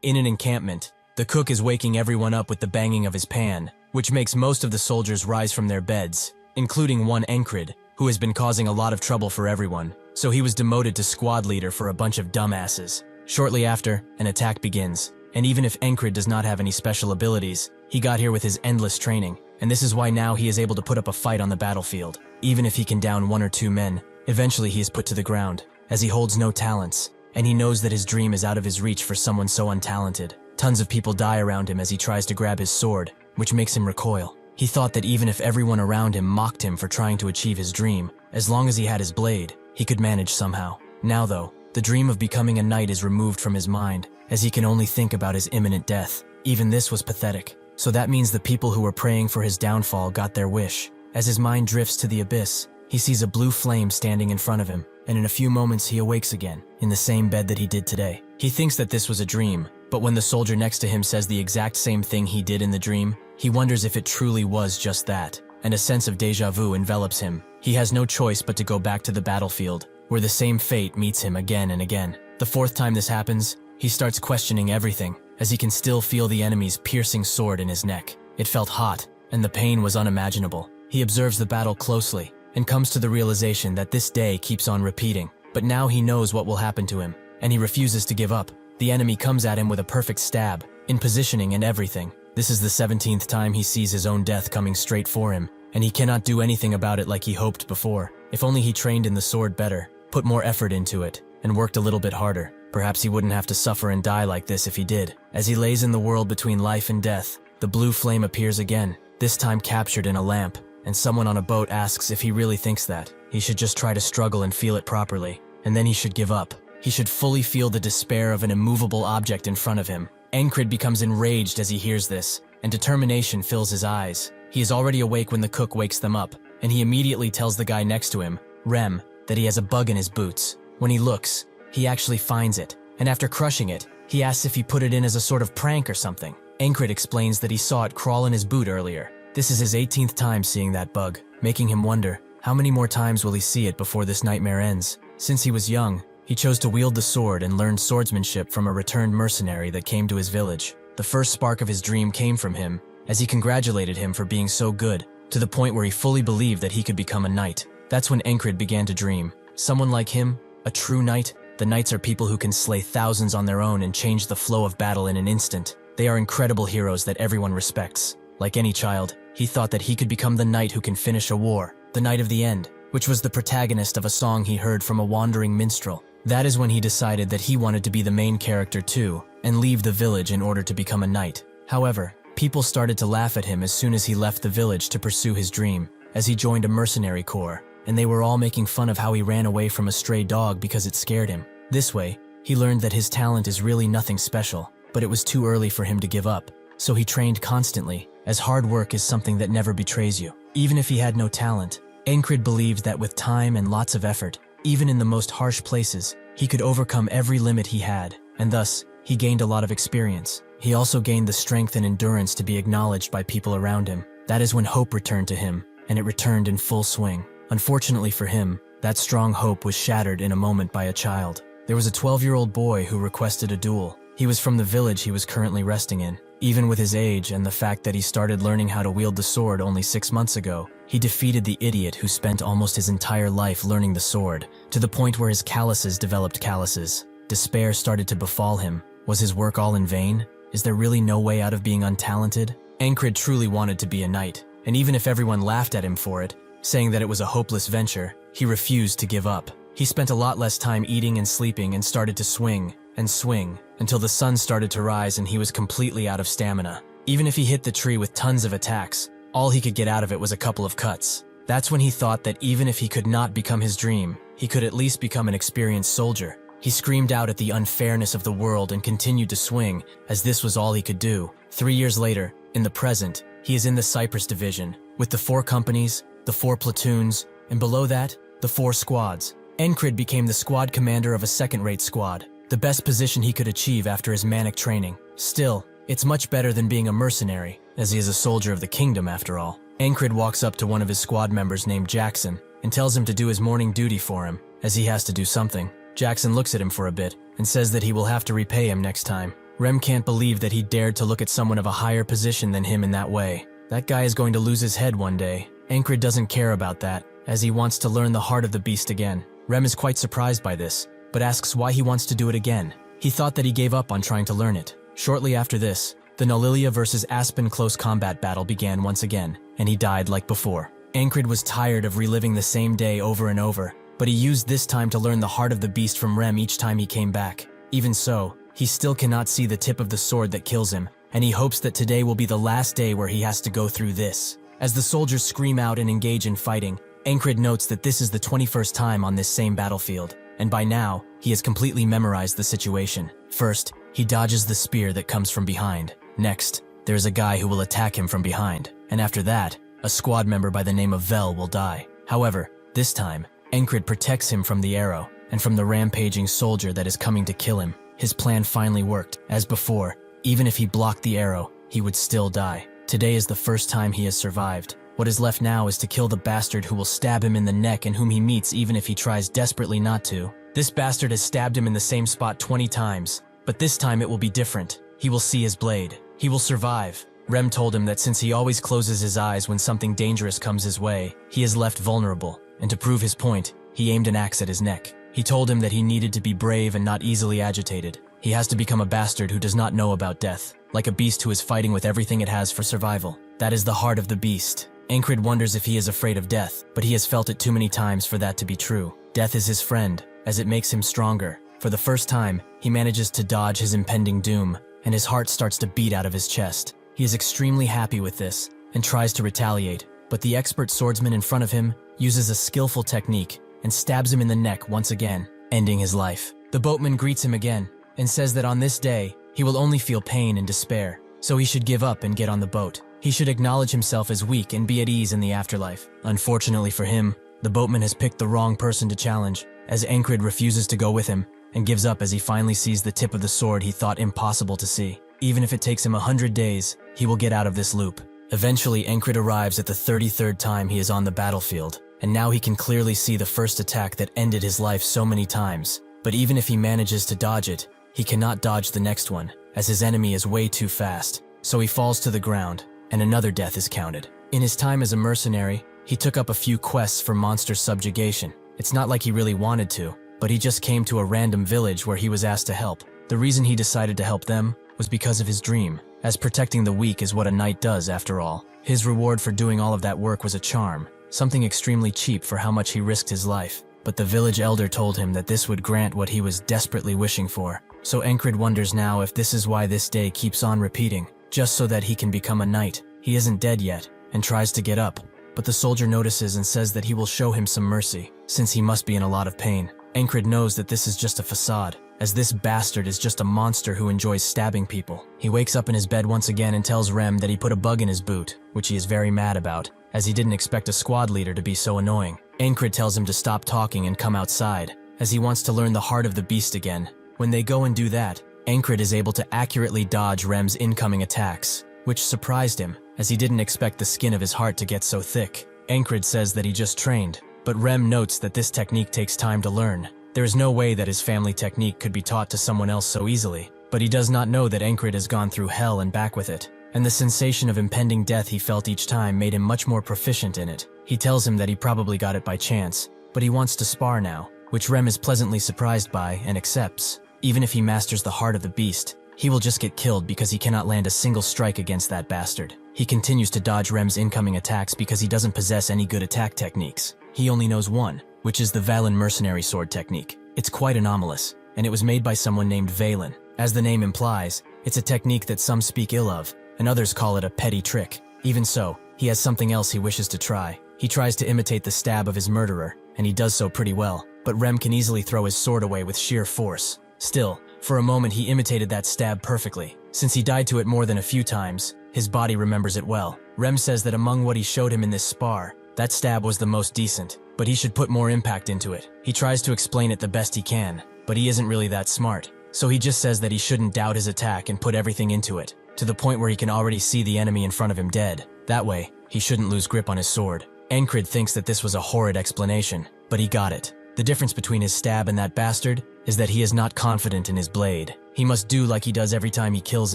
In an encampment, the cook is waking everyone up with the banging of his pan, which makes most of the soldiers rise from their beds, including one Encred, who has been causing a lot of trouble for everyone, so he was demoted to squad leader for a bunch of dumbasses. Shortly after, an attack begins, and even if Encred does not have any special abilities, he got here with his endless training, and this is why now he is able to put up a fight on the battlefield. Even if he can down 1 or 2 men, eventually he is put to the ground, as he holds no talents, and he knows that his dream is out of his reach for someone so untalented. Tons of people die around him as he tries to grab his sword, which makes him recoil. He thought that even if everyone around him mocked him for trying to achieve his dream, as long as he had his blade, he could manage somehow. Now though, the dream of becoming a knight is removed from his mind, as he can only think about his imminent death. Even this was pathetic. So that means the people who were praying for his downfall got their wish. As his mind drifts to the abyss, he sees a blue flame standing in front of him, and in a few moments he awakes again, in the same bed that he did today. He thinks that this was a dream, but when the soldier next to him says the exact same thing he did in the dream, he wonders if it truly was just that, and a sense of déjà vu envelops him. He has no choice but to go back to the battlefield, where the same fate meets him again and again. The 4th time this happens, he starts questioning everything, as he can still feel the enemy's piercing sword in his neck. It felt hot, and the pain was unimaginable. He observes the battle closely, and comes to the realization that this day keeps on repeating. But now he knows what will happen to him, and he refuses to give up. The enemy comes at him with a perfect stab, in positioning and everything. This is the 17th time he sees his own death coming straight for him, and he cannot do anything about it like he hoped before. If only he trained in the sword better, put more effort into it, and worked a little bit harder. Perhaps he wouldn't have to suffer and die like this if he did. As he lays in the world between life and death, the blue flame appears again, this time captured in a lamp, and someone on a boat asks if he really thinks that. He should just try to struggle and feel it properly, and then he should give up. He should fully feel the despair of an immovable object in front of him. Encred becomes enraged as he hears this, and determination fills his eyes. He is already awake when the cook wakes them up, and he immediately tells the guy next to him, Rem, that he has a bug in his boots. When he looks, he actually finds it, and after crushing it, he asks if he put it in as a sort of prank or something. Encred explains that he saw it crawl in his boot earlier. This is his 18th time seeing that bug, making him wonder, how many more times will he see it before this nightmare ends? Since he was young, he chose to wield the sword and learned swordsmanship from a returned mercenary that came to his village. The first spark of his dream came from him, as he congratulated him for being so good, to the point where he fully believed that he could become a knight. That's when Encred began to dream. Someone like him, a true knight. The knights are people who can slay thousands on their own and change the flow of battle in an instant. They are incredible heroes that everyone respects. Like any child, he thought that he could become the knight who can finish a war, the Knight of the End, which was the protagonist of a song he heard from a wandering minstrel. That is when he decided that he wanted to be the main character too, and leave the village in order to become a knight. However, people started to laugh at him as soon as he left the village to pursue his dream, as he joined a mercenary corps, and they were all making fun of how he ran away from a stray dog because it scared him. This way, he learned that his talent is really nothing special, but it was too early for him to give up, so he trained constantly, as hard work is something that never betrays you. Even if he had no talent, Encred believed that with time and lots of effort, even in the most harsh places, he could overcome every limit he had, and thus, he gained a lot of experience. He also gained the strength and endurance to be acknowledged by people around him. That is when hope returned to him, and it returned in full swing. Unfortunately for him, that strong hope was shattered in a moment by a child. There was a 12-year-old boy who requested a duel. He was from the village he was currently resting in. Even with his age and the fact that he started learning how to wield the sword only 6 months ago, he defeated the idiot who spent almost his entire life learning the sword, to the point where his calluses developed calluses. Despair started to befall him. Was his work all in vain? Is there really no way out of being untalented? Encred truly wanted to be a knight, and even if everyone laughed at him for it, saying that it was a hopeless venture, he refused to give up. He spent a lot less time eating and sleeping and started to swing and swing until the sun started to rise and he was completely out of stamina. Even if he hit the tree with tons of attacks, all he could get out of it was a couple of cuts. That's when he thought that even if he could not become his dream, he could at least become an experienced soldier. He screamed out at the unfairness of the world and continued to swing, as this was all he could do. 3 years later, in the present, he is in the Cyprus division, with the 4 companies, the 4 platoons, and below that, the 4 squads. Encred became the squad commander of a second-rate squad, the best position he could achieve after his manic training. Still, it's much better than being a mercenary, as he is a soldier of the kingdom after all. Encred walks up to one of his squad members named Jackson and tells him to do his morning duty for him, as he has to do something. Jackson looks at him for a bit and says that he will have to repay him next time. Rem can't believe that he dared to look at someone of a higher position than him in that way. That guy is going to lose his head one day. Encred doesn't care about that, as he wants to learn the heart of the beast again. Rem is quite surprised by this, but asks why he wants to do it again. He thought that he gave up on trying to learn it. Shortly after this, the Nalilia versus Aspen close combat battle began once again, and he died like before. Encred was tired of reliving the same day over and over, but he used this time to learn the heart of the beast from Rem each time he came back. Even so, he still cannot see the tip of the sword that kills him, and he hopes that today will be the last day where he has to go through this. As the soldiers scream out and engage in fighting, Encred notes that this is the 21st time on this same battlefield, and by now, he has completely memorized the situation. First, he dodges the spear that comes from behind. Next, there is a guy who will attack him from behind, and after that, a squad member by the name of Vel will die. However, this time, Encred protects him from the arrow and from the rampaging soldier that is coming to kill him. His plan finally worked. As before, even if he blocked the arrow, he would still die. Today is the first time he has survived. What is left now is to kill the bastard who will stab him in the neck and whom he meets even if he tries desperately not to. This bastard has stabbed him in the same spot 20 times, but this time it will be different. He will see his blade. He will survive. Rem told him that since he always closes his eyes when something dangerous comes his way, he is left vulnerable, and to prove his point, he aimed an axe at his neck. He told him that he needed to be brave and not easily agitated. He has to become a bastard who does not know about death, like a beast who is fighting with everything it has for survival. That is the heart of the beast. Encred wonders if he is afraid of death, but he has felt it too many times for that to be true. Death is his friend, as it makes him stronger. For the first time, he manages to dodge his impending doom, and his heart starts to beat out of his chest. He is extremely happy with this, and tries to retaliate, but the expert swordsman in front of him uses a skillful technique and stabs him in the neck once again, ending his life. The boatman greets him again, and says that on this day, he will only feel pain and despair, so he should give up and get on the boat. He should acknowledge himself as weak and be at ease in the afterlife. Unfortunately for him, the boatman has picked the wrong person to challenge, as Encred refuses to go with him, and gives up as he finally sees the tip of the sword he thought impossible to see. Even if it takes him 100 days, he will get out of this loop. Eventually, Encred arrives at the 33rd time he is on the battlefield, and now he can clearly see the first attack that ended his life so many times. But even if he manages to dodge it, he cannot dodge the next one, as his enemy is way too fast. So he falls to the ground, and another death is counted. In his time as a mercenary, he took up a few quests for monster subjugation. It's not like he really wanted to, but he just came to a random village where he was asked to help. The reason he decided to help them was because of his dream, as protecting the weak is what a knight does after all. His reward for doing all of that work was a charm, something extremely cheap for how much he risked his life. But the village elder told him that this would grant what he was desperately wishing for. So Encred wonders now if this is why this day keeps on repeating, just so that he can become a knight. He isn't dead yet, and tries to get up, but the soldier notices and says that he will show him some mercy, since he must be in a lot of pain. Encred knows that this is just a facade, as this bastard is just a monster who enjoys stabbing people. He wakes up in his bed once again and tells Rem that he put a bug in his boot, which he is very mad about, as he didn't expect a squad leader to be so annoying. Encred tells him to stop talking and come outside, as he wants to learn the heart of the beast again. When they go and do that, Encred is able to accurately dodge Rem's incoming attacks, which surprised him, as he didn't expect the skin of his heart to get so thick. Encred says that he just trained, but Rem notes that this technique takes time to learn. There is no way that his family technique could be taught to someone else so easily, but he does not know that Encred has gone through hell and back with it, and the sensation of impending death he felt each time made him much more proficient in it. He tells him that he probably got it by chance, but he wants to spar now, which Rem is pleasantly surprised by and accepts. Even if he masters the heart of the beast, he will just get killed because he cannot land a single strike against that bastard. He continues to dodge Rem's incoming attacks because he doesn't possess any good attack techniques. He only knows one, which is the Valen mercenary sword technique. It's quite anomalous, and it was made by someone named Valen. As the name implies, it's a technique that some speak ill of, and others call it a petty trick. Even so, he has something else he wishes to try. He tries to imitate the stab of his murderer, and he does so pretty well, but Rem can easily throw his sword away with sheer force. Still, for a moment he imitated that stab perfectly. Since he died to it more than a few times, his body remembers it well. Rem says that among what he showed him in this spar, that stab was the most decent, but he should put more impact into it. He tries to explain it the best he can, but he isn't really that smart. So he just says that he shouldn't doubt his attack and put everything into it, to the point where he can already see the enemy in front of him dead. That way, he shouldn't lose grip on his sword. Encred thinks that this was a horrid explanation, but he got it. The difference between his stab and that bastard is that he is not confident in his blade. He must do like he does every time he kills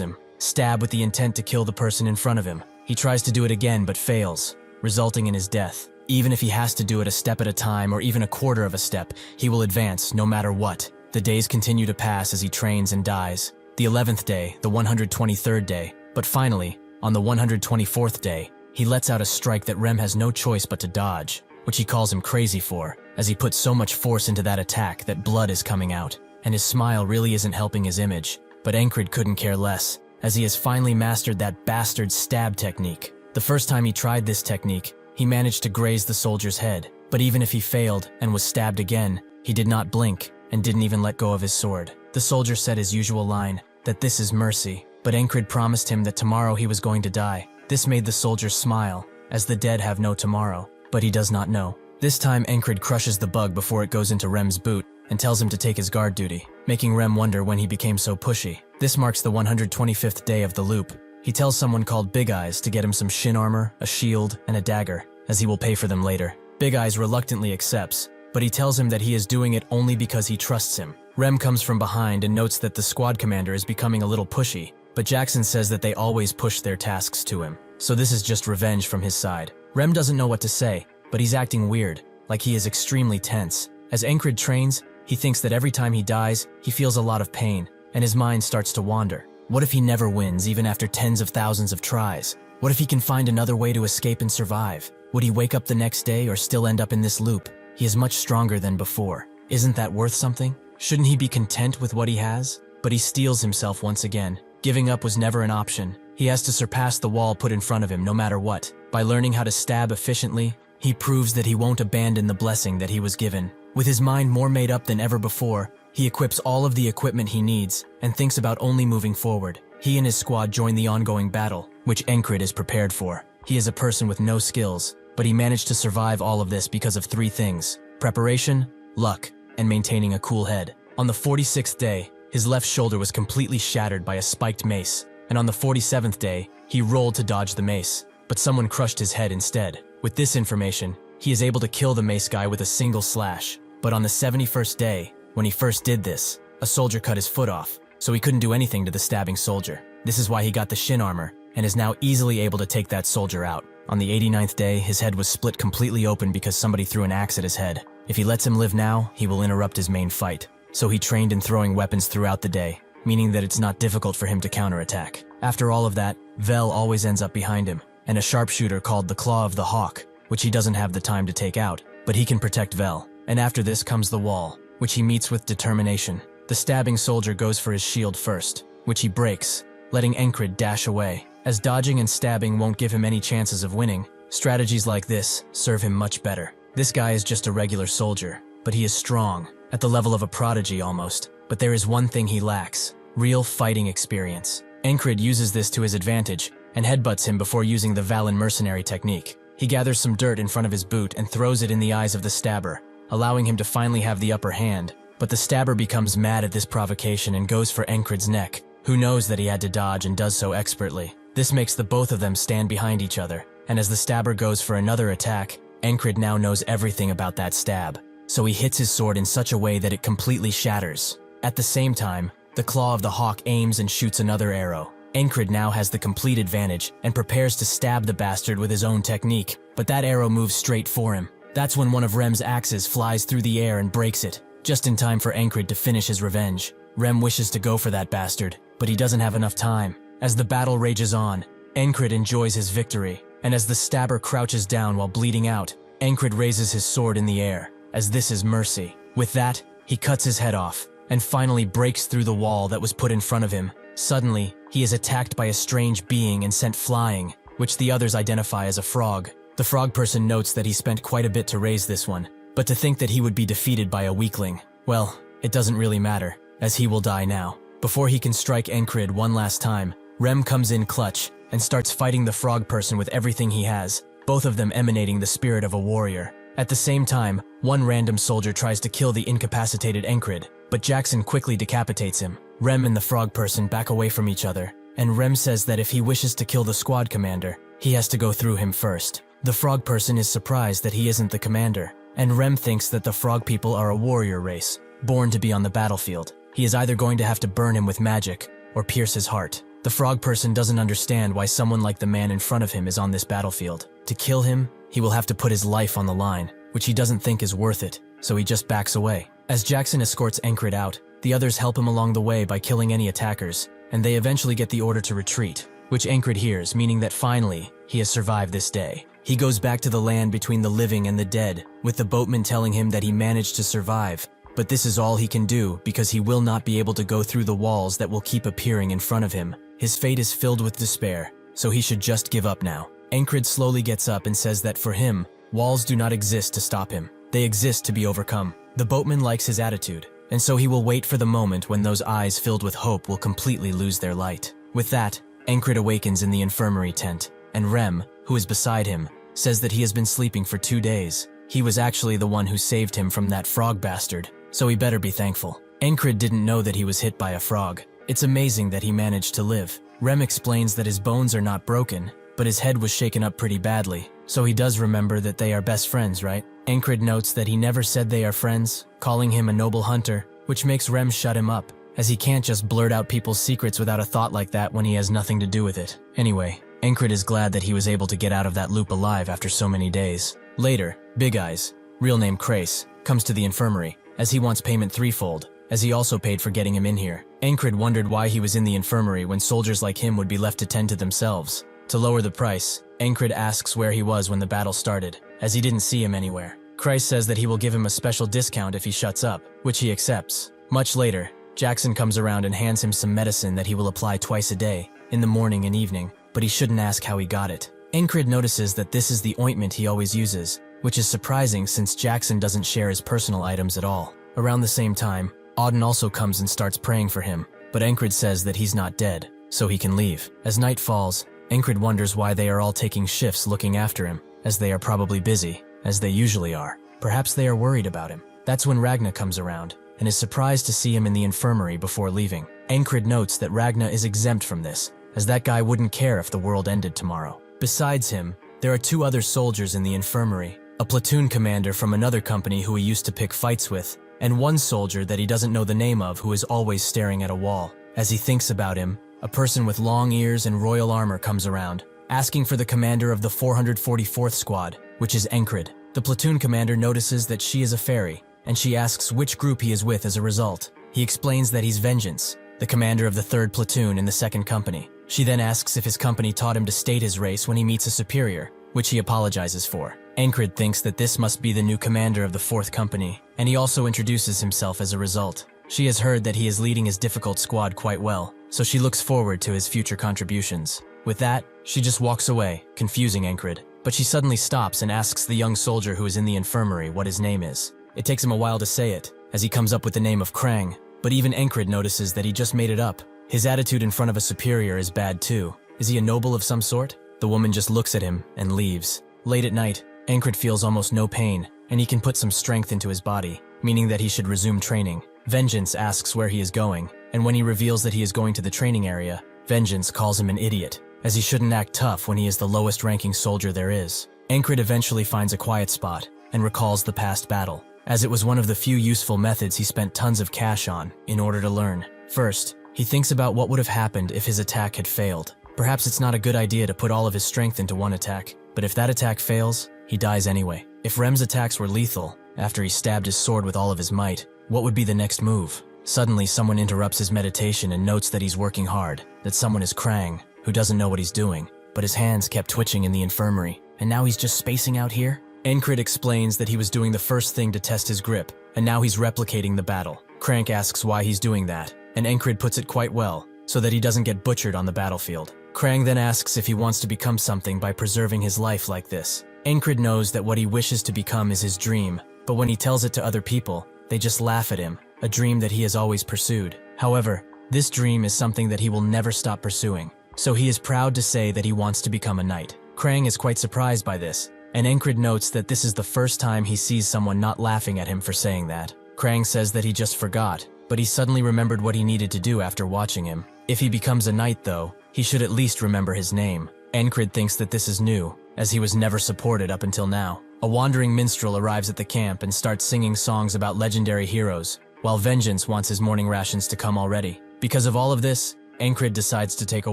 him. Stab with the intent to kill the person in front of him. He tries to do it again but fails, resulting in his death. Even if he has to do it a step at a time or even a quarter of a step, he will advance no matter what. The days continue to pass as he trains and dies. The 11th day, the 123rd day, but finally, on the 124th day, he lets out a strike that Rem has no choice but to dodge, which he calls him crazy for, as he puts so much force into that attack that blood is coming out, and his smile really isn't helping his image. But Encred couldn't care less, as he has finally mastered that bastard stab technique. The first time he tried this technique, he managed to graze the soldier's head, but even if he failed and was stabbed again, he did not blink and didn't even let go of his sword. The soldier said his usual line, that this is mercy, but Encred promised him that tomorrow he was going to die. This made the soldier smile, as the dead have no tomorrow, but he does not know. This time Encred crushes the bug before it goes into Rem's boot and tells him to take his guard duty, making Rem wonder when he became so pushy. This marks the 125th day of the loop. He tells someone called Big Eyes to get him some shin armor, a shield, and a dagger, as he will pay for them later. Big Eyes reluctantly accepts, but he tells him that he is doing it only because he trusts him. Rem comes from behind and notes that the squad commander is becoming a little pushy, but Jackson says that they always push their tasks to him, so this is just revenge from his side. Rem doesn't know what to say, but he's acting weird, like he is extremely tense. As Encred trains, he thinks that every time he dies, he feels a lot of pain, and his mind starts to wander. What if he never wins, even after tens of thousands of tries? What if he can find another way to escape and survive? Would he wake up the next day or still end up in this loop? He is much stronger than before. Isn't that worth something? Shouldn't he be content with what he has? But he steels himself once again. Giving up was never an option. He has to surpass the wall put in front of him no matter what. By learning how to stab efficiently, he proves that he won't abandon the blessing that he was given. With his mind more made up than ever before, he equips all of the equipment he needs and thinks about only moving forward. He and his squad join the ongoing battle, which Encred is prepared for. He is a person with no skills, but he managed to survive all of this because of three things: preparation, luck, and maintaining a cool head. On the 46th day, his left shoulder was completely shattered by a spiked mace, and on the 47th day, he rolled to dodge the mace, but someone crushed his head instead. With this information, he is able to kill the mace guy with a single slash. But on the 71st day, when he first did this, a soldier cut his foot off, so he couldn't do anything to the stabbing soldier. This is why he got the shin armor, and is now easily able to take that soldier out. On the 89th day, his head was split completely open because somebody threw an axe at his head. If he lets him live now, he will interrupt his main fight. So he trained in throwing weapons throughout the day, meaning that it's not difficult for him to counterattack. After all of that, Vel always ends up behind him, and a sharpshooter called the Claw of the Hawk, which he doesn't have the time to take out, but he can protect Vel. And after this comes the wall, which he meets with determination. The stabbing soldier goes for his shield first, which he breaks, letting Encred dash away. As dodging and stabbing won't give him any chances of winning, strategies like this serve him much better. This guy is just a regular soldier, but he is strong, at the level of a prodigy almost. But there is one thing he lacks: real fighting experience. Encred uses this to his advantage and headbutts him before using the Valen mercenary technique. He gathers some dirt in front of his boot and throws it in the eyes of the stabber, allowing him to finally have the upper hand. But the stabber becomes mad at this provocation and goes for Encred's neck, who knows that he had to dodge and does so expertly. This makes the both of them stand behind each other, and as the stabber goes for another attack, Encred now knows everything about that stab, so he hits his sword in such a way that it completely shatters. At the same time, the Claw of the Hawk aims and shoots another arrow. Encred now has the complete advantage and prepares to stab the bastard with his own technique, but that arrow moves straight for him. That's when one of Rem's axes flies through the air and breaks it, just in time for Encred to finish his revenge. Rem wishes to go for that bastard, but he doesn't have enough time. As the battle rages on, Encred enjoys his victory, and as the stabber crouches down while bleeding out, Encred raises his sword in the air, as this is mercy. With that, he cuts his head off, and finally breaks through the wall that was put in front of him. Suddenly, he is attacked by a strange being and sent flying, which the others identify as a frog. The frog person notes that he spent quite a bit to raise this one, but to think that he would be defeated by a weakling, well, it doesn't really matter, as he will die now. Before he can strike Encred one last time, Rem comes in clutch and starts fighting the frog person with everything he has, both of them emanating the spirit of a warrior. At the same time, one random soldier tries to kill the incapacitated Encred, but Jackson quickly decapitates him. Rem and the frog person back away from each other, and Rem says that if he wishes to kill the squad commander, he has to go through him first. The frog person is surprised that he isn't the commander, and Rem thinks that the frog people are a warrior race, born to be on the battlefield. He is either going to have to burn him with magic or pierce his heart. The frog person doesn't understand why someone like the man in front of him is on this battlefield. To kill him, he will have to put his life on the line, which he doesn't think is worth it, so he just backs away. As Jackson escorts Encred out, the others help him along the way by killing any attackers, and they eventually get the order to retreat, which Encred hears, meaning that finally, he has survived this day. He goes back to the land between the living and the dead, with the boatman telling him that he managed to survive, but this is all he can do because he will not be able to go through the walls that will keep appearing in front of him. His fate is filled with despair, so he should just give up now. Encred slowly gets up and says that for him, walls do not exist to stop him. They exist to be overcome. The boatman likes his attitude, and so he will wait for the moment when those eyes filled with hope will completely lose their light. With that, Encred awakens in the infirmary tent, and Rem, who is beside him, says that he has been sleeping for 2 days. He was actually the one who saved him from that frog bastard, so he better be thankful. Encred didn't know that he was hit by a frog. It's amazing that he managed to live. Rem explains that his bones are not broken, but his head was shaken up pretty badly, so he does remember that they are best friends, right? Encred notes that he never said they are friends, calling him a noble hunter, which makes Rem shut him up, as he can't just blurt out people's secrets without a thought like that when he has nothing to do with it. Anyway, Encred is glad that he was able to get out of that loop alive after so many days. Later, Big Eyes, real name Crace, comes to the infirmary, as he wants payment threefold, as he also paid for getting him in here. Encred wondered why he was in the infirmary when soldiers like him would be left to tend to themselves. To lower the price, Encred asks where he was when the battle started, as he didn't see him anywhere. Christ says that he will give him a special discount if he shuts up, which he accepts. Much later, Jackson comes around and hands him some medicine that he will apply twice a day, in the morning and evening, but he shouldn't ask how he got it. Encred notices that this is the ointment he always uses, which is surprising since Jackson doesn't share his personal items at all. Around the same time, Auden also comes and starts praying for him, but Encred says that he's not dead, so he can leave. As night falls, Encred wonders why they are all taking shifts looking after him, as they are probably busy, as they usually are. Perhaps they are worried about him. That's when Ragna comes around, and is surprised to see him in the infirmary before leaving. Encred notes that Ragna is exempt from this, as that guy wouldn't care if the world ended tomorrow. Besides him, there are 2 other soldiers in the infirmary, a platoon commander from another company who he used to pick fights with, and 1 soldier that he doesn't know the name of who is always staring at a wall. As he thinks about him, a person with long ears and royal armor comes around, asking for the commander of the 444th Squad, which is Encred. The platoon commander notices that she is a fairy, and she asks which group he is with as a result. He explains that he's Vengeance, the commander of the 3rd platoon in the 2nd company. She then asks if his company taught him to state his race when he meets a superior, which he apologizes for. Encred thinks that this must be the new commander of the 4th company, and he also introduces himself as a result. She has heard that he is leading his difficult squad quite well, so she looks forward to his future contributions. With that, she just walks away, confusing Encred, but she suddenly stops and asks the young soldier who is in the infirmary what his name is. It takes him a while to say it, as he comes up with the name of Krang, but even Encred notices that he just made it up. His attitude in front of a superior is bad too. Is he a noble of some sort? The woman just looks at him and leaves. Late at night, Encred feels almost no pain, and he can put some strength into his body, meaning that he should resume training. Vengeance asks where he is going, and when he reveals that he is going to the training area, Vengeance calls him an idiot, as he shouldn't act tough when he is the lowest ranking soldier there is. Encred eventually finds a quiet spot, and recalls the past battle, as it was one of the few useful methods he spent tons of cash on in order to learn. First, he thinks about what would have happened if his attack had failed. Perhaps it's not a good idea to put all of his strength into one attack, but if that attack fails, he dies anyway. If Rem's attacks were lethal, after he stabbed his sword with all of his might, what would be the next move? Suddenly, someone interrupts his meditation and notes that he's working hard, that someone is Krang, who doesn't know what he's doing, but his hands kept twitching in the infirmary, and now he's just spacing out here? Encred explains that he was doing the first thing to test his grip, and now he's replicating the battle. Crank asks why he's doing that, and Encred puts it quite well, so that he doesn't get butchered on the battlefield. Krang then asks if he wants to become something by preserving his life like this. Encred knows that what he wishes to become is his dream, but when he tells it to other people, they just laugh at him, a dream that he has always pursued. However, this dream is something that he will never stop pursuing, so he is proud to say that he wants to become a knight. Krang is quite surprised by this, and Encred notes that this is the first time he sees someone not laughing at him for saying that. Krang says that he just forgot, but he suddenly remembered what he needed to do after watching him. If he becomes a knight though, he should at least remember his name. Encred thinks that this is new, as he was never supported up until now. A wandering minstrel arrives at the camp and starts singing songs about legendary heroes, while Vengeance wants his morning rations to come already. Because of all of this, Encred decides to take a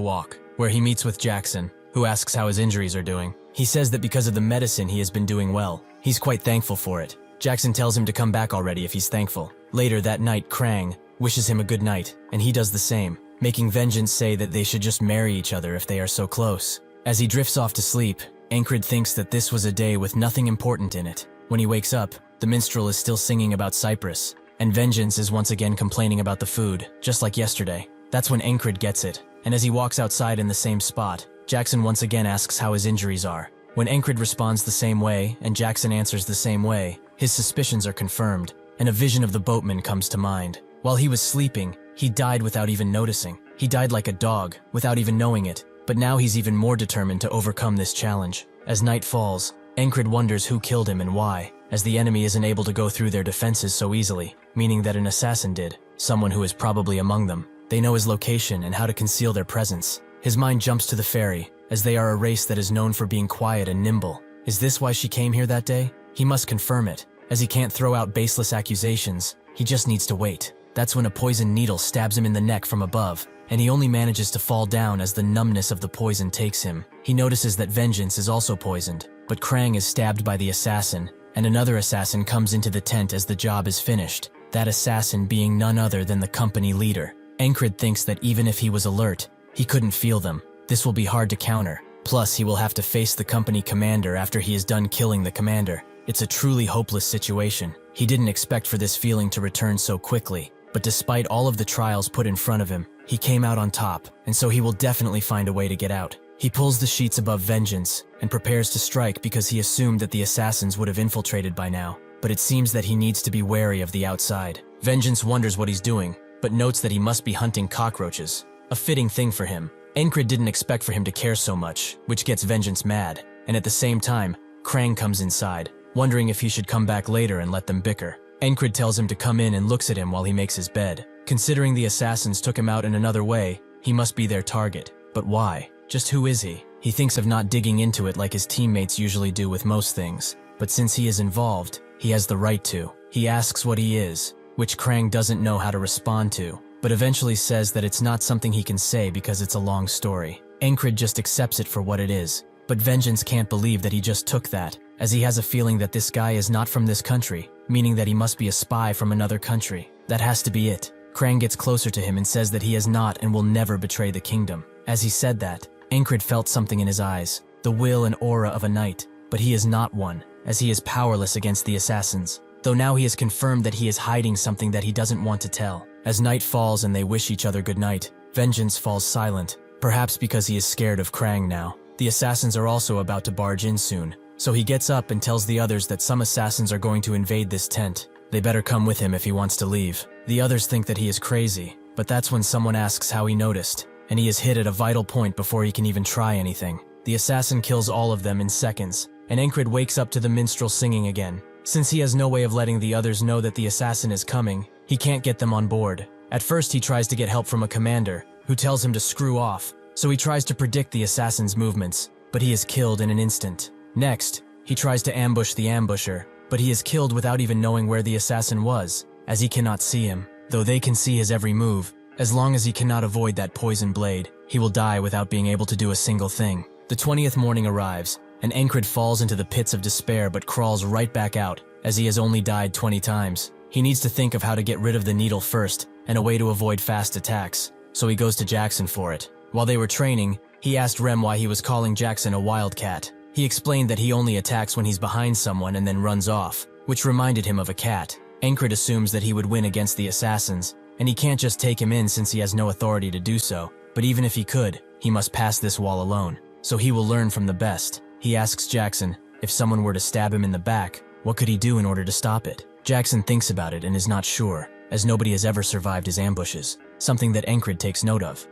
walk, where he meets with Jackson, who asks how his injuries are doing. He says that because of the medicine he has been doing well. He's quite thankful for it. Jackson tells him to come back already if he's thankful. Later that night, Krang wishes him a good night, and he does the same, making Vengeance say that they should just marry each other if they are so close. As he drifts off to sleep, Encred thinks that this was a day with nothing important in it. When he wakes up, the minstrel is still singing about Cyprus, and Vengeance is once again complaining about the food, just like yesterday. That's when Encred gets it, and as he walks outside in the same spot, Jackson once again asks how his injuries are. When Encred responds the same way, and Jackson answers the same way, his suspicions are confirmed, and a vision of the boatman comes to mind. While he was sleeping, he died without even noticing. He died like a dog, without even knowing it, but now he's even more determined to overcome this challenge. As night falls, Encred wonders who killed him and why, as the enemy isn't able to go through their defenses so easily, meaning that an assassin did, someone who is probably among them. They know his location and how to conceal their presence. His mind jumps to the fairy, as they are a race that is known for being quiet and nimble. Is this why she came here that day? He must confirm it, as he can't throw out baseless accusations. He just needs to wait. That's when a poison needle stabs him in the neck from above, and he only manages to fall down as the numbness of the poison takes him. He notices that Vengeance is also poisoned, but Krang is stabbed by the assassin, and another assassin comes into the tent as the job is finished, that assassin being none other than the company leader. Encred thinks that even if he was alert, he couldn't feel them. This will be hard to counter. Plus, he will have to face the company commander after he is done killing the commander. It's a truly hopeless situation. He didn't expect for this feeling to return so quickly, but despite all of the trials put in front of him, he came out on top, and so he will definitely find a way to get out. He pulls the sheets above Vengeance and prepares to strike because he assumed that the assassins would have infiltrated by now, but it seems that he needs to be wary of the outside. Vengeance wonders what he's doing, but notes that he must be hunting cockroaches. A fitting thing for him. Encred didn't expect for him to care so much, which gets Vengeance mad, and at the same time, Krang comes inside, wondering if he should come back later and let them bicker. Encred tells him to come in and looks at him while he makes his bed. Considering the assassins took him out in another way, he must be their target. But why? Just who is he? He thinks of not digging into it like his teammates usually do with most things, but since he is involved, he has the right to. He asks what he is, which Krang doesn't know how to respond to, but eventually says that it's not something he can say because it's a long story. Encred just accepts it for what it is, but Vengeance can't believe that he just took that, as he has a feeling that this guy is not from this country, meaning that he must be a spy from another country. That has to be it. Krang gets closer to him and says that he has not and will never betray the kingdom. As he said that, Encred felt something in his eyes, the will and aura of a knight, but he is not one, as he is powerless against the assassins, though now he has confirmed that he is hiding something that he doesn't want to tell. As night falls and they wish each other good night, Vengeance falls silent, perhaps because he is scared of Krang now. The assassins are also about to barge in soon, so he gets up and tells the others that some assassins are going to invade this tent. They better come with him if he wants to leave. The others think that he is crazy, but that's when someone asks how he noticed, and he is hit at a vital point before he can even try anything. The assassin kills all of them in seconds, and Encred wakes up to the minstrel singing again. Since he has no way of letting the others know that the assassin is coming, he can't get them on board. At first he tries to get help from a commander, who tells him to screw off, so he tries to predict the assassin's movements, but he is killed in an instant. Next, he tries to ambush the ambusher, but he is killed without even knowing where the assassin was, as he cannot see him, though they can see his every move. As long as he cannot avoid that poison blade, he will die without being able to do a single thing. The 20th morning arrives, and Encred falls into the pits of despair but crawls right back out, as he has only died 20 times. He needs to think of how to get rid of the needle first, and a way to avoid fast attacks, so he goes to Jackson for it. While they were training, he asked Rem why he was calling Jackson a wildcat. He explained that he only attacks when he's behind someone and then runs off, which reminded him of a cat. Encred assumes that he would win against the assassins, and he can't just take him in since he has no authority to do so, but even if he could, he must pass this wall alone, so he will learn from the best. He asks Jackson, if someone were to stab him in the back, what could he do in order to stop it? Jackson thinks about it and is not sure, as nobody has ever survived his ambushes, something that Encred takes note of.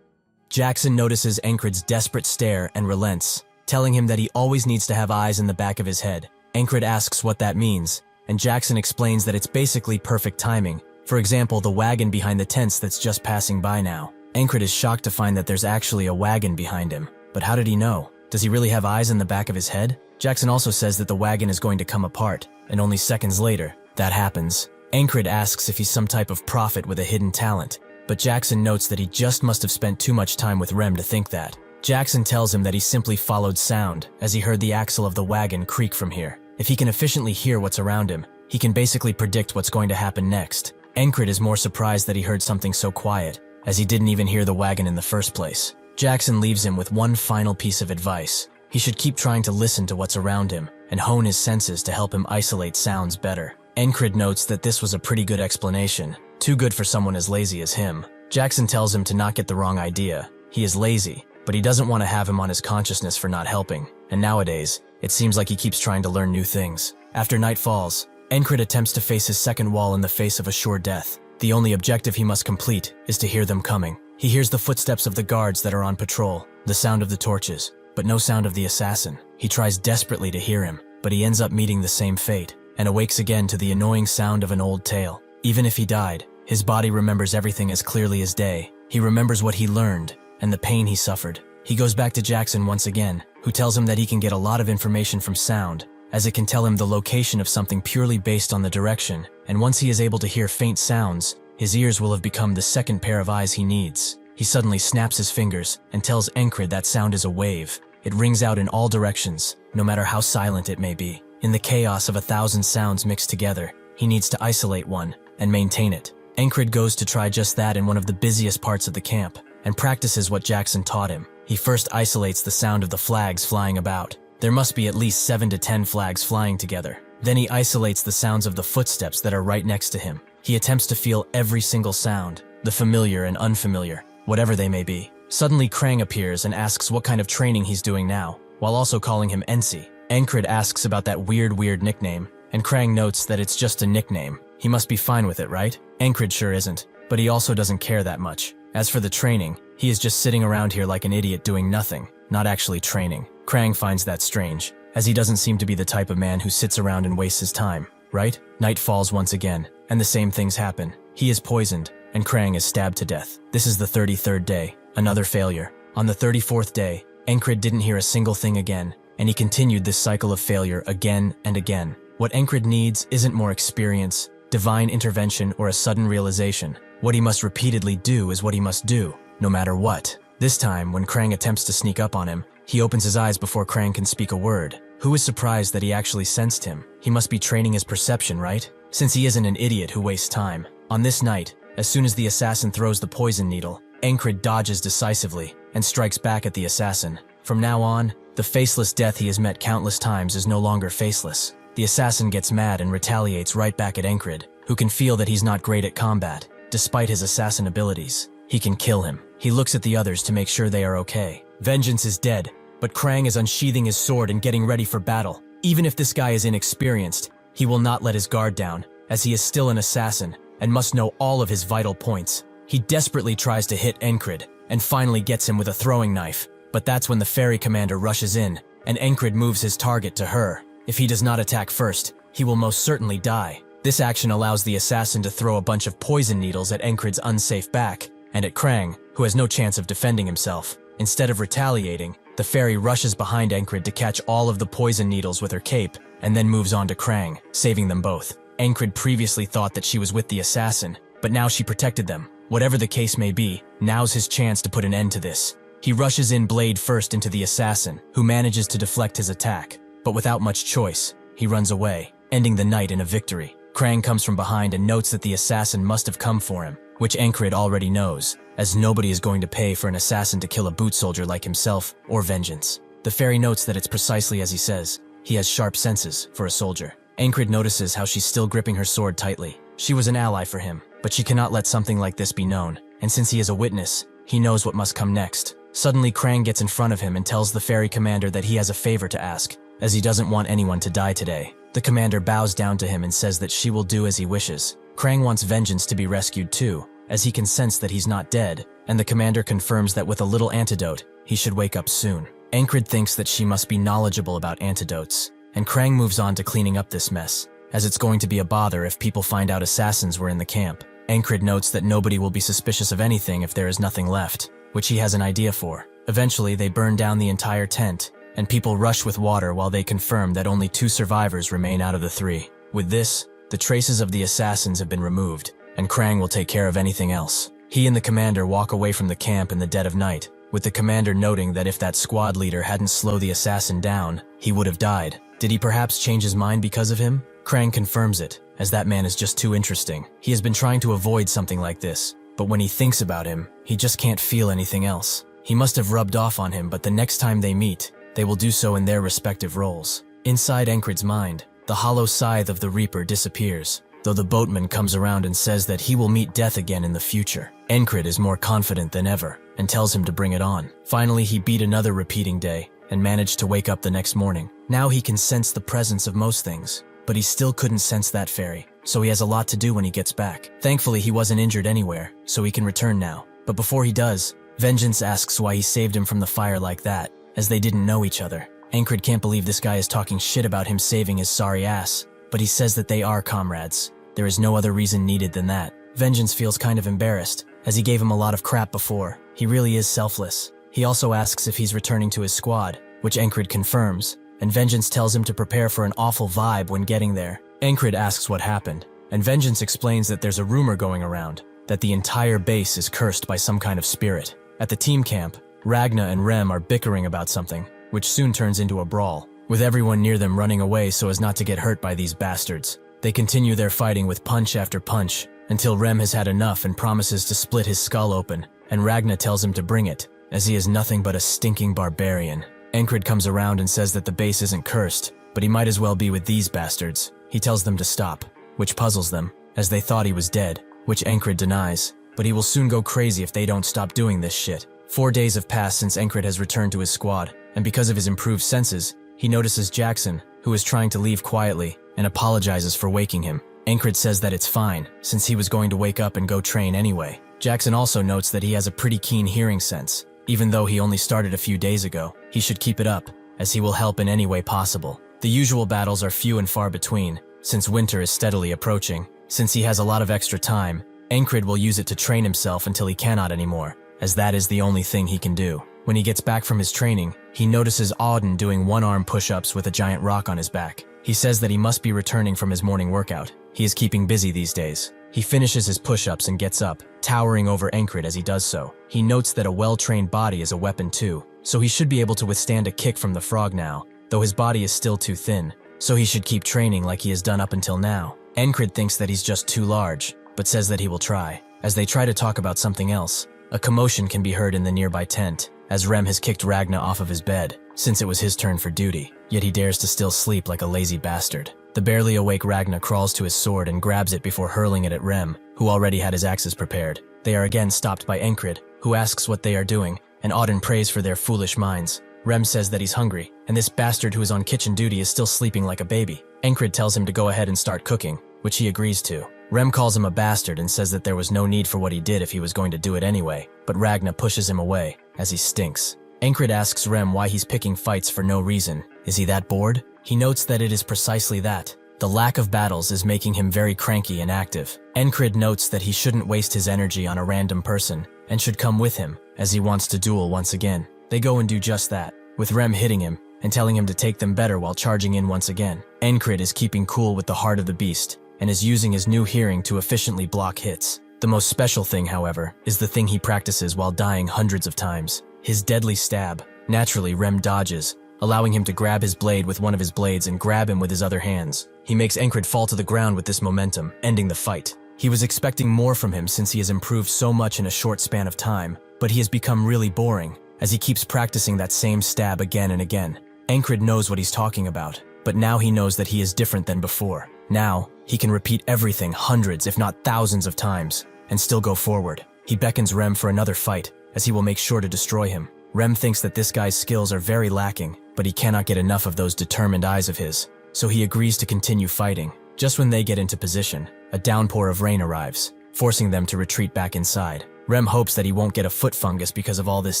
Jackson notices Encred's desperate stare and relents, telling him that he always needs to have eyes in the back of his head. Encred asks what that means, and Jackson explains that it's basically perfect timing. For example, the wagon behind the tents that's just passing by now. Encred is shocked to find that there's actually a wagon behind him. But how did he know? Does he really have eyes in the back of his head? Jackson also says that the wagon is going to come apart, and only seconds later, that happens. Ankrid asks if he's some type of prophet with a hidden talent, but Jackson notes that he just must have spent too much time with Rem to think that. Jackson tells him that he simply followed sound as he heard the axle of the wagon creak from here. If he can efficiently hear what's around him, he can basically predict what's going to happen next. Ankrid is more surprised that he heard something so quiet, as he didn't even hear the wagon in the first place. Jackson leaves him with one final piece of advice. He should keep trying to listen to what's around him and hone his senses to help him isolate sounds better. Ankrid notes that this was a pretty good explanation, too good for someone as lazy as him. Jackson tells him to not get the wrong idea. He is lazy, but he doesn't want to have him on his consciousness for not helping, and nowadays, it seems like he keeps trying to learn new things. After night falls, Ankrid attempts to face his second wall in the face of a sure death. The only objective he must complete is to hear them coming. He hears the footsteps of the guards that are on patrol, the sound of the torches, but no sound of the assassin. He tries desperately to hear him, but he ends up meeting the same fate, and awakes again to the annoying sound of an old tale. Even if he died, his body remembers everything as clearly as day. He remembers what he learned, and the pain he suffered. He goes back to Jackson once again, who tells him that he can get a lot of information from sound, as it can tell him the location of something purely based on the direction, and once he is able to hear faint sounds, his ears will have become the second pair of eyes he needs. He suddenly snaps his fingers and tells Ankrid that sound is a wave. It rings out in all directions, no matter how silent it may be. In the chaos of 1,000 sounds mixed together, he needs to isolate one and maintain it. Ankrid goes to try just that in one of the busiest parts of the camp, and practices what Jackson taught him. He first isolates the sound of the flags flying about. There must be at least 7 to 10 flags flying together. Then he isolates the sounds of the footsteps that are right next to him. He attempts to feel every single sound, the familiar and unfamiliar, whatever they may be. Suddenly Krang appears and asks what kind of training he's doing now, while also calling him Ensi. Ankrid asks about that weird nickname, and Krang notes that it's just a nickname. He must be fine with it, right? Ankrid sure isn't, but he also doesn't care that much. As for the training, he is just sitting around here like an idiot doing nothing, not actually training. Krang finds that strange, as he doesn't seem to be the type of man who sits around and wastes his time, right? Night falls once again, and the same things happen. He is poisoned, and Krang is stabbed to death. This is the 33rd day, another failure. On the 34th day, Ankrid didn't hear a single thing again, and he continued this cycle of failure again and again. What Ankrid needs isn't more experience, divine intervention, or a sudden realization. What he must repeatedly do is what he must do, no matter what. This time, when Krang attempts to sneak up on him, he opens his eyes before Krang can speak a word. Who is surprised that he actually sensed him? He must be training his perception, right? Since he isn't an idiot who wastes time. On this night, as soon as the assassin throws the poison needle, Ankrid dodges decisively and strikes back at the assassin. From now on, the faceless death he has met countless times is no longer faceless. The assassin gets mad and retaliates right back at Ankrid, who can feel that he's not great at combat. Despite his assassin abilities, he can kill him. He looks at the others to make sure they are okay. Vengeance is dead, but Krang is unsheathing his sword and getting ready for battle. Even if this guy is inexperienced, he will not let his guard down, as he is still an assassin and must know all of his vital points. He desperately tries to hit Ankrid and finally gets him with a throwing knife, but that's when the ferry commander rushes in and Ankrid moves his target to her. If he does not attack first, he will most certainly die. This action allows the assassin to throw a bunch of poison needles at Ankrid's unsafe back and at Krang, who has no chance of defending himself. Instead of retaliating, the fairy rushes behind Ankrid to catch all of the poison needles with her cape and then moves on to Krang, saving them both. Ankrid previously thought that she was with the assassin, but now she protected them. Whatever the case may be, now's his chance to put an end to this. He rushes in blade first into the assassin, who manages to deflect his attack, but without much choice, he runs away, ending the night in a victory. Krang comes from behind and notes that the assassin must have come for him, which Ankrid already knows, as nobody is going to pay for an assassin to kill a boot soldier like himself or vengeance. The fairy notes that it's precisely as he says. He has sharp senses for a soldier. Ankrid notices how she's still gripping her sword tightly. She was an ally for him, but she cannot let something like this be known, and since he is a witness, he knows what must come next. Suddenly Krang gets in front of him and tells the ferry commander that he has a favor to ask, as he doesn't want anyone to die today. The commander bows down to him and says that she will do as he wishes. Krang wants vengeance to be rescued too, as he can sense that he's not dead, and the commander confirms that with a little antidote, he should wake up soon. Ankrid thinks that she must be knowledgeable about antidotes, and Krang moves on to cleaning up this mess, as it's going to be a bother if people find out assassins were in the camp. Ankrid notes that nobody will be suspicious of anything if there is nothing left, which he has an idea for. Eventually, they burn down the entire tent, and people rush with water while they confirm that only 2 survivors remain out of the 3. With this, the traces of the assassins have been removed, and Krang will take care of anything else. He and the commander walk away from the camp in the dead of night, with the commander noting that if that squad leader hadn't slowed the assassin down, he would have died. Did he perhaps change his mind because of him? Krang confirms it, as that man is just too interesting. He has been trying to avoid something like this, but when he thinks about him, he just can't feel anything else. He must have rubbed off on him, but the next time they meet, they will do so in their respective roles. Inside Encred's mind, the hollow scythe of the Reaper disappears, though the boatman comes around and says that he will meet death again in the future. Encred is more confident than ever, and tells him to bring it on. Finally, he beat another repeating day, and managed to wake up the next morning. Now he can sense the presence of most things, but he still couldn't sense that fairy, so he has a lot to do when he gets back. Thankfully, he wasn't injured anywhere, so he can return now. But before he does, Vengeance asks why he saved him from the fire like that, as they didn't know each other. Encred can't believe this guy is talking shit about him saving his sorry ass, but he says that they are comrades. There is no other reason needed than that. Vengeance feels kind of embarrassed, as he gave him a lot of crap before. He really is selfless. He also asks if he's returning to his squad, which Encred confirms, and Vengeance tells him to prepare for an awful vibe when getting there. Encred asks what happened, and Vengeance explains that there's a rumor going around, that the entire base is cursed by some kind of spirit. At the team camp, Ragna and Rem are bickering about something, which soon turns into a brawl, with everyone near them running away so as not to get hurt by these bastards. They continue their fighting with punch after punch, until Rem has had enough and promises to split his skull open, and Ragna tells him to bring it, as he is nothing but a stinking barbarian. Encred comes around and says that the base isn't cursed, but he might as well be with these bastards. He tells them to stop, which puzzles them, as they thought he was dead, which Encred denies, but he will soon go crazy if they don't stop doing this shit. 4 days have passed since Encred has returned to his squad, and because of his improved senses, he notices Jackson, who is trying to leave quietly, and apologizes for waking him. Encred says that it's fine, since he was going to wake up and go train anyway. Jackson also notes that he has a pretty keen hearing sense. Even though he only started a few days ago, he should keep it up, as he will help in any way possible. The usual battles are few and far between, since winter is steadily approaching. Since he has a lot of extra time, Encred will use it to train himself until he cannot anymore, as that is the only thing he can do. When he gets back from his training, he notices Auden doing one-arm push-ups with a giant rock on his back. He says that he must be returning from his morning workout. He is keeping busy these days. He finishes his push-ups and gets up, towering over Encred as he does so. He notes that a well-trained body is a weapon too, so he should be able to withstand a kick from the frog now, though his body is still too thin, so he should keep training like he has done up until now. Encred thinks that he's just too large, but says that he will try. As they try to talk about something else, a commotion can be heard in the nearby tent, as Rem has kicked Ragna off of his bed, since it was his turn for duty, yet he dares to still sleep like a lazy bastard. The barely awake Ragna crawls to his sword and grabs it before hurling it at Rem, who already had his axes prepared. They are again stopped by Encred, who asks what they are doing, and Auden prays for their foolish minds. Rem says that he's hungry, and this bastard who is on kitchen duty is still sleeping like a baby. Encred tells him to go ahead and start cooking, which he agrees to. Rem calls him a bastard and says that there was no need for what he did if he was going to do it anyway, but Ragna pushes him away, as he stinks. Encred asks Rem why he's picking fights for no reason. Is he that bored? He notes that it is precisely that. The lack of battles is making him very cranky and active. Encred notes that he shouldn't waste his energy on a random person, and should come with him, as he wants to duel once again. They go and do just that, with Rem hitting him, and telling him to take them better while charging in once again. Encred is keeping cool with the heart of the beast, and is using his new hearing to efficiently block hits. The most special thing, however, is the thing he practices while dying hundreds of times. His deadly stab. Naturally, Rem dodges, allowing him to grab his blade with one of his blades and grab him with his other hands. He makes Encred fall to the ground with this momentum, ending the fight. He was expecting more from him since he has improved so much in a short span of time, but he has become really boring, as he keeps practicing that same stab again and again. Encred knows what he's talking about, but now he knows that he is different than before. Now, he can repeat everything hundreds if not thousands of times, and still go forward. He beckons Rem for another fight, as he will make sure to destroy him. Rem thinks that this guy's skills are very lacking, but he cannot get enough of those determined eyes of his, so he agrees to continue fighting. Just when they get into position, a downpour of rain arrives, forcing them to retreat back inside. Rem hopes that he won't get a foot fungus because of all this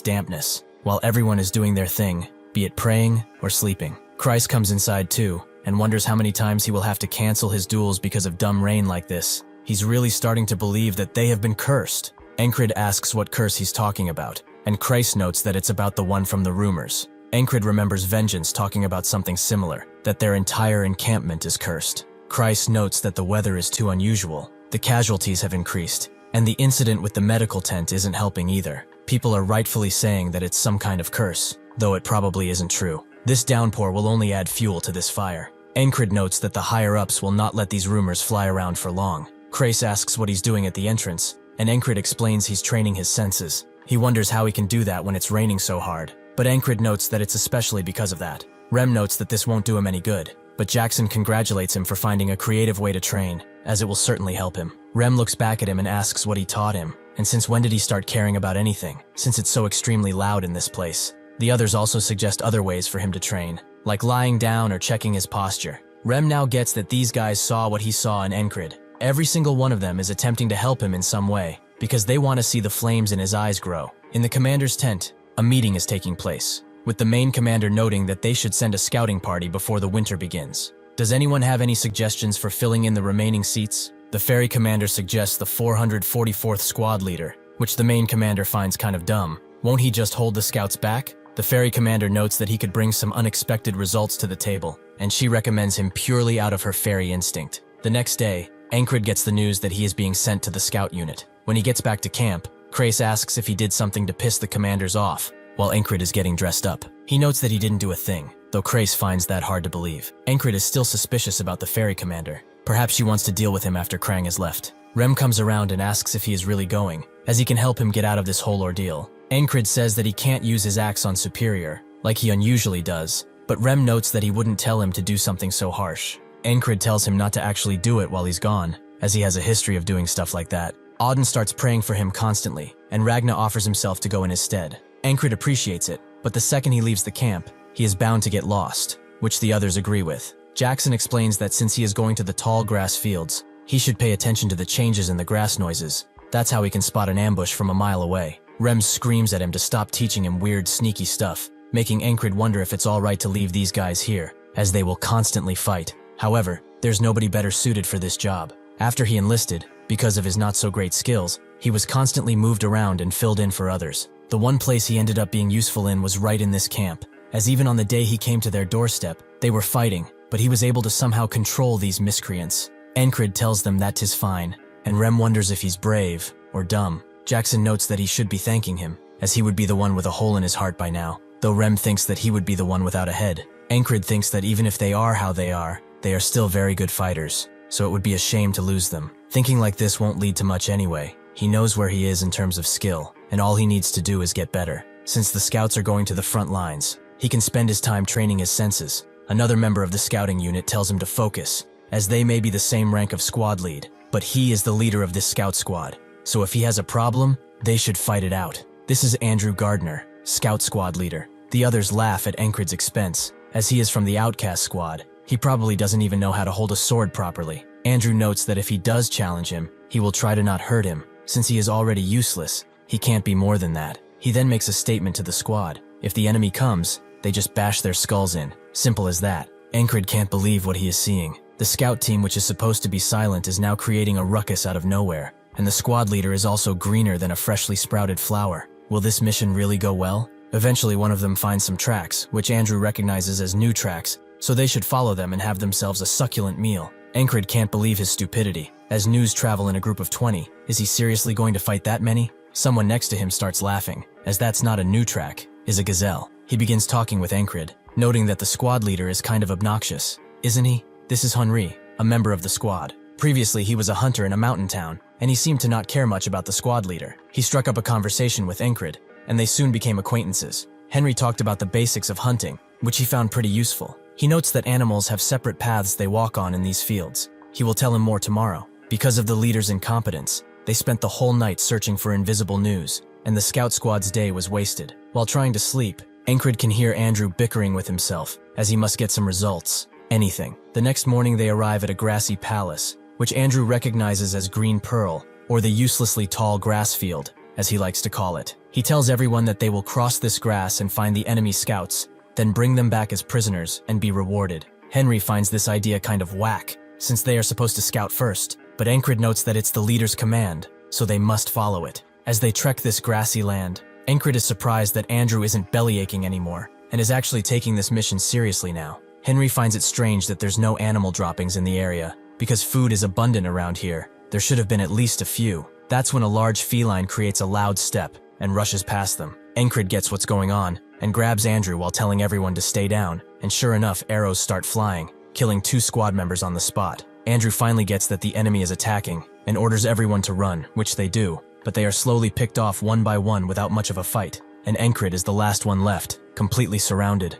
dampness, while everyone is doing their thing, be it praying or sleeping. Christ comes inside too, and wonders how many times he will have to cancel his duels because of dumb rain like this. He's really starting to believe that they have been cursed. Encred asks what curse he's talking about, and Christ notes that it's about the one from the rumors. Encred remembers Vengeance talking about something similar, that their entire encampment is cursed. Kreis notes that the weather is too unusual, the casualties have increased, and the incident with the medical tent isn't helping either. People are rightfully saying that it's some kind of curse, though it probably isn't true. This downpour will only add fuel to this fire. Encred notes that the higher-ups will not let these rumors fly around for long. Kreis asks what he's doing at the entrance, and Encred explains he's training his senses. He wonders how he can do that when it's raining so hard, but Encred notes that it's especially because of that. Rem notes that this won't do him any good, but Jackson congratulates him for finding a creative way to train, as it will certainly help him. Rem looks back at him and asks what he taught him, and since when did he start caring about anything, since it's so extremely loud in this place. The others also suggest other ways for him to train, like lying down or checking his posture. Rem now gets that these guys saw what he saw in Encred. Every single one of them is attempting to help him in some way, because they want to see the flames in his eyes grow. In the commander's tent, a meeting is taking place, with the main commander noting that they should send a scouting party before the winter begins. Does anyone have any suggestions for filling in the remaining seats? The ferry commander suggests the 444th squad leader, which the main commander finds kind of dumb. Won't he just hold the scouts back? The ferry commander notes that he could bring some unexpected results to the table, and she recommends him purely out of her ferry instinct. The next day, Encred gets the news that he is being sent to the scout unit. When he gets back to camp, Kreis asks if he did something to piss the commanders off, while Encred is getting dressed up. He notes that he didn't do a thing, though Kreis finds that hard to believe. Encred is still suspicious about the ferry commander. Perhaps she wants to deal with him after Krang has left. Rem comes around and asks if he is really going, as he can help him get out of this whole ordeal. Encred says that he can't use his axe on Superior, like he unusually does, but Rem notes that he wouldn't tell him to do something so harsh. Encred tells him not to actually do it while he's gone, as he has a history of doing stuff like that. Auden starts praying for him constantly, and Ragna offers himself to go in his stead. Encred appreciates it, but the second he leaves the camp, he is bound to get lost, which the others agree with. Jackson explains that since he is going to the tall grass fields, he should pay attention to the changes in the grass noises. That's how he can spot an ambush from a mile away. Rem screams at him to stop teaching him weird, sneaky stuff, making Encred wonder if it's alright to leave these guys here, as they will constantly fight. However, there's nobody better suited for this job. After he enlisted, because of his not-so-great skills, he was constantly moved around and filled in for others. The one place he ended up being useful in was right in this camp, as even on the day he came to their doorstep, they were fighting, but he was able to somehow control these miscreants. Encred tells them that 'tis fine, and Rem wonders if he's brave or dumb. Jackson notes that he should be thanking him, as he would be the one with a hole in his heart by now, though Rem thinks that he would be the one without a head. Encred thinks that even if they are how they are still very good fighters, so it would be a shame to lose them. Thinking like this won't lead to much anyway. He knows where he is in terms of skill, and all he needs to do is get better. Since the scouts are going to the front lines, he can spend his time training his senses. Another member of the scouting unit tells him to focus, as they may be the same rank of squad lead, but he is the leader of this scout squad. So if he has a problem, they should fight it out. This is Andrew Gardner, scout squad leader. The others laugh at Encred's expense, as he is from the outcast squad. He probably doesn't even know how to hold a sword properly. Andrew notes that if he does challenge him, he will try to not hurt him. Since he is already useless, he can't be more than that. He then makes a statement to the squad. If the enemy comes, they just bash their skulls in. Simple as that. Encred can't believe what he is seeing. The scout team, which is supposed to be silent, is now creating a ruckus out of nowhere, and the squad leader is also greener than a freshly sprouted flower. Will this mission really go well? Eventually one of them finds some tracks, which Andrew recognizes as new tracks, so they should follow them and have themselves a succulent meal. Encred can't believe his stupidity. As news travel in a group of 20, is he seriously going to fight that many? Someone next to him starts laughing, as that's not a new track, is a gazelle. He begins talking with Encred, noting that the squad leader is kind of obnoxious. Isn't he? This is Henri, a member of the squad. Previously, he was a hunter in a mountain town, and he seemed to not care much about the squad leader. He struck up a conversation with Encred, and they soon became acquaintances. Henry talked about the basics of hunting, which he found pretty useful. He notes that animals have separate paths they walk on in these fields. He will tell him more tomorrow. Because of the leader's incompetence, they spent the whole night searching for invisible news, and the scout squad's day was wasted. While trying to sleep, Encred can hear Andrew bickering with himself, as he must get some results. Anything. The next morning they arrive at a grassy palace, which Andrew recognizes as Green Pearl, or the uselessly tall grass field, as he likes to call it. He tells everyone that they will cross this grass and find the enemy scouts, then bring them back as prisoners and be rewarded. Henry finds this idea kind of whack, since they are supposed to scout first, but Encred notes that it's the leader's command, so they must follow it. As they trek this grassy land, Encred is surprised that Andrew isn't bellyaching anymore, and is actually taking this mission seriously now. Henry finds it strange that there's no animal droppings in the area. Because food is abundant around here, there should have been at least a few. That's when a large feline creates a loud step and rushes past them. Encrid gets what's going on and grabs Andrew while telling everyone to stay down, and sure enough, arrows start flying, killing 2 squad members on the spot. Andrew finally gets that the enemy is attacking and orders everyone to run, which they do, but they are slowly picked off one by one without much of a fight, and Encrid is the last one left, completely surrounded.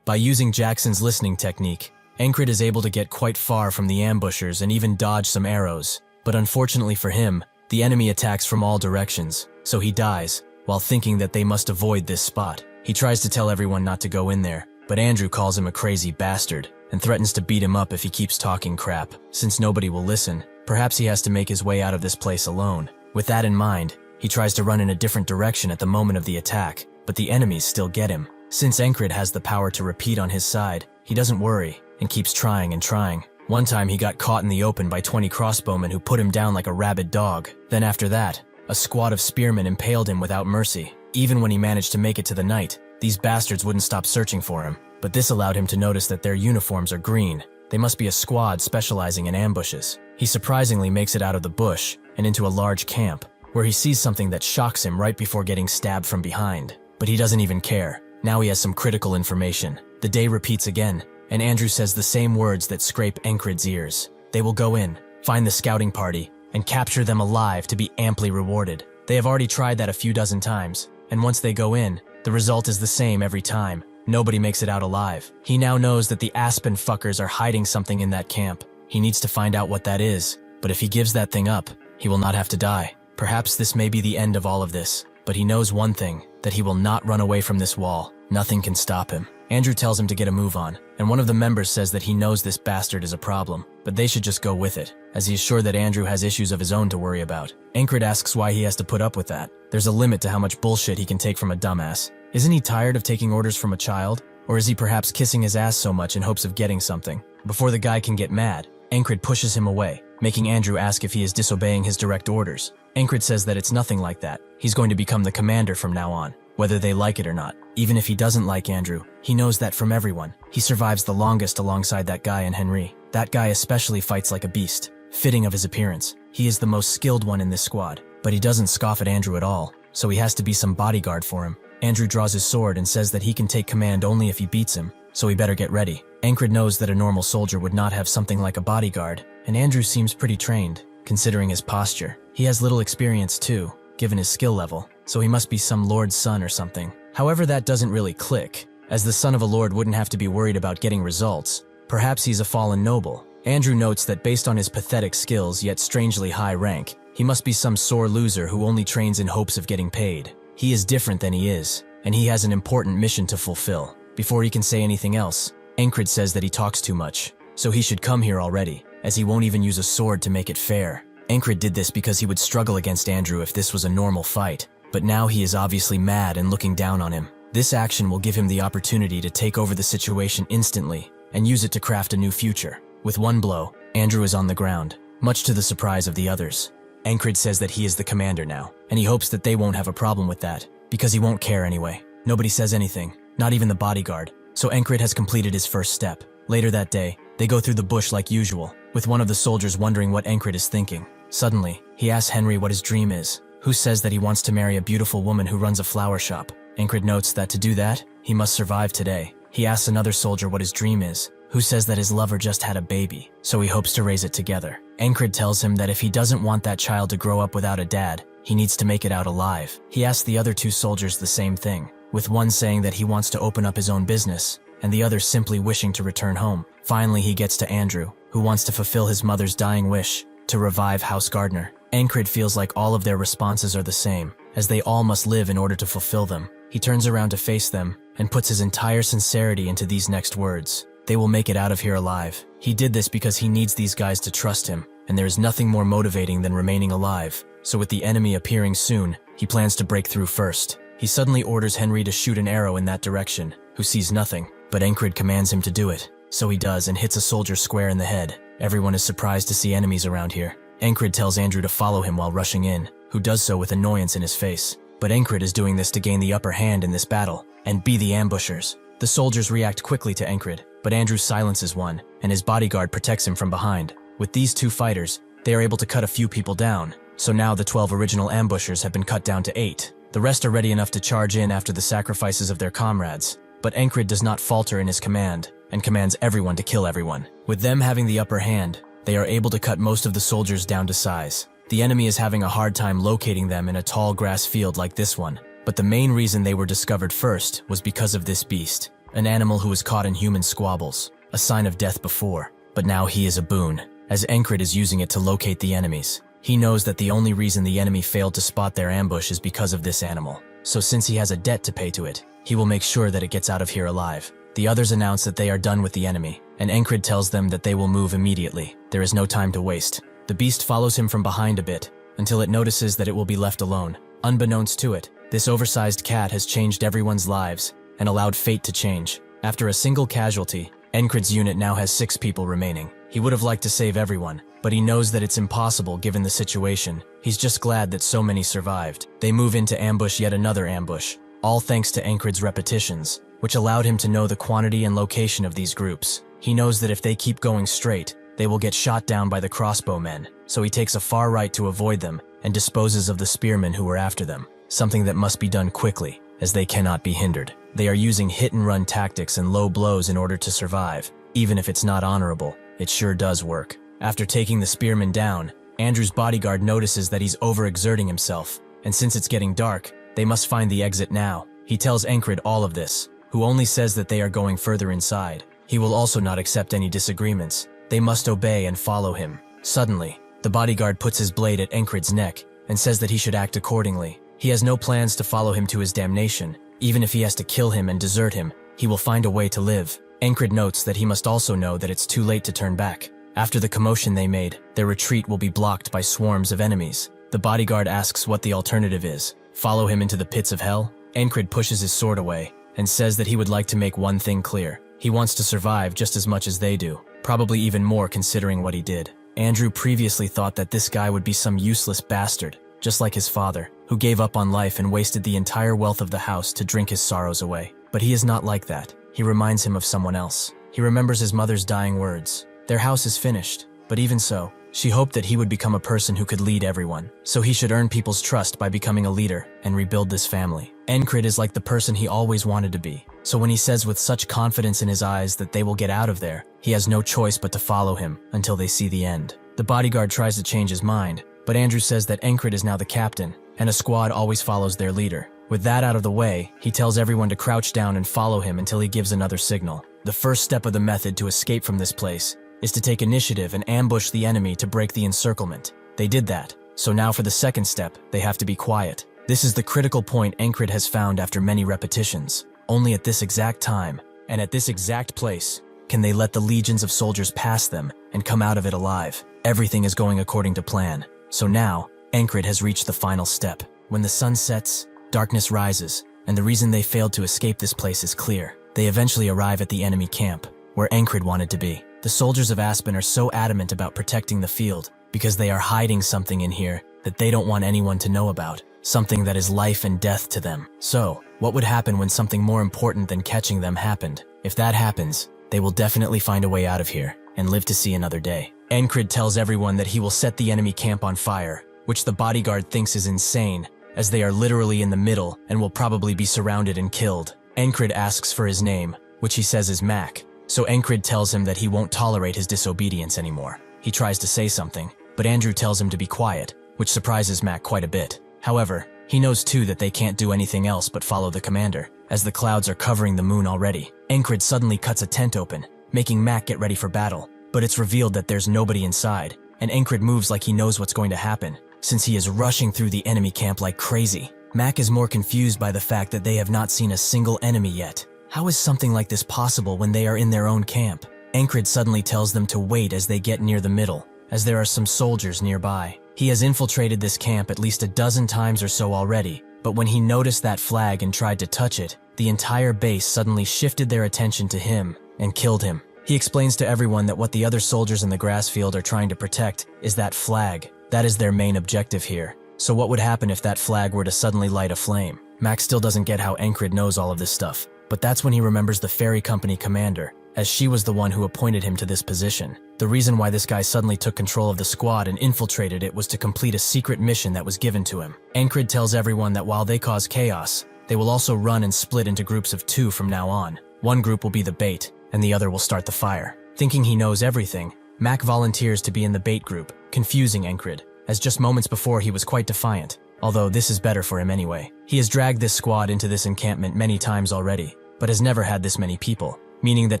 By using Jackson's listening technique, Encrid is able to get quite far from the ambushers and even dodge some arrows, but unfortunately for him, the enemy attacks from all directions, so he dies, while thinking that they must avoid this spot. He tries to tell everyone not to go in there, but Andrew calls him a crazy bastard and threatens to beat him up if he keeps talking crap. Since nobody will listen, perhaps he has to make his way out of this place alone. With that in mind, he tries to run in a different direction at the moment of the attack, but the enemies still get him. Since Encrid has the power to repeat on his side, he doesn't worry and keeps trying and trying. One time he got caught in the open by 20 crossbowmen who put him down like a rabid dog. Then after that, a squad of spearmen impaled him without mercy. Even when he managed to make it to the night, these bastards wouldn't stop searching for him. But this allowed him to notice that their uniforms are green. They must be a squad specializing in ambushes. He surprisingly makes it out of the bush and into a large camp, where he sees something that shocks him right before getting stabbed from behind. But he doesn't even care. Now he has some critical information. The day repeats again, and Andrew says the same words that scrape Encrid's ears. They will go in, find the scouting party, and capture them alive to be amply rewarded. They have already tried that a few dozen times, and once they go in, the result is the same every time. Nobody makes it out alive. He now knows that the Aspen fuckers are hiding something in that camp. He needs to find out what that is, but if he gives that thing up, he will not have to die. Perhaps this may be the end of all of this, but he knows one thing, that he will not run away from this wall. Nothing can stop him. Andrew tells him to get a move on, and one of the members says that he knows this bastard is a problem, but they should just go with it, as he is sure that Andrew has issues of his own to worry about. Encrid asks why he has to put up with that. There's a limit to how much bullshit he can take from a dumbass. Isn't he tired of taking orders from a child? Or is he perhaps kissing his ass so much in hopes of getting something? Before the guy can get mad, Encrid pushes him away, making Andrew ask if he is disobeying his direct orders. Encrid says that it's nothing like that. He's going to become the commander from now on, whether they like it or not. Even if he doesn't like Andrew, he knows that from everyone. He survives the longest alongside that guy and Henry. That guy especially fights like a beast, fitting of his appearance. He is the most skilled one in this squad, but he doesn't scoff at Andrew at all, so he has to be some bodyguard for him. Andrew draws his sword and says that he can take command only if he beats him, so he better get ready. Encrid knows that a normal soldier would not have something like a bodyguard, and Andrew seems pretty trained, considering his posture. He has little experience too, given his skill level, so he must be some lord's son or something. However, that doesn't really click, as the son of a lord wouldn't have to be worried about getting results. Perhaps he's a fallen noble. Andrew notes that based on his pathetic skills yet strangely high rank, he must be some sore loser who only trains in hopes of getting paid. He is different than he is, and he has an important mission to fulfill. Before he can say anything else, Encrid says that he talks too much, so he should come here already, as he won't even use a sword to make it fair. Encrid did this because he would struggle against Andrew if this was a normal fight, but now he is obviously mad and looking down on him. This action will give him the opportunity to take over the situation instantly and use it to craft a new future. With one blow, Andrew is on the ground, much to the surprise of the others. Encrid says that he is the commander now, and he hopes that they won't have a problem with that, because he won't care anyway. Nobody says anything, not even the bodyguard, so Encrid has completed his first step. Later that day, they go through the bush like usual, with one of the soldiers wondering what Encrid is thinking. Suddenly, he asks Henry what his dream is, who says that he wants to marry a beautiful woman who runs a flower shop. Encrid notes that to do that, he must survive today. He asks another soldier what his dream is, who says that his lover just had a baby, so he hopes to raise it together. Encrid tells him that if he doesn't want that child to grow up without a dad, he needs to make it out alive. He asks the other 2 soldiers the same thing, with one saying that he wants to open up his own business, and the other simply wishing to return home. Finally, he gets to Andrew, who wants to fulfill his mother's dying wish, to revive House Gardner. Encrid feels like all of their responses are the same, as they all must live in order to fulfill them. He turns around to face them, and puts his entire sincerity into these next words. They will make it out of here alive. He did this because he needs these guys to trust him, and there is nothing more motivating than remaining alive. So with the enemy appearing soon, he plans to break through first. He suddenly orders Henry to shoot an arrow in that direction, who sees nothing, but Encrid commands him to do it. So he does and hits a soldier square in the head. Everyone is surprised to see enemies around here. Encrid tells Andrew to follow him while rushing in, who does so with annoyance in his face. but Encred is doing this to gain the upper hand in this battle and be the ambushers. The soldiers react quickly to Encred, but Andrew silences one, and his bodyguard protects him from behind. With these two fighters, they are able to cut a few people down, so now the 12 original ambushers have been cut down to 8. The rest are ready enough to charge in after the sacrifices of their comrades, but Encred does not falter in his command, and commands everyone to kill everyone. With them having the upper hand, they are able to cut most of the soldiers down to size. The enemy is having a hard time locating them in a tall grass field like this one, but the main reason they were discovered first was because of this beast, an animal who was caught in human squabbles, a sign of death before, but now he is a boon, as Encred is using it to locate the enemies. He knows that the only reason the enemy failed to spot their ambush is because of this animal, so since he has a debt to pay to it, he will make sure that it gets out of here alive. The others announce that they are done with the enemy, and Encred tells them that they will move immediately. There is no time to waste. The beast follows him from behind a bit, until it notices that it will be left alone. Unbeknownst to it, this oversized cat has changed everyone's lives, and allowed fate to change. After a single casualty, Encred's unit now has 6 people remaining. He would have liked to save everyone, but he knows that it's impossible given the situation. He's just glad that so many survived. They move in to ambush yet another ambush, all thanks to Encred's repetitions, which allowed him to know the quantity and location of these groups. He knows that if they keep going straight, they will get shot down by the crossbowmen, so he takes a far right to avoid them and disposes of the spearmen who were after them, something that must be done quickly, as they cannot be hindered. They are using hit-and-run tactics and low blows in order to survive. Even if it's not honorable, it sure does work. After taking the spearmen down, Andrew's bodyguard notices that he's overexerting himself, and since it's getting dark, they must find the exit now. He tells Encred all of this, who only says that they are going further inside. He will also not accept any disagreements. They must obey and follow him. Suddenly, the bodyguard puts his blade at Encred's neck and says that he should act accordingly. He has no plans to follow him to his damnation. Even if he has to kill him and desert him, he will find a way to live. Encred notes that he must also know that it's too late to turn back. After the commotion they made, their retreat will be blocked by swarms of enemies. The bodyguard asks what the alternative is. Follow him into the pits of hell? Encred pushes his sword away and says that he would like to make one thing clear. He wants to survive just as much as they do, probably even more considering what he did. Andrew previously thought that this guy would be some useless bastard, just like his father, who gave up on life and wasted the entire wealth of the house to drink his sorrows away. But he is not like that. He reminds him of someone else. He remembers his mother's dying words. Their house is finished, but even so, she hoped that he would become a person who could lead everyone, so he should earn people's trust by becoming a leader and rebuild this family. Encred is like the person he always wanted to be, so when he says with such confidence in his eyes that they will get out of there, he has no choice but to follow him until they see the end. The bodyguard tries to change his mind, but Andrew says that Encred is now the captain, and a squad always follows their leader. With that out of the way, he tells everyone to crouch down and follow him until he gives another signal. The first step of the method to escape from this place is to take initiative and ambush the enemy to break the encirclement. They did that, so now for the second step, they have to be quiet. This is the critical point Encred has found after many repetitions. Only at this exact time, and at this exact place, can they let the legions of soldiers pass them and come out of it alive. Everything is going according to plan. So now, Encred has reached the final step. When the sun sets, darkness rises, and the reason they failed to escape this place is clear. They eventually arrive at the enemy camp, where Encred wanted to be. The soldiers of Aspen are so adamant about protecting the field because they are hiding something in here that they don't want anyone to know about, something that is life and death to them. So, what would happen when something more important than catching them happened? If that happens, they will definitely find a way out of here and live to see another day. Encred tells everyone that he will set the enemy camp on fire, which the bodyguard thinks is insane, as they are literally in the middle and will probably be surrounded and killed. Encred asks for his name, which he says is Mac. So Encred tells him that he won't tolerate his disobedience anymore. He tries to say something, but Andrew tells him to be quiet, which surprises Mac quite a bit. However, he knows too that they can't do anything else but follow the commander, as the clouds are covering the moon already. Encred suddenly cuts a tent open, making Mac get ready for battle, but it's revealed that there's nobody inside, and Encred moves like he knows what's going to happen, since he is rushing through the enemy camp like crazy. Mac is more confused by the fact that they have not seen a single enemy yet. How is something like this possible when they are in their own camp? Encred suddenly tells them to wait as they get near the middle, as there are some soldiers nearby. He has infiltrated this camp at least a dozen times or so already, but when he noticed that flag and tried to touch it, the entire base suddenly shifted their attention to him and killed him. He explains to everyone that what the other soldiers in the grass field are trying to protect is that flag. That is their main objective here. So what would happen if that flag were to suddenly light a flame? Mac still doesn't get how Encred knows all of this stuff, but that's when he remembers the ferry company commander, as she was the one who appointed him to this position. The reason why this guy suddenly took control of the squad and infiltrated it was to complete a secret mission that was given to him. Encred tells everyone that while they cause chaos, they will also run and split into groups of 2 from now on. One group will be the bait, and the other will start the fire. Thinking he knows everything, Mac volunteers to be in the bait group, confusing Encred, as just moments before he was quite defiant, although this is better for him anyway. He has dragged this squad into this encampment many times already, but has never had this many people, meaning that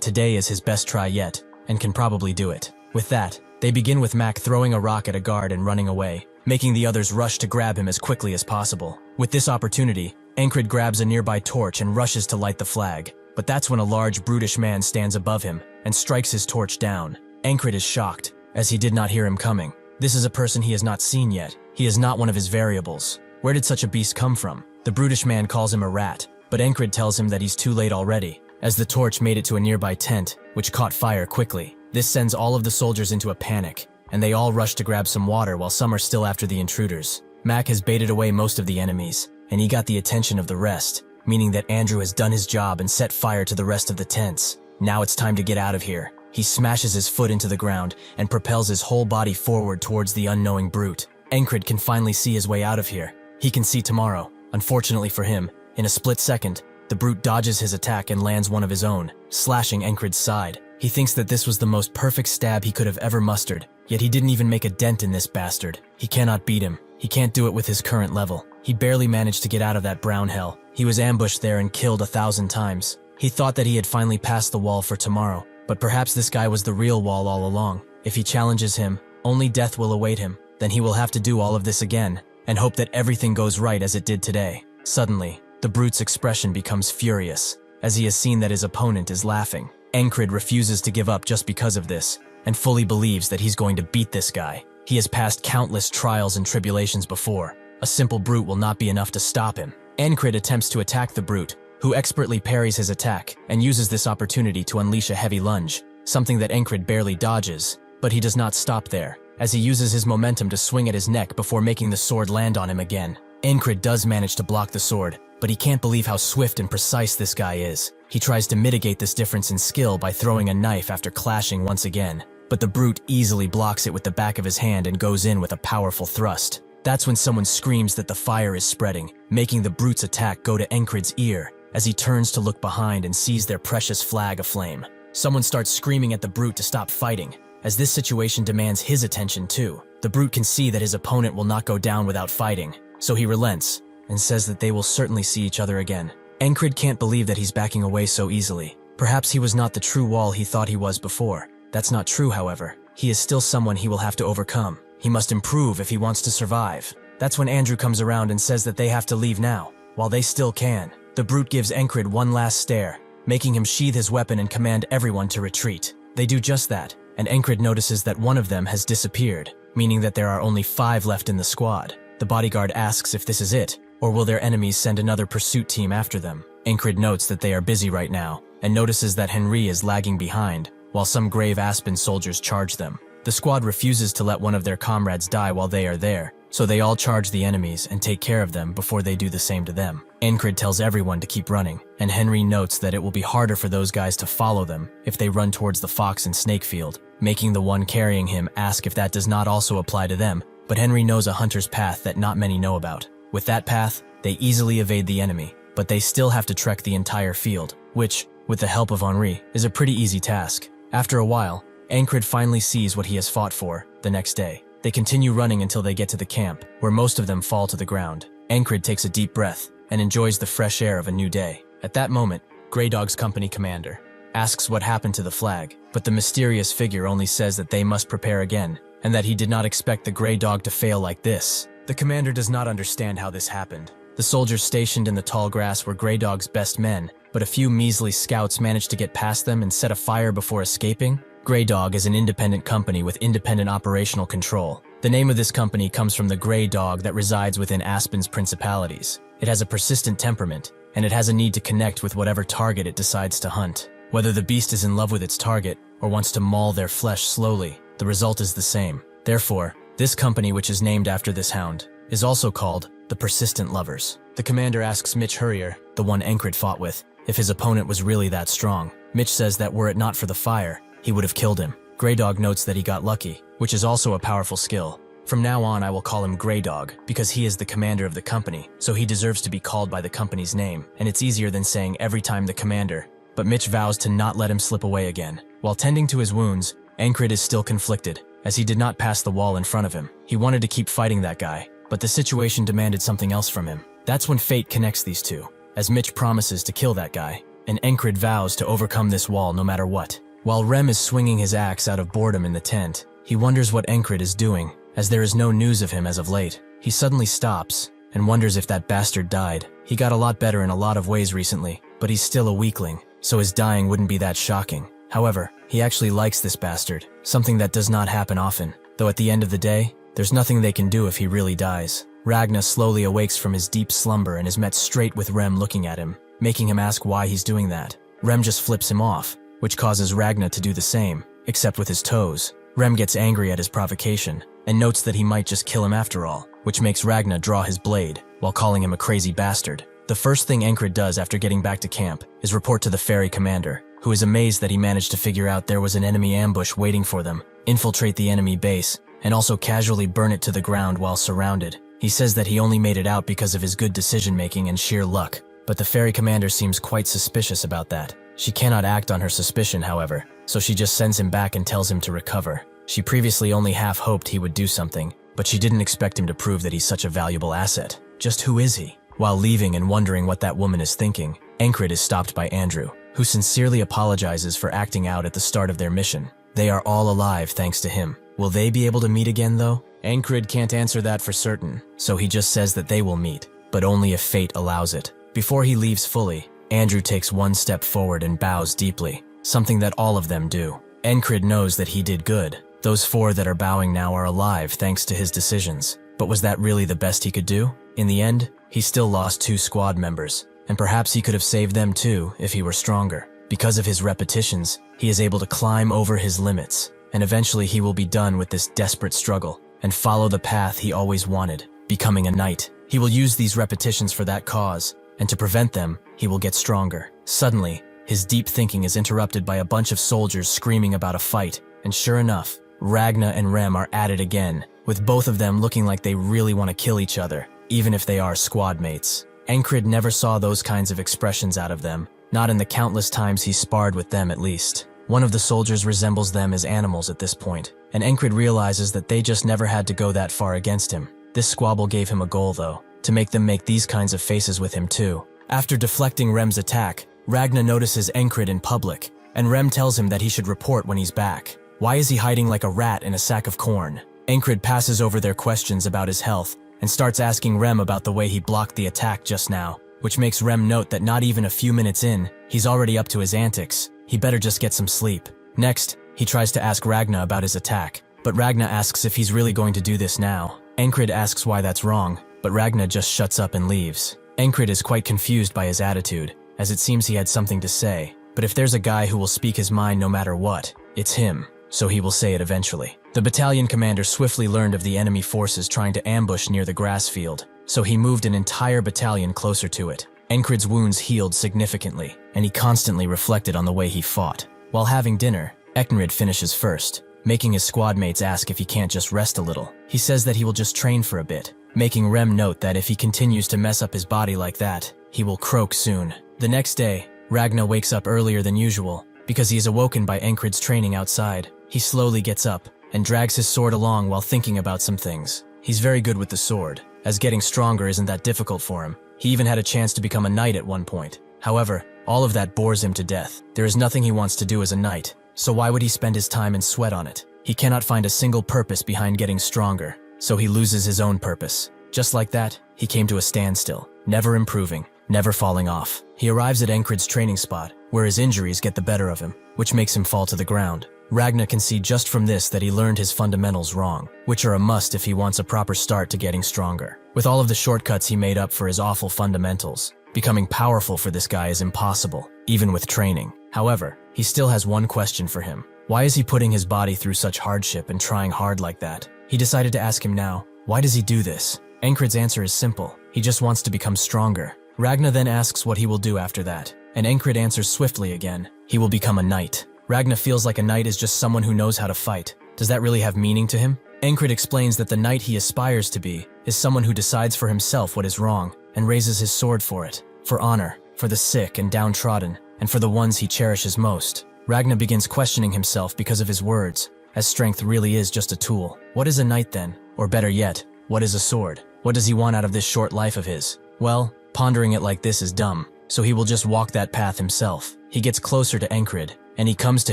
today is his best try yet, and can probably do it. With that, they begin with Mac throwing a rock at a guard and running away, making the others rush to grab him as quickly as possible. With this opportunity, Encred grabs a nearby torch and rushes to light the flag, but that's when a large brutish man stands above him and strikes his torch down. Encred is shocked, as he did not hear him coming. This is a person he has not seen yet. He is not one of his variables. Where did such a beast come from? The brutish man calls him a rat, but Encred tells him that he's too late already, as the torch made it to a nearby tent, which caught fire quickly. This sends all of the soldiers into a panic, and they all rush to grab some water while some are still after the intruders. Mac has baited away most of the enemies, and he got the attention of the rest, meaning that Andrew has done his job and set fire to the rest of the tents. Now it's time to get out of here. He smashes his foot into the ground and propels his whole body forward towards the unknowing brute. Encred can finally see his way out of here. He can see tomorrow. Unfortunately for him, in a split second, the brute dodges his attack and lands one of his own, slashing Encred's side. He thinks that this was the most perfect stab he could have ever mustered, yet he didn't even make a dent in this bastard. He cannot beat him. He can't do it with his current level. He barely managed to get out of that brown hell. He was ambushed there and killed 1,000 times. He thought that he had finally passed the wall for tomorrow, but perhaps this guy was the real wall all along. If he challenges him, only death will await him. Then he will have to do all of this again, and hope that everything goes right as it did today. Suddenly, the brute's expression becomes furious, as he has seen that his opponent is laughing. Encred refuses to give up just because of this, and fully believes that he's going to beat this guy. He has passed countless trials and tribulations before. A simple brute will not be enough to stop him. Encred attempts to attack the brute, who expertly parries his attack and uses this opportunity to unleash a heavy lunge, something that Encred barely dodges. But he does not stop there, as he uses his momentum to swing at his neck before making the sword land on him again. Encred does manage to block the sword, but he can't believe how swift and precise this guy is. He tries to mitigate this difference in skill by throwing a knife after clashing once again, but the brute easily blocks it with the back of his hand and goes in with a powerful thrust. That's when someone screams that the fire is spreading, making the brute's attack go to Encred's ear, as he turns to look behind and sees their precious flag aflame. Someone starts screaming at the brute to stop fighting, as this situation demands his attention too. The brute can see that his opponent will not go down without fighting, so he relents and says that they will certainly see each other again. Encred can't believe that he's backing away so easily. Perhaps he was not the true wall he thought he was before. That's not true, however. He is still someone he will have to overcome. He must improve if he wants to survive. That's when Andrew comes around and says that they have to leave now, while they still can. The brute gives Encred one last stare, making him sheath his weapon and command everyone to retreat. They do just that, and Encred notices that one of them has disappeared, meaning that there are only 5 left in the squad. The bodyguard asks if this is it, or will their enemies send another pursuit team after them. Encred notes that they are busy right now, and notices that Henry is lagging behind, while some Grave Aspen soldiers charge them. The squad refuses to let one of their comrades die while they are there, so they all charge the enemies and take care of them before they do the same to them. Encred tells everyone to keep running, and Henry notes that it will be harder for those guys to follow them if they run towards the fox and snake field, making the one carrying him ask if that does not also apply to them, but Henry knows a hunter's path that not many know about. With that path, they easily evade the enemy, but they still have to trek the entire field, which, with the help of Henri, is a pretty easy task. After a while, Encred finally sees what he has fought for the next day. They continue running until they get to the camp, where most of them fall to the ground. Encred takes a deep breath and enjoys the fresh air of a new day. At that moment, Grey Dog's company commander asks what happened to the flag, but the mysterious figure only says that they must prepare again, and that he did not expect the Grey Dog to fail like this. The commander does not understand how this happened. The soldiers stationed in the tall grass were Grey Dog's best men, but a few measly scouts managed to get past them and set a fire before escaping. Grey Dog is an independent company with independent operational control. The name of this company comes from the Grey Dog that resides within Aspen's principalities. It has a persistent temperament, and it has a need to connect with whatever target it decides to hunt. Whether the beast is in love with its target or wants to maul their flesh slowly, the result is the same. Therefore, this company, which is named after this hound, is also called the Persistent Lovers. The commander asks Mitch Hurrier, the one Encred fought with, if his opponent was really that strong. Mitch says that were it not for the fire, he would have killed him. Grey Dog notes that he got lucky, which is also a powerful skill. From now on, I will call him Grey Dog, because he is the commander of the company, so he deserves to be called by the company's name, and it's easier than saying every time the commander. But Mitch vows to not let him slip away again. While tending to his wounds, Encred is still conflicted, as he did not pass the wall in front of him. He wanted to keep fighting that guy, but the situation demanded something else from him. That's when fate connects these two, as Mitch promises to kill that guy, and Encred vows to overcome this wall no matter what. While Rem is swinging his axe out of boredom in the tent, he wonders what Encred is doing, as there is no news of him as of late. He suddenly stops, and wonders if that bastard died. He got a lot better in a lot of ways recently, but he's still a weakling, so his dying wouldn't be that shocking. However, he actually likes this bastard, something that does not happen often, though at the end of the day, there's nothing they can do if he really dies. Ragna slowly awakes from his deep slumber and is met straight with Rem looking at him, making him ask why he's doing that. Rem just flips him off, which causes Ragna to do the same, except with his toes. Rem gets angry at his provocation, and notes that he might just kill him after all, which makes Ragna draw his blade, while calling him a crazy bastard. The first thing Encred does after getting back to camp is report to the ferry commander, who is amazed that he managed to figure out there was an enemy ambush waiting for them, infiltrate the enemy base, and also casually burn it to the ground while surrounded. He says that he only made it out because of his good decision-making and sheer luck, but the ferry commander seems quite suspicious about that. She cannot act on her suspicion, however, so she just sends him back and tells him to recover. She previously only half hoped he would do something, but she didn't expect him to prove that he's such a valuable asset. Just who is he? While leaving and wondering what that woman is thinking, Encred is stopped by Andrew, who sincerely apologizes for acting out at the start of their mission. They are all alive thanks to him. Will they be able to meet again though? Encred can't answer that for certain, so he just says that they will meet, but only if fate allows it. Before he leaves fully, Andrew takes one step forward and bows deeply, something that all of them do. Encred knows that he did good. Those 4 that are bowing now are alive thanks to his decisions. But was that really the best he could do? In the end, he still lost 2 squad members, and perhaps he could have saved them too if he were stronger. Because of his repetitions, he is able to climb over his limits, and eventually he will be done with this desperate struggle and follow the path he always wanted, becoming a knight. He will use these repetitions for that cause, and to prevent them, he will get stronger. Suddenly, his deep thinking is interrupted by a bunch of soldiers screaming about a fight, and sure enough, Ragna and Rem are at it again, with both of them looking like they really want to kill each other, even if they are squad mates. Encred never saw those kinds of expressions out of them, not in the countless times he sparred with them at least. One of the soldiers resembles them as animals at this point, and Encred realizes that they just never had to go that far against him. This squabble gave him a goal though, to make them make these kinds of faces with him too. After deflecting Rem's attack, Ragna notices Encred in public, and Rem tells him that he should report when he's back. Why is he hiding like a rat in a sack of corn? Encred passes over their questions about his health, and starts asking Rem about the way he blocked the attack just now, which makes Rem note that not even a few minutes in, he's already up to his antics. He better just get some sleep. Next, he tries to ask Ragna about his attack, but Ragna asks if he's really going to do this now. Encred asks why that's wrong, but Ragna just shuts up and leaves. Encred is quite confused by his attitude, as it seems he had something to say, but if there's a guy who will speak his mind no matter what, it's him, so he will say it eventually. The battalion commander swiftly learned of the enemy forces trying to ambush near the grass field, so he moved an entire battalion closer to it. Encred's wounds healed significantly, and he constantly reflected on the way he fought. While having dinner, Encred finishes first, making his squad mates ask if he can't just rest a little. He says that he will just train for a bit, making Rem note that if he continues to mess up his body like that, he will croak soon. The next day, Ragna wakes up earlier than usual, because he is awoken by Encred's training outside. He slowly gets up, and drags his sword along while thinking about some things. He's very good with the sword, as getting stronger isn't that difficult for him. He even had a chance to become a knight at one point. However, all of that bores him to death. There is nothing he wants to do as a knight, so why would he spend his time and sweat on it? He cannot find a single purpose behind getting stronger, so he loses his own purpose. Just like that, he came to a standstill, never improving, never falling off. He arrives at Encred's training spot, where his injuries get the better of him, which makes him fall to the ground. Ragna can see just from this that he learned his fundamentals wrong, which are a must if he wants a proper start to getting stronger. With all of the shortcuts he made up for his awful fundamentals, becoming powerful for this guy is impossible, even with training. However, he still has one question for him. Why is he putting his body through such hardship and trying hard like that? He decided to ask him now, why does he do this? Encred's answer is simple. He just wants to become stronger. Ragna then asks what he will do after that, and Encred answers swiftly again. He will become a knight. Ragna feels like a knight is just someone who knows how to fight. Does that really have meaning to him? Encred explains that the knight he aspires to be is someone who decides for himself what is wrong and raises his sword for it, for honor, for the sick and downtrodden, and for the ones he cherishes most. Ragna begins questioning himself because of his words, as strength really is just a tool. What is a knight then? Or better yet, what is a sword? What does he want out of this short life of his? Well, pondering it like this is dumb, so he will just walk that path himself. He gets closer to Encred, and he comes to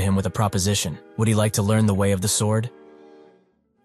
him with a proposition. Would he like to learn the way of the sword?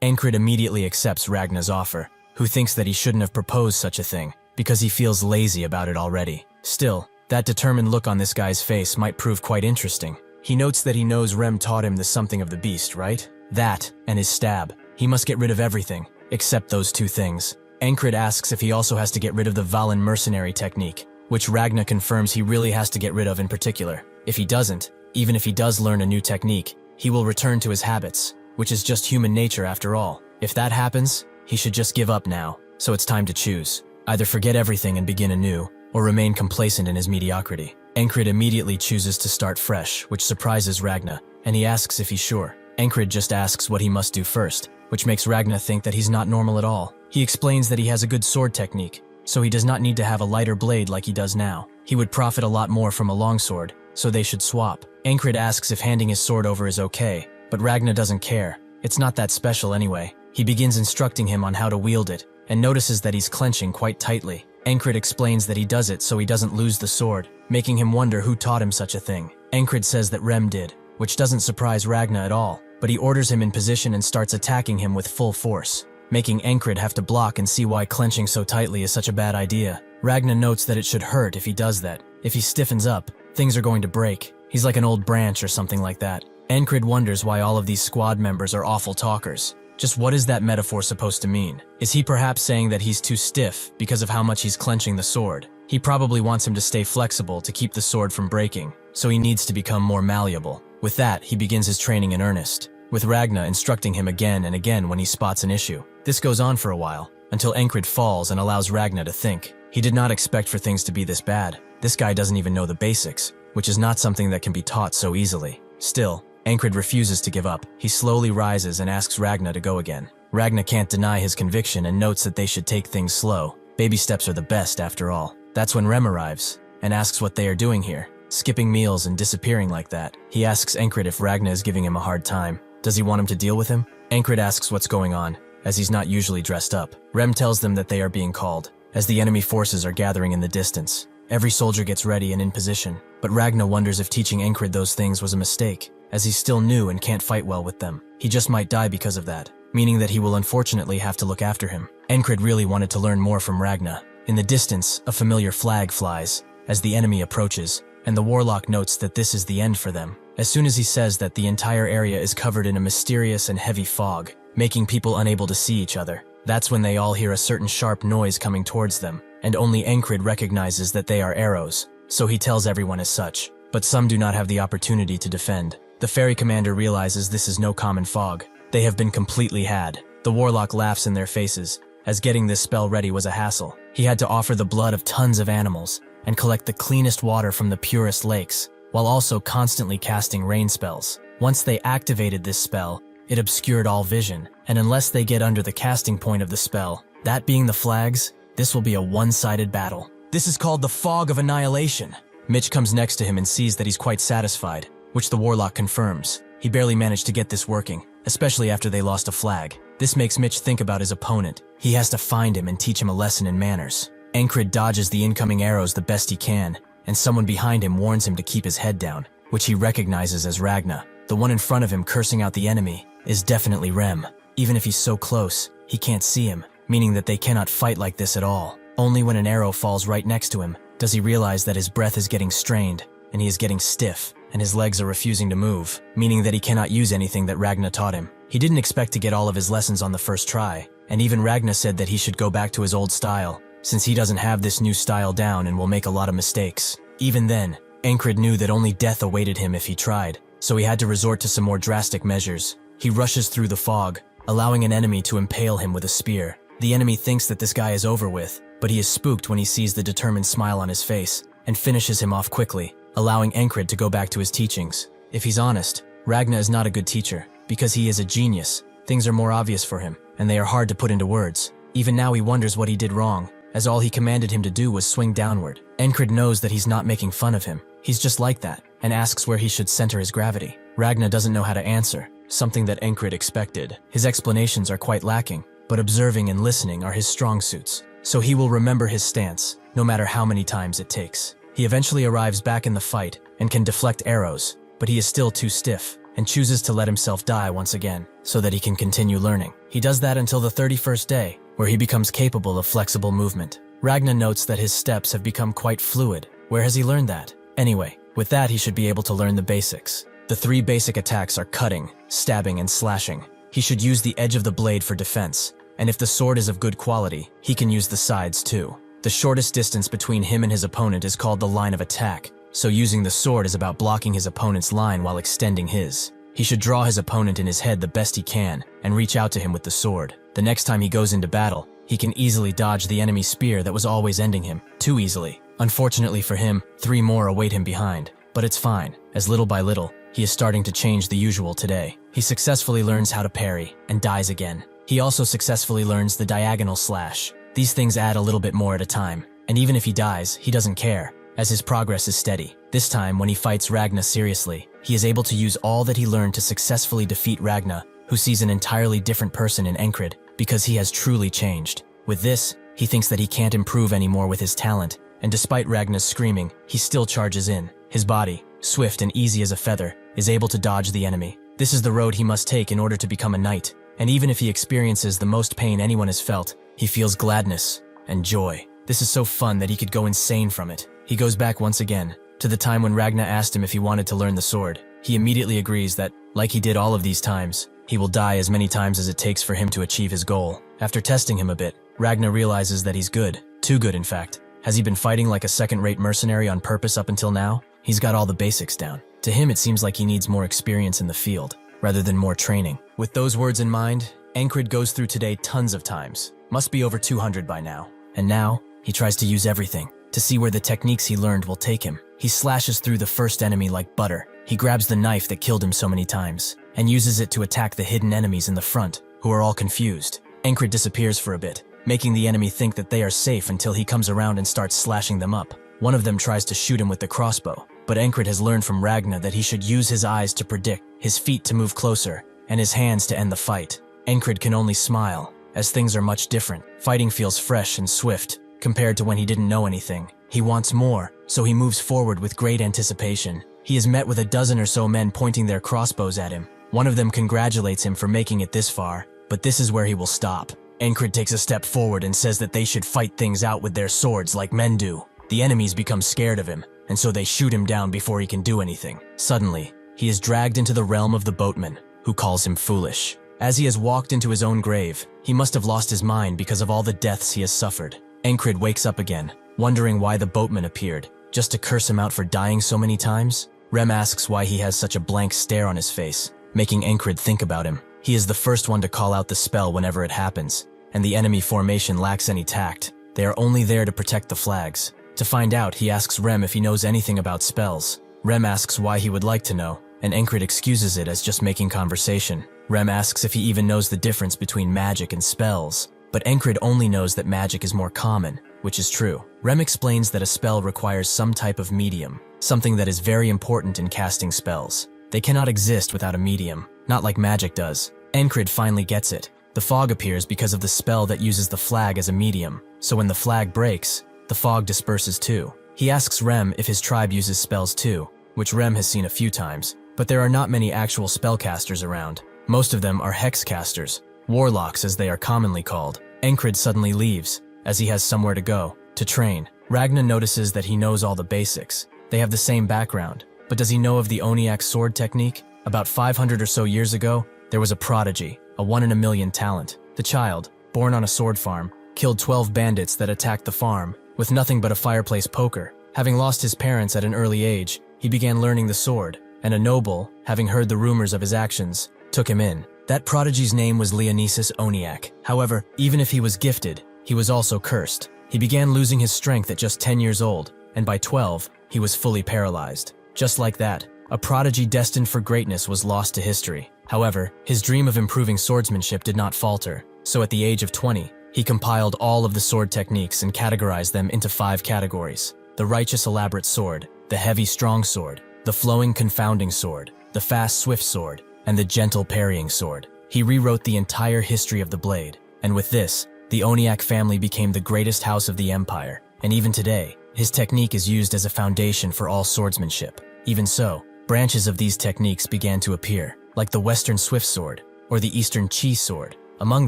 Encred immediately accepts Ragna's offer, who thinks that he shouldn't have proposed such a thing, because he feels lazy about it already. Still, that determined look on this guy's face might prove quite interesting. He notes that he knows Rem taught him the something of the beast, right? That, and his stab. He must get rid of everything, except those two things. Encred asks if he also has to get rid of the Valen mercenary technique, which Ragna confirms he really has to get rid of in particular. If he doesn't, even if he does learn a new technique, he will return to his habits, which is just human nature after all. If that happens, he should just give up now. So it's time to choose. Either forget everything and begin anew, or remain complacent in his mediocrity. Encred immediately chooses to start fresh, which surprises Ragna, and he asks if he's sure. Encred just asks what he must do first, which makes Ragna think that he's not normal at all. He explains that he has a good sword technique, so he does not need to have a lighter blade like he does now. He would profit a lot more from a longsword, so they should swap. Encred asks if handing his sword over is okay, but Ragna doesn't care. It's not that special anyway. He begins instructing him on how to wield it, and notices that he's clenching quite tightly. Encred explains that he does it so he doesn't lose the sword, making him wonder who taught him such a thing. Encred says that Rem did, which doesn't surprise Ragna at all, but he orders him in position and starts attacking him with full force, making Encred have to block and see why clenching so tightly is such a bad idea. Ragna notes that it should hurt if he does that. If he stiffens up, things are going to break. He's like an old branch or something like that. Encred wonders why all of these squad members are awful talkers. Just what is that metaphor supposed to mean? Is he perhaps saying that he's too stiff because of how much he's clenching the sword? He probably wants him to stay flexible to keep the sword from breaking, so he needs to become more malleable. With that, he begins his training in earnest, with Ragna instructing him again and again when he spots an issue. This goes on for a while, until Encred falls and allows Ragna to think. He did not expect for things to be this bad. This guy doesn't even know the basics, which is not something that can be taught so easily. Still, Encred refuses to give up. He slowly rises and asks Ragna to go again. Ragna can't deny his conviction and notes that they should take things slow. Baby steps are the best after all. That's when Rem arrives, and asks what they are doing here, skipping meals and disappearing like that. He asks Encred if Ragna is giving him a hard time. Does he want him to deal with him? Encred asks what's going on, as he's not usually dressed up. Rem tells them that they are being called, as the enemy forces are gathering in the distance. Every soldier gets ready and in position, but Ragna wonders if teaching Encred those things was a mistake, as he's still new and can't fight well with them. He just might die because of that, meaning that he will unfortunately have to look after him. Encred really wanted to learn more from Ragna. In the distance, a familiar flag flies, as the enemy approaches, and the warlock notes that this is the end for them. As soon as he says that, the entire area is covered in a mysterious and heavy fog, making people unable to see each other. That's when they all hear a certain sharp noise coming towards them, and only Encred recognizes that they are arrows, so he tells everyone as such. But some do not have the opportunity to defend. The ferry commander realizes this is no common fog. They have been completely had. The warlock laughs in their faces, as getting this spell ready was a hassle. He had to offer the blood of tons of animals, and collect the cleanest water from the purest lakes, while also constantly casting rain spells. Once they activated this spell, it obscured all vision, and unless they get under the casting point of the spell, that being the flags, this will be a one-sided battle. This is called the Fog of Annihilation. Mitch comes next to him and sees that he's quite satisfied, which the warlock confirms. He barely managed to get this working, especially after they lost a flag. This makes Mitch think about his opponent. He has to find him and teach him a lesson in manners. Encred dodges the incoming arrows the best he can, and someone behind him warns him to keep his head down, which he recognizes as Ragna. The one in front of him cursing out the enemy is definitely Rem. Even if he's so close, he can't see him, meaning that they cannot fight like this at all. Only when an arrow falls right next to him does he realize that his breath is getting strained, and he is getting stiff, and his legs are refusing to move, meaning that he cannot use anything that Ragna taught him. He didn't expect to get all of his lessons on the first try, and even Ragna said that he should go back to his old style, since he doesn't have this new style down and will make a lot of mistakes. Even then, Encred knew that only death awaited him if he tried, so he had to resort to some more drastic measures. He rushes through the fog, allowing an enemy to impale him with a spear. The enemy thinks that this guy is over with, but he is spooked when he sees the determined smile on his face and finishes him off quickly, allowing Encred to go back to his teachings. If he's honest, Ragna is not a good teacher. Because he is a genius, things are more obvious for him, and they are hard to put into words. Even now he wonders what he did wrong, as all he commanded him to do was swing downward. Encred knows that he's not making fun of him. He's just like that, and asks where he should center his gravity. Ragna doesn't know how to answer, something that Encred expected. His explanations are quite lacking, but observing and listening are his strong suits. So he will remember his stance, no matter how many times it takes. He eventually arrives back in the fight and can deflect arrows, but he is still too stiff, and chooses to let himself die once again, so that he can continue learning. He does that until the 31st day, where he becomes capable of flexible movement. Ragna notes that his steps have become quite fluid. Where has he learned that? Anyway, with that he should be able to learn the basics. The 3 basic attacks are cutting, stabbing, and slashing. He should use the edge of the blade for defense, and if the sword is of good quality, he can use the sides too. The shortest distance between him and his opponent is called the line of attack, so using the sword is about blocking his opponent's line while extending his. He should draw his opponent in his head the best he can and reach out to him with the sword. The next time he goes into battle, he can easily dodge the enemy's spear that was always ending him, too easily. Unfortunately for him, 3 more await him behind, but it's fine, as little by little, he is starting to change the usual today. He successfully learns how to parry and dies again. He also successfully learns the diagonal slash. These things add a little bit more at a time, and even if he dies, he doesn't care, as his progress is steady. This time, when he fights Ragna seriously, he is able to use all that he learned to successfully defeat Ragna, who sees an entirely different person in Encred, because he has truly changed. With this, he thinks that he can't improve anymore with his talent, and despite Ragna's screaming, he still charges in. His body, swift and easy as a feather, is able to dodge the enemy. This is the road he must take in order to become a knight, and even if he experiences the most pain anyone has felt, he feels gladness and joy. This is so fun that he could go insane from it. He goes back once again, to the time when Ragna asked him if he wanted to learn the sword. He immediately agrees that, like he did all of these times, he will die as many times as it takes for him to achieve his goal. After testing him a bit, Ragna realizes that he's good. Too good, in fact. Has he been fighting like a second-rate mercenary on purpose up until now? He's got all the basics down. To him, it seems like he needs more experience in the field, rather than more training. With those words in mind, Encred goes through today tons of times. Must be over 200 by now. And now, he tries to use everything, to see where the techniques he learned will take him. He slashes through the first enemy like butter. He grabs the knife that killed him so many times, and uses it to attack the hidden enemies in the front, who are all confused. Encred disappears for a bit, making the enemy think that they are safe until he comes around and starts slashing them up. One of them tries to shoot him with the crossbow, but Encred has learned from Ragna that he should use his eyes to predict, his feet to move closer, and his hands to end the fight. Encred can only smile, as things are much different. Fighting feels fresh and swift, compared to when he didn't know anything. He wants more, so he moves forward with great anticipation. He is met with a dozen or so men pointing their crossbows at him. One of them congratulates him for making it this far, but this is where he will stop. Encred takes a step forward and says that they should fight things out with their swords like men do. The enemies become scared of him, and so they shoot him down before he can do anything. Suddenly, he is dragged into the realm of the boatman, who calls him foolish. As he has walked into his own grave, he must have lost his mind because of all the deaths he has suffered. Encred wakes up again, wondering why the boatman appeared, just to curse him out for dying so many times. Rem asks why he has such a blank stare on his face, making Encred think about him. He is the first one to call out the spell whenever it happens, and the enemy formation lacks any tact. They are only there to protect the flags. To find out, he asks Rem if he knows anything about spells. Rem asks why he would like to know, and Encred excuses it as just making conversation. Rem asks if he even knows the difference between magic and spells, but Encred only knows that magic is more common, which is true. Rem explains that a spell requires some type of medium, something that is very important in casting spells. They cannot exist without a medium, not like magic does. Encred finally gets it. The fog appears because of the spell that uses the flag as a medium, so when the flag breaks, the fog disperses too. He asks Rem if his tribe uses spells too, which Rem has seen a few times, but there are not many actual spellcasters around. Most of them are hexcasters, warlocks as they are commonly called. Encred suddenly leaves, as he has somewhere to go, to train. Ragna notices that he knows all the basics. They have the same background, but does he know of the Oniak sword technique? About 500 or so years ago, there was a prodigy, a 1 in a million talent. The child, born on a sword farm, killed 12 bandits that attacked the farm, with nothing but a fireplace poker. Having lost his parents at an early age, he began learning the sword, and a noble, having heard the rumors of his actions, took him in. That prodigy's name was Leonesis Oniak. However, even if he was gifted, he was also cursed. He began losing his strength at just 10 years old, and by 12, he was fully paralyzed. Just like that, a prodigy destined for greatness was lost to history. However, his dream of improving swordsmanship did not falter, so at the age of 20, he compiled all of the sword techniques and categorized them into 5 categories: the righteous elaborate sword, the heavy strong sword, the flowing confounding sword, the fast swift sword, and the gentle parrying sword. He rewrote the entire history of the blade, and with this, the Oniak family became the greatest house of the empire, and even today, his technique is used as a foundation for all swordsmanship. Even so, branches of these techniques began to appear, like the Western Swift Sword or the Eastern Chi Sword. Among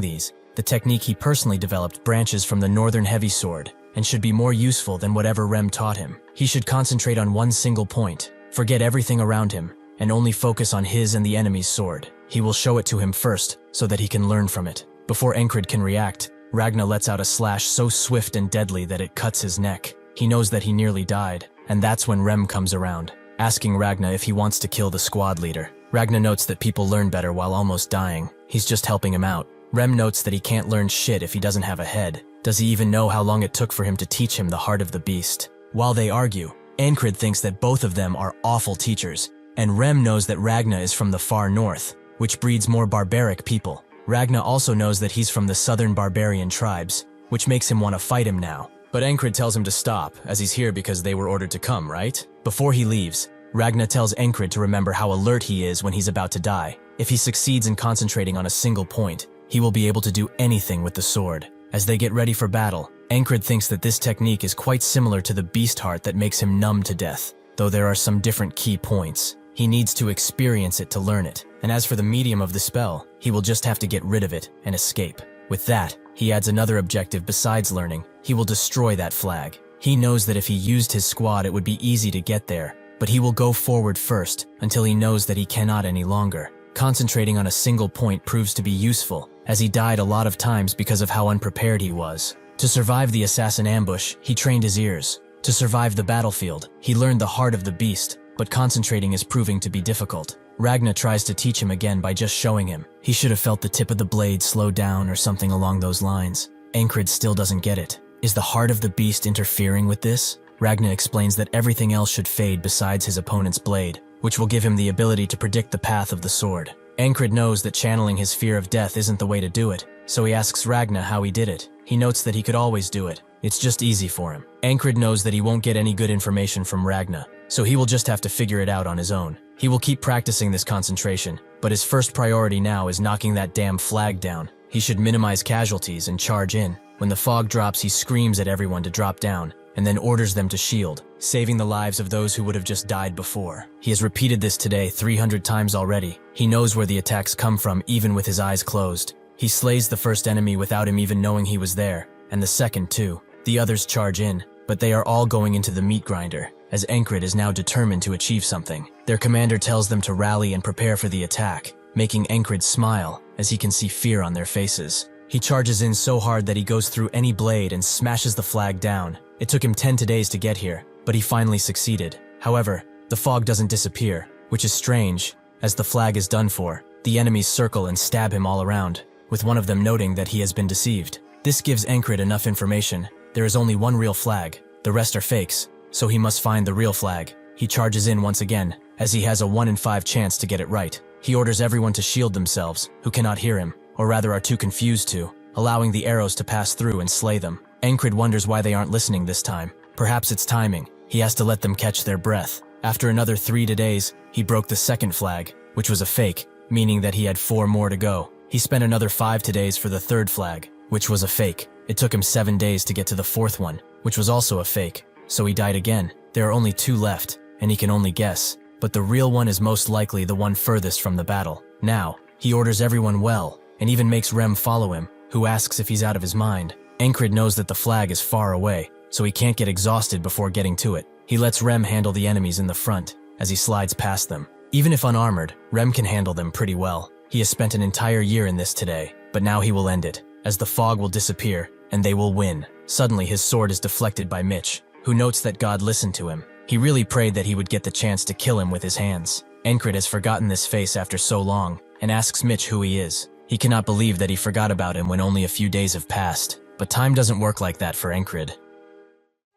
these, the technique he personally developed branches from the Northern Heavy Sword and should be more useful than whatever Rem taught him. He should concentrate on one single point, forget everything around him, and only focus on his and the enemy's sword. He will show it to him first so that he can learn from it. Before Encred can react, Ragna lets out a slash so swift and deadly that it cuts his neck. He knows that he nearly died, and that's when Rem comes around, asking Ragna if he wants to kill the squad leader. Ragna notes that people learn better while almost dying. He's just helping him out. Rem notes that he can't learn shit if he doesn't have a head. Does he even know how long it took for him to teach him the heart of the beast? While they argue, Encred thinks that both of them are awful teachers, and Rem knows that Ragna is from the far north, which breeds more barbaric people. Ragna also knows that he's from the southern barbarian tribes, which makes him want to fight him now. But Encred tells him to stop, as he's here because they were ordered to come, right? Before he leaves, Ragna tells Encred to remember how alert he is when he's about to die. If he succeeds in concentrating on a single point, he will be able to do anything with the sword. As they get ready for battle, Encred thinks that this technique is quite similar to the beast heart that makes him numb to death, though there are some different key points. He needs to experience it to learn it, and as for the medium of the spell, he will just have to get rid of it and escape. With that, he adds another objective besides learning. He will destroy that flag. He knows that if he used his squad it would be easy to get there, but he will go forward first until he knows that he cannot any longer. Concentrating on a single point proves to be useful, as he died a lot of times because of how unprepared he was. To survive the assassin ambush, he trained his ears. To survive the battlefield, he learned the heart of the beast, but concentrating is proving to be difficult. Ragna tries to teach him again by just showing him. He should have felt the tip of the blade slow down or something along those lines. Encred still doesn't get it. Is the heart of the beast interfering with this? Ragna explains that everything else should fade besides his opponent's blade, which will give him the ability to predict the path of the sword. Encred knows that channeling his fear of death isn't the way to do it, so he asks Ragna how he did it. He notes that he could always do it. It's just easy for him. Encred knows that he won't get any good information from Ragna, so he will just have to figure it out on his own. He will keep practicing this concentration, but his first priority now is knocking that damn flag down. He should minimize casualties and charge in. When the fog drops, he screams at everyone to drop down, and then orders them to shield, saving the lives of those who would have just died before. He has repeated this today 300 times already. He knows where the attacks come from even with his eyes closed. He slays the first enemy without him even knowing he was there, and the second too. The others charge in, but they are all going into the meat grinder, as Encred is now determined to achieve something. Their commander tells them to rally and prepare for the attack, making Encred smile as he can see fear on their faces. He charges in so hard that he goes through any blade and smashes the flag down. It took him 10 days to get here, but he finally succeeded. However, the fog doesn't disappear, which is strange, as the flag is done for. The enemies circle and stab him all around, with one of them noting that he has been deceived. This gives Encred enough information. There is only one real flag, the rest are fakes, so he must find the real flag. He charges in once again, as he has a 1 in 5 chance to get it right. He orders everyone to shield themselves, who cannot hear him, or rather are too confused to, allowing the arrows to pass through and slay them. Encred wonders why they aren't listening this time. Perhaps it's timing. He has to let them catch their breath. After another 3 days, he broke the second flag, which was a fake, meaning that he had 4 more to go. He spent another 5 days for the third flag, which was a fake. It took him 7 days to get to the fourth one, which was also a fake. So he died again. There are only 2 left, and he can only guess. But the real one is most likely the one furthest from the battle. Now, he orders everyone well, and even makes Rem follow him, who asks if he's out of his mind. Encred knows that the flag is far away, so he can't get exhausted before getting to it. He lets Rem handle the enemies in the front, as he slides past them. Even if unarmored, Rem can handle them pretty well. He has spent an entire year in this today, but now he will end it, as the fog will disappear, and they will win. Suddenly his sword is deflected by Mitch, who notes that God listened to him. He really prayed that he would get the chance to kill him with his hands. Encred has forgotten this face after so long, and asks Mitch who he is. He cannot believe that he forgot about him when only a few days have passed. But time doesn't work like that for Encred.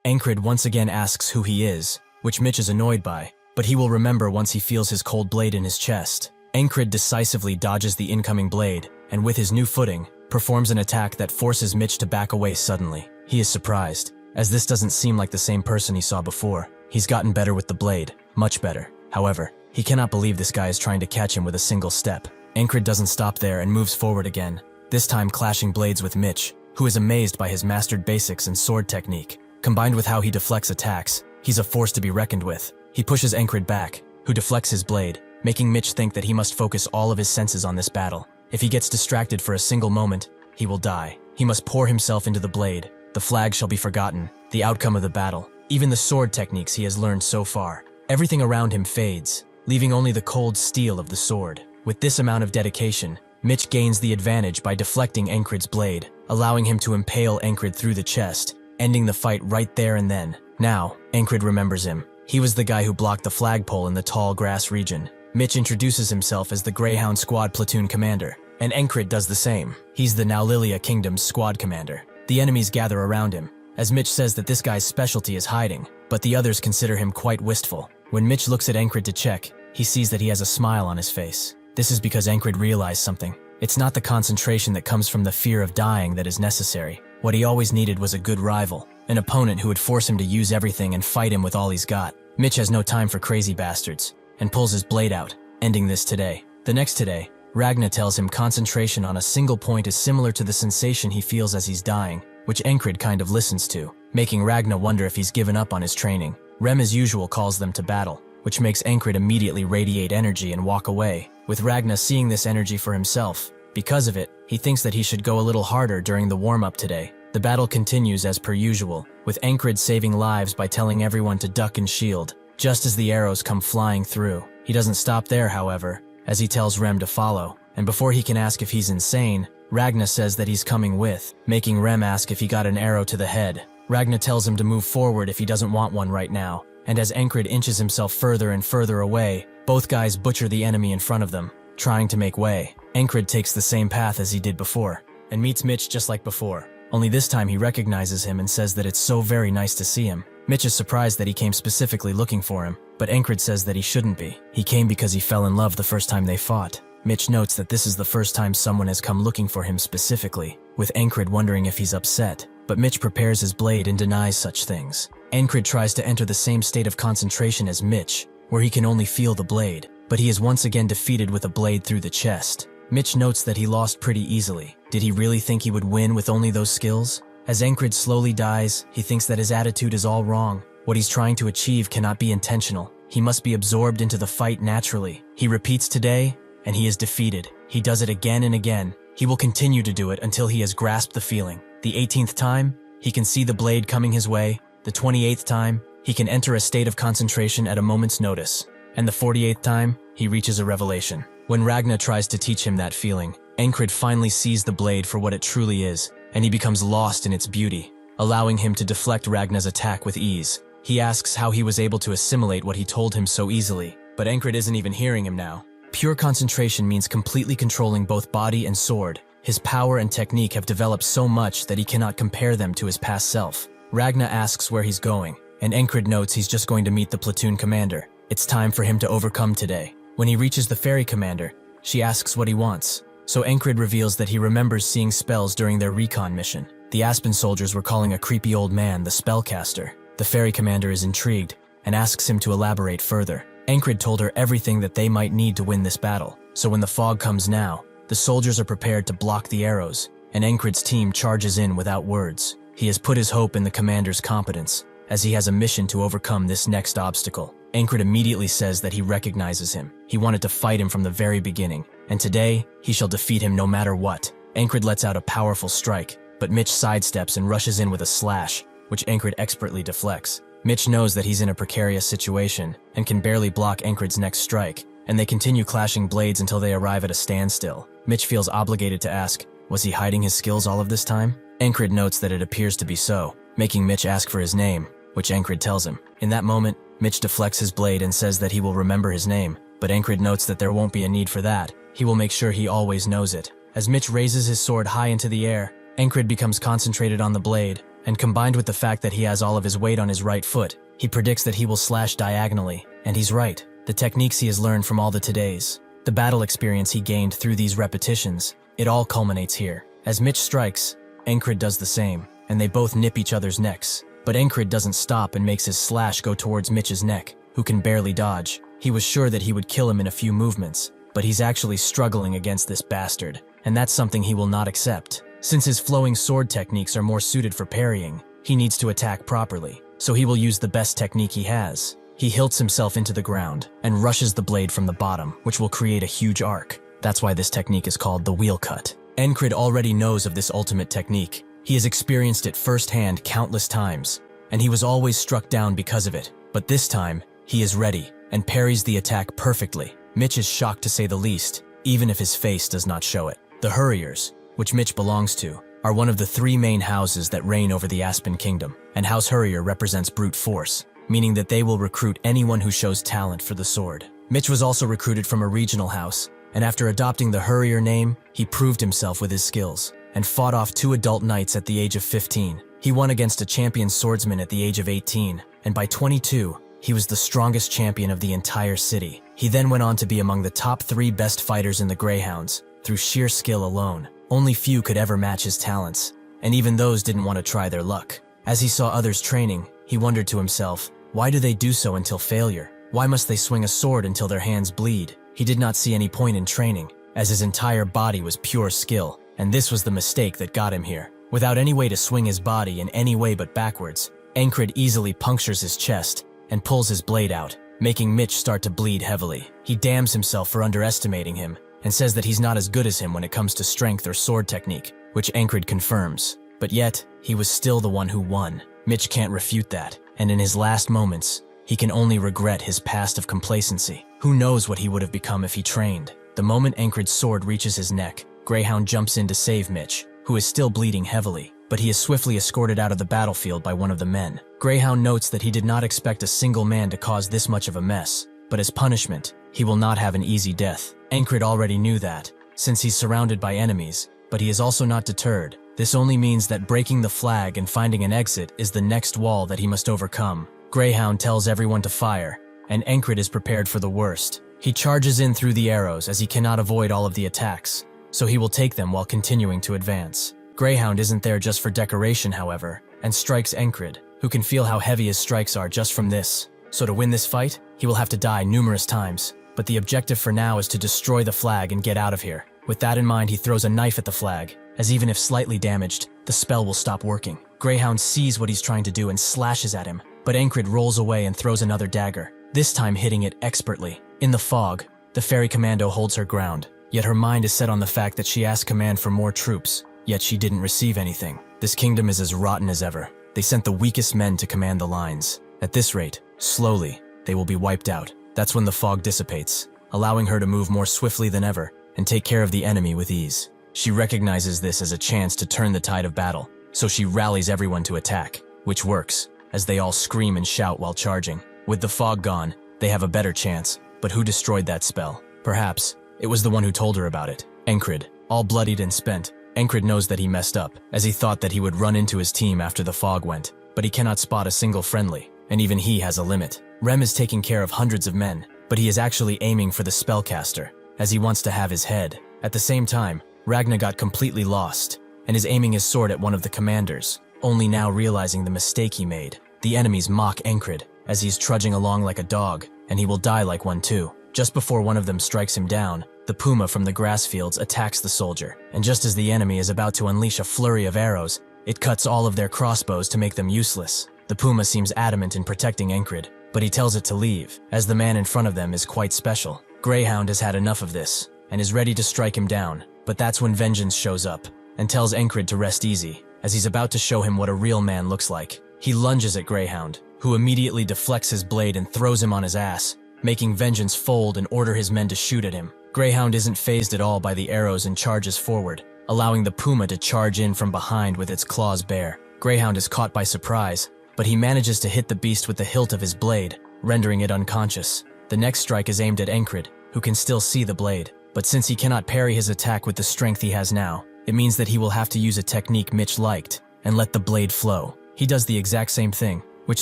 Encred once again asks who he is, which Mitch is annoyed by, but he will remember once he feels his cold blade in his chest. Encred decisively dodges the incoming blade, and with his new footing, performs an attack that forces Mitch to back away suddenly. He is surprised, as this doesn't seem like the same person he saw before. He's gotten better with the blade, much better. However, he cannot believe this guy is trying to catch him with a single step. Encred doesn't stop there and moves forward again, this time clashing blades with Mitch, who is amazed by his mastered basics and sword technique. Combined with how he deflects attacks, he's a force to be reckoned with. He pushes Encred back, who deflects his blade, making Mitch think that he must focus all of his senses on this battle. If he gets distracted for a single moment, he will die. He must pour himself into the blade. The flag shall be forgotten, the outcome of the battle, even the sword techniques he has learned so far. Everything around him fades, leaving only the cold steel of the sword. With this amount of dedication, Mitch gains the advantage by deflecting Encred's blade, allowing him to impale Encred through the chest, ending the fight right there and then. Now, Encred remembers him. He was the guy who blocked the flagpole in the tall grass region. Mitch introduces himself as the Greyhound Squad platoon commander, and Encred does the same. He's the now Lilia Kingdom's squad commander. The enemies gather around him, as Mitch says that this guy's specialty is hiding, but the others consider him quite wistful. When Mitch looks at Encred to check, he sees that he has a smile on his face. This is because Encred realized something. It's not the concentration that comes from the fear of dying that is necessary. What he always needed was a good rival, an opponent who would force him to use everything and fight him with all he's got. Mitch has no time for crazy bastards, and pulls his blade out, ending this today. The next today, Ragna tells him concentration on a single point is similar to the sensation he feels as he's dying, which Encred kind of listens to, making Ragna wonder if he's given up on his training. Rem as usual calls them to battle, which makes Encred immediately radiate energy and walk away, with Ragna seeing this energy for himself. Because of it, he thinks that he should go a little harder during the warm-up today. The battle continues as per usual, with Encred saving lives by telling everyone to duck and shield, just as the arrows come flying through. He doesn't stop there, however, as he tells Rem to follow, and before he can ask if he's insane, Ragna says that he's coming with, making Rem ask if he got an arrow to the head. Ragna tells him to move forward if he doesn't want one right now, and as Encred inches himself further and further away, both guys butcher the enemy in front of them, trying to make way. Encred takes the same path as he did before, and meets Mitch just like before. Only this time he recognizes him and says that it's so very nice to see him. Mitch is surprised that he came specifically looking for him, but Encred says that he shouldn't be. He came because he fell in love the first time they fought. Mitch notes that this is the first time someone has come looking for him specifically, with Encred wondering if he's upset, but Mitch prepares his blade and denies such things. Encred tries to enter the same state of concentration as Mitch, where he can only feel the blade, but he is once again defeated with a blade through the chest. Mitch notes that he lost pretty easily. Did he really think he would win with only those skills? As Encred slowly dies, he thinks that his attitude is all wrong. What he's trying to achieve cannot be intentional. He must be absorbed into the fight naturally. He repeats today, and he is defeated. He does it again and again. He will continue to do it until he has grasped the feeling. The 18th time, he can see the blade coming his way. The 28th time, he can enter a state of concentration at a moment's notice. And the 48th time, he reaches a revelation. When Ragna tries to teach him that feeling, Encred finally sees the blade for what it truly is, and he becomes lost in its beauty, allowing him to deflect Ragna's attack with ease. He asks how he was able to assimilate what he told him so easily, but Encred isn't even hearing him now. Pure concentration means completely controlling both body and sword. His power and technique have developed so much that he cannot compare them to his past self. Ragna asks where he's going, and Encred notes he's just going to meet the platoon commander. It's time for him to overcome today. When he reaches the ferry commander, she asks what he wants, so Encred reveals that he remembers seeing spells during their recon mission. The Aspen soldiers were calling a creepy old man the spellcaster. The ferry commander is intrigued and asks him to elaborate further. Encred told her everything that they might need to win this battle, so when the fog comes now, the soldiers are prepared to block the arrows, and Encred's team charges in without words. He has put his hope in the commander's competence, as he has a mission to overcome this next obstacle. Encred immediately says that he recognizes him. He wanted to fight him from the very beginning, and today, he shall defeat him no matter what. Encred lets out a powerful strike, but Mitch sidesteps and rushes in with a slash, which Encred expertly deflects. Mitch knows that he's in a precarious situation, and can barely block Encred's next strike, and they continue clashing blades until they arrive at a standstill. Mitch feels obligated to ask, was he hiding his skills all of this time? Encred notes that it appears to be so, making Mitch ask for his name, which Encred tells him. In that moment, Mitch deflects his blade and says that he will remember his name, but Encred notes that there won't be a need for that, he will make sure he always knows it. As Mitch raises his sword high into the air, Encred becomes concentrated on the blade, and combined with the fact that he has all of his weight on his right foot, he predicts that he will slash diagonally, and he's right. The techniques he has learned from all the Todays, the battle experience he gained through these repetitions, it all culminates here. As Mitch strikes, Encred does the same, and they both nip each other's necks. But Encred doesn't stop and makes his slash go towards Mitch's neck, who can barely dodge. He was sure that he would kill him in a few movements, but he's actually struggling against this bastard, and that's something he will not accept. Since his flowing sword techniques are more suited for parrying, he needs to attack properly, so he will use the best technique he has. He hilts himself into the ground and rushes the blade from the bottom, which will create a huge arc. That's why this technique is called the wheel cut. Encred already knows of this ultimate technique. He has experienced it firsthand countless times, and he was always struck down because of it. But this time, he is ready and parries the attack perfectly. Mitch is shocked to say the least, even if his face does not show it. The Hurriers, which Mitch belongs to, are one of the 3 main houses that reign over the Aspen Kingdom, and House Hurrier represents brute force, meaning that they will recruit anyone who shows talent for the sword. Mitch was also recruited from a regional house, and after adopting the Hurrier name, he proved himself with his skills, and fought off 2 adult knights at the age of 15. He won against a champion swordsman at the age of 18, and by 22, he was the strongest champion of the entire city. He then went on to be among the top 3 best fighters in the Greyhounds, through sheer skill alone. Only few could ever match his talents, and even those didn't want to try their luck. As he saw others training, he wondered to himself, why do they do so until failure? Why must they swing a sword until their hands bleed? He did not see any point in training, as his entire body was pure skill, and this was the mistake that got him here. Without any way to swing his body in any way but backwards, Encred easily punctures his chest and pulls his blade out, making Mitch start to bleed heavily. He damns himself for underestimating him, and says that he's not as good as him when it comes to strength or sword technique, which Encred confirms. But yet, he was still the one who won. Mitch can't refute that, and in his last moments, he can only regret his past of complacency. Who knows what he would have become if he trained? The moment Encred's sword reaches his neck, Greyhound jumps in to save Mitch, who is still bleeding heavily, but he is swiftly escorted out of the battlefield by one of the men. Greyhound notes that he did not expect a single man to cause this much of a mess, but as punishment, he will not have an easy death. Encred already knew that, since he's surrounded by enemies, but he is also not deterred. This only means that breaking the flag and finding an exit is the next wall that he must overcome. Greyhound tells everyone to fire, and Encred is prepared for the worst. He charges in through the arrows as he cannot avoid all of the attacks, so he will take them while continuing to advance. Greyhound isn't there just for decoration, however, and strikes Encred, who can feel how heavy his strikes are just from this. So to win this fight, he will have to die numerous times, but the objective for now is to destroy the flag and get out of here. With that in mind, he throws a knife at the flag, as even if slightly damaged, the spell will stop working. Greyhound sees what he's trying to do and slashes at him, but Encred rolls away and throws another dagger, this time hitting it expertly. In the fog, the fairy commando holds her ground, yet her mind is set on the fact that she asked command for more troops, yet she didn't receive anything. This kingdom is as rotten as ever. They sent the weakest men to command the lines. At this rate, slowly, they will be wiped out. That's when the fog dissipates, allowing her to move more swiftly than ever and take care of the enemy with ease. She recognizes this as a chance to turn the tide of battle, so she rallies everyone to attack, which works, as they all scream and shout while charging. With the fog gone, they have a better chance, but who destroyed that spell? Perhaps it was the one who told her about it, Encred. All bloodied and spent, Encred knows that he messed up, as he thought that he would run into his team after the fog went, but he cannot spot a single friendly, and even he has a limit. Rem is taking care of hundreds of men, but he is actually aiming for the spellcaster, as he wants to have his head. At the same time, Ragna got completely lost, and is aiming his sword at one of the commanders, only now realizing the mistake he made. The enemies mock Encred, as he's trudging along like a dog, and he will die like one too. Just before one of them strikes him down, the puma from the grass fields attacks the soldier, and just as the enemy is about to unleash a flurry of arrows, it cuts all of their crossbows to make them useless. The puma seems adamant in protecting Encred, but he tells it to leave, as the man in front of them is quite special. Greyhound has had enough of this, and is ready to strike him down, but that's when Vengeance shows up, and tells Encred to rest easy, as he's about to show him what a real man looks like. He lunges at Greyhound, who immediately deflects his blade and throws him on his ass, making Vengeance fold and order his men to shoot at him. Greyhound isn't fazed at all by the arrows and charges forward, allowing the puma to charge in from behind with its claws bare. Greyhound is caught by surprise, but he manages to hit the beast with the hilt of his blade, rendering it unconscious. The next strike is aimed at Encred, who can still see the blade, but since he cannot parry his attack with the strength he has now, it means that he will have to use a technique Mitch liked and let the blade flow. He does the exact same thing, which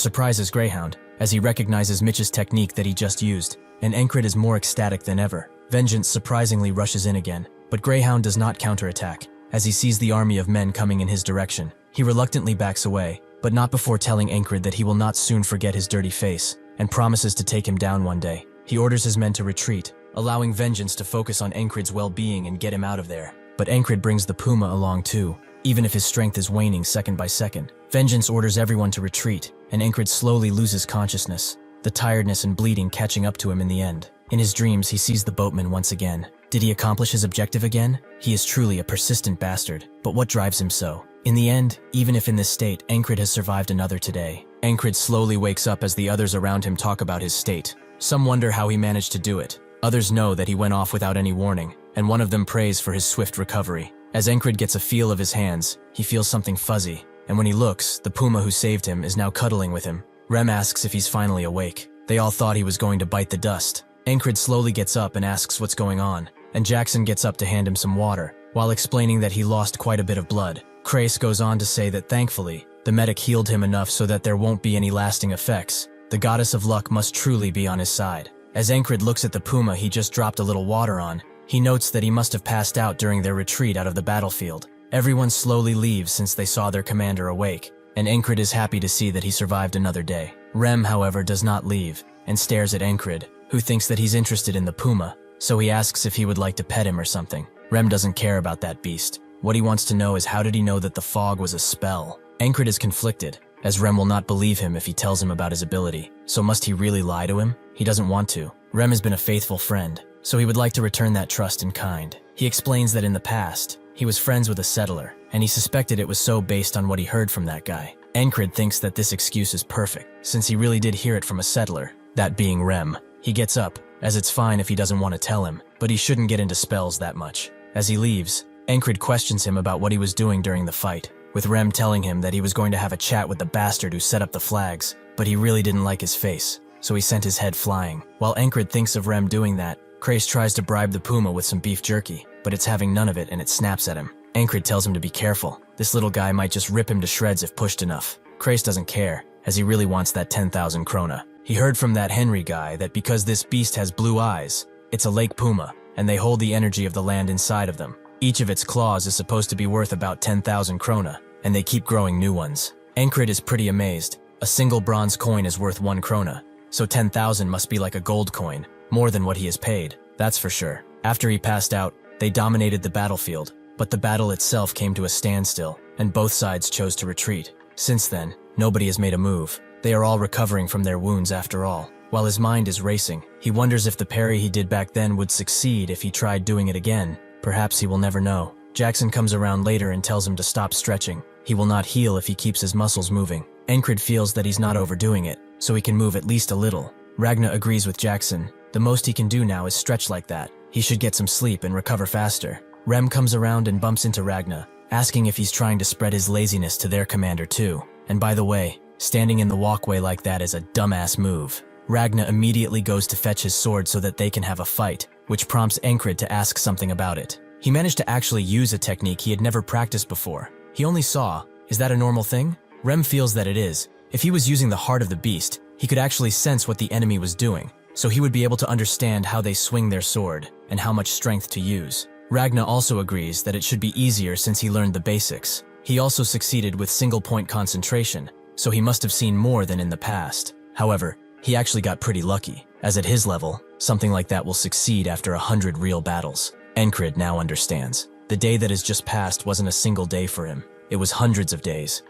surprises Greyhound, as he recognizes Mitch's technique that he just used, and Encred is more ecstatic than ever. Vengeance surprisingly rushes in again, but Greyhound does not counterattack. As he sees the army of men coming in his direction, he reluctantly backs away, but not before telling Encred that he will not soon forget his dirty face, and promises to take him down one day. He orders his men to retreat, allowing Vengeance to focus on Encred's well-being and get him out of there. But Encred brings the puma along too, even if his strength is waning second by second. Vengeance orders everyone to retreat, and Encred slowly loses consciousness, the tiredness and bleeding catching up to him in the end. In his dreams, he sees the boatman once again. Did he accomplish his objective again? He is truly a persistent bastard, but what drives him so? In the end, even if in this state, Encred has survived another today. Encred slowly wakes up as the others around him talk about his state. Some wonder how he managed to do it. Others know that he went off without any warning, and one of them prays for his swift recovery. As Encred gets a feel of his hands, he feels something fuzzy, and when he looks, the puma who saved him is now cuddling with him. Rem asks if he's finally awake. They all thought he was going to bite the dust. Encred slowly gets up and asks what's going on, and Jackson gets up to hand him some water, while explaining that he lost quite a bit of blood. Crace goes on to say that thankfully, the medic healed him enough so that there won't be any lasting effects. The goddess of luck must truly be on his side. As Encred looks at the puma he just dropped a little water on, he notes that he must have passed out during their retreat out of the battlefield. Everyone slowly leaves since they saw their commander awake, and Encred is happy to see that he survived another day. Rem, however, does not leave, and stares at Encred, who thinks that he's interested in the puma, so he asks if he would like to pet him or something. Rem doesn't care about that beast. What he wants to know is how did he know that the fog was a spell? Encred is conflicted, as Rem will not believe him if he tells him about his ability. So must he really lie to him? He doesn't want to. Rem has been a faithful friend, so he would like to return that trust in kind. He explains that in the past, he was friends with a settler, and he suspected it was so based on what he heard from that guy. Encred thinks that this excuse is perfect, since he really did hear it from a settler, that being Rem. He gets up, as it's fine if he doesn't want to tell him, but he shouldn't get into spells that much. As he leaves, Encred questions him about what he was doing during the fight, with Rem telling him that he was going to have a chat with the bastard who set up the flags, but he really didn't like his face, so he sent his head flying. While Encred thinks of Rem doing that, Crace tries to bribe the puma with some beef jerky, but it's having none of it and it snaps at him. Encred tells him to be careful. This little guy might just rip him to shreds if pushed enough. Crace doesn't care, as he really wants that 10,000 krona. He heard from that Henry guy that because this beast has blue eyes, it's a lake puma, and they hold the energy of the land inside of them. Each of its claws is supposed to be worth about 10,000 krona, and they keep growing new ones. Encred is pretty amazed. A single bronze coin is worth 1 krona, so 10,000 must be like a gold coin, more than what he has paid, that's for sure. After he passed out, they dominated the battlefield, but the battle itself came to a standstill, and both sides chose to retreat. Since then, nobody has made a move. They are all recovering from their wounds after all. While his mind is racing, he wonders if the parry he did back then would succeed if he tried doing it again. Perhaps he will never know. Jackson comes around later and tells him to stop stretching. He will not heal if he keeps his muscles moving. Encred feels that he's not overdoing it, so he can move at least a little. Ragna agrees with Jackson. The most he can do now is stretch like that. He should get some sleep and recover faster. Rem comes around and bumps into Ragna, asking if he's trying to spread his laziness to their commander too. And by the way, standing in the walkway like that is a dumbass move. Ragna immediately goes to fetch his sword so that they can have a fight, which prompts Encred to ask something about it. He managed to actually use a technique he had never practiced before. He only saw. Is that a normal thing? Rem feels that it is. If he was using the heart of the beast, he could actually sense what the enemy was doing, so he would be able to understand how they swing their sword and how much strength to use. Ragna also agrees that it should be easier since he learned the basics. He also succeeded with single-point concentration, so he must have seen more than in the past. However, he actually got pretty lucky, as at his level, something like that will succeed after 100 real battles. Encred now understands. The day that has just passed wasn't a single day for him. It was hundreds of days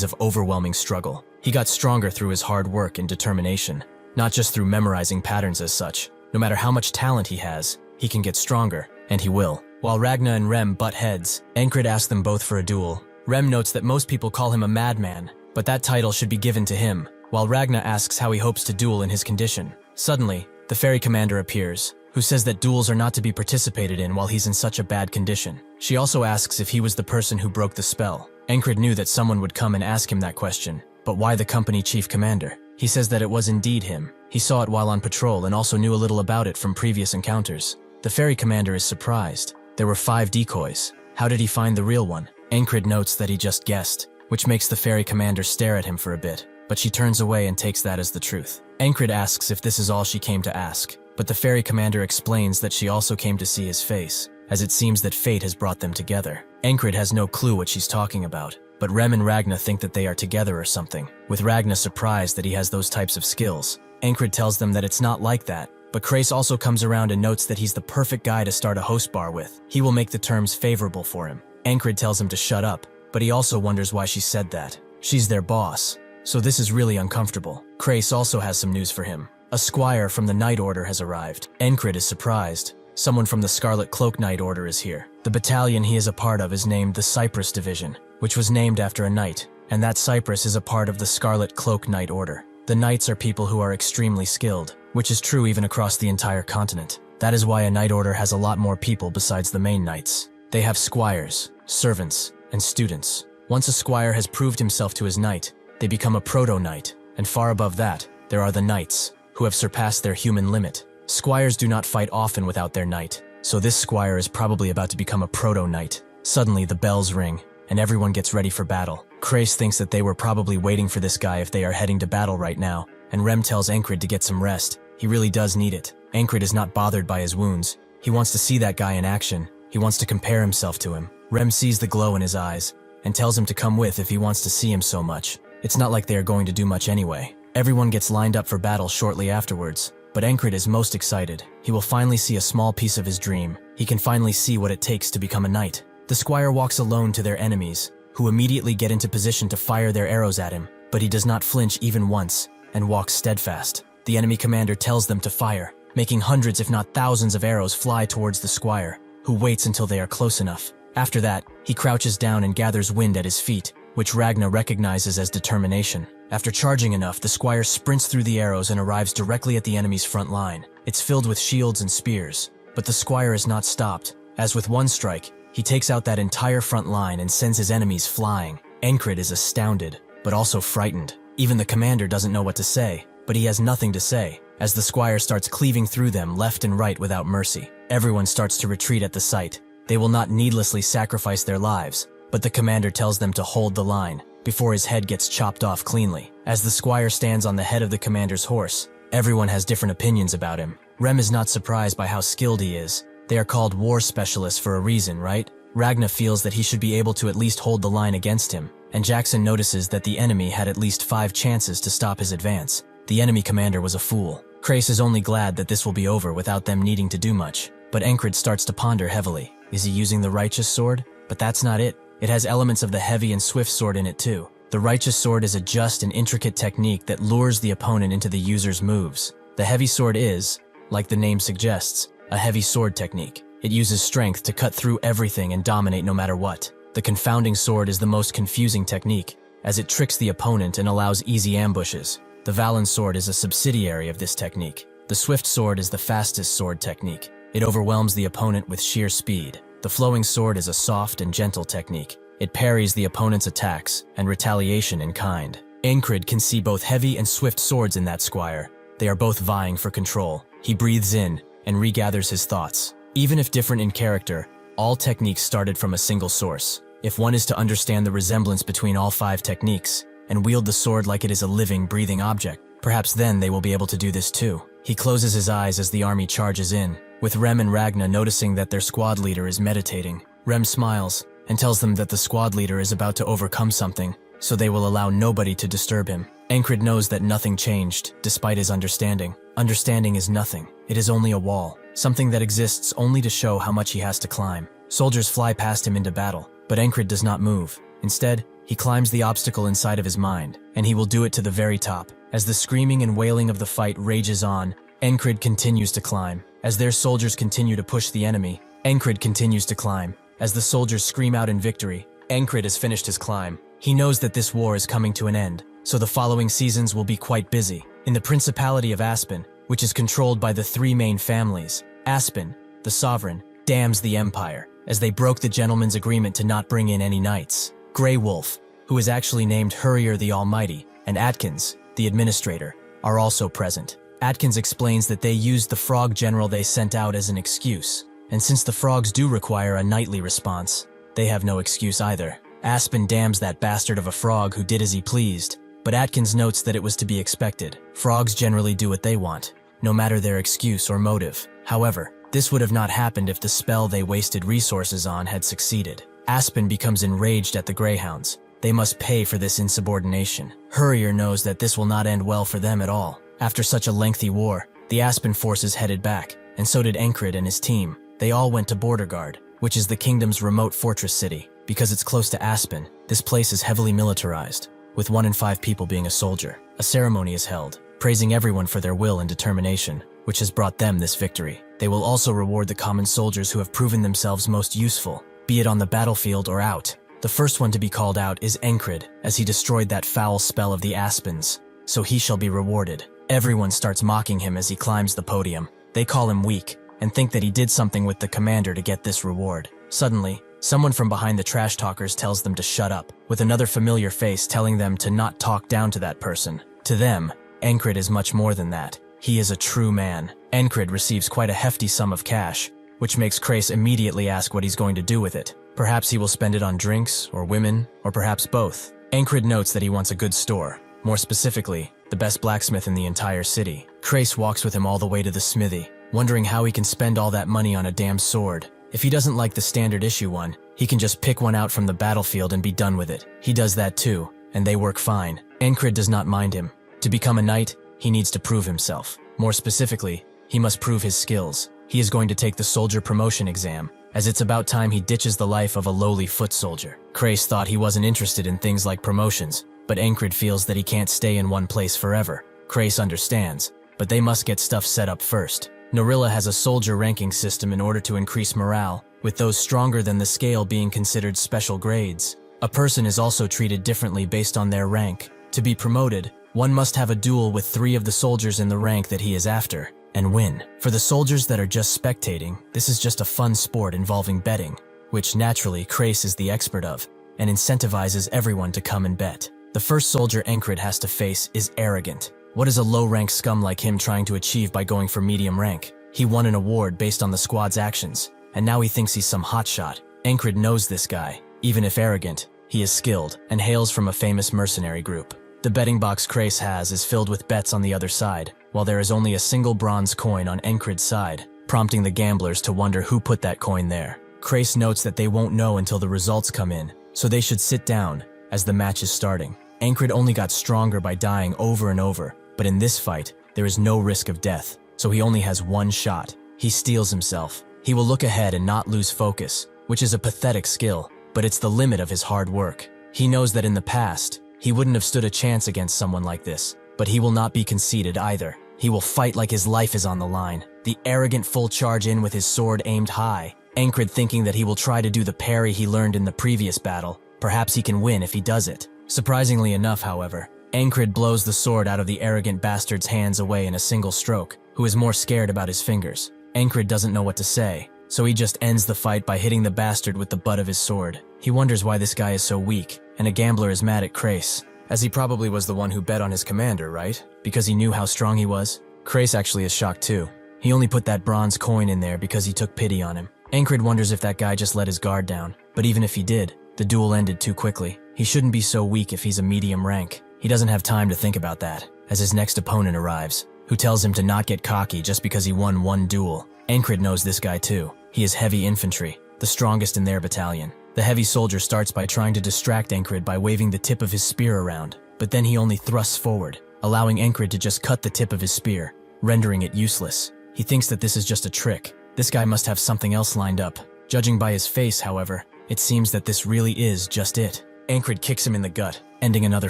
of overwhelming struggle. He got stronger through his hard work and determination, not just through memorizing patterns as such. No matter how much talent he has, he can get stronger, and he will. While Ragna and Rem butt heads, Encred asks them both for a duel. Rem notes that most people call him a madman, but that title should be given to him, while Ragna asks how he hopes to duel in his condition. Suddenly, the ferry commander appears, who says that duels are not to be participated in while he's in such a bad condition. She also asks if he was the person who broke the spell. Encred knew that someone would come and ask him that question, but why the company chief commander? He says that it was indeed him. He saw it while on patrol and also knew a little about it from previous encounters. The ferry commander is surprised. There were 5 decoys. How did he find the real one? Encred notes that he just guessed, which makes the ferry commander stare at him for a bit, but she turns away and takes that as the truth. Encred asks if this is all she came to ask, but the ferry commander explains that she also came to see his face, as it seems that fate has brought them together. Encred has no clue what she's talking about, but Rem and Ragna think that they are together or something, with Ragna surprised that he has those types of skills. Encred tells them that it's not like that, but Krace also comes around and notes that he's the perfect guy to start a host bar with. He will make the terms favorable for him. Encred tells him to shut up, but he also wonders why she said that. She's their boss, so this is really uncomfortable. Krace also has some news for him. A squire from the Knight Order has arrived. Encred is surprised. Someone from the Scarlet Cloak Knight Order is here. The battalion he is a part of is named the Cypress Division, which was named after a knight, and that Cypress is a part of the Scarlet Cloak Knight Order. The knights are people who are extremely skilled, which is true even across the entire continent. That is why a Knight Order has a lot more people besides the main knights. They have squires, servants, and students. Once a squire has proved himself to his knight, they become a proto-knight, and far above that, there are the knights, who have surpassed their human limit. Squires do not fight often without their knight, so this squire is probably about to become a proto-knight. Suddenly the bells ring, and everyone gets ready for battle. Krace thinks that they were probably waiting for this guy if they are heading to battle right now, and Rem tells Encred to get some rest. He really does need it. Encred is not bothered by his wounds. He wants to see that guy in action. He wants to compare himself to him. Rem sees the glow in his eyes, and tells him to come with if he wants to see him so much. It's not like they are going to do much anyway. Everyone gets lined up for battle shortly afterwards, but Encred is most excited. He will finally see a small piece of his dream. He can finally see what it takes to become a knight. The squire walks alone to their enemies, who immediately get into position to fire their arrows at him, but he does not flinch even once, and walks steadfast. The enemy commander tells them to fire, making hundreds if not thousands of arrows fly towards the squire, who waits until they are close enough. After that, he crouches down and gathers wind at his feet, which Ragna recognizes as determination. After charging enough, the squire sprints through the arrows and arrives directly at the enemy's front line. It's filled with shields and spears, but the squire is not stopped, as with one strike, he takes out that entire front line and sends his enemies flying. Encred is astounded, but also frightened. Even the commander doesn't know what to say, but he has nothing to say, as the squire starts cleaving through them left and right without mercy. Everyone starts to retreat at the sight. They will not needlessly sacrifice their lives, but the commander tells them to hold the line, before his head gets chopped off cleanly. As the squire stands on the head of the commander's horse, everyone has different opinions about him. Rem is not surprised by how skilled he is. They are called war specialists for a reason, right? Ragna feels that he should be able to at least hold the line against him, and Jackson notices that the enemy had at least 5 chances to stop his advance. The enemy commander was a fool. Krace is only glad that this will be over without them needing to do much, but Encred starts to ponder heavily. Is he using the righteous sword? But that's not it. It has elements of the heavy and swift sword in it too. The righteous sword is a just and intricate technique that lures the opponent into the user's moves. The heavy sword is, like the name suggests, a heavy sword technique. It uses strength to cut through everything and dominate no matter what. The confounding sword is the most confusing technique, as it tricks the opponent and allows easy ambushes. The Valen sword is a subsidiary of this technique. The swift sword is the fastest sword technique. It overwhelms the opponent with sheer speed. The flowing sword is a soft and gentle technique. It parries the opponent's attacks and retaliation in kind. Encred can see both heavy and swift swords in that squire. They are both vying for control. He breathes in and regathers his thoughts. Even if different in character, all techniques started from a single source. If one is to understand the resemblance between all 5 techniques and wield the sword like it is a living, breathing object, perhaps then they will be able to do this too. He closes his eyes as the army charges in, with Rem and Ragna noticing that their squad leader is meditating. Rem smiles and tells them that the squad leader is about to overcome something, so they will allow nobody to disturb him. Encred knows that nothing changed, despite his understanding. Understanding is nothing. It is only a wall, something that exists only to show how much he has to climb. Soldiers fly past him into battle, but Encred does not move. Instead, he climbs the obstacle inside of his mind, and he will do it to the very top. As the screaming and wailing of the fight rages on, Encred continues to climb. As their soldiers continue to push the enemy, Encred continues to climb. As the soldiers scream out in victory, Encred has finished his climb. He knows that this war is coming to an end, so the following seasons will be quite busy. In the Principality of Aspen, which is controlled by the 3 main families, Aspen, the sovereign, damns the empire, as they broke the gentleman's agreement to not bring in any knights. Grey Wolf, who is actually named Hurrier the Almighty, and Atkins, the administrator, are also present. Atkins explains that they used the frog general they sent out as an excuse, and since the frogs do require a nightly response, they have no excuse either. Aspen damns that bastard of a frog who did as he pleased, but Atkins notes that it was to be expected. Frogs generally do what they want, no matter their excuse or motive. However, this would have not happened if the spell they wasted resources on had succeeded. Aspen becomes enraged at the Greyhounds. They must pay for this insubordination. Hurrier knows that this will not end well for them at all. After such a lengthy war, the Aspen forces headed back, and so did Encred and his team. They all went to Border Guard, which is the kingdom's remote fortress city. Because it's close to Aspen, this place is heavily militarized, with 1 in 5 people being a soldier. A ceremony is held, praising everyone for their will and determination, which has brought them this victory. They will also reward the common soldiers who have proven themselves most useful, be it on the battlefield or out. The first one to be called out is Encred, as he destroyed that foul spell of the Aspens, so he shall be rewarded. Everyone starts mocking him as he climbs the podium. They call him weak, and think that he did something with the commander to get this reward. Suddenly, someone from behind the trash talkers tells them to shut up, with another familiar face telling them to not talk down to that person. To them, Encred is much more than that. He is a true man. Encred receives quite a hefty sum of cash, which makes Crace immediately ask what he's going to do with it. Perhaps he will spend it on drinks, or women, or perhaps both. Encred notes that he wants a good store, more specifically, the best blacksmith in the entire city. Crace walks with him all the way to the smithy, wondering how he can spend all that money on a damn sword. If he doesn't like the standard issue one, he can just pick one out from the battlefield and be done with it. He does that too, and they work fine. Encred does not mind him. To become a knight, he needs to prove himself. More specifically, he must prove his skills. He is going to take the soldier promotion exam, as it's about time he ditches the life of a lowly foot soldier. Crace thought he wasn't interested in things like promotions, but Encred feels that he can't stay in one place forever. Crace understands, but they must get stuff set up first. Norilla has a soldier ranking system in order to increase morale, with those stronger than the scale being considered special grades. A person is also treated differently based on their rank. To be promoted, one must have a duel with 3 of the soldiers in the rank that he is after, and win. For the soldiers that are just spectating, this is just a fun sport involving betting, which naturally Crace is the expert of, and incentivizes everyone to come and bet. The first soldier Encred has to face is arrogant. What is a low-rank scum like him trying to achieve by going for medium rank? He won an award based on the squad's actions, and now he thinks he's some hotshot. Encred knows this guy. Even if arrogant, he is skilled, and hails from a famous mercenary group. The betting box Crace has is filled with bets on the other side, while there is only a single bronze coin on Encred's side, prompting the gamblers to wonder who put that coin there. Crace notes that they won't know until the results come in, so they should sit down, as the match is starting. Encred only got stronger by dying over and over, but in this fight, there is no risk of death, so he only has one shot. He steels himself. He will look ahead and not lose focus, which is a pathetic skill, but it's the limit of his hard work. He knows that in the past, he wouldn't have stood a chance against someone like this, but he will not be conceited either. He will fight like his life is on the line. The arrogant full charge in with his sword aimed high. Encred thinking that he will try to do the parry he learned in the previous battle. Perhaps he can win if he does it. Surprisingly enough, however, Encred blows the sword out of the arrogant bastard's hands away in a single stroke, who is more scared about his fingers. Encred doesn't know what to say, so he just ends the fight by hitting the bastard with the butt of his sword. He wonders why this guy is so weak, and a gambler is mad at Crace, as he probably was the one who bet on his commander, right? Because he knew how strong he was? Crace actually is shocked too. He only put that bronze coin in there because he took pity on him. Encred wonders if that guy just let his guard down, but even if he did, the duel ended too quickly. He shouldn't be so weak if he's a medium rank. He doesn't have time to think about that, as his next opponent arrives, who tells him to not get cocky just because he won one duel. Encred knows this guy too. He is heavy infantry, the strongest in their battalion. The heavy soldier starts by trying to distract Encred by waving the tip of his spear around, but then he only thrusts forward, allowing Encred to just cut the tip of his spear, rendering it useless. He thinks that this is just a trick. This guy must have something else lined up. Judging by his face, however, it seems that this really is just it. Encred kicks him in the gut, ending another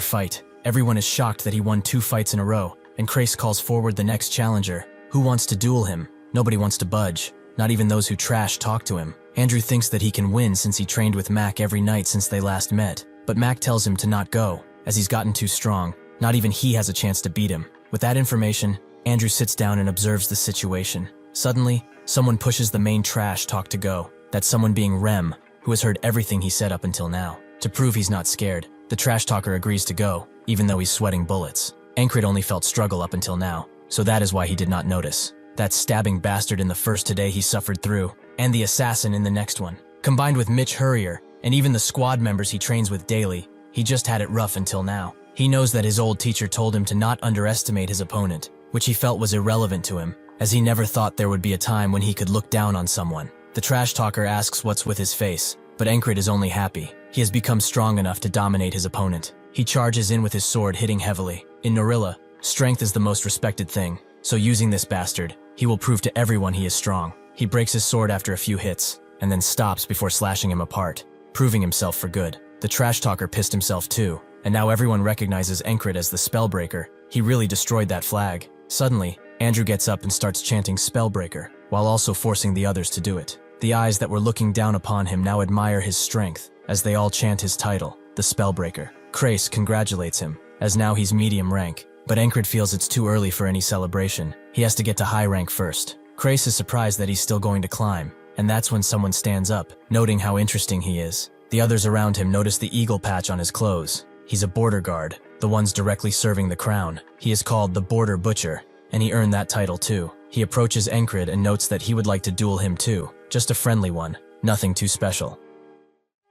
fight. Everyone is shocked that he won 2 fights in a row, and Crace calls forward the next challenger. Who wants to duel him? Nobody wants to budge. Not even those who trash talk to him. Andrew thinks that he can win since he trained with Mac every night since they last met, but Mac tells him to not go, as he's gotten too strong. Not even he has a chance to beat him. With that information, Andrew sits down and observes the situation. Suddenly, someone pushes the main trash talk to go. That's someone being Rem, who has heard everything he said up until now. To prove he's not scared, the trash talker agrees to go, even though he's sweating bullets. Encred only felt struggle up until now, so that is why he did not notice. That stabbing bastard in the first today he suffered through, and the assassin in the next one. Combined with Mitch Hurrier, and even the squad members he trains with daily, he just had it rough until now. He knows that his old teacher told him to not underestimate his opponent, which he felt was irrelevant to him, as he never thought there would be a time when he could look down on someone. The trash talker asks what's with his face, but Encred is only happy. He has become strong enough to dominate his opponent. He charges in with his sword, hitting heavily. In Norilla, strength is the most respected thing, so using this bastard, he will prove to everyone he is strong. He breaks his sword after a few hits, and then stops before slashing him apart, proving himself for good. The trash talker pissed himself too, and now everyone recognizes Encred as the Spellbreaker. He really destroyed that flag. Suddenly, Andrew gets up and starts chanting Spellbreaker, while also forcing the others to do it. The eyes that were looking down upon him now admire his strength, as they all chant his title, the Spellbreaker. Krace congratulates him, as now he's medium rank, but Encred feels it's too early for any celebration. He has to get to high rank first. Krace is surprised that he's still going to climb, and that's when someone stands up, noting how interesting he is. The others around him notice the eagle patch on his clothes. He's a border guard, the ones directly serving the crown. He is called the Border Butcher, and he earned that title too. He approaches Encred and notes that he would like to duel him too, just a friendly one, nothing too special.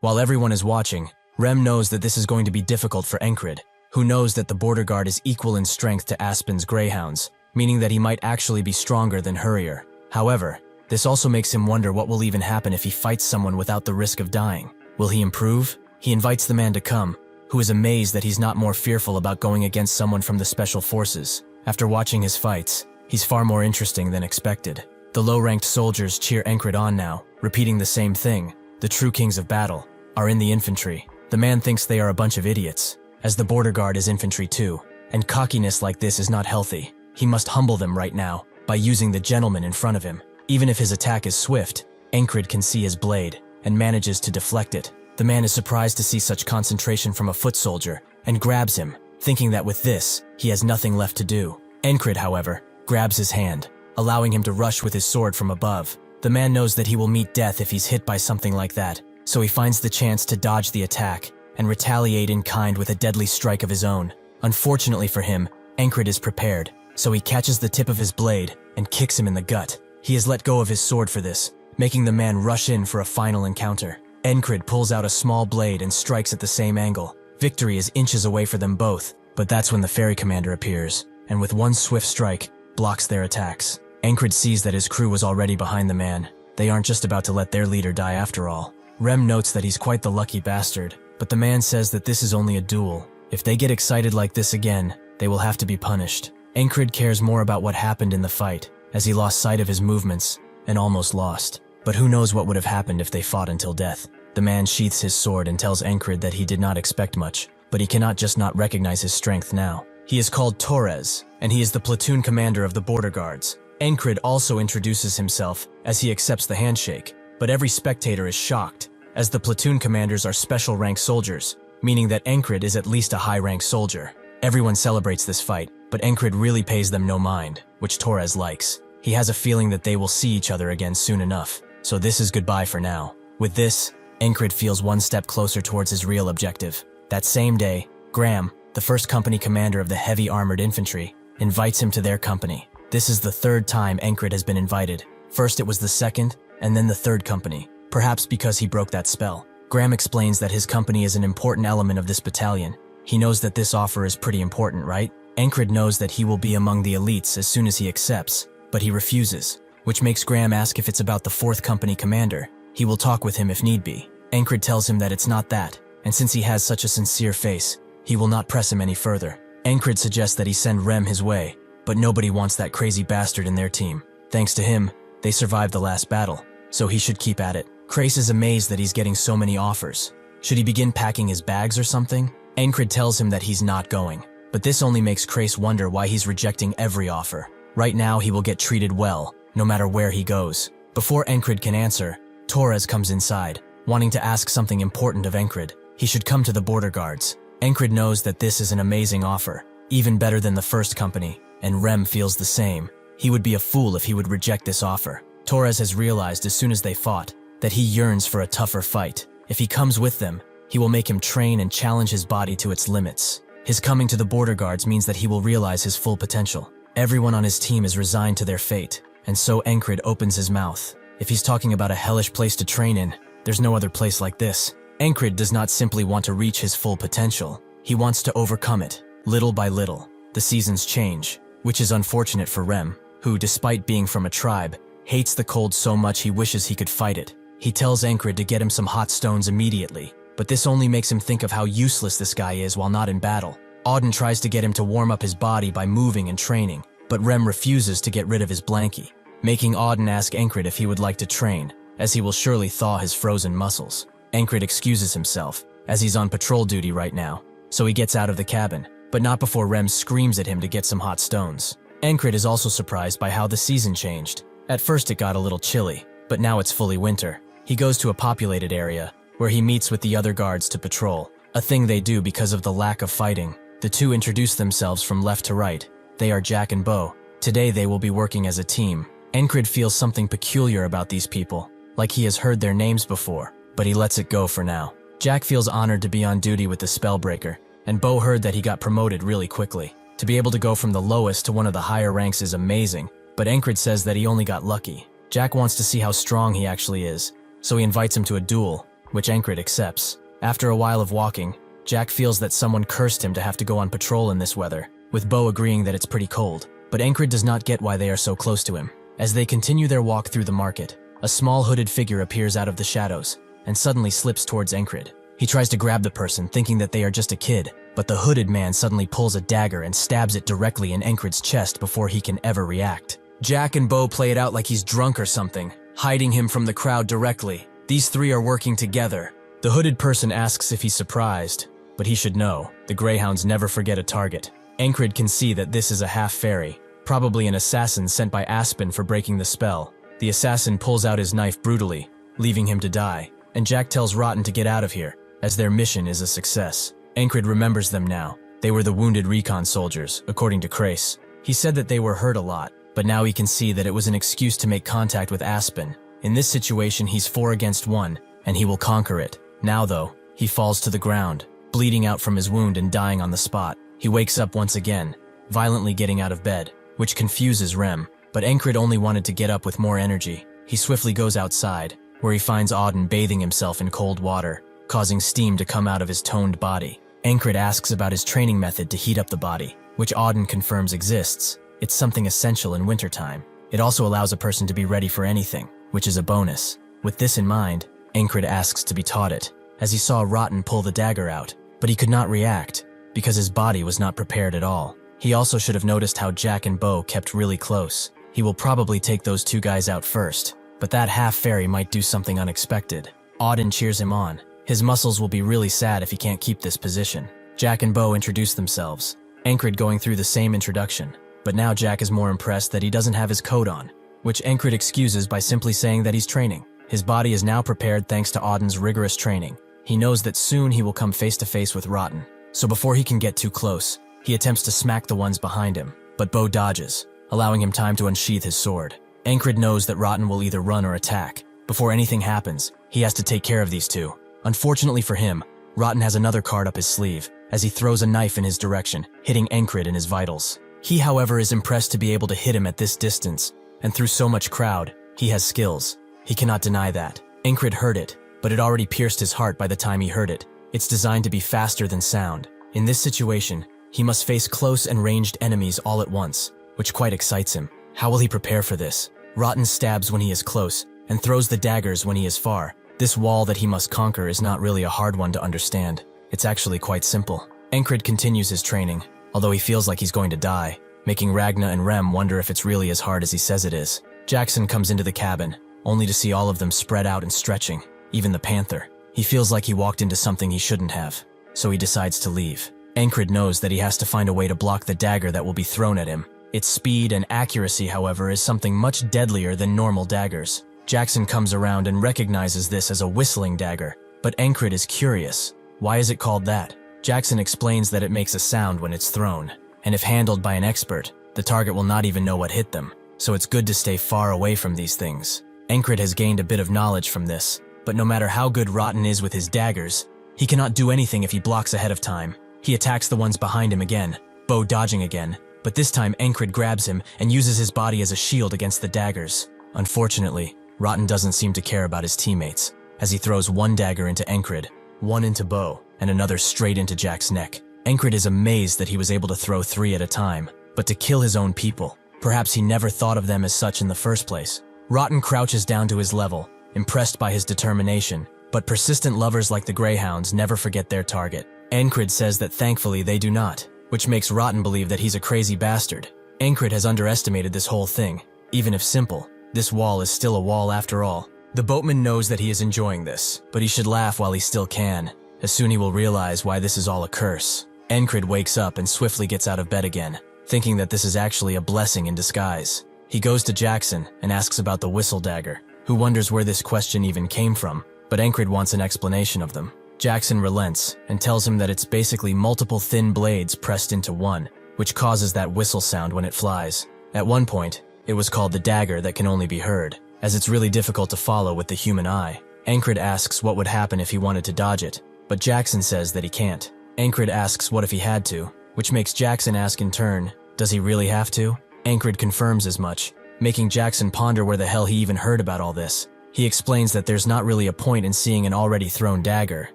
While everyone is watching, Rem knows that this is going to be difficult for Encred, who knows that the border guard is equal in strength to Aspen's greyhounds, meaning that he might actually be stronger than Hurrier. However, this also makes him wonder what will even happen if he fights someone without the risk of dying. Will he improve? He invites the man to come, who is amazed that he's not more fearful about going against someone from the Special Forces. After watching his fights, he's far more interesting than expected. The low-ranked soldiers cheer Encred on now, repeating the same thing. The true kings of battle are in the infantry. The man thinks they are a bunch of idiots, as the border guard is infantry too, and cockiness like this is not healthy. He must humble them right now, by using the gentleman in front of him. Even if his attack is swift, Encred can see his blade, and manages to deflect it. The man is surprised to see such concentration from a foot soldier, and grabs him, thinking that with this, he has nothing left to do. Encred, however, grabs his hand, allowing him to rush with his sword from above. The man knows that he will meet death if he's hit by something like that, so he finds the chance to dodge the attack, and retaliate in kind with a deadly strike of his own. Unfortunately for him, Encred is prepared, so he catches the tip of his blade, and kicks him in the gut. He has let go of his sword for this, making the man rush in for a final encounter. Encred pulls out a small blade and strikes at the same angle. Victory is inches away for them both, but that's when the ferry commander appears, and with one swift strike, blocks their attacks. Encred sees that his crew was already behind the man. They aren't just about to let their leader die after all. Rem notes that he's quite the lucky bastard, but the man says that this is only a duel. If they get excited like this again, they will have to be punished. Encred cares more about what happened in the fight, as he lost sight of his movements, and almost lost. But who knows what would have happened if they fought until death. The man sheaths his sword and tells Encred that he did not expect much, but he cannot just not recognize his strength now. He is called Torres, and he is the platoon commander of the border guards. Encred also introduces himself as he accepts the handshake, but every spectator is shocked, as the platoon commanders are special rank soldiers, meaning that Encred is at least a high rank soldier. Everyone celebrates this fight, but Encred really pays them no mind, which Torres likes. He has a feeling that they will see each other again soon enough, so this is goodbye for now. With this, Encred feels one step closer towards his real objective. That same day, Graham, the first company commander of the heavy armored infantry, invites him to their company. This is the third time Encred has been invited. First it was the second, and then the third company, perhaps because he broke that spell. Graham explains that his company is an important element of this battalion. He knows that this offer is pretty important, right? Encred knows that he will be among the elites as soon as he accepts, but he refuses, which makes Graham ask if it's about the 4th Company commander. He will talk with him if need be. Encred tells him that it's not that, and since he has such a sincere face, he will not press him any further. Encred suggests that he send Rem his way, but nobody wants that crazy bastard in their team. Thanks to him, they survived the last battle, so he should keep at it. Krace is amazed that he's getting so many offers. Should he begin packing his bags or something? Encred tells him that he's not going, but this only makes Krace wonder why he's rejecting every offer. Right now he will get treated well, no matter where he goes. Before Encred can answer, Torres comes inside, wanting to ask something important of Encred. He should come to the border guards. Encred knows that this is an amazing offer, even better than the 1st Company, and Rem feels the same. He would be a fool if he would reject this offer. Torres has realized as soon as they fought that he yearns for a tougher fight. If he comes with them, he will make him train and challenge his body to its limits. His coming to the border guards means that he will realize his full potential. Everyone on his team is resigned to their fate, and so Encred opens his mouth. If he's talking about a hellish place to train in, there's no other place like this. Encred does not simply want to reach his full potential. He wants to overcome it, little by little. The seasons change, which is unfortunate for Rem, who, despite being from a tribe, hates the cold so much he wishes he could fight it. He tells Encred to get him some hot stones immediately, but this only makes him think of how useless this guy is while not in battle. Auden tries to get him to warm up his body by moving and training, but Rem refuses to get rid of his blankie, making Auden ask Encred if he would like to train, as he will surely thaw his frozen muscles. Encred excuses himself, as he's on patrol duty right now, so he gets out of the cabin, but not before Rem screams at him to get some hot stones. Encred is also surprised by how the season changed. At first it got a little chilly, but now it's fully winter. He goes to a populated area, where he meets with the other guards to patrol, a thing they do because of the lack of fighting. The two introduce themselves from left to right. They are Jack and Bo. Today they will be working as a team. Encred feels something peculiar about these people, like he has heard their names before, but he lets it go for now. Jack feels honored to be on duty with the Spellbreaker, and Bo heard that he got promoted really quickly. To be able to go from the lowest to one of the higher ranks is amazing, but Encred says that he only got lucky. Jack wants to see how strong he actually is, so he invites him to a duel, which Encred accepts. After a while of walking, Jack feels that someone cursed him to have to go on patrol in this weather, with Bo agreeing that it's pretty cold. But Encred does not get why they are so close to him. As they continue their walk through the market, a small hooded figure appears out of the shadows, and suddenly slips towards Encred. He tries to grab the person, thinking that they are just a kid, but the hooded man suddenly pulls a dagger and stabs it directly in Encred's chest before he can ever react. Jack and Bo play it out like he's drunk or something, hiding him from the crowd directly. These three are working together. The hooded person asks if he's surprised, but he should know, the Greyhounds never forget a target. Encred can see that this is a half-fairy, probably an assassin sent by Aspen for breaking the spell. The assassin pulls out his knife brutally, leaving him to die, and Jack tells Rotten to get out of here, as their mission is a success. Encred remembers them now. They were the wounded recon soldiers, according to Crace. He said that they were hurt a lot, but now he can see that it was an excuse to make contact with Aspen. In this situation, he's 4 against 1, and he will conquer it. Now though, he falls to the ground, bleeding out from his wound and dying on the spot. He wakes up once again, violently getting out of bed, which confuses Rem, but Encred only wanted to get up with more energy. He swiftly goes outside, where he finds Auden bathing himself in cold water, causing steam to come out of his toned body. Encred asks about his training method to heat up the body, which Auden confirms exists. It's something essential in wintertime. It also allows a person to be ready for anything, which is a bonus. With this in mind, Encred asks to be taught it, as he saw Rotten pull the dagger out, but he could not react, because his body was not prepared at all. He also should have noticed how Jack and Bo kept really close. He will probably take those two guys out first, but that half-fairy might do something unexpected. Auden cheers him on. His muscles will be really sad if he can't keep this position. Jack and Bo introduce themselves, Encred going through the same introduction, but now Jack is more impressed that he doesn't have his coat on, which Encred excuses by simply saying that he's training. His body is now prepared thanks to Auden's rigorous training. He knows that soon he will come face to face with Rotten, so before he can get too close, he attempts to smack the ones behind him, but Bo dodges, allowing him time to unsheath his sword. Encred knows that Rotten will either run or attack. Before anything happens, he has to take care of these two. Unfortunately for him, Rotten has another card up his sleeve, as he throws a knife in his direction, hitting Encred in his vitals. He, however, is impressed to be able to hit him at this distance, and through so much crowd, he has skills. He cannot deny that. Encred heard it, but it already pierced his heart by the time he heard it. It's designed to be faster than sound. In this situation, he must face close and ranged enemies all at once, which quite excites him. How will he prepare for this? Rotten stabs when he is close, and throws the daggers when he is far. This wall that he must conquer is not really a hard one to understand. It's actually quite simple. Encred continues his training, although he feels like he's going to die, making Ragna and Rem wonder if it's really as hard as he says it is. Jackson comes into the cabin, only to see all of them spread out and stretching, even the panther. He feels like he walked into something he shouldn't have, so he decides to leave. Encred knows that he has to find a way to block the dagger that will be thrown at him. Its speed and accuracy, however, is something much deadlier than normal daggers. Jackson comes around and recognizes this as a whistling dagger, but Encred is curious. Why is it called that? Jackson explains that it makes a sound when it's thrown, and if handled by an expert, the target will not even know what hit them, so it's good to stay far away from these things. Encred has gained a bit of knowledge from this, but no matter how good Rotten is with his daggers, he cannot do anything if he blocks ahead of time. He attacks the ones behind him again, Bo dodging again, but this time Encred grabs him and uses his body as a shield against the daggers. Unfortunately, Rotten doesn't seem to care about his teammates, as he throws one dagger into Encred, one into Bo, and another straight into Jack's neck. Encred is amazed that he was able to throw 3 at a time, but to kill his own people. Perhaps he never thought of them as such in the first place. Rotten crouches down to his level, impressed by his determination, but persistent lovers like the Greyhounds never forget their target. Encred says that thankfully they do not, which makes Rotten believe that he's a crazy bastard. Encred has underestimated this whole thing. Even if simple, this wall is still a wall after all. The boatman knows that he is enjoying this, but he should laugh while he still can, as soon he will realize why this is all a curse. Encred wakes up and swiftly gets out of bed again, thinking that this is actually a blessing in disguise. He goes to Jackson and asks about the whistle dagger, who wonders where this question even came from, but Encred wants an explanation of them. Jackson relents and tells him that it's basically multiple thin blades pressed into one, which causes that whistle sound when it flies. At one point, it was called the dagger that can only be heard, as it's really difficult to follow with the human eye. Encred asks what would happen if he wanted to dodge it, but Jackson says that he can't. Encred asks what if he had to, which makes Jackson ask in turn, does he really have to? Encred confirms as much, making Jackson ponder where the hell he even heard about all this. He explains that there's not really a point in seeing an already thrown dagger.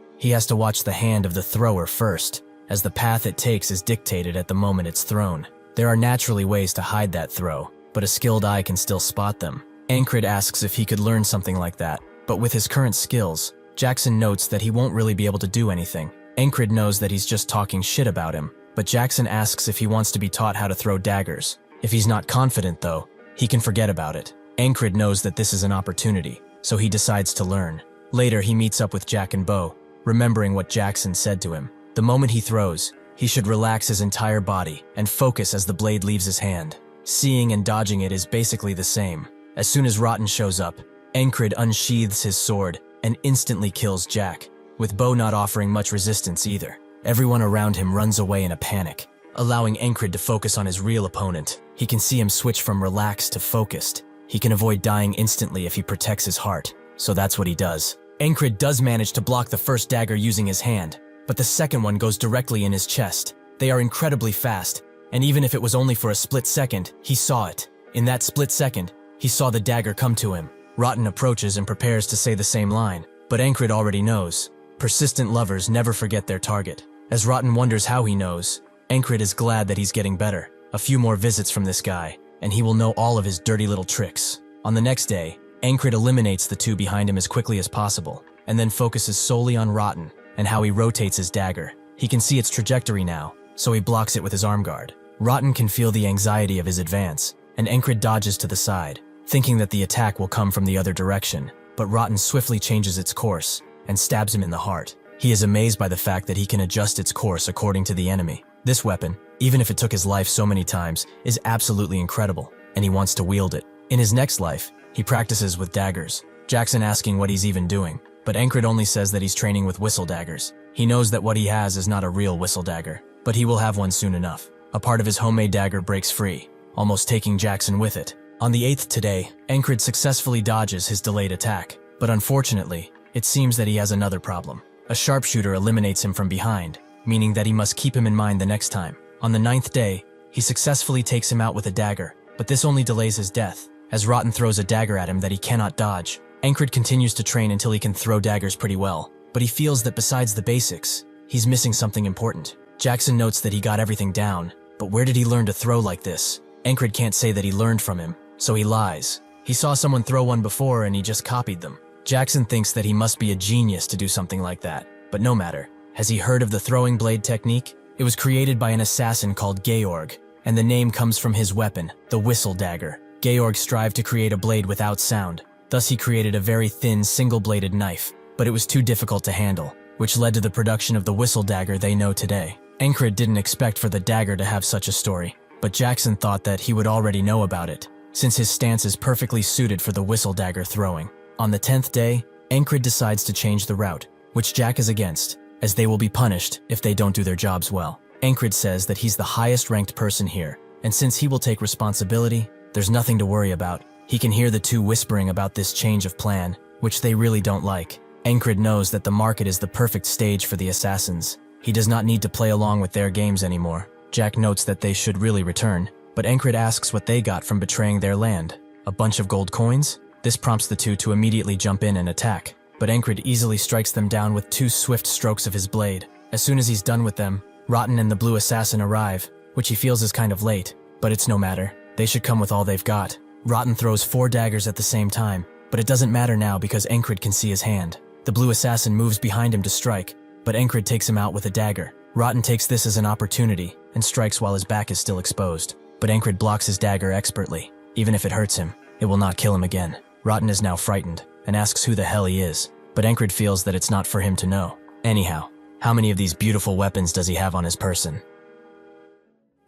He has to watch the hand of the thrower first, as the path it takes is dictated at the moment it's thrown. There are naturally ways to hide that throw, but a skilled eye can still spot them. Encred asks if he could learn something like that, but with his current skills, Jackson notes that he won't really be able to do anything. Encred knows that he's just talking shit about him, but Jackson asks if he wants to be taught how to throw daggers. If he's not confident though, he can forget about it. Encred knows that this is an opportunity, so he decides to learn. Later he meets up with Jack and Bo, remembering what Jackson said to him. The moment he throws, he should relax his entire body and focus as the blade leaves his hand. Seeing and dodging it is basically the same. As soon as Rotten shows up, Encred unsheathes his sword and instantly kills Jack, with Bo not offering much resistance either. Everyone around him runs away in a panic, allowing Encred to focus on his real opponent. He can see him switch from relaxed to focused. He can avoid dying instantly if he protects his heart, so that's what he does. Encred does manage to block the first dagger using his hand, but the second one goes directly in his chest. They are incredibly fast, and even if it was only for a split second, he saw it. In that split second, he saw the dagger come to him. Rotten approaches and prepares to say the same line, but Encred already knows. Persistent lovers never forget their target. As Rotten wonders how he knows, Encred is glad that he's getting better. A few more visits from this guy, and he will know all of his dirty little tricks. On the next day, Encred eliminates the two behind him as quickly as possible, and then focuses solely on Rotten and how he rotates his dagger. He can see its trajectory now, so he blocks it with his arm guard. Rotten can feel the anxiety of his advance, and Encred dodges to the side, thinking that the attack will come from the other direction, but Rotten swiftly changes its course and stabs him in the heart. He is amazed by the fact that he can adjust its course according to the enemy. This weapon, even if it took his life so many times, is absolutely incredible, and he wants to wield it. In his next life, he practices with daggers, Jackson asking what he's even doing, but Encred only says that he's training with whistle daggers. He knows that what he has is not a real whistle dagger, but he will have one soon enough. A part of his homemade dagger breaks free, almost taking Jackson with it. On the 8th today, Encred successfully dodges his delayed attack, but unfortunately, it seems that he has another problem. A sharpshooter eliminates him from behind, meaning that he must keep him in mind the next time. On the 9th day, he successfully takes him out with a dagger, but this only delays his death, as Rotten throws a dagger at him that he cannot dodge. Encred continues to train until he can throw daggers pretty well, but he feels that besides the basics, he's missing something important. Jackson notes that he got everything down, but where did he learn to throw like this? Encred can't say that he learned from him, so he lies. He saw someone throw one before and he just copied them. Jackson thinks that he must be a genius to do something like that, but no matter. Has he heard of the throwing blade technique? It was created by an assassin called Georg, and the name comes from his weapon, the whistle dagger. Georg strived to create a blade without sound. Thus he created a very thin, single-bladed knife, but it was too difficult to handle, which led to the production of the whistle dagger they know today. Encred didn't expect for the dagger to have such a story, but Jackson thought that he would already know about it, since his stance is perfectly suited for the whistle dagger throwing. On the 10th day, Encred decides to change the route, which Jack is against, as they will be punished if they don't do their jobs well. Encred says that he's the highest-ranked person here, and since he will take responsibility, there's nothing to worry about. He can hear the two whispering about this change of plan, which they really don't like. Encred knows that the market is the perfect stage for the assassins. He does not need to play along with their games anymore. Jack notes that they should really return, but Encred asks what they got from betraying their land. A bunch of gold coins? This prompts the two to immediately jump in and attack, but Encred easily strikes them down with 2 swift strokes of his blade. As soon as he's done with them, Rotten and the Blue Assassin arrive, which he feels is kind of late, but it's no matter. They should come with all they've got. Rotten throws 4 daggers at the same time, but it doesn't matter now because Encred can see his hand. The Blue Assassin moves behind him to strike, but Encred takes him out with a dagger. Rotten takes this as an opportunity and strikes while his back is still exposed, but Encred blocks his dagger expertly. Even if it hurts him, it will not kill him again. Rotten is now frightened and asks who the hell he is, but Encred feels that it's not for him to know. Anyhow, how many of these beautiful weapons does he have on his person?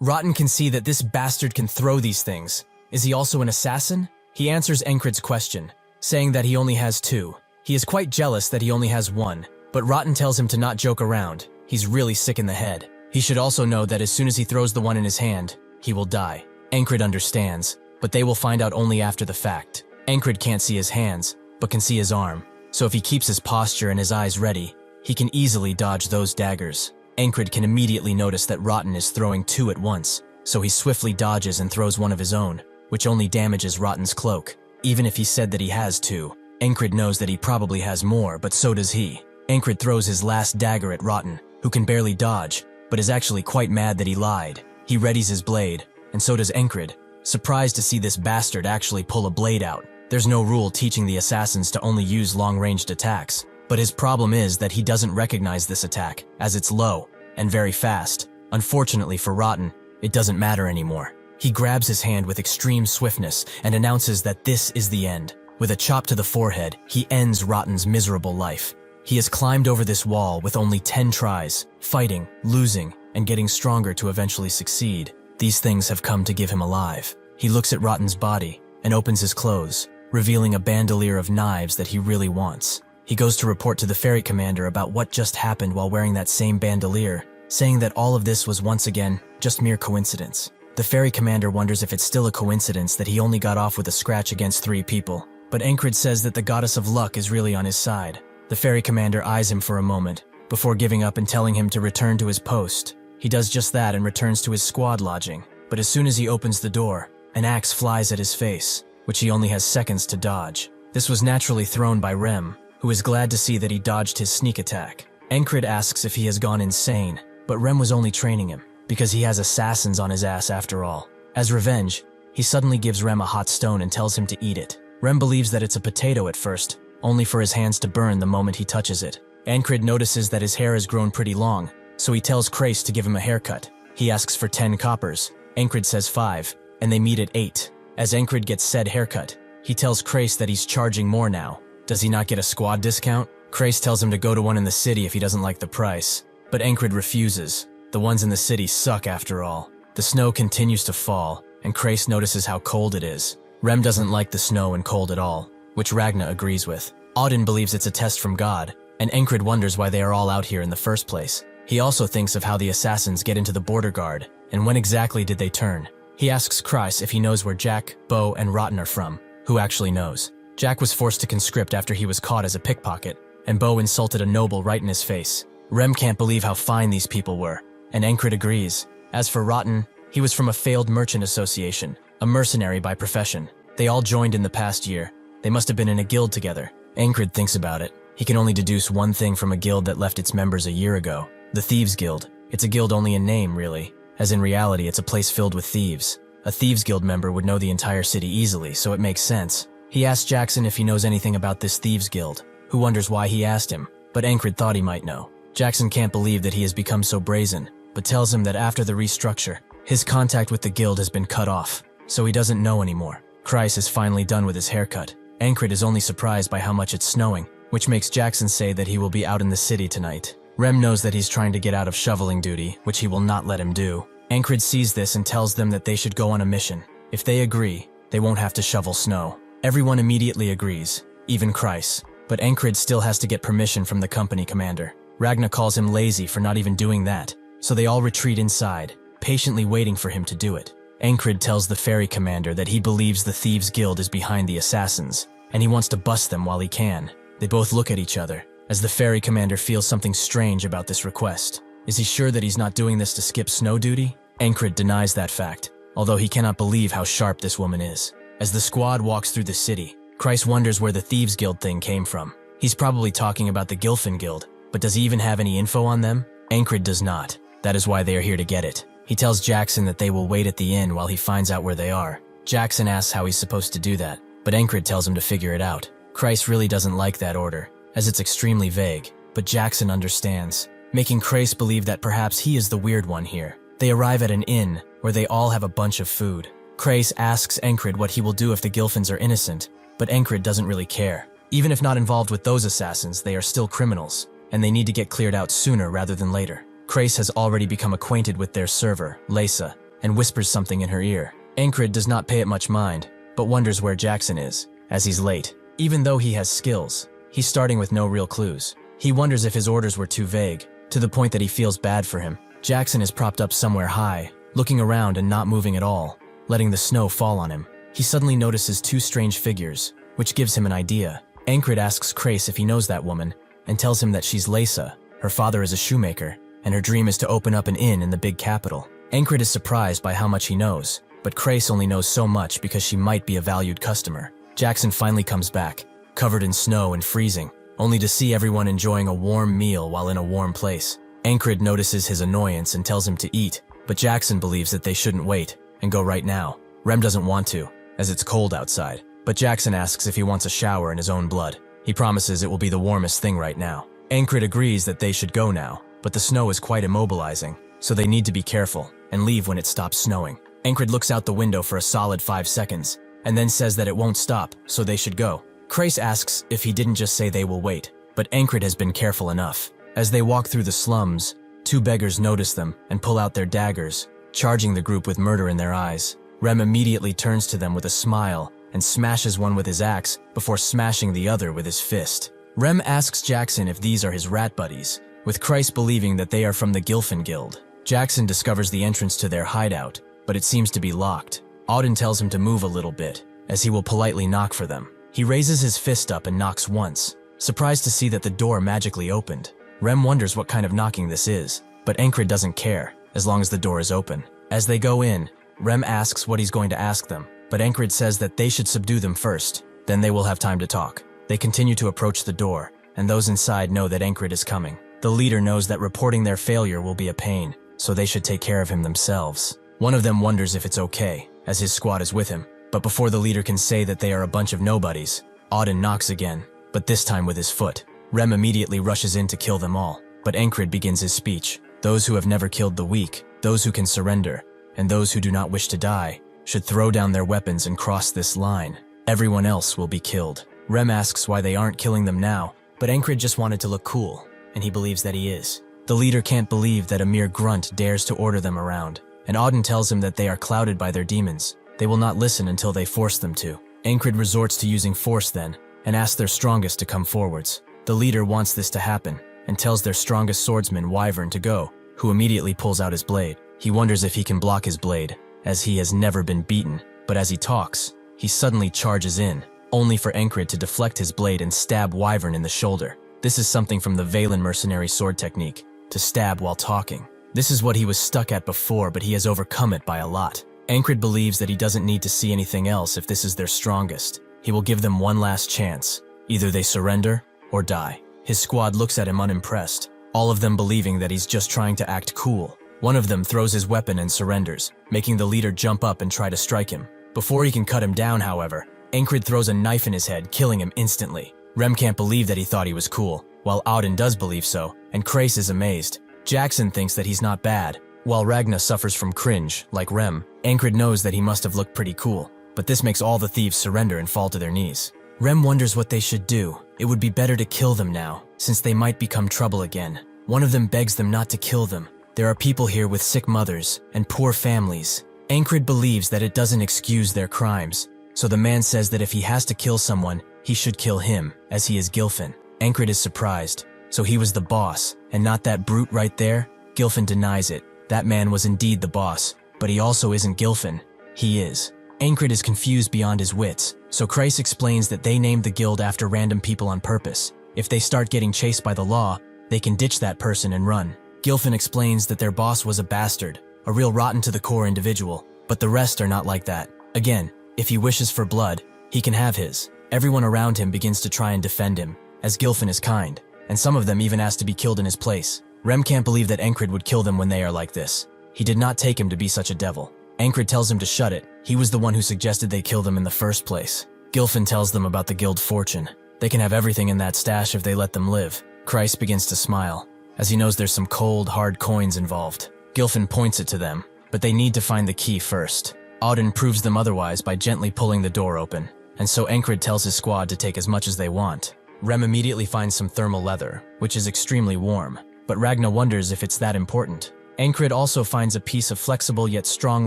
Rotten can see that this bastard can throw these things. Is he also an assassin? He answers Encred's question, saying that he only has 2. He is quite jealous that he only has 1, but Rotten tells him to not joke around. He's really sick in the head. He should also know that as soon as he throws the one in his hand, he will die. Encred understands, but they will find out only after the fact. Encred can't see his hands, but can see his arm, so if he keeps his posture and his eyes ready, he can easily dodge those daggers. Encred can immediately notice that Rotten is throwing 2 at once, so he swiftly dodges and throws one of his own, which only damages Rotten's cloak. Even if he said that he has 2, Encred knows that he probably has more, but so does he. Encred throws his last dagger at Rotten, who can barely dodge, but is actually quite mad that he lied. He readies his blade, and so does Encred, surprised to see this bastard actually pull a blade out. There's no rule teaching the assassins to only use long-ranged attacks, but his problem is that he doesn't recognize this attack, as it's low and very fast. Unfortunately for Rotten, it doesn't matter anymore. He grabs his hand with extreme swiftness and announces that this is the end. With a chop to the forehead, he ends Rotten's miserable life. He has climbed over this wall with only 10 tries, fighting, losing, and getting stronger to eventually succeed. These things have come to give him alive. He looks at Rotten's body and opens his clothes, revealing a bandolier of knives that he really wants. He goes to report to the ferry commander about what just happened while wearing that same bandolier, saying that all of this was once again just mere coincidence. The ferry commander wonders if it's still a coincidence that he only got off with a scratch against 3 people, but Encred says that the goddess of luck is really on his side. The ferry commander eyes him for a moment, before giving up and telling him to return to his post. He does just that and returns to his squad lodging, but as soon as he opens the door, an axe flies at his face, which he only has seconds to dodge. This was naturally thrown by Rem, who is glad to see that he dodged his sneak attack. Encred asks if he has gone insane, but Rem was only training him, because he has assassins on his ass after all. As revenge, he suddenly gives Rem a hot stone and tells him to eat it. Rem believes that it's a potato at first, only for his hands to burn the moment he touches it. Encred notices that his hair has grown pretty long, so he tells Crace to give him a haircut. He asks for 10 coppers. Encred says 5, and they meet at 8. As Encred gets said haircut, he tells Crace that he's charging more now. Does he not get a squad discount? Crace tells him to go to one in the city if he doesn't like the price, but Encred refuses. The ones in the city suck after all. The snow continues to fall, and Crace notices how cold it is. Rem doesn't like the snow and cold at all, which Ragna agrees with. Auden believes it's a test from God, and Encred wonders why they are all out here in the first place. He also thinks of how the assassins get into the border guard, and when exactly did they turn. He asks Kreis if he knows where Jack, Bo, and Rotten are from. Who actually knows? Jack was forced to conscript after he was caught as a pickpocket, and Bo insulted a noble right in his face. Rem can't believe how fine these people were, and Encred agrees. As for Rotten, he was from a failed merchant association, a mercenary by profession. They all joined in the past year. They must have been in a guild together. Encred thinks about it. He can only deduce one thing from a guild that left its members a year ago. The Thieves Guild. It's a guild only in name, really, as in reality it's a place filled with thieves. A Thieves Guild member would know the entire city easily, so it makes sense. He asks Jackson if he knows anything about this Thieves Guild, who wonders why he asked him, but Encred thought he might know. Jackson can't believe that he has become so brazen, but tells him that after the restructure, his contact with the guild has been cut off, so he doesn't know anymore. Kreis is finally done with his haircut. Encred is only surprised by how much it's snowing, which makes Jackson say that he will be out in the city tonight. Rem knows that he's trying to get out of shoveling duty, which he will not let him do. Encred sees this and tells them that they should go on a mission. If they agree, they won't have to shovel snow. Everyone immediately agrees, even Kreis, but Encred still has to get permission from the company commander. Ragna calls him lazy for not even doing that, so they all retreat inside, patiently waiting for him to do it. Encred tells the ferry commander that he believes the Thieves Guild is behind the assassins, and he wants to bust them while he can. They both look at each other, as the ferry commander feels something strange about this request. Is he sure that he's not doing this to skip snow duty? Ankrit denies that fact, although he cannot believe how sharp this woman is. As the squad walks through the city, Kreis wonders where the Thieves Guild thing came from. He's probably talking about the Gilfin Guild, but does he even have any info on them? Ankrit does not. That is why they are here to get it. He tells Jackson that they will wait at the inn while he finds out where they are. Jackson asks how he's supposed to do that, but Ankrit tells him to figure it out. Kreis really doesn't like that order, as it's extremely vague, but Jackson understands, making Kreis believe that perhaps he is the weird one here. They arrive at an inn, where they all have a bunch of food. Kreis asks Ankrit what he will do if the Gilfins are innocent, but Ankrit doesn't really care. Even if not involved with those assassins, they are still criminals, and they need to get cleared out sooner rather than later. Kreis has already become acquainted with their server, Leysa, and whispers something in her ear. Ankrit does not pay it much mind, but wonders where Jackson is, as he's late. Even though he has skills, he's starting with no real clues. He wonders if his orders were too vague, to the point that he feels bad for him. Jackson is propped up somewhere high, looking around and not moving at all, letting the snow fall on him. He suddenly notices two strange figures, which gives him an idea. Ankrit asks Kreis if he knows that woman, and tells him that she's Leysa. Her father is a shoemaker, and her dream is to open up an inn in the big capital. Ankrit is surprised by how much he knows, but Kreis only knows so much because she might be a valued customer. Jackson finally comes back, covered in snow and freezing, only to see everyone enjoying a warm meal while in a warm place. Ankrit notices his annoyance and tells him to eat, but Jackson believes that they shouldn't wait and go right now. Rem doesn't want to, as it's cold outside, but Jackson asks if he wants a shower in his own blood. He promises it will be the warmest thing right now. Ankrit agrees that they should go now, but the snow is quite immobilizing, so they need to be careful and leave when it stops snowing. Ankrit looks out the window for a solid 5 seconds, and then says that it won't stop, so they should go. Kreis asks if he didn't just say they will wait, but Ankrit has been careful enough. As they walk through the slums, two beggars notice them and pull out their daggers, charging the group with murder in their eyes. Rem immediately turns to them with a smile and smashes one with his axe before smashing the other with his fist. Rem asks Jackson if these are his rat buddies, with Kreis believing that they are from the Gilfin Guild. Jackson discovers the entrance to their hideout, but it seems to be locked. Auden tells him to move a little bit, as he will politely knock for them. He raises his fist up and knocks once, surprised to see that the door magically opened. Rem wonders what kind of knocking this is, but Ankrit doesn't care, as long as the door is open. As they go in, Rem asks what he's going to ask them, but Ankrit says that they should subdue them first, then they will have time to talk. They continue to approach the door, and those inside know that Ankrit is coming. The leader knows that reporting their failure will be a pain, so they should take care of him themselves. One of them wonders if it's okay, as his squad is with him, but before the leader can say that they are a bunch of nobodies, Auden knocks again, but this time with his foot. Rem immediately rushes in to kill them all, but Ankrit begins his speech. Those who have never killed the weak, those who can surrender, and those who do not wish to die, should throw down their weapons and cross this line. Everyone else will be killed. Rem asks why they aren't killing them now, but Ankrit just wanted to look cool, and he believes that he is. The leader can't believe that a mere grunt dares to order them around, and Auden tells him that they are clouded by their demons. They will not listen until they force them to. Ankrit resorts to using force then, and asks their strongest to come forwards. The leader wants this to happen, and tells their strongest swordsman, Wyvern, to go, who immediately pulls out his blade. He wonders if he can block his blade, as he has never been beaten, but as he talks, he suddenly charges in, only for Ankrit to deflect his blade and stab Wyvern in the shoulder. This is something from the Valen mercenary sword technique, to stab while talking. This is what he was stuck at before, but he has overcome it by a lot. Ankrit believes that he doesn't need to see anything else if this is their strongest. He will give them one last chance. Either they surrender or die. His squad looks at him unimpressed, all of them believing that he's just trying to act cool. One of them throws his weapon and surrenders, making the leader jump up and try to strike him. Before he can cut him down, however, Ankrit throws a knife in his head, killing him instantly. Rem can't believe that he thought he was cool, while Auden does believe so, and Kreis is amazed. Jackson thinks that he's not bad, while Ragna suffers from cringe, like Rem. Ankrit knows that he must have looked pretty cool, but this makes all the thieves surrender and fall to their knees. Rem wonders what they should do. It would be better to kill them now, since they might become trouble again. One of them begs them not to kill them. There are people here with sick mothers and poor families. Ankrit believes that it doesn't excuse their crimes, so the man says that if he has to kill someone, he should kill him, as he is Gilfin. Ankrit is surprised. So he was the boss, and not that brute right there? Gilfin denies it. That man was indeed the boss, but he also isn't Gilfin. He is. Ankrit is confused beyond his wits, so Kreis explains that they named the guild after random people on purpose. If they start getting chased by the law, they can ditch that person and run. Gilfin explains that their boss was a bastard, a real rotten to the core individual, but the rest are not like that. Again, if he wishes for blood, he can have his. Everyone around him begins to try and defend him, as Gilfin is kind, and some of them even ask to be killed in his place. Rem can't believe that Encred would kill them when they are like this. He did not take him to be such a devil. Encred tells him to shut it. He was the one who suggested they kill them in the first place. Gilfin tells them about the guild fortune. They can have everything in that stash if they let them live. Christ begins to smile, as he knows there's some cold, hard coins involved. Gilfin points it to them, but they need to find the key first. Auden proves them otherwise by gently pulling the door open, and so Encred tells his squad to take as much as they want. Rem immediately finds some thermal leather, which is extremely warm, but Ragna wonders if it's that important. Encred also finds a piece of flexible yet strong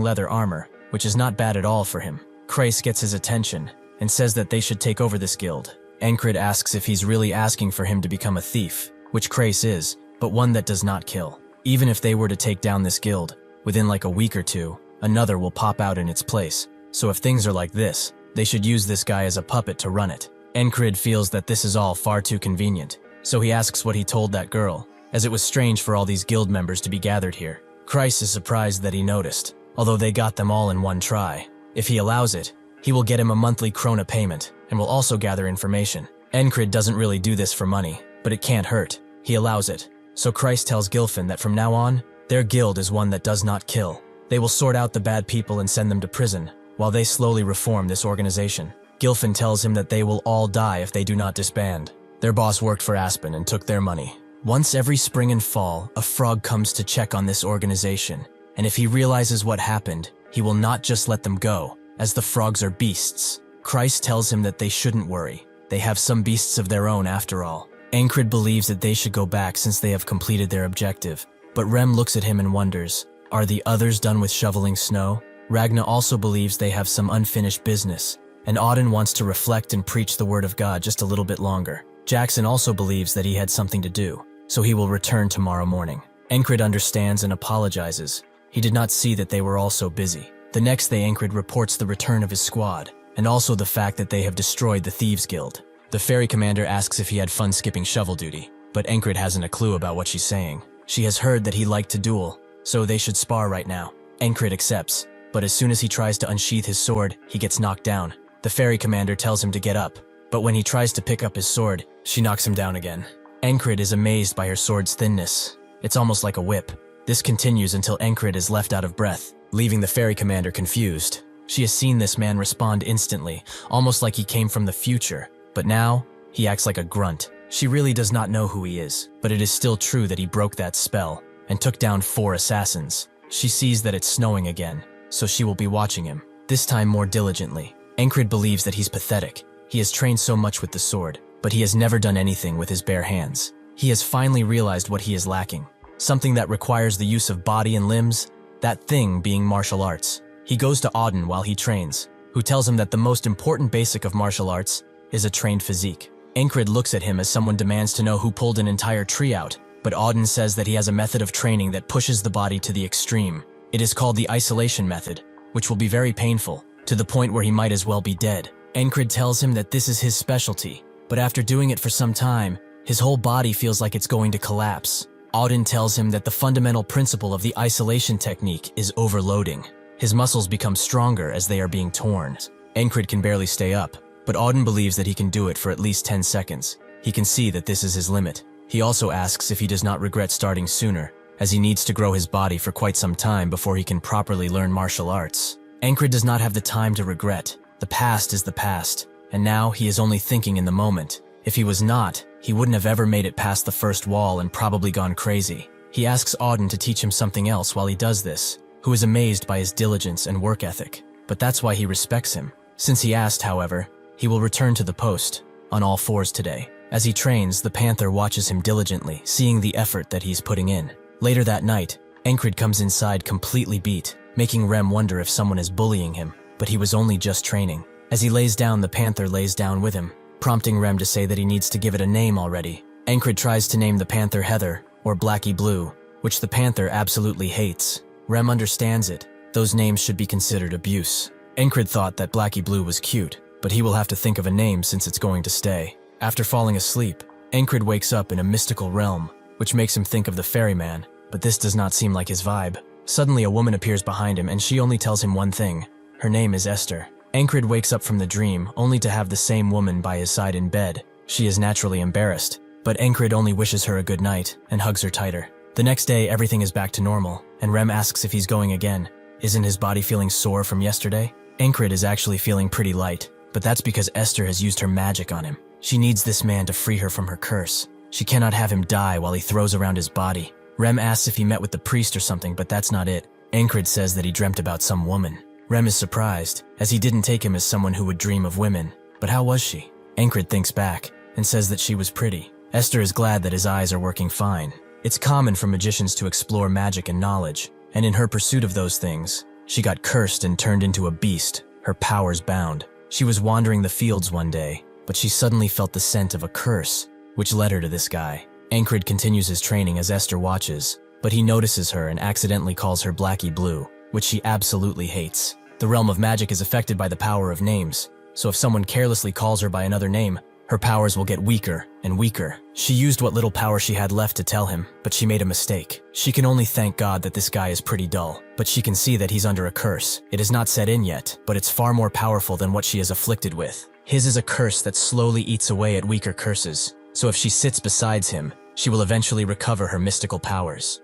leather armor, which is not bad at all for him. Kreis gets his attention and says that they should take over this guild. Encred asks if he's really asking for him to become a thief, which Kreis is, but one that does not kill. Even if they were to take down this guild, within like a week or two, another will pop out in its place. So if things are like this, they should use this guy as a puppet to run it. Encred feels that this is all far too convenient, so he asks what he told that girl, as it was strange for all these guild members to be gathered here. Kreis is surprised that he noticed, although they got them all in one try. If he allows it, he will get him a monthly krona payment, and will also gather information. Encred doesn't really do this for money, but it can't hurt. He allows it. So Kreis tells Gilfin that from now on, their guild is one that does not kill. They will sort out the bad people and send them to prison, while they slowly reform this organization. Gilfin tells him that they will all die if they do not disband. Their boss worked for Aspen and took their money. Once every spring and fall, a frog comes to check on this organization, and if he realizes what happened, he will not just let them go, as the frogs are beasts. Kreis tells him that they shouldn't worry. They have some beasts of their own after all. Encred believes that they should go back since they have completed their objective, but Rem looks at him and wonders, are the others done with shoveling snow? Ragna also believes they have some unfinished business, and Auden wants to reflect and preach the word of God just a little bit longer. Jackson also believes that he had something to do, so he will return tomorrow morning. Encred understands and apologizes. He did not see that they were all so busy. The next day, Encred reports the return of his squad, and also the fact that they have destroyed the Thieves Guild. The ferry commander asks if he had fun skipping shovel duty, but Encred hasn't a clue about what she's saying. She has heard that he liked to duel, so they should spar right now. Encred accepts, but as soon as he tries to unsheath his sword, he gets knocked down. The ferry commander tells him to get up, but when he tries to pick up his sword, she knocks him down again. Encred is amazed by her sword's thinness. It's almost like a whip. This continues until Encred is left out of breath, leaving the ferry commander confused. She has seen this man respond instantly, almost like he came from the future, but now, he acts like a grunt. She really does not know who he is, but it is still true that he broke that spell, and took down 4 assassins. She sees that it's snowing again, so she will be watching him, this time more diligently. Encred believes that he's pathetic. He has trained so much with the sword, but he has never done anything with his bare hands. He has finally realized what he is lacking, something that requires the use of body and limbs, that thing being martial arts. He goes to Auden while he trains, who tells him that the most important basic of martial arts is a trained physique. Encred looks at him as someone demands to know who pulled an entire tree out, but Auden says that he has a method of training that pushes the body to the extreme. It is called the isolation method, which will be very painful, to the point where he might as well be dead. Encred tells him that this is his specialty, but after doing it for some time, his whole body feels like it's going to collapse. Auden tells him that the fundamental principle of the isolation technique is overloading. His muscles become stronger as they are being torn. Encred can barely stay up, but Auden believes that he can do it for at least 10 seconds. He can see that this is his limit. He also asks if he does not regret starting sooner, as he needs to grow his body for quite some time before he can properly learn martial arts. Encred does not have the time to regret. The past is the past, and now he is only thinking in the moment. If he was not, he wouldn't have ever made it past the first wall and probably gone crazy. He asks Auden to teach him something else while he does this, who is amazed by his diligence and work ethic, but that's why he respects him. Since he asked, however, he will return to the post, on all fours today. As he trains, the Panther watches him diligently, seeing the effort that he's putting in. Later that night, Encred comes inside completely beat, making Rem wonder if someone is bullying him, but he was only just training. As he lays down, the Panther lays down with him, prompting Rem to say that he needs to give it a name already. Encred tries to name the Panther Heather, or Blackie Blue, which the Panther absolutely hates. Rem understands it. Those names should be considered abuse. Encred thought that Blackie Blue was cute, but he will have to think of a name since it's going to stay. After falling asleep, Encred wakes up in a mystical realm, which makes him think of the ferryman, but this does not seem like his vibe. Suddenly a woman appears behind him and she only tells him one thing. Her name is Esther. Encred wakes up from the dream only to have the same woman by his side in bed. She is naturally embarrassed, but Encred only wishes her a good night and hugs her tighter. The next day everything is back to normal, and Rem asks if he's going again. Isn't his body feeling sore from yesterday? Encred is actually feeling pretty light, but that's because Esther has used her magic on him. She needs this man to free her from her curse. She cannot have him die while he throws around his body. Rem asks if he met with the priest or something, but that's not it. Encred says that he dreamt about some woman. Rem is surprised, as he didn't take him as someone who would dream of women. But how was she? Encred thinks back, and says that she was pretty. Esther is glad that his eyes are working fine. It's common for magicians to explore magic and knowledge, and in her pursuit of those things, she got cursed and turned into a beast, her powers bound. She was wandering the fields one day, but she suddenly felt the scent of a curse, which led her to this guy. Encred continues his training as Esther watches, but he notices her and accidentally calls her Blackie Blue, which she absolutely hates. The realm of magic is affected by the power of names, so if someone carelessly calls her by another name, her powers will get weaker and weaker. She used what little power she had left to tell him, but she made a mistake. She can only thank God that this guy is pretty dull, but she can see that he's under a curse. It is not set in yet, but it's far more powerful than what she is afflicted with. His is a curse that slowly eats away at weaker curses, so if she sits beside him, she will eventually recover her mystical powers.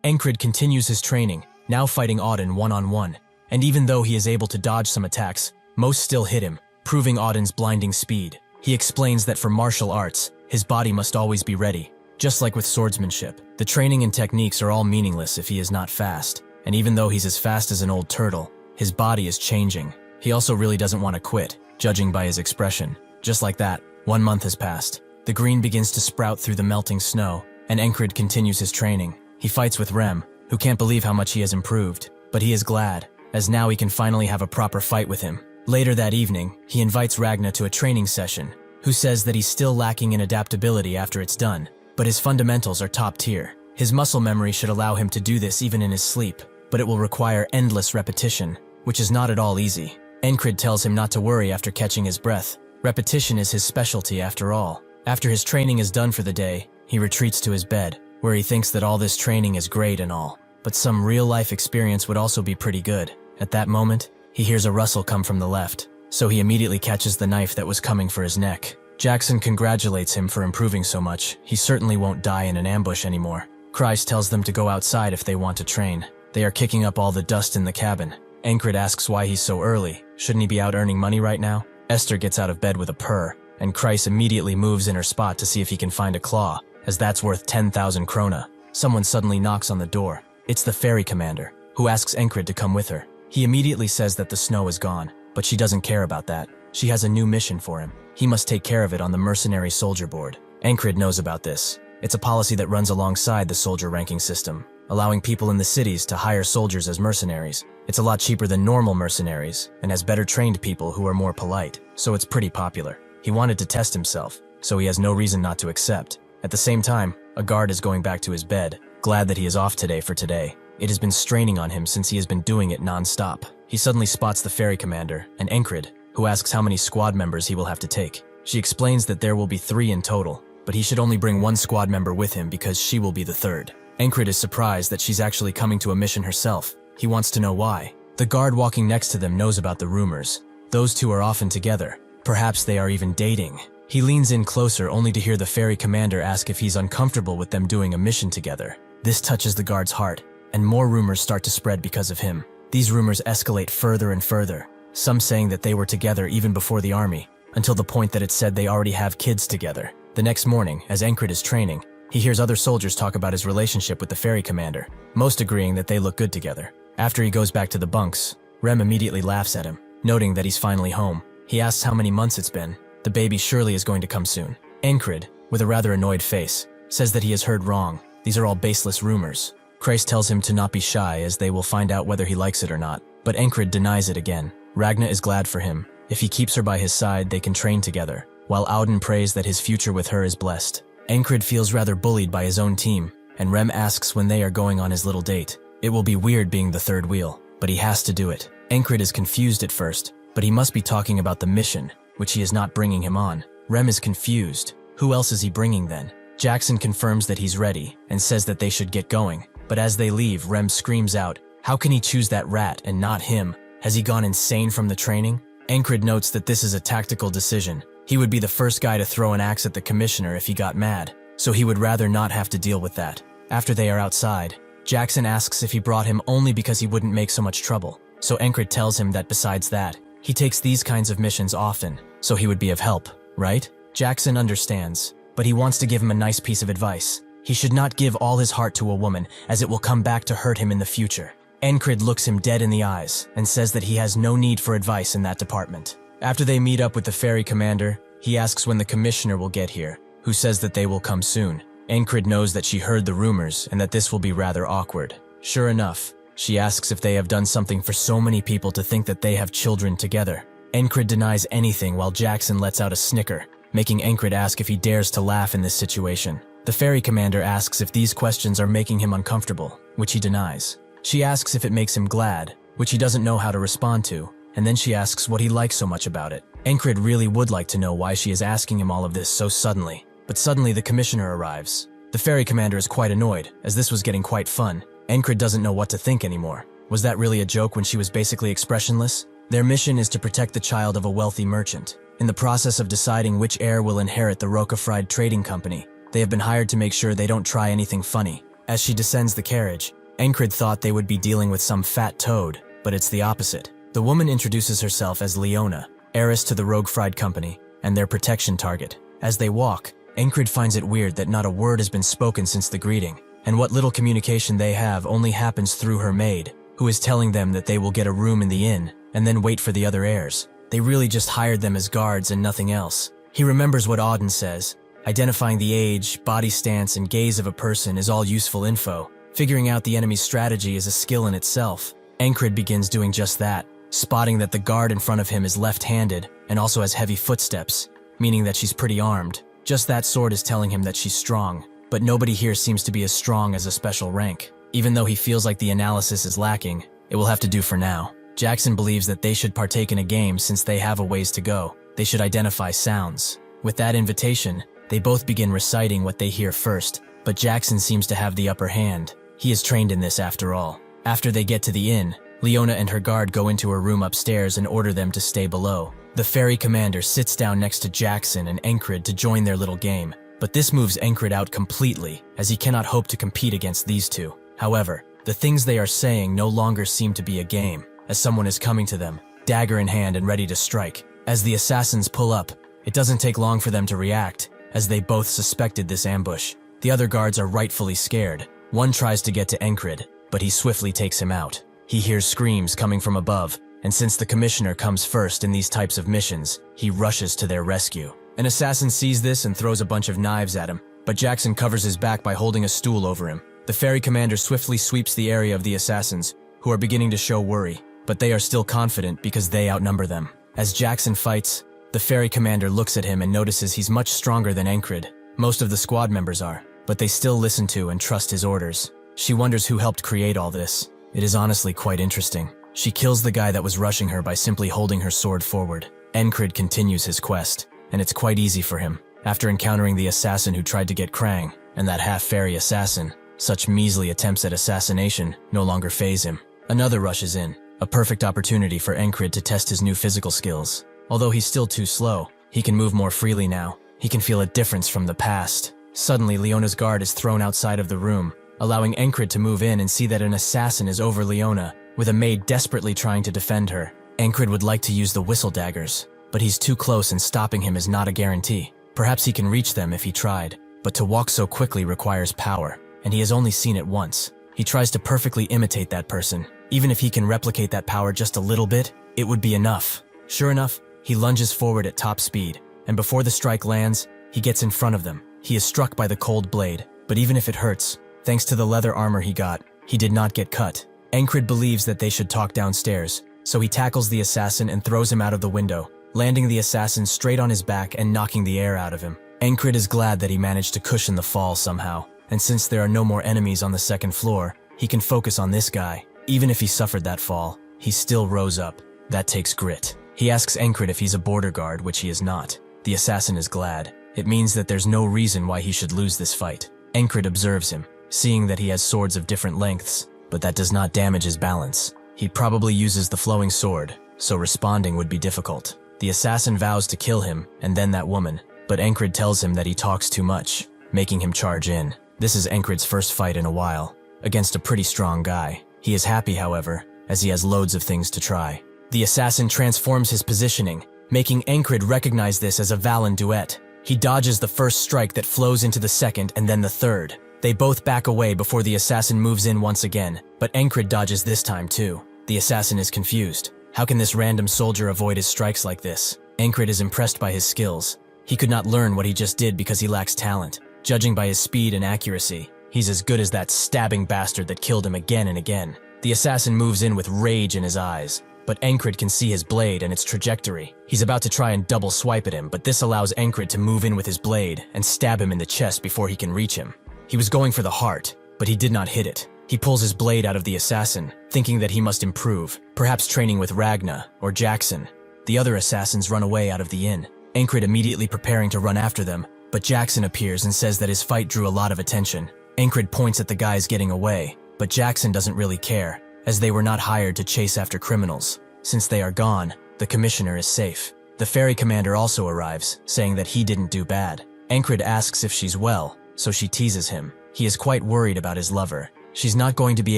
Encred continues his training, now fighting Auden one-on-one, and even though he is able to dodge some attacks, most still hit him, proving Auden's blinding speed. He explains that for martial arts, his body must always be ready. Just like with swordsmanship, the training and techniques are all meaningless if he is not fast, and even though he's as fast as an old turtle, his body is changing. He also really doesn't want to quit, judging by his expression. Just like that, 1 month has passed. The green begins to sprout through the melting snow, and Encred continues his training. He fights with Rem, who can't believe how much he has improved, but he is glad, as now he can finally have a proper fight with him. Later that evening, he invites Ragna to a training session, who says that he's still lacking in adaptability after it's done, but his fundamentals are top tier. His muscle memory should allow him to do this even in his sleep, but it will require endless repetition, which is not at all easy. Encred tells him not to worry after catching his breath. Repetition is his specialty after all. After his training is done for the day, he retreats to his bed, where he thinks that all this training is great and all, but some real-life experience would also be pretty good. At that moment, he hears a rustle come from the left, so he immediately catches the knife that was coming for his neck. Jackson congratulates him for improving so much. He certainly won't die in an ambush anymore. Kreis tells them to go outside if they want to train. They are kicking up all the dust in the cabin. Encred asks why he's so early. Shouldn't he be out earning money right now? Esther gets out of bed with a purr, and Kreis immediately moves in her spot to see if he can find a claw, as that's worth 10,000 krona. Someone suddenly knocks on the door. It's the ferry commander, who asks Encred to come with her. He immediately says that the snow is gone, but she doesn't care about that. She has a new mission for him. He must take care of it on the mercenary soldier board. Encred knows about this. It's a policy that runs alongside the soldier ranking system, allowing people in the cities to hire soldiers as mercenaries. It's a lot cheaper than normal mercenaries, and has better trained people who are more polite, so it's pretty popular. He wanted to test himself, so he has no reason not to accept. At the same time, a guard is going back to his bed, glad that he is off today for today. It has been straining on him since he has been doing it non-stop. He suddenly spots the ferry commander, and Encred, who asks how many squad members he will have to take. She explains that there will be 3 in total, but he should only bring 1 squad member with him because she will be the 3rd. Encred is surprised that she's actually coming to a mission herself. He wants to know why. The guard walking next to them knows about the rumors. Those two are often together. Perhaps they are even dating. He leans in closer only to hear the ferry commander ask if he's uncomfortable with them doing a mission together. This touches the guard's heart, and more rumors start to spread because of him. These rumors escalate further and further, some saying that they were together even before the army, until the point that it said they already have kids together. The next morning, as Encred is training, he hears other soldiers talk about his relationship with the ferry commander, most agreeing that they look good together. After he goes back to the bunks, Rem immediately laughs at him, noting that he's finally home. He asks how many months it's been. The baby surely is going to come soon. Encred, with a rather annoyed face, says that he has heard wrong. These are all baseless rumors. Kreis tells him to not be shy as they will find out whether he likes it or not, but Encred denies it again. Ragna is glad for him. If he keeps her by his side, they can train together, while Auden prays that his future with her is blessed. Encred feels rather bullied by his own team, and Rem asks when they are going on his little date. It will be weird being the 3rd wheel, but he has to do it. Encred is confused at first, but he must be talking about the mission, which he is not bringing him on. Rem is confused. Who else is he bringing then? Jackson confirms that he's ready, and says that they should get going, But as they leave, Rem screams out, "How can he choose that rat and not him? Has he gone insane from the training?" Encred notes that this is a tactical decision. He would be the first guy to throw an axe at the commissioner if he got mad, so he would rather not have to deal with that. After they are outside, Jackson asks if he brought him only because he wouldn't make so much trouble. So Encred tells him that besides that, he takes these kinds of missions often, so he would be of help, right? Jackson understands, but he wants to give him a nice piece of advice. He should not give all his heart to a woman, as it will come back to hurt him in the future. Encred looks him dead in the eyes and says that he has no need for advice in that department. After they meet up with the ferry commander, he asks when the commissioner will get here, who says that they will come soon. Encred knows that she heard the rumors and that this will be rather awkward. Sure enough, she asks if they have done something for so many people to think that they have children together. Encred denies anything while Jackson lets out a snicker, making Encred ask if he dares to laugh in this situation. The ferry commander asks if these questions are making him uncomfortable, which he denies. She asks if it makes him glad, which he doesn't know how to respond to, and then she asks what he likes so much about it. Encred really would like to know why she is asking him all of this so suddenly. But suddenly the commissioner arrives. The ferry commander is quite annoyed, as this was getting quite fun. Encred doesn't know what to think anymore. Was that really a joke when she was basically expressionless? Their mission is to protect the child of a wealthy merchant. In the process of deciding which heir will inherit the Roquefried Trading Company, they have been hired to make sure they don't try anything funny. As she descends the carriage, Encred thought they would be dealing with some fat toad, but it's the opposite. The woman introduces herself as Leona, heiress to the Roquefried Company, and their protection target. As they walk, Encred finds it weird that not a word has been spoken since the greeting, and what little communication they have only happens through her maid, who is telling them that they will get a room in the inn, and then wait for the other heirs. They really just hired them as guards and nothing else. He remembers what Auden says. Identifying the age, body stance, and gaze of a person is all useful info. Figuring out the enemy's strategy is a skill in itself. Encred begins doing just that, spotting that the guard in front of him is left-handed and also has heavy footsteps, meaning that she's pretty armed. Just that sword is telling him that she's strong, but nobody here seems to be as strong as a special rank. Even though he feels like the analysis is lacking, it will have to do for now. Jackson believes that they should partake in a game since they have a ways to go. They should identify sounds. With that invitation, they both begin reciting what they hear first, but Jackson seems to have the upper hand. He is trained in this after all. After they get to the inn, Leona and her guard go into her room upstairs and order them to stay below. The ferry commander sits down next to Jackson and Encred to join their little game, but this moves Encred out completely, as he cannot hope to compete against these two. However, the things they are saying no longer seem to be a game, as someone is coming to them, dagger in hand and ready to strike. As the assassins pull up, it doesn't take long for them to react, as they both suspected this ambush. The other guards are rightfully scared. One tries to get to Encred, but he swiftly takes him out. He hears screams coming from above, and since the commissioner comes first in these types of missions, he rushes to their rescue. An assassin sees this and throws a bunch of knives at him, but Jackson covers his back by holding a stool over him. The ferry commander swiftly sweeps the area of the assassins, who are beginning to show worry, but they are still confident because they outnumber them. As Jackson fights, the ferry commander looks at him and notices he's much stronger than Encred. Most of the squad members are, but they still listen to and trust his orders. She wonders who helped create all this. It is honestly quite interesting. She kills the guy that was rushing her by simply holding her sword forward. Encred continues his quest, and it's quite easy for him. After encountering the assassin who tried to get Krang, and that half-fairy assassin, such measly attempts at assassination no longer faze him. Another rushes in, a perfect opportunity for Encred to test his new physical skills. Although he's still too slow, he can move more freely now. He can feel a difference from the past. Suddenly, Leona's guard is thrown outside of the room, allowing Encred to move in and see that an assassin is over Leona, with a maid desperately trying to defend her. Encred would like to use the whistle daggers, but he's too close and stopping him is not a guarantee. Perhaps he can reach them if he tried, but to walk so quickly requires power, and he has only seen it once. He tries to perfectly imitate that person. Even if he can replicate that power just a little bit, it would be enough. Sure enough, he lunges forward at top speed, and before the strike lands, he gets in front of them. He is struck by the cold blade, but even if it hurts, thanks to the leather armor he got, he did not get cut. Encred believes that they should talk downstairs, so he tackles the assassin and throws him out of the window, landing the assassin straight on his back and knocking the air out of him. Encred is glad that he managed to cushion the fall somehow, and since there are no more enemies on the second floor, he can focus on this guy. Even if he suffered that fall, he still rose up. That takes grit. He asks Encred if he's a border guard, which he is not. The assassin is glad. It means that there's no reason why he should lose this fight. Encred observes him. seeing that he has swords of different lengths, but that does not damage his balance. He probably uses the flowing sword, so responding would be difficult. The assassin vows to kill him, and then that woman, but Encred tells him that he talks too much, making him charge in. This is Encred's first fight in a while, against a pretty strong guy. He is happy, however, as he has loads of things to try. The assassin transforms his positioning, making Encred recognize this as a Valen duet. He dodges the first strike that flows into the second and then the third. They both back away before the assassin moves in once again, but Encred dodges this time too. The assassin is confused. How can this random soldier avoid his strikes like this? Encred is impressed by his skills. He could not learn what he just did because he lacks talent. Judging by his speed and accuracy, he's as good as that stabbing bastard that killed him again and again. The assassin moves in with rage in his eyes, but Encred can see his blade and its trajectory. He's about to try and double swipe at him, but this allows Encred to move in with his blade and stab him in the chest before he can reach him. He was going for the heart, but he did not hit it. He pulls his blade out of the assassin, thinking that he must improve, perhaps training with Ragna or Jackson. The other assassins run away out of the inn, Encred immediately preparing to run after them, but Jackson appears and says that his fight drew a lot of attention. Encred points at the guys getting away, but Jackson doesn't really care, as they were not hired to chase after criminals. Since they are gone, the commissioner is safe. The ferry commander also arrives, saying that he didn't do bad. Encred asks if she's well, so she teases him. He is quite worried about his lover. She's not going to be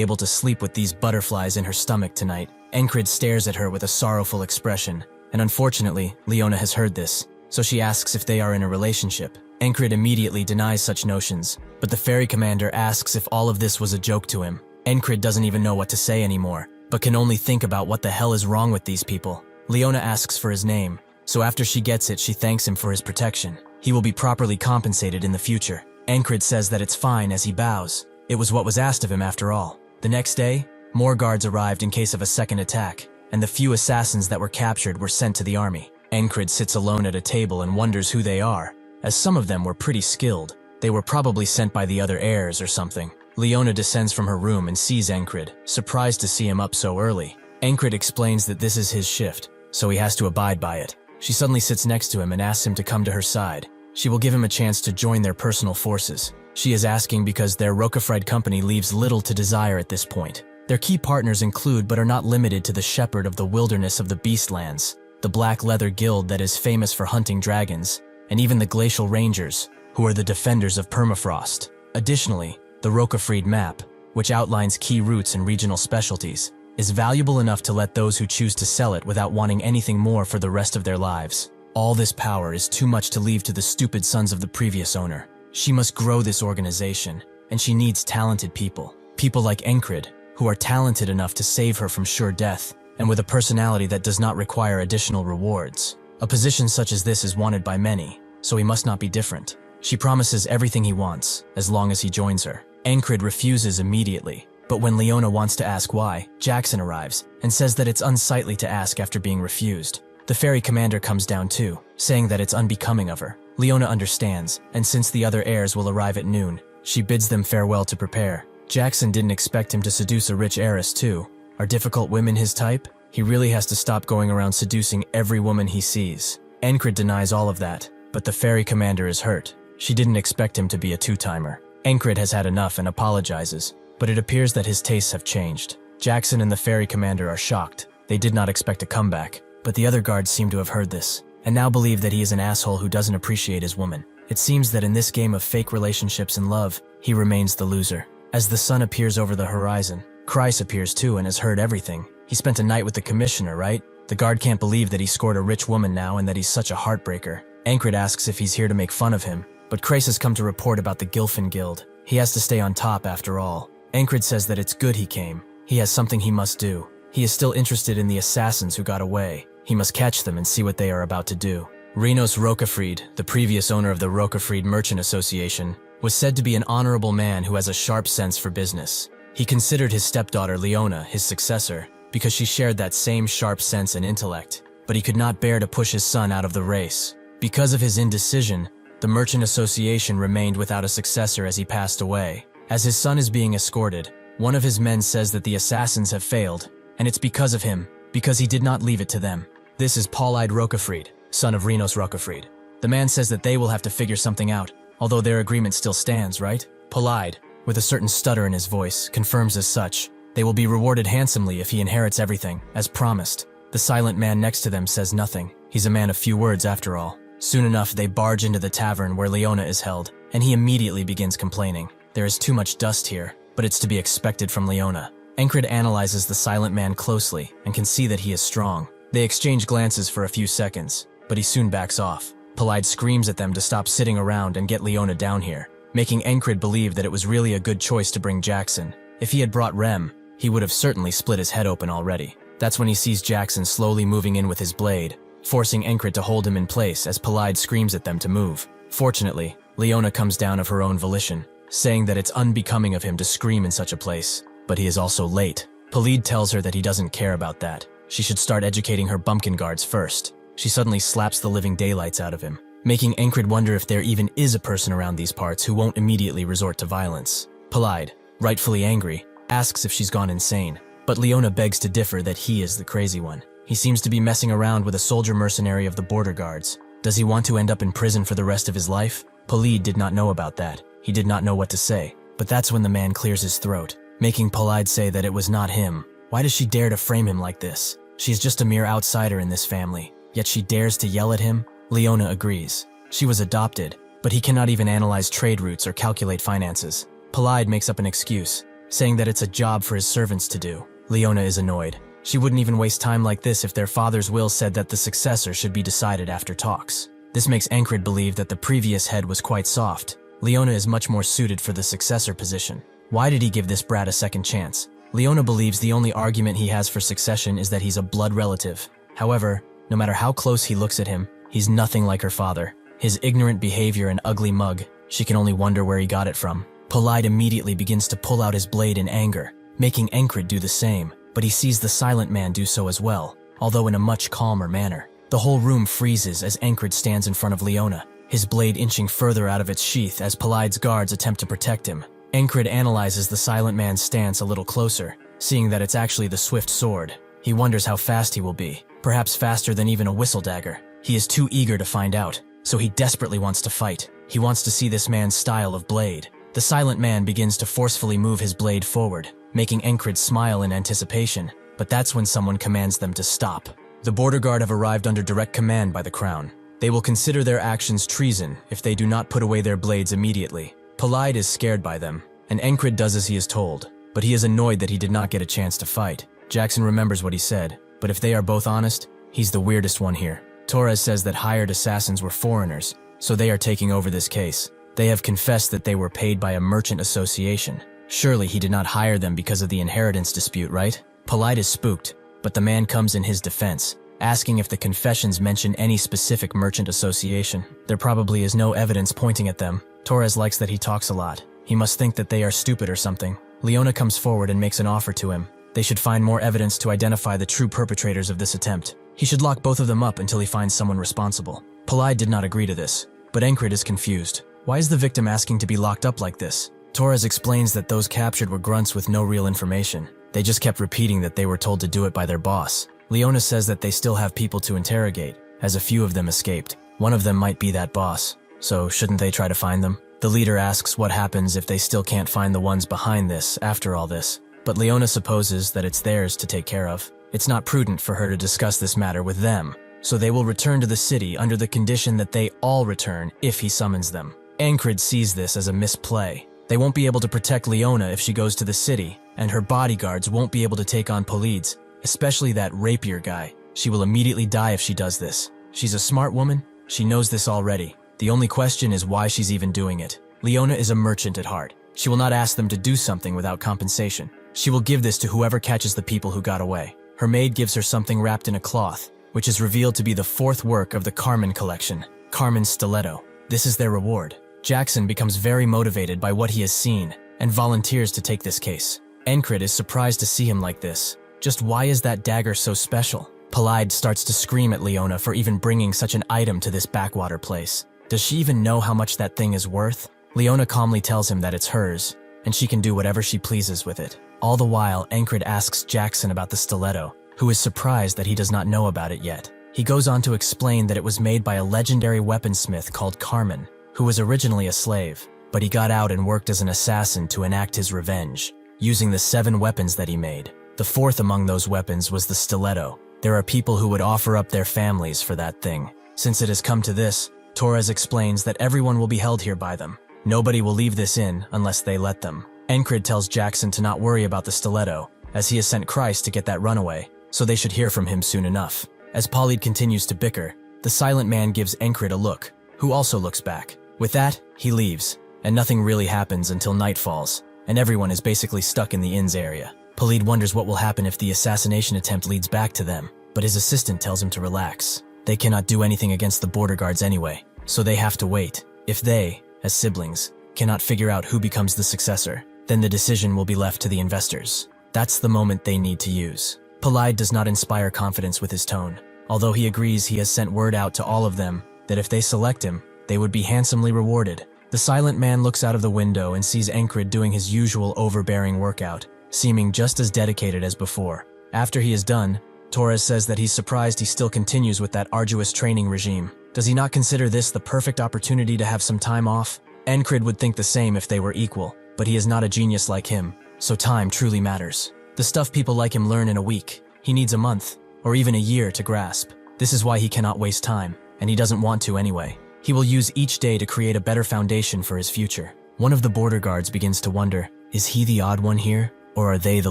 able to sleep with these butterflies in her stomach tonight. Encred stares at her with a sorrowful expression, and unfortunately, Leona has heard this, so she asks if they are in a relationship. Encred immediately denies such notions, but the ferry commander asks if all of this was a joke to him. Encred doesn't even know what to say anymore, but can only think about what the hell is wrong with these people. Leona asks for his name, so after she gets it, she thanks him for his protection. He will be properly compensated in the future. Encred says that it's fine as he bows. It was what was asked of him after all. The next day, more guards arrived in case of a second attack, and the few assassins that were captured were sent to the army. Encred sits alone at a table and wonders who they are, as some of them were pretty skilled. They were probably sent by the other heirs or something. Leona descends from her room and sees Encred, surprised to see him up so early. Encred explains that this is his shift, so he has to abide by it. She suddenly sits next to him and asks him to come to her side. She will give him a chance to join their personal forces. She is asking because their Roquefred company leaves little to desire at this point. Their key partners include but are not limited to the shepherd of the wilderness of the Beastlands, the Black Leather Guild that is famous for hunting dragons, and even the Glacial Rangers, who are the defenders of permafrost. Additionally, the Roquefred map, which outlines key routes and regional specialties, is valuable enough to let those who choose to sell it without wanting anything more for the rest of their lives. All this power is too much to leave to the stupid sons of the previous owner. She must grow this organization, and she needs talented people. People like Encred, who are talented enough to save her from sure death, and with a personality that does not require additional rewards. A position such as this is wanted by many, so he must not be different. She promises everything he wants, as long as he joins her. Encred refuses immediately, but when Leona wants to ask why, Jackson arrives and says that it's unsightly to ask after being refused. The ferry commander comes down too, saying that it's unbecoming of her. Leona understands, and since the other heirs will arrive at noon, she bids them farewell to prepare. Jackson didn't expect him to seduce a rich heiress too. Are difficult women his type? He really has to stop going around seducing every woman he sees. Encred denies all of that, but the ferry commander is hurt. She didn't expect him to be a two-timer. Encred has had enough and apologizes, but it appears that his tastes have changed. Jackson and the ferry commander are shocked. They did not expect a comeback, but the other guards seem to have heard this, and now believe that he is an asshole who doesn't appreciate his woman. It seems that in this game of fake relationships and love, he remains the loser. As the sun appears over the horizon, Kreis appears too and has heard everything. He spent a night with the commissioner, right? The guard can't believe that he scored a rich woman now and that he's such a heartbreaker. Encred asks if he's here to make fun of him, but Kreis has come to report about the Gilfin Guild. He has to stay on top after all. Encred says that it's good he came. He has something he must do. He is still interested in the assassins who got away. He must catch them and see what they are about to do. Rinos Roquefred, the previous owner of the Roquefred Merchant Association, was said to be an honorable man who has a sharp sense for business. He considered his stepdaughter Leona his successor because she shared that same sharp sense and intellect, but he could not bear to push his son out of the race. Because of his indecision, the Merchant Association remained without a successor as he passed away. As his son is being escorted, one of his men says that the assassins have failed, and it's because of him, because he did not leave it to them. This is Paulide Roquefred, son of Rinos Roquefred. The man says that they will have to figure something out, although their agreement still stands, right? Paulide, with a certain stutter in his voice, confirms as such. They will be rewarded handsomely if he inherits everything, as promised. The silent man next to them says nothing. He's a man of few words after all. Soon enough, they barge into the tavern where Leona is held, and he immediately begins complaining. There is too much dust here, but it's to be expected from Leona. Encred analyzes the silent man closely and can see that he is strong. They exchange glances for a few seconds, but he soon backs off. Polide screams at them to stop sitting around and get Leona down here, making Encred believe that it was really a good choice to bring Jackson. If he had brought Rem, he would have certainly split his head open already. That's when he sees Jackson slowly moving in with his blade, forcing Encred to hold him in place as Polide screams at them to move. Fortunately, Leona comes down of her own volition, saying that it's unbecoming of him to scream in such a place, but he is also late. Polide tells her that he doesn't care about that. She should start educating her bumpkin guards first. She suddenly slaps the living daylights out of him, making Encred wonder if there even is a person around these parts who won't immediately resort to violence. Polide, rightfully angry, asks if she's gone insane, but Leona begs to differ that he is the crazy one. He seems to be messing around with a soldier mercenary of the border guards. Does he want to end up in prison for the rest of his life? Polide did not know about that. He did not know what to say, but that's when the man clears his throat, making Polide say that it was not him. Why does she dare to frame him like this? She's just a mere outsider in this family, yet she dares to yell at him? Leona agrees. She was adopted, but he cannot even analyze trade routes or calculate finances. Polide makes up an excuse, saying that it's a job for his servants to do. Leona is annoyed. She wouldn't even waste time like this if their father's will said that the successor should be decided after talks. This makes Encred believe that the previous head was quite soft. Leona is much more suited for the successor position. Why did he give this brat a second chance? Leona believes the only argument he has for succession is that he's a blood relative. However, no matter how close he looks at him, he's nothing like her father. His ignorant behavior and ugly mug, she can only wonder where he got it from. Polide immediately begins to pull out his blade in anger, making Encred do the same, but he sees the silent man do so as well, although in a much calmer manner. The whole room freezes as Encred stands in front of Leona, his blade inching further out of its sheath as Polide's guards attempt to protect him. Encred analyzes the silent man's stance a little closer, seeing that it's actually the swift sword. He wonders how fast he will be, perhaps faster than even a whistle dagger. He is too eager to find out, so he desperately wants to fight. He wants to see this man's style of blade. The silent man begins to forcefully move his blade forward, making Encred smile in anticipation, but that's when someone commands them to stop. The border guard have arrived under direct command by the crown. They will consider their actions treason if they do not put away their blades immediately. Polide is scared by them, and Encred does as he is told, but he is annoyed that he did not get a chance to fight. Jackson remembers what he said, but if they are both honest, he's the weirdest one here. Torres says that hired assassins were foreigners, so they are taking over this case. They have confessed that they were paid by a merchant association. Surely he did not hire them because of the inheritance dispute, right? Polide is spooked, but the man comes in his defense, asking if the confessions mention any specific merchant association. There probably is no evidence pointing at them. Torres likes that he talks a lot. He must think that they are stupid or something. Leona comes forward and makes an offer to him. They should find more evidence to identify the true perpetrators of this attempt. He should lock both of them up until he finds someone responsible. Polide did not agree to this, but Encred is confused. Why is the victim asking to be locked up like this? Torres explains that those captured were grunts with no real information. They just kept repeating that they were told to do it by their boss. Leona says that they still have people to interrogate, as a few of them escaped. One of them might be that boss, so shouldn't they try to find them? The leader asks what happens if they still can't find the ones behind this after all this, but Leona supposes that it's theirs to take care of. It's not prudent for her to discuss this matter with them, so they will return to the city under the condition that they all return if he summons them. Encred sees this as a misplay. They won't be able to protect Leona if she goes to the city, and her bodyguards won't be able to take on Polides, especially that rapier guy. She will immediately die if she does this. She's a smart woman. She knows this already. The only question is why she's even doing it. Leona is a merchant at heart. She will not ask them to do something without compensation. She will give this to whoever catches the people who got away. Her maid gives her something wrapped in a cloth, which is revealed to be the fourth work of the Carmen collection, Carmen's stiletto. This is their reward. Jackson becomes very motivated by what he has seen and volunteers to take this case. Encred is surprised to see him like this. Just why is that dagger so special? Polide starts to scream at Leona for even bringing such an item to this backwater place. Does she even know how much that thing is worth? Leona calmly tells him that it's hers, and she can do whatever she pleases with it. All the while, Encred asks Jackson about the stiletto, who is surprised that he does not know about it yet. He goes on to explain that it was made by a legendary weaponsmith called Carmen, who was originally a slave. but he got out and worked as an assassin to enact his revenge, using the 7 weapons that he made. The 4th among those weapons was the stiletto. There are people who would offer up their families for that thing. Since it has come to this, Torres explains that everyone will be held here by them. Nobody will leave this inn unless they let them. Encred tells Jackson to not worry about the stiletto, as he has sent Christ to get that runaway, so they should hear from him soon enough. As Polide continues to bicker, the silent man gives Encred a look, who also looks back. With that, he leaves, and nothing really happens until night falls, and everyone is basically stuck in the inn's area. Polide wonders what will happen if the assassination attempt leads back to them, but his assistant tells him to relax. They cannot do anything against the border guards anyway, so they have to wait. If they, as siblings, cannot figure out who becomes the successor, then the decision will be left to the investors. That's the moment they need to use. Polide does not inspire confidence with his tone, although he agrees he has sent word out to all of them that if they select him, they would be handsomely rewarded. The silent man looks out of the window and sees Encred doing his usual overbearing workout, seeming just as dedicated as before. After he is done, Torres says that he's surprised he still continues with that arduous training regime. Does he not consider this the perfect opportunity to have some time off? Encred would think the same if they were equal, but he is not a genius like him, so time truly matters. The stuff people like him learn in a week, he needs a month, or even a year to grasp. This is why he cannot waste time, and he doesn't want to anyway. He will use each day to create a better foundation for his future. One of the border guards begins to wonder, is he the odd one here, or are they the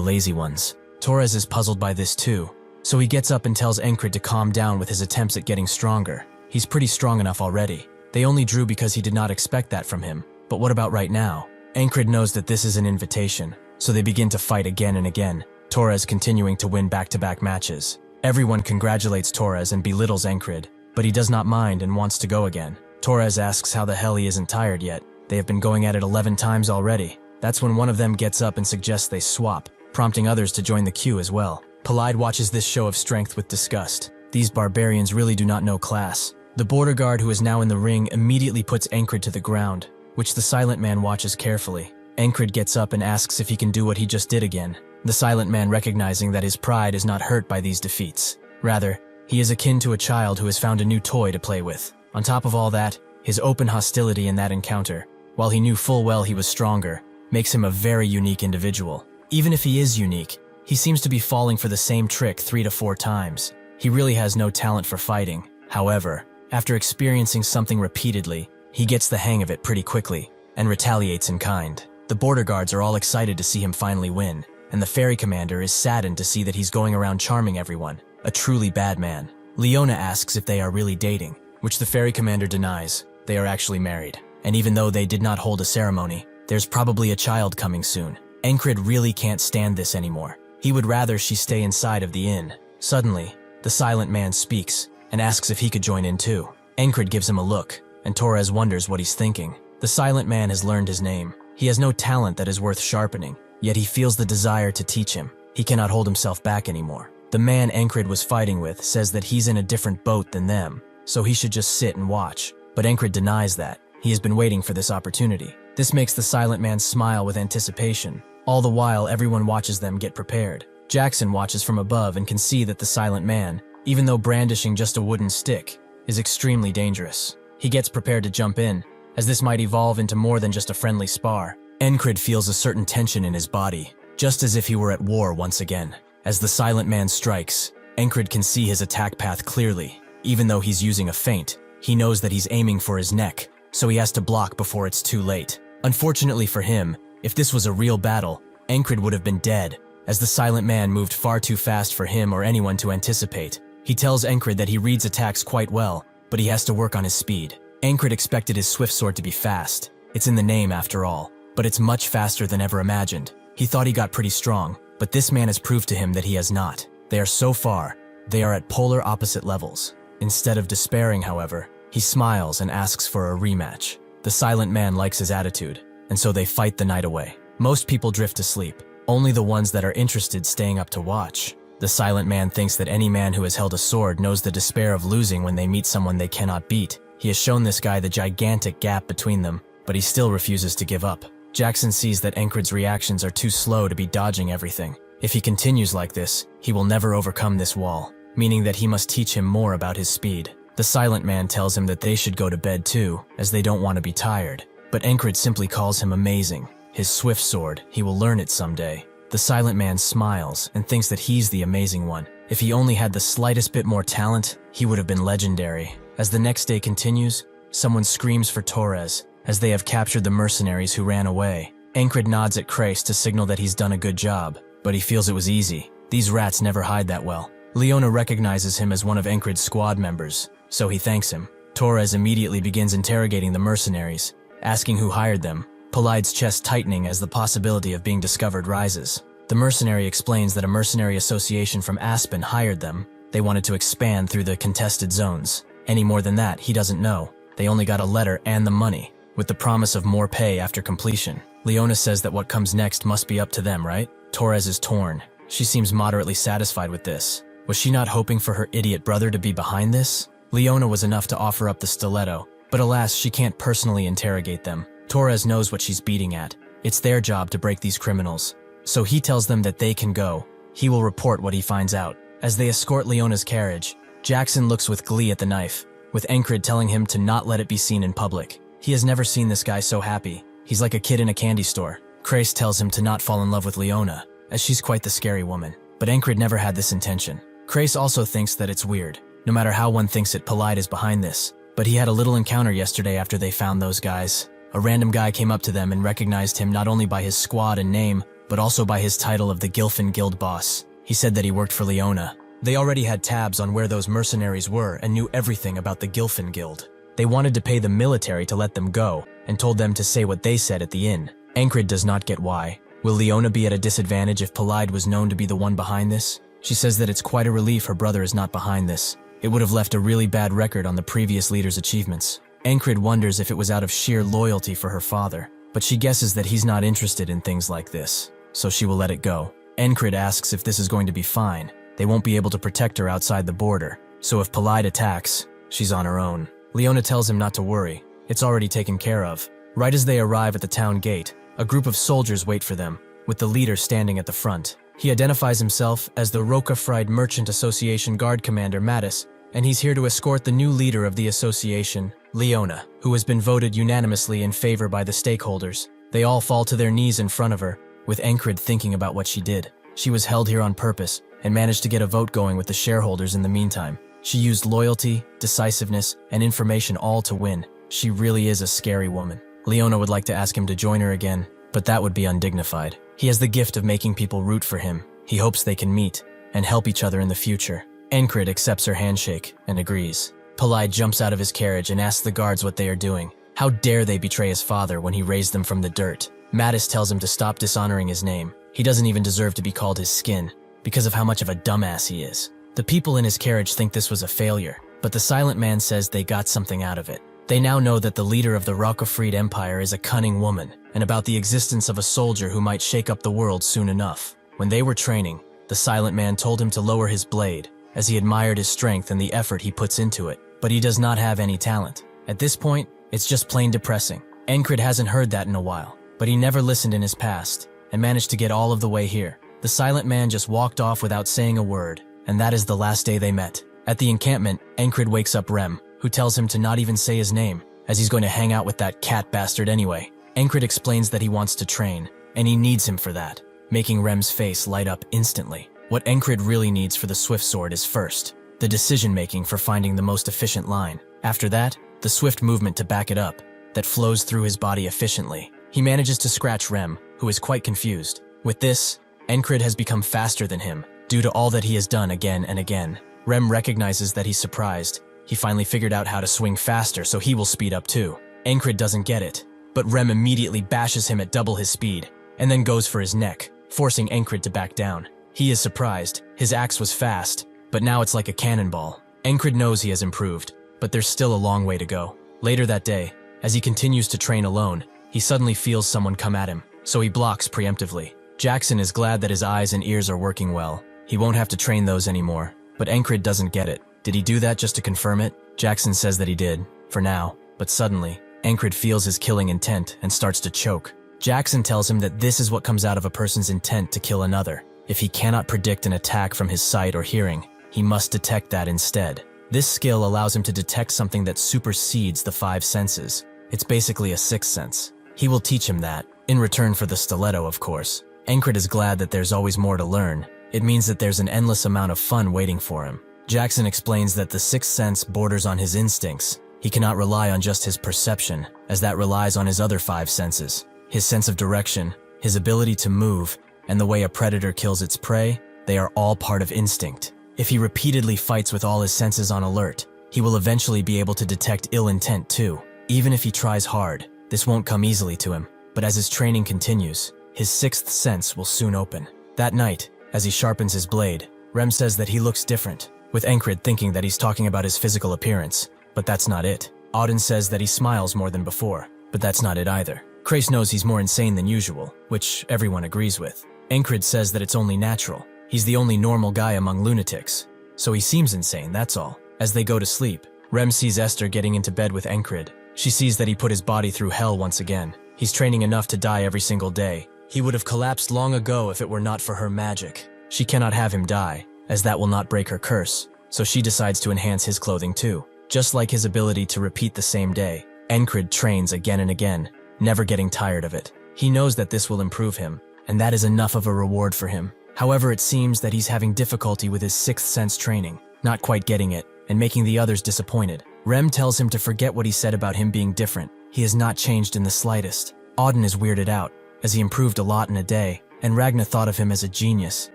lazy ones? Torres is puzzled by this too, so he gets up and tells Encred to calm down with his attempts at getting stronger. He's pretty strong enough already. They only drew because he did not expect that from him. But what about right now? Encred knows that this is an invitation, so they begin to fight again and again, Torres continuing to win back-to-back matches. Everyone congratulates Torres and belittles Encred, but he does not mind and wants to go again. Torres asks how the hell he isn't tired yet. They have been going at it 11 times already. That's when one of them gets up and suggests they swap, prompting others to join the queue as well. Polide watches this show of strength with disgust. These barbarians really do not know class. The border guard who is now in the ring immediately puts Encred to the ground, which the silent man watches carefully. Encred gets up and asks if he can do what he just did again, the silent man recognizing that his pride is not hurt by these defeats. Rather, he is akin to a child who has found a new toy to play with. On top of all that, his open hostility in that encounter, while he knew full well he was stronger, makes him a very unique individual. Even if he is unique, he seems to be falling for the same trick 3 to 4 times. He really has no talent for fighting. However, after experiencing something repeatedly, he gets the hang of it pretty quickly, and retaliates in kind. The border guards are all excited to see him finally win, and the ferry commander is saddened to see that he's going around charming everyone, a truly bad man. Leona asks if they are really dating, which the ferry commander denies. They are actually married, and even though they did not hold a ceremony, there's probably a child coming soon. Encred really can't stand this anymore. He would rather she stay inside of the inn. Suddenly, the silent man speaks, and asks if he could join in too. Encred gives him a look, and Torres wonders what he's thinking. The silent man has learned his name. He has no talent that is worth sharpening, yet he feels the desire to teach him. He cannot hold himself back anymore. The man Encred was fighting with says that he's in a different boat than them, so he should just sit and watch. But Encred denies that. He has been waiting for this opportunity. This makes the silent man smile with anticipation. All the while, everyone watches them get prepared. Jackson watches from above and can see that the silent man, even though brandishing just a wooden stick, is extremely dangerous. He gets prepared to jump in, as this might evolve into more than just a friendly spar. Encred feels a certain tension in his body, just as if he were at war once again. As the silent man strikes, Encred can see his attack path clearly. Even though he's using a feint, he knows that he's aiming for his neck, so he has to block before it's too late. Unfortunately for him, if this was a real battle, Encred would have been dead, as the silent man moved far too fast for him or anyone to anticipate. He tells Encred that he reads attacks quite well, but he has to work on his speed. Encred expected his swift sword to be fast. It's in the name after all, but it's much faster than ever imagined. He thought he got pretty strong, but this man has proved to him that he has not. They are so far, they are at polar opposite levels. Instead of despairing, however, he smiles and asks for a rematch. The silent man likes his attitude, and so they fight the night away. Most people drift to sleep, only the ones that are interested staying up to watch. The silent man thinks that any man who has held a sword knows the despair of losing when they meet someone they cannot beat. He has shown this guy the gigantic gap between them, but he still refuses to give up. Jackson sees that Encred's reactions are too slow to be dodging everything. If he continues like this, he will never overcome this wall, meaning that he must teach him more about his speed. The silent man tells him that they should go to bed too, as they don't want to be tired. but Encred simply calls him amazing. His swift sword, he will learn it someday. The silent man smiles and thinks that he's the amazing one. If he only had the slightest bit more talent, he would have been legendary. As the next day continues, someone screams for Torres, as they have captured the mercenaries who ran away. Encred nods at Crais to signal that he's done a good job, but he feels it was easy. These rats never hide that well. Leona recognizes him as one of Encred's squad members, so he thanks him. Torres immediately begins interrogating the mercenaries, asking who hired them. Polide's chest tightening as the possibility of being discovered rises. The mercenary explains that a mercenary association from Aspen hired them. They wanted to expand through the contested zones. Any more than that, he doesn't know. They only got a letter and the money, with the promise of more pay after completion. Leona says that what comes next must be up to them, right? Torres is torn. She seems moderately satisfied with this. Was she not hoping for her idiot brother to be behind this? Leona was enough to offer up the stiletto, but alas, she can't personally interrogate them. Torres knows what she's beating at. It's their job to break these criminals. So he tells them that they can go. He will report what he finds out. As they escort Leona's carriage, Jackson looks with glee at the knife, with Encred telling him to not let it be seen in public. He has never seen this guy so happy. He's like a kid in a candy store. Crais tells him to not fall in love with Leona, as she's quite the scary woman. But Encred never had this intention. Crais also thinks that it's weird, no matter how one thinks it. Polide is behind this. But he had a little encounter yesterday after they found those guys. A random guy came up to them and recognized him not only by his squad and name, but also by his title of the Gilfin Guild boss. He said that he worked for Leona. They already had tabs on where those mercenaries were and knew everything about the Gilfin Guild. They wanted to pay the military to let them go, and told them to say what they said at the inn. Encred does not get why. Will Leona be at a disadvantage if Polide was known to be the one behind this? She says that it's quite a relief her brother is not behind this. It would have left a really bad record on the previous leader's achievements. Encred wonders if it was out of sheer loyalty for her father, but she guesses that he's not interested in things like this, so she will let it go. Encred asks if this is going to be fine. They won't be able to protect her outside the border, so if Polide attacks, she's on her own. Leona tells him not to worry. It's already taken care of. Right as they arrive at the town gate, a group of soldiers wait for them, with the leader standing at the front. He identifies himself as the Rocafried Merchant Association Guard Commander Mattis, and he's here to escort the new leader of the association, Leona, who has been voted unanimously in favor by the stakeholders. They all fall to their knees in front of her, with Encred thinking about what she did. She was held here on purpose, and managed to get a vote going with the shareholders in the meantime. She used loyalty, decisiveness, and information all to win. She really is a scary woman. Leona would like to ask him to join her again, but that would be undignified. He has the gift of making people root for him. He hopes they can meet and help each other in the future. Encred accepts her handshake and agrees. Polide jumps out of his carriage and asks the guards what they are doing. How dare they betray his father when he raised them from the dirt? Mattis tells him to stop dishonoring his name. He doesn't even deserve to be called his skin, because of how much of a dumbass he is. The people in his carriage think this was a failure, but the silent man says they got something out of it. They now know that the leader of the Rocafried Empire is a cunning woman, and about the existence of a soldier who might shake up the world soon enough. When they were training, the silent man told him to lower his blade, as he admired his strength and the effort he puts into it. But he does not have any talent. At this point, it's just plain depressing. Encred hasn't heard that in a while, but he never listened in his past, and managed to get all of the way here. The silent man just walked off without saying a word, and that is the last day they met. At the encampment, Encred wakes up Rem, who tells him to not even say his name, as he's going to hang out with that cat bastard anyway. Encred explains that he wants to train, and he needs him for that, making Rem's face light up instantly. What Encred really needs for the swift sword is first, the decision-making for finding the most efficient line. After that, the swift movement to back it up, that flows through his body efficiently. He manages to scratch Rem, who is quite confused. With this, Encred has become faster than him, due to all that he has done again and again. Rem recognizes that he's surprised. He finally figured out how to swing faster, so he will speed up too. Encred doesn't get it, but Rem immediately bashes him at double his speed, and then goes for his neck, forcing Encred to back down. He is surprised. His axe was fast, but now it's like a cannonball. Encred knows he has improved, but there's still a long way to go. Later that day, as he continues to train alone, he suddenly feels someone come at him, so he blocks preemptively. Jackson is glad that his eyes and ears are working well. He won't have to train those anymore, but Encred doesn't get it. Did he do that just to confirm it? Jackson says that he did, for now, but suddenly, Encred feels his killing intent and starts to choke. Jackson tells him that this is what comes out of a person's intent to kill another. If he cannot predict an attack from his sight or hearing, he must detect that instead. This skill allows him to detect something that supersedes the five senses. It's basically a sixth sense. He will teach him that, in return for the stiletto, of course. Encred is glad that there's always more to learn. It means that there's an endless amount of fun waiting for him. Jackson explains that the sixth sense borders on his instincts. He cannot rely on just his perception, as that relies on his other 5 senses. His sense of direction, his ability to move, and the way a predator kills its prey, they are all part of instinct. If he repeatedly fights with all his senses on alert, he will eventually be able to detect ill intent too. Even if he tries hard, this won't come easily to him. But as his training continues, his sixth sense will soon open. That night, as he sharpens his blade, Rem says that he looks different, with Encred thinking that he's talking about his physical appearance. But that's not it. Auden says that he smiles more than before, but that's not it either. Crace knows he's more insane than usual, which everyone agrees with. Encred says that it's only natural. He's the only normal guy among lunatics. So he seems insane, that's all. As they go to sleep, Rem sees Esther getting into bed with Encred. She sees that he put his body through hell once again. He's training enough to die every single day. He would have collapsed long ago if it were not for her magic. She cannot have him die, as that will not break her curse, so she decides to enhance his clothing too. Just like his ability to repeat the same day, Encred trains again and again, never getting tired of it. He knows that this will improve him, and that is enough of a reward for him. However, it seems that he's having difficulty with his sixth sense training, not quite getting it, and making the others disappointed. Rem tells him to forget what he said about him being different. He has not changed in the slightest. Auden is weirded out, as he improved a lot in a day, and Ragna thought of him as a genius,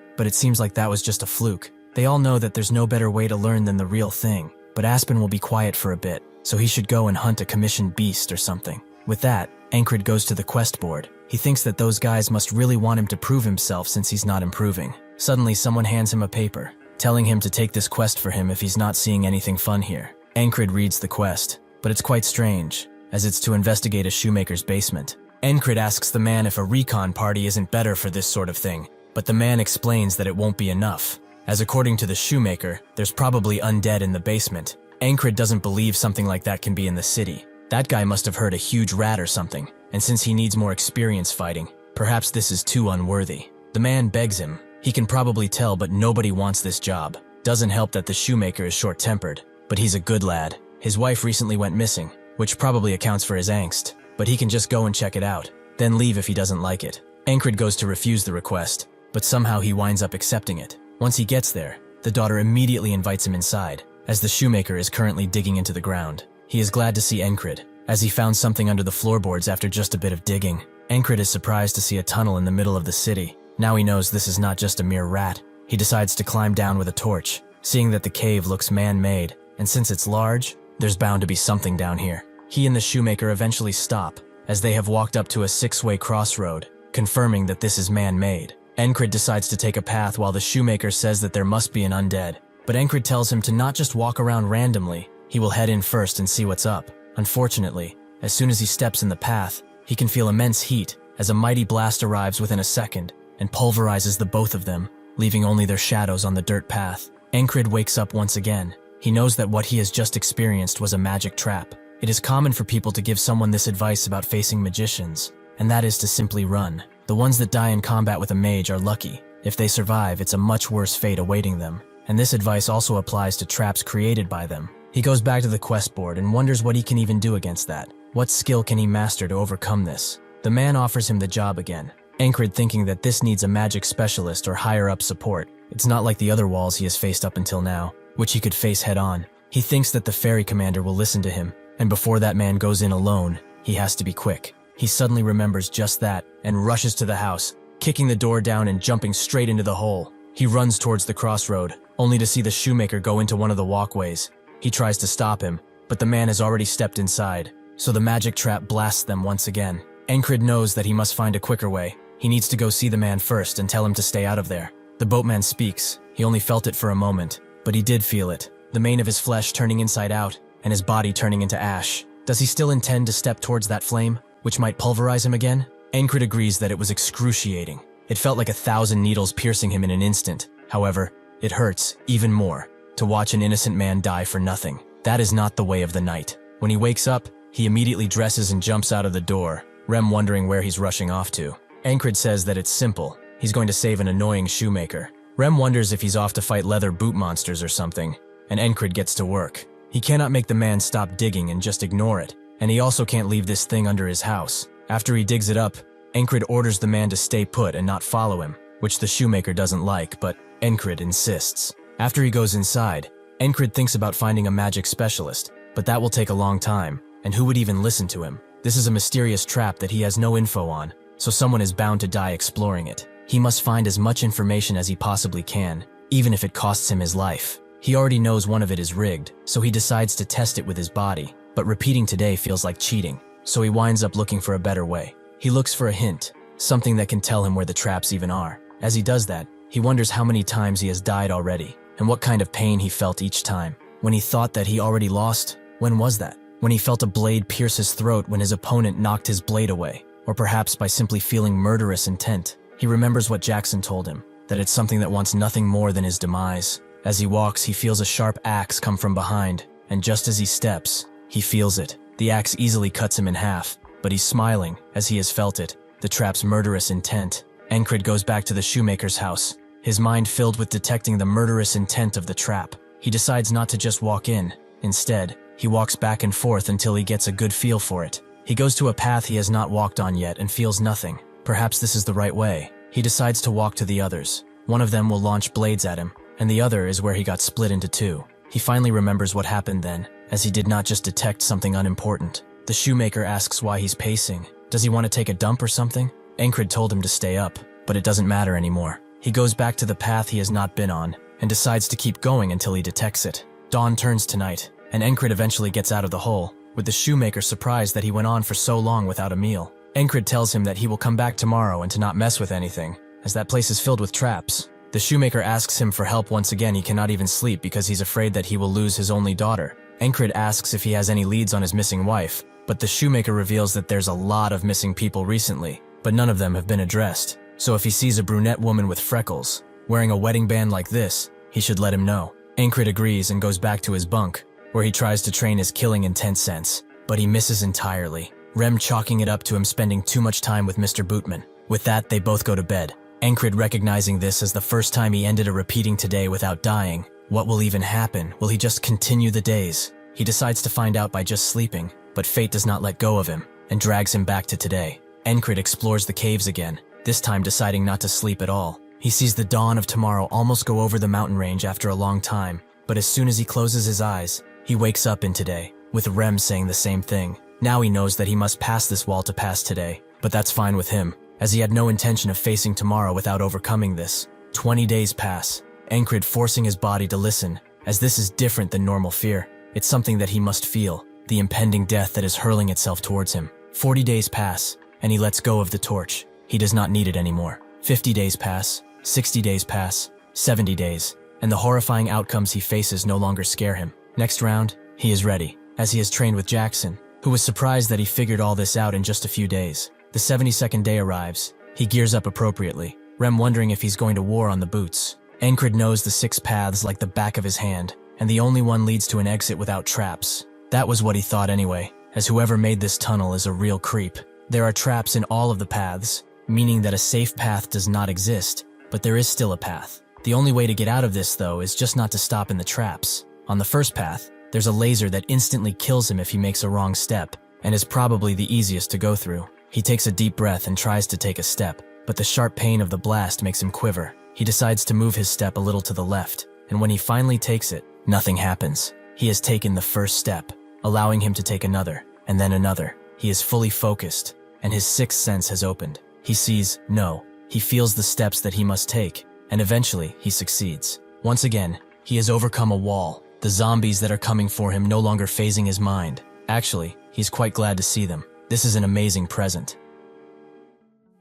but it seems like that was just a fluke. They all know that there's no better way to learn than the real thing, but Aspen will be quiet for a bit, so he should go and hunt a commissioned beast or something. With that, Encred goes to the quest board. He thinks that those guys must really want him to prove himself since he's not improving. Suddenly, someone hands him a paper, telling him to take this quest for him if he's not seeing anything fun here. Encred reads the quest, but it's quite strange, as it's to investigate a shoemaker's basement. Encred asks the man if a recon party isn't better for this sort of thing, but the man explains that it won't be enough, as according to the shoemaker, there's probably undead in the basement. Encred doesn't believe something like that can be in the city. That guy must have heard a huge rat or something, and since he needs more experience fighting, perhaps this is too unworthy. The man begs him. He can probably tell, but nobody wants this job. Doesn't help that the shoemaker is short-tempered, but he's a good lad. His wife recently went missing, which probably accounts for his angst, but he can just go and check it out, then leave if he doesn't like it. Encred goes to refuse the request, but somehow he winds up accepting it. Once he gets there, the daughter immediately invites him inside, as the shoemaker is currently digging into the ground. He is glad to see Encred, as he found something under the floorboards after just a bit of digging. Encred is surprised to see a tunnel in the middle of the city. Now he knows this is not just a mere rat. He decides to climb down with a torch, seeing that the cave looks man-made, and since it's large, there's bound to be something down here. He and the shoemaker eventually stop, as they have walked up to a 6-way crossroad, confirming that this is man-made. Encred decides to take a path while the shoemaker says that there must be an undead, but Encred tells him to not just walk around randomly. He will head in first and see what's up. Unfortunately, as soon as he steps in the path, he can feel immense heat as a mighty blast arrives within a second and pulverizes the both of them, leaving only their shadows on the dirt path. Encred wakes up once again. He knows that what he has just experienced was a magic trap. It is common for people to give someone this advice about facing magicians, and that is to simply run. The ones that die in combat with a mage are lucky. If they survive, it's a much worse fate awaiting them, and this advice also applies to traps created by them. He goes back to the quest board and wonders what he can even do against that. What skill can he master to overcome this? The man offers him the job again. Encred thinking that this needs a magic specialist or higher up support. It's not like the other walls he has faced up until now, which he could face head on. He thinks that the ferry commander will listen to him, and before that man goes in alone, he has to be quick. He suddenly remembers just that and rushes to the house, kicking the door down and jumping straight into the hole. He runs towards the crossroad, only to see the shoemaker go into one of the walkways. He tries to stop him, but the man has already stepped inside, so the magic trap blasts them once again. Encred knows that he must find a quicker way. He needs to go see the man first and tell him to stay out of there. The boatman speaks. He only felt it for a moment, but he did feel it. The mane of his flesh turning inside out, and his body turning into ash. Does he still intend to step towards that flame, which might pulverize him again? Encred agrees that it was excruciating. It felt like 1,000 needles piercing him in an instant. However, it hurts even more to watch an innocent man die for nothing. That is not the way of the night. When he wakes up, he immediately dresses and jumps out of the door, Rem wondering where he's rushing off to. Encred says that it's simple. He's going to save an annoying shoemaker. Rem wonders if he's off to fight leather boot monsters or something, and Encred gets to work. He cannot make the man stop digging and just ignore it. and he also can't leave this thing under his house. After he digs it up, Encrid orders the man to stay put and not follow him, which the shoemaker doesn't like, but Encrid insists. After he goes inside, Encrid thinks about finding a magic specialist, but that will take a long time, and who would even listen to him? This is a mysterious trap that he has no info on, so someone is bound to die exploring it. He must find as much information as he possibly can, even if it costs him his life. He already knows one of it is rigged, so he decides to test it with his body, but repeating today feels like cheating, so he winds up looking for a better way. He looks for a hint, something that can tell him where the traps even are. As he does that, he wonders how many times he has died already, and what kind of pain he felt each time. When he thought that he already lost, when was that? When he felt a blade pierce his throat when his opponent knocked his blade away, or perhaps by simply feeling murderous intent. He remembers what Jackson told him, that it's something that wants nothing more than his demise. As he walks, he feels a sharp axe come from behind, and just as he steps, he feels it. The axe easily cuts him in half, but he's smiling as he has felt it, the trap's murderous intent. Encrid goes back to the shoemaker's house, his mind filled with detecting the murderous intent of the trap. He decides not to just walk in. Instead, he walks back and forth until he gets a good feel for it. He goes to a path he has not walked on yet and feels nothing. Perhaps this is the right way. He decides to walk to the others. One of them will launch blades at him, and the other is where he got split into two. He finally remembers what happened then, as he did not just detect something unimportant. The shoemaker asks why he's pacing. Does he want to take a dump or something? Encrid told him to stay up, but it doesn't matter anymore. He goes back to the path he has not been on, and decides to keep going until he detects it. Dawn turns tonight, and Encrid eventually gets out of the hole, with the shoemaker surprised that he went on for so long without a meal. Encrid tells him that he will come back tomorrow and to not mess with anything, as that place is filled with traps. The shoemaker asks him for help once again. He cannot even sleep because he's afraid that he will lose his only daughter. Encrid asks if he has any leads on his missing wife, but the shoemaker reveals that there's a lot of missing people recently, but none of them have been addressed. So if he sees a brunette woman with freckles, wearing a wedding band like this, he should let him know. Encrid agrees and goes back to his bunk, where he tries to train his killing intent sense, but he misses entirely, Rem chalking it up to him spending too much time with Mr. Bootman. With that, they both go to bed. Encrid recognizing this as the first time he ended a repeating today without dying. What will even happen? Will he just continue the days? He decides to find out by just sleeping, but fate does not let go of him, and drags him back to today. Encrid explores the caves again, this time deciding not to sleep at all. He sees the dawn of tomorrow almost go over the mountain range after a long time, but as soon as he closes his eyes, he wakes up in today, with Rem saying the same thing. Now he knows that he must pass this wall to pass today, but that's fine with him, as he had no intention of facing tomorrow without overcoming this. 20 days pass, Encrid forcing his body to listen, as this is different than normal fear. It's something that he must feel, the impending death that is hurling itself towards him. 40 days pass, and he lets go of the torch. He does not need it anymore. 50 days pass, 60 days pass, 70 days, and the horrifying outcomes he faces no longer scare him. Next round, he is ready, as he has trained with Jackson, who was surprised that he figured all this out in just a few days. The 72nd day arrives. He gears up appropriately, Rem wondering if he's going to war on the boots. Encrid knows the 6 paths like the back of his hand, and the only one leads to an exit without traps. That was what he thought anyway, as whoever made this tunnel is a real creep. There are traps in all of the paths, meaning that a safe path does not exist, but there is still a path. The only way to get out of this, though, is just not to stop in the traps. On the first path, there's a laser that instantly kills him if he makes a wrong step, and is probably the easiest to go through. He takes a deep breath and tries to take a step, but the sharp pain of the blast makes him quiver. He decides to move his step a little to the left, and when he finally takes it, nothing happens. He has taken the first step, allowing him to take another, and then another. He is fully focused, and his 6th sense has opened. He sees, no. He feels the steps that he must take, and eventually he succeeds. Once again, he has overcome a wall, the zombies that are coming for him no longer phasing his mind. Actually, he's quite glad to see them. This is an amazing present.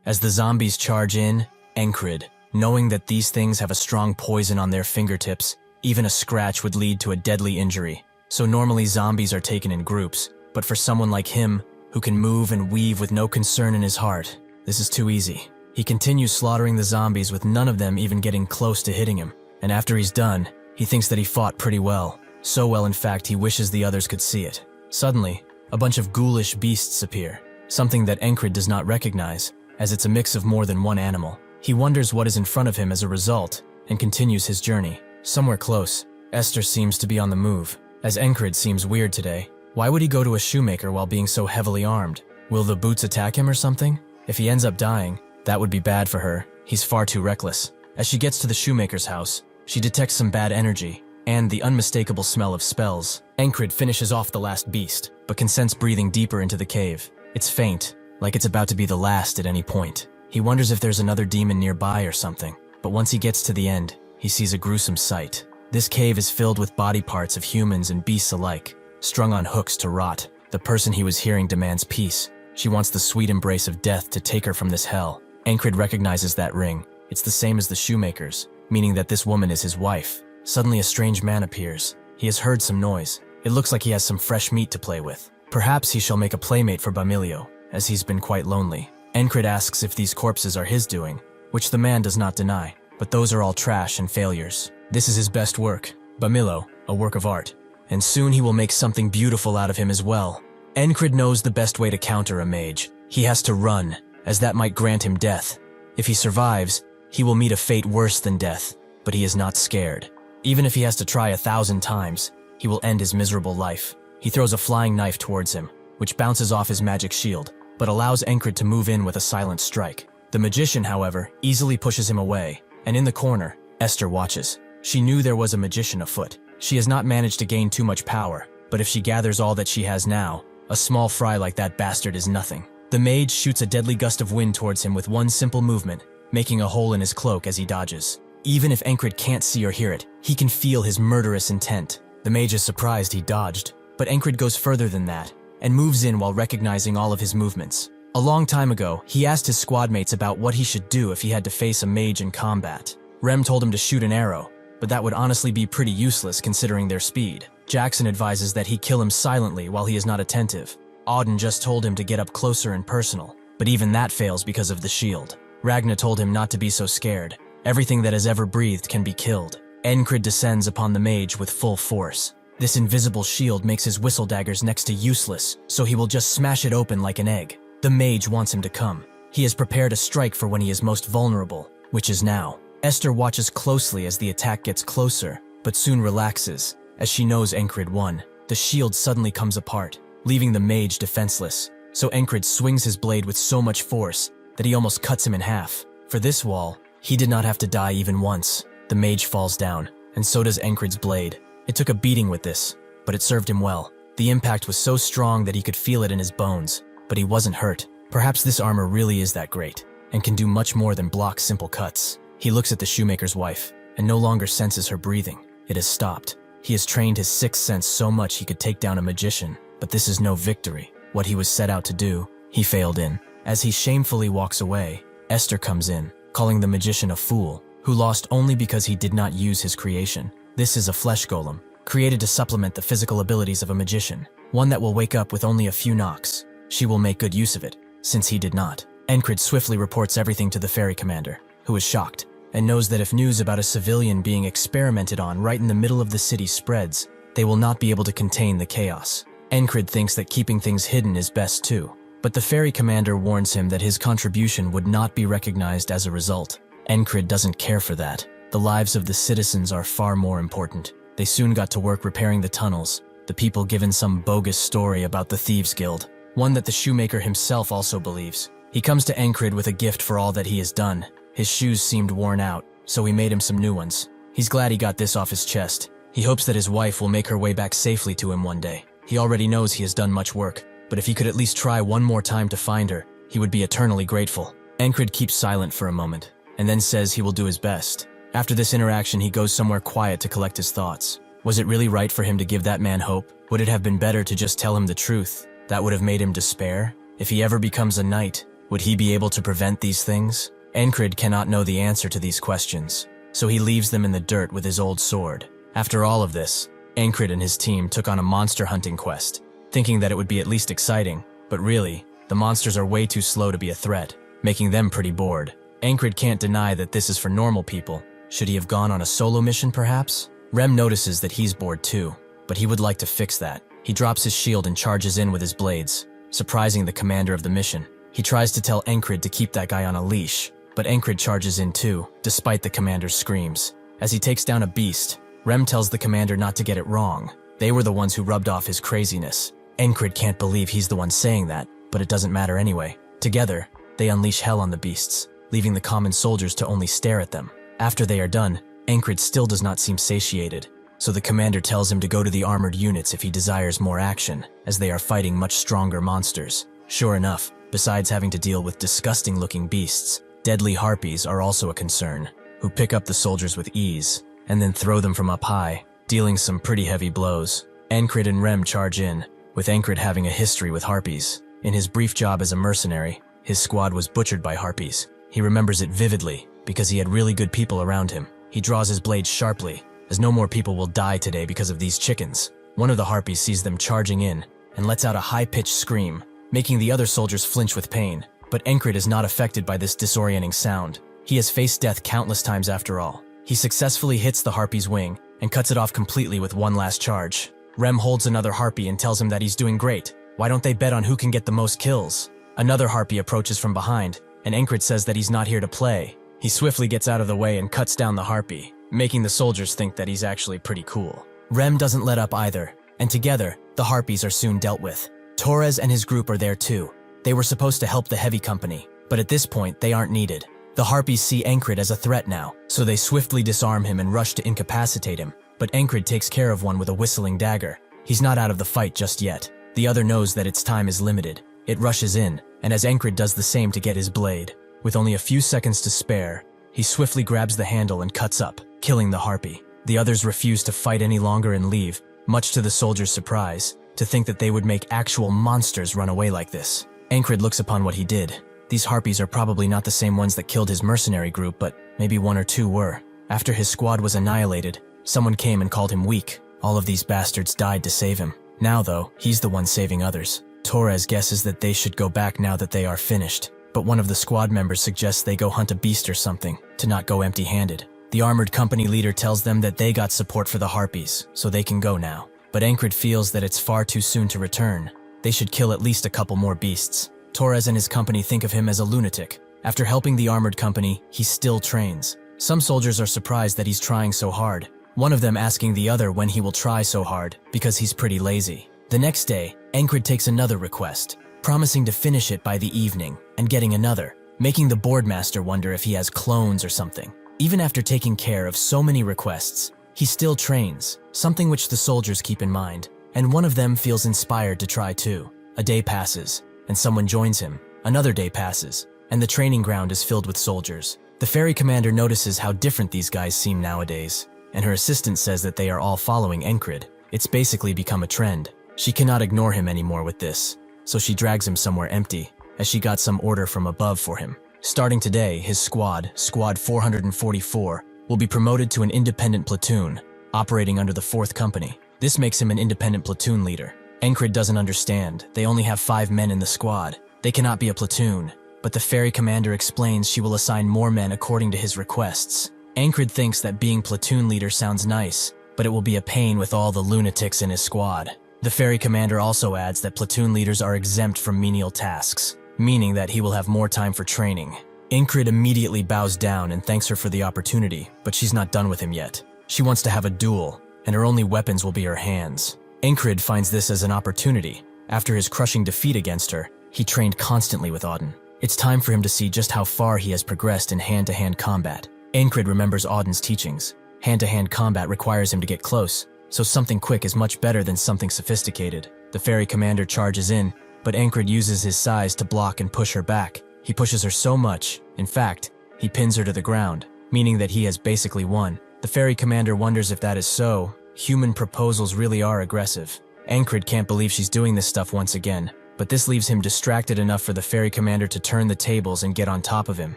As the zombies charge in, Encrid, knowing that these things have a strong poison on their fingertips, even a scratch would lead to a deadly injury. So normally zombies are taken in groups, but for someone like him, who can move and weave with no concern in his heart, this is too easy. He continues slaughtering the zombies with none of them even getting close to hitting him, and after he's done, he thinks that he fought pretty well. So well, in fact, he wishes the others could see it. Suddenly, a bunch of ghoulish beasts appear, something that Encrid does not recognize, as it's a mix of more than one animal. He wonders what is in front of him as a result, and continues his journey. Somewhere close, Esther seems to be on the move, as Encrid seems weird today. Why would he go to a shoemaker while being so heavily armed? Will the boots attack him or something? If he ends up dying, that would be bad for her. He's far too reckless. As she gets to the shoemaker's house, she detects some bad energy and the unmistakable smell of spells. Encred finishes off the last beast, but can sense breathing deeper into the cave. It's faint, like it's about to be the last at any point. He wonders if there's another demon nearby or something, but once he gets to the end, he sees a gruesome sight. This cave is filled with body parts of humans and beasts alike, strung on hooks to rot. The person he was hearing demands peace. She wants the sweet embrace of death to take her from this hell. Encred recognizes that ring. It's the same as the shoemaker's, meaning that this woman is his wife. Suddenly a strange man appears. He has heard some noise. It looks like he has some fresh meat to play with. Perhaps he shall make a playmate for Bamilio, as he's been quite lonely. Encred asks if these corpses are his doing, which the man does not deny, but those are all trash and failures. This is his best work, Bamilio, a work of art, and soon he will make something beautiful out of him as well. Encred knows the best way to counter a mage. He has to run, as that might grant him death. If he survives, he will meet a fate worse than death, but he is not scared. Even if he has to try 1,000 times, he will end his miserable life. He throws a flying knife towards him, which bounces off his magic shield, but allows Encred to move in with a silent strike. The magician, however, easily pushes him away, and in the corner, Esther watches. She knew there was a magician afoot. She has not managed to gain too much power, but if she gathers all that she has now, a small fry like that bastard is nothing. The mage shoots a deadly gust of wind towards him with one simple movement, making a hole in his cloak as he dodges. Even if Encred can't see or hear it, he can feel his murderous intent. The mage is surprised he dodged, but Encred goes further than that, and moves in while recognizing all of his movements. A long time ago, he asked his squad mates about what he should do if he had to face a mage in combat. Rem told him to shoot an arrow, but that would honestly be pretty useless considering their speed. Jackson advises that he kill him silently while he is not attentive. Auden just told him to get up closer and personal, but even that fails because of the shield. Ragna told him not to be so scared. Everything that has ever breathed can be killed. Encred descends upon the mage with full force. This invisible shield makes his whistle daggers next to useless, so he will just smash it open like an egg. The mage wants him to come. He has prepared a strike for when he is most vulnerable, which is now. Esther watches closely as the attack gets closer, but soon relaxes, as she knows Encred won. The shield suddenly comes apart, leaving the mage defenseless, so Encred swings his blade with so much force that he almost cuts him in half. For this wall, he did not have to die even once. The mage falls down, and so does Encred's blade. It took a beating with this, but it served him well. The impact was so strong that he could feel it in his bones, but he wasn't hurt. Perhaps this armor really is that great, and can do much more than block simple cuts. He looks at the shoemaker's wife, and no longer senses her breathing. It has stopped. He has trained his sixth sense so much he could take down a magician, but this is no victory. What he was set out to do, he failed in. As he shamefully walks away, Esther comes in, calling the magician a fool, who lost only because he did not use his creation. This is a flesh golem, created to supplement the physical abilities of a magician, one that will wake up with only a few knocks. She will make good use of it, since he did not. Encred swiftly reports everything to the ferry commander, who is shocked, and knows that if news about a civilian being experimented on right in the middle of the city spreads, they will not be able to contain the chaos. Encred thinks that keeping things hidden is best too, but the ferry commander warns him that his contribution would not be recognized as a result. Encred doesn't care for that. The lives of the citizens are far more important. They soon got to work repairing the tunnels, the people given some bogus story about the Thieves' Guild, one that the shoemaker himself also believes. He comes to Encred with a gift for all that he has done. His shoes seemed worn out, so he made him some new ones. He's glad he got this off his chest. He hopes that his wife will make her way back safely to him one day. He already knows he has done much work, but if he could at least try one more time to find her, he would be eternally grateful. Encred keeps silent for a moment, and then says he will do his best. After this interaction, he goes somewhere quiet to collect his thoughts. Was it really right for him to give that man hope? Would it have been better to just tell him the truth? That would have made him despair? If he ever becomes a knight, would he be able to prevent these things? Encred cannot know the answer to these questions, so he leaves them in the dirt with his old sword. After all of this, Encred and his team took on a monster hunting quest, thinking that it would be at least exciting, but really, the monsters are way too slow to be a threat, making them pretty bored. Encred can't deny that this is for normal people. Should he have gone on a solo mission perhaps? Rem notices that he's bored too, but he would like to fix that. He drops his shield and charges in with his blades, surprising the commander of the mission. He tries to tell Encred to keep that guy on a leash, but Encred charges in too, despite the commander's screams. As he takes down a beast, Rem tells the commander not to get it wrong. They were the ones who rubbed off his craziness. Encrid can't believe he's the one saying that, but it doesn't matter anyway. Together, they unleash hell on the beasts, leaving the common soldiers to only stare at them. After they are done, Encrid still does not seem satiated, so the commander tells him to go to the armored units if he desires more action, as they are fighting much stronger monsters. Sure enough, besides having to deal with disgusting-looking beasts, deadly harpies are also a concern, who pick up the soldiers with ease, and then throw them from up high, dealing some pretty heavy blows. Encrid and Rem charge in, with Encrid having a history with harpies. In his brief job as a mercenary, his squad was butchered by harpies. He remembers it vividly, because he had really good people around him. He draws his blade sharply, as no more people will die today because of these chickens. One of the harpies sees them charging in, and lets out a high-pitched scream, making the other soldiers flinch with pain. But Encrid is not affected by this disorienting sound. He has faced death countless times after all. He successfully hits the harpy's wing, and cuts it off completely with one last charge. Rem holds another harpy and tells him that he's doing great. Why don't they bet on who can get the most kills? Another harpy approaches from behind, and Encrid says that he's not here to play. He swiftly gets out of the way and cuts down the harpy, making the soldiers think that he's actually pretty cool. Rem doesn't let up either, and together, the harpies are soon dealt with. Torres and his group are there too. They were supposed to help the heavy company, but at this point, they aren't needed. The harpies see Encrid as a threat now, so they swiftly disarm him and rush to incapacitate him, but Encrid takes care of one with a whistling dagger. He's not out of the fight just yet. The other knows that its time is limited. It rushes in, and as Encrid does the same to get his blade, with only a few seconds to spare, he swiftly grabs the handle and cuts up, killing the harpy. The others refuse to fight any longer and leave, much to the soldiers' surprise, to think that they would make actual monsters run away like this. Encrid looks upon what he did. These harpies are probably not the same ones that killed his mercenary group, but maybe one or two were. After his squad was annihilated, someone came and called him weak. All of these bastards died to save him. Now though, he's the one saving others. Torres guesses that they should go back now that they are finished, but one of the squad members suggests they go hunt a beast or something, to not go empty-handed. The armored company leader tells them that they got support for the harpies, so they can go now. But Encrid feels that it's far too soon to return. They should kill at least a couple more beasts. Torres and his company think of him as a lunatic. After helping the armored company, he still trains. Some soldiers are surprised that he's trying so hard, one of them asking the other when he will try so hard, because he's pretty lazy. The next day, Encrid takes another request, promising to finish it by the evening, and getting another, making the boardmaster wonder if he has clones or something. Even after taking care of so many requests, he still trains, something which the soldiers keep in mind, and one of them feels inspired to try too. A day passes, and someone joins him. Another day passes, and the training ground is filled with soldiers. The ferry commander notices how different these guys seem nowadays, and her assistant says that they are all following Encrid. It's basically become a trend. She cannot ignore him anymore with this, so she drags him somewhere empty, as she got some order from above for him. Starting today, his squad, Squad 444, will be promoted to an independent platoon, operating under the 4th Company. This makes him an independent platoon leader. Encrid doesn't understand. They only have 5 men in the squad. They cannot be a platoon, but the ferry commander explains she will assign more men according to his requests. Encrid thinks that being platoon leader sounds nice, but it will be a pain with all the lunatics in his squad. The ferry commander also adds that platoon leaders are exempt from menial tasks, meaning that he will have more time for training. Encrid immediately bows down and thanks her for the opportunity, but she's not done with him yet. She wants to have a duel, and her only weapons will be her hands. Encrid finds this as an opportunity. After his crushing defeat against her, he trained constantly with Auden. It's time for him to see just how far he has progressed in hand-to-hand combat. Encrid remembers Auden's teachings. Hand-to-hand combat requires him to get close, so something quick is much better than something sophisticated. The ferry commander charges in, but Encrid uses his size to block and push her back. He pushes her so much, in fact, he pins her to the ground, meaning that he has basically won. The ferry commander wonders if that is so. Human proposals really are aggressive. Encrid can't believe she's doing this stuff once again, but this leaves him distracted enough for the ferry commander to turn the tables and get on top of him.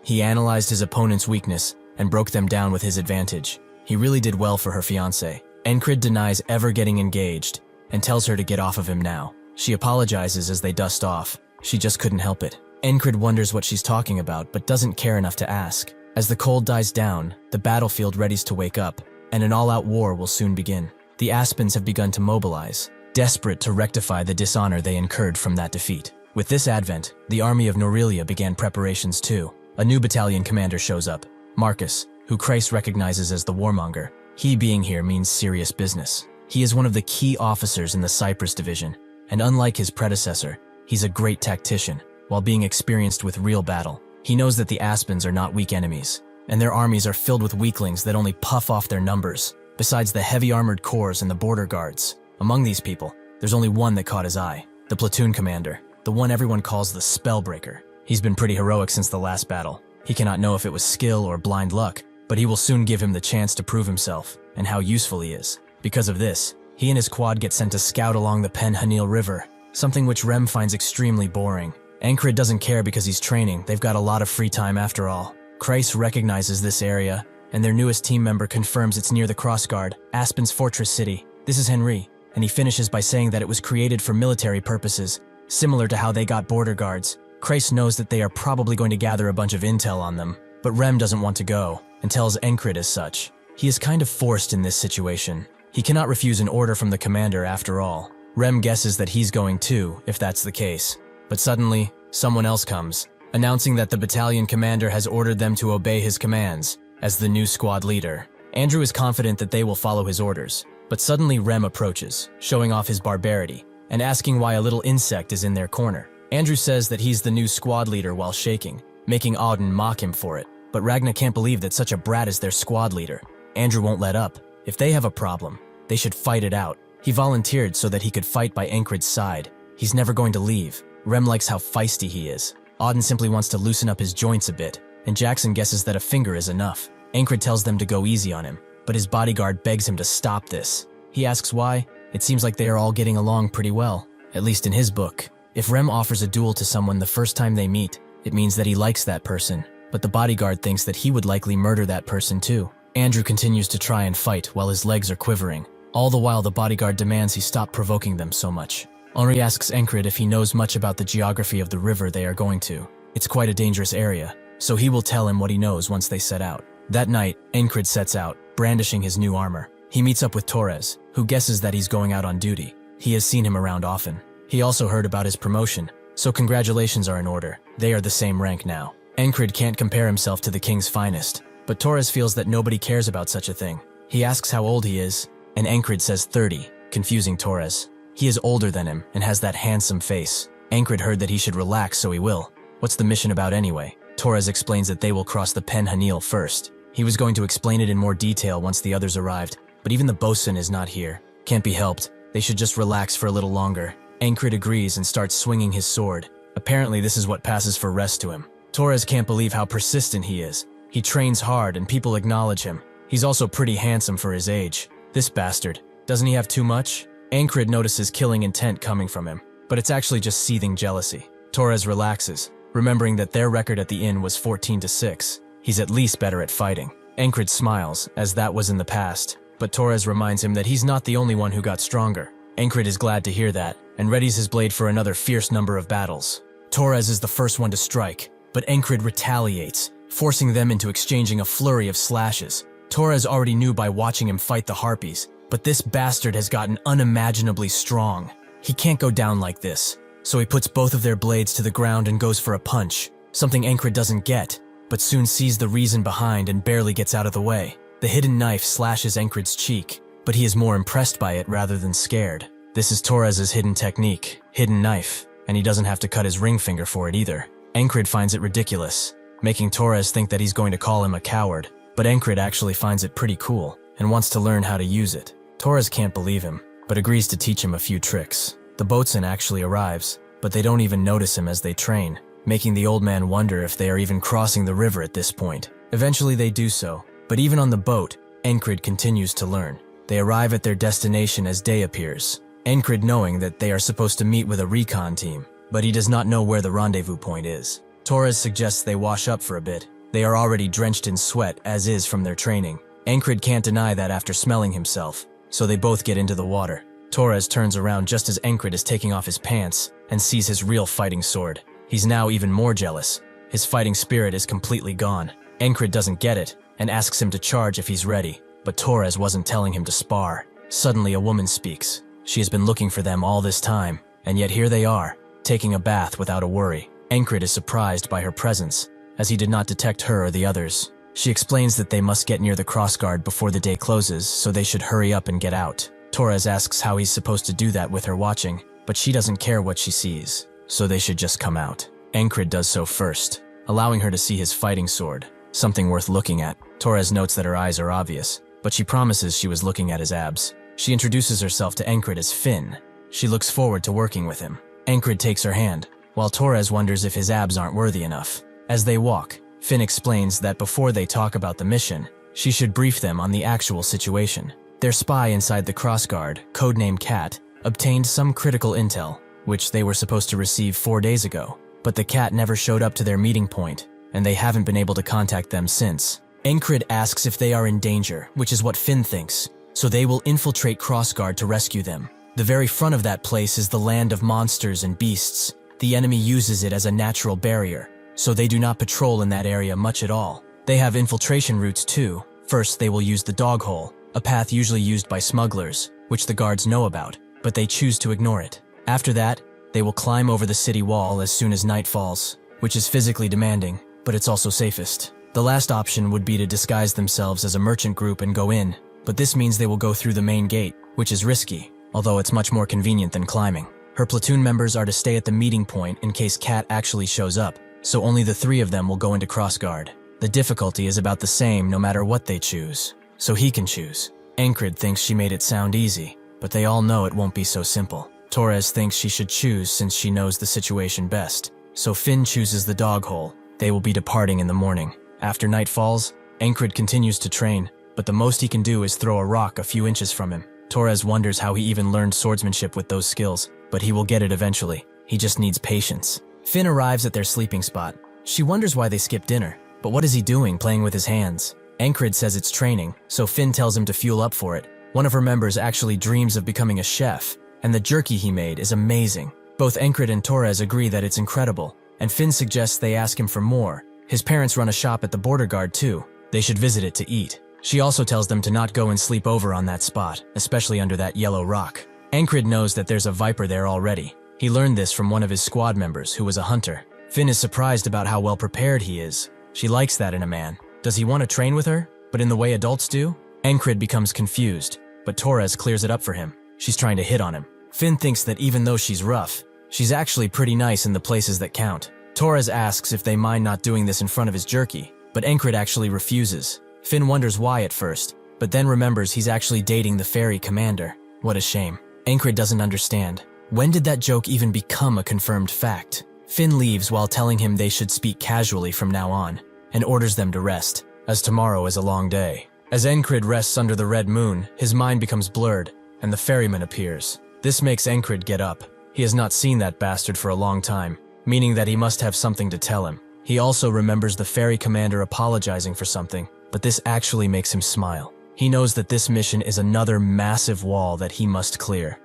He analyzed his opponent's weakness and broke them down with his advantage. He really did well for her fiancé. Encrid denies ever getting engaged and tells her to get off of him now. She apologizes as they dust off. She just couldn't help it. Encrid wonders what she's talking about, but doesn't care enough to ask. As the cold dies down, the battlefield readies to wake up, and an all-out war will soon begin. The Aspens have begun to mobilize, desperate to rectify the dishonor they incurred from that defeat. With this advent, the army of Norelia began preparations too. A new battalion commander shows up, Marcus, who Christ recognizes as the warmonger. He being here means serious business. He is one of the key officers in the Cyprus division, and unlike his predecessor, he's a great tactician, while being experienced with real battle. He knows that the Aspens are not weak enemies, and their armies are filled with weaklings that only puff off their numbers, besides the heavy armored corps and the border guards. Among these people, there's only one that caught his eye, the platoon commander, the one everyone calls the Spellbreaker. He's been pretty heroic since the last battle. He cannot know if it was skill or blind luck, but he will soon give him the chance to prove himself and how useful he is. Because of this, he and his squad get sent to scout along the Penhanil River, something which Rem finds extremely boring. Encred doesn't care because he's training, they've got a lot of free time after all. Kreis recognizes this area, and their newest team member confirms it's near the Crossguard, Aspen's fortress city. This is Henry, and he finishes by saying that it was created for military purposes, similar to how they got border guards. Kreis knows that they are probably going to gather a bunch of intel on them, but Rem doesn't want to go, and tells Encred as such. He is kind of forced in this situation. He cannot refuse an order from the commander after all. Rem guesses that he's going too, if that's the case. But suddenly, someone else comes, announcing that the battalion commander has ordered them to obey his commands as the new squad leader. Andrew is confident that they will follow his orders, but suddenly Rem approaches, showing off his barbarity, and asking why a little insect is in their corner. Andrew says that he's the new squad leader while shaking, making Auden mock him for it, but Ragna can't believe that such a brat is their squad leader. Andrew won't let up. If they have a problem, they should fight it out. He volunteered so that he could fight by Encred's side. He's never going to leave. Rem likes how feisty he is. Auden simply wants to loosen up his joints a bit, and Jackson guesses that a finger is enough. Encred tells them to go easy on him, but his bodyguard begs him to stop this. He asks why. It seems like they are all getting along pretty well, at least in his book. If Rem offers a duel to someone the first time they meet, it means that he likes that person, but the bodyguard thinks that he would likely murder that person too. Andrew continues to try and fight while his legs are quivering. All the while the bodyguard demands he stop provoking them so much. Henri asks Encred if he knows much about the geography of the river they are going to. It's quite a dangerous area, so he will tell him what he knows once they set out. That night, Encred sets out, brandishing his new armor. He meets up with Torres, who guesses that he's going out on duty. He has seen him around often. He also heard about his promotion, so congratulations are in order. They are the same rank now. Encred can't compare himself to the king's finest, but Torres feels that nobody cares about such a thing. He asks how old he is, and Encred says 30, confusing Torres. He is older than him and has that handsome face. Encred heard that he should relax, so he will. What's the mission about anyway? Torres explains that they will cross the Penhanil first. He was going to explain it in more detail once the others arrived, but even the bosun is not here. Can't be helped. They should just relax for a little longer. Encred agrees and starts swinging his sword. Apparently this is what passes for rest to him. Torres can't believe how persistent he is. He trains hard and people acknowledge him. He's also pretty handsome for his age. This bastard, doesn't he have too much? Encred notices killing intent coming from him, but it's actually just seething jealousy. Torres relaxes, remembering that their record at the inn was 14-6. He's at least better at fighting. Encred smiles, as that was in the past, but Torres reminds him that he's not the only one who got stronger. Encred is glad to hear that, and readies his blade for another fierce number of battles. Torres is the first one to strike, but Encred retaliates, forcing them into exchanging a flurry of slashes. Torres already knew by watching him fight the Harpies, but this bastard has gotten unimaginably strong. He can't go down like this, so he puts both of their blades to the ground and goes for a punch, something Encred doesn't get, but soon sees the reason behind and barely gets out of the way. The hidden knife slashes Encred's cheek, but he is more impressed by it rather than scared. This is Torres's hidden technique, hidden knife, and he doesn't have to cut his ring finger for it either. Encred finds it ridiculous, making Torres think that he's going to call him a coward, but Encred actually finds it pretty cool and wants to learn how to use it. Torres can't believe him, but agrees to teach him a few tricks. The boatswain actually arrives, but they don't even notice him as they train, making the old man wonder if they are even crossing the river at this point. Eventually they do so, but even on the boat, Encred continues to learn. They arrive at their destination as day appears, Encred knowing that they are supposed to meet with a recon team, but he does not know where the rendezvous point is. Torres suggests they wash up for a bit. They are already drenched in sweat, as is from their training. Encred can't deny that after smelling himself, so they both get into the water. Torres turns around just as Encred is taking off his pants and sees his real fighting sword. He's now even more jealous. His fighting spirit is completely gone. Encred doesn't get it and asks him to charge if he's ready, but Torres wasn't telling him to spar. Suddenly a woman speaks. She has been looking for them all this time, and yet here they are, taking a bath without a worry. Encred is surprised by her presence, as he did not detect her or the others. She explains that they must get near the crossguard before the day closes, so they should hurry up and get out. Torres asks how he's supposed to do that with her watching, but she doesn't care what she sees, so they should just come out. Encred does so first, allowing her to see his fighting sword, something worth looking at. Torres notes that her eyes are obvious, but she promises she was looking at his abs. She introduces herself to Encred as Finn. She looks forward to working with him. Encred takes her hand, while Torres wonders if his abs aren't worthy enough. As they walk, Finn explains that before they talk about the mission, she should brief them on the actual situation. Their spy inside the Crossguard, codenamed Cat, obtained some critical intel, which they were supposed to receive 4 days ago. But the Cat never showed up to their meeting point, and they haven't been able to contact them since. Encred asks if they are in danger, which is what Finn thinks, so they will infiltrate Crossguard to rescue them. The very front of that place is the land of monsters and beasts. The enemy uses it as a natural barrier, so they do not patrol in that area much at all. They have infiltration routes too. First, they will use the dog hole, a path usually used by smugglers, which the guards know about, but they choose to ignore it. After that, they will climb over the city wall as soon as night falls, which is physically demanding, but it's also safest. The last option would be to disguise themselves as a merchant group and go in, but this means they will go through the main gate, which is risky, although it's much more convenient than climbing. Her platoon members are to stay at the meeting point in case Cat actually shows up, so only the 3 of them will go into Crossguard. The difficulty is about the same no matter what they choose, so he can choose. Encred thinks she made it sound easy, but they all know it won't be so simple. Torres thinks she should choose since she knows the situation best, so Finn chooses the dog hole. They will be departing in the morning. After night falls, Encred continues to train, but the most he can do is throw a rock a few inches from him. Torres wonders how he even learned swordsmanship with those skills, but he will get it eventually. He just needs patience. Finn arrives at their sleeping spot. She wonders why they skipped dinner, but what is he doing playing with his hands? Encred says it's training, so Finn tells him to fuel up for it. One of her members actually dreams of becoming a chef, and the jerky he made is amazing. Both Encred and Torres agree that it's incredible, and Finn suggests they ask him for more. His parents run a shop at the border guard too. They should visit it to eat. She also tells them to not go and sleep over on that spot, especially under that yellow rock. Encred knows that there's a viper there already. He learned this from one of his squad members who was a hunter. Finn is surprised about how well prepared he is. She likes that in a man. Does he want to train with her, but in the way adults do? Encred becomes confused, but Torres clears it up for him. She's trying to hit on him. Finn thinks that even though she's rough, she's actually pretty nice in the places that count. Torres asks if they mind not doing this in front of his jerky, but Encred actually refuses. Finn wonders why at first, but then remembers he's actually dating the ferry commander. What a shame. Encred doesn't understand. When did that joke even become a confirmed fact? Finn leaves while telling him they should speak casually from now on, and orders them to rest, as tomorrow is a long day. As Encred rests under the red moon, his mind becomes blurred, and the ferryman appears. This makes Encred get up. He has not seen that bastard for a long time, meaning that he must have something to tell him. He also remembers the ferry commander apologizing for something, but this actually makes him smile. He knows that this mission is another massive wall that he must clear.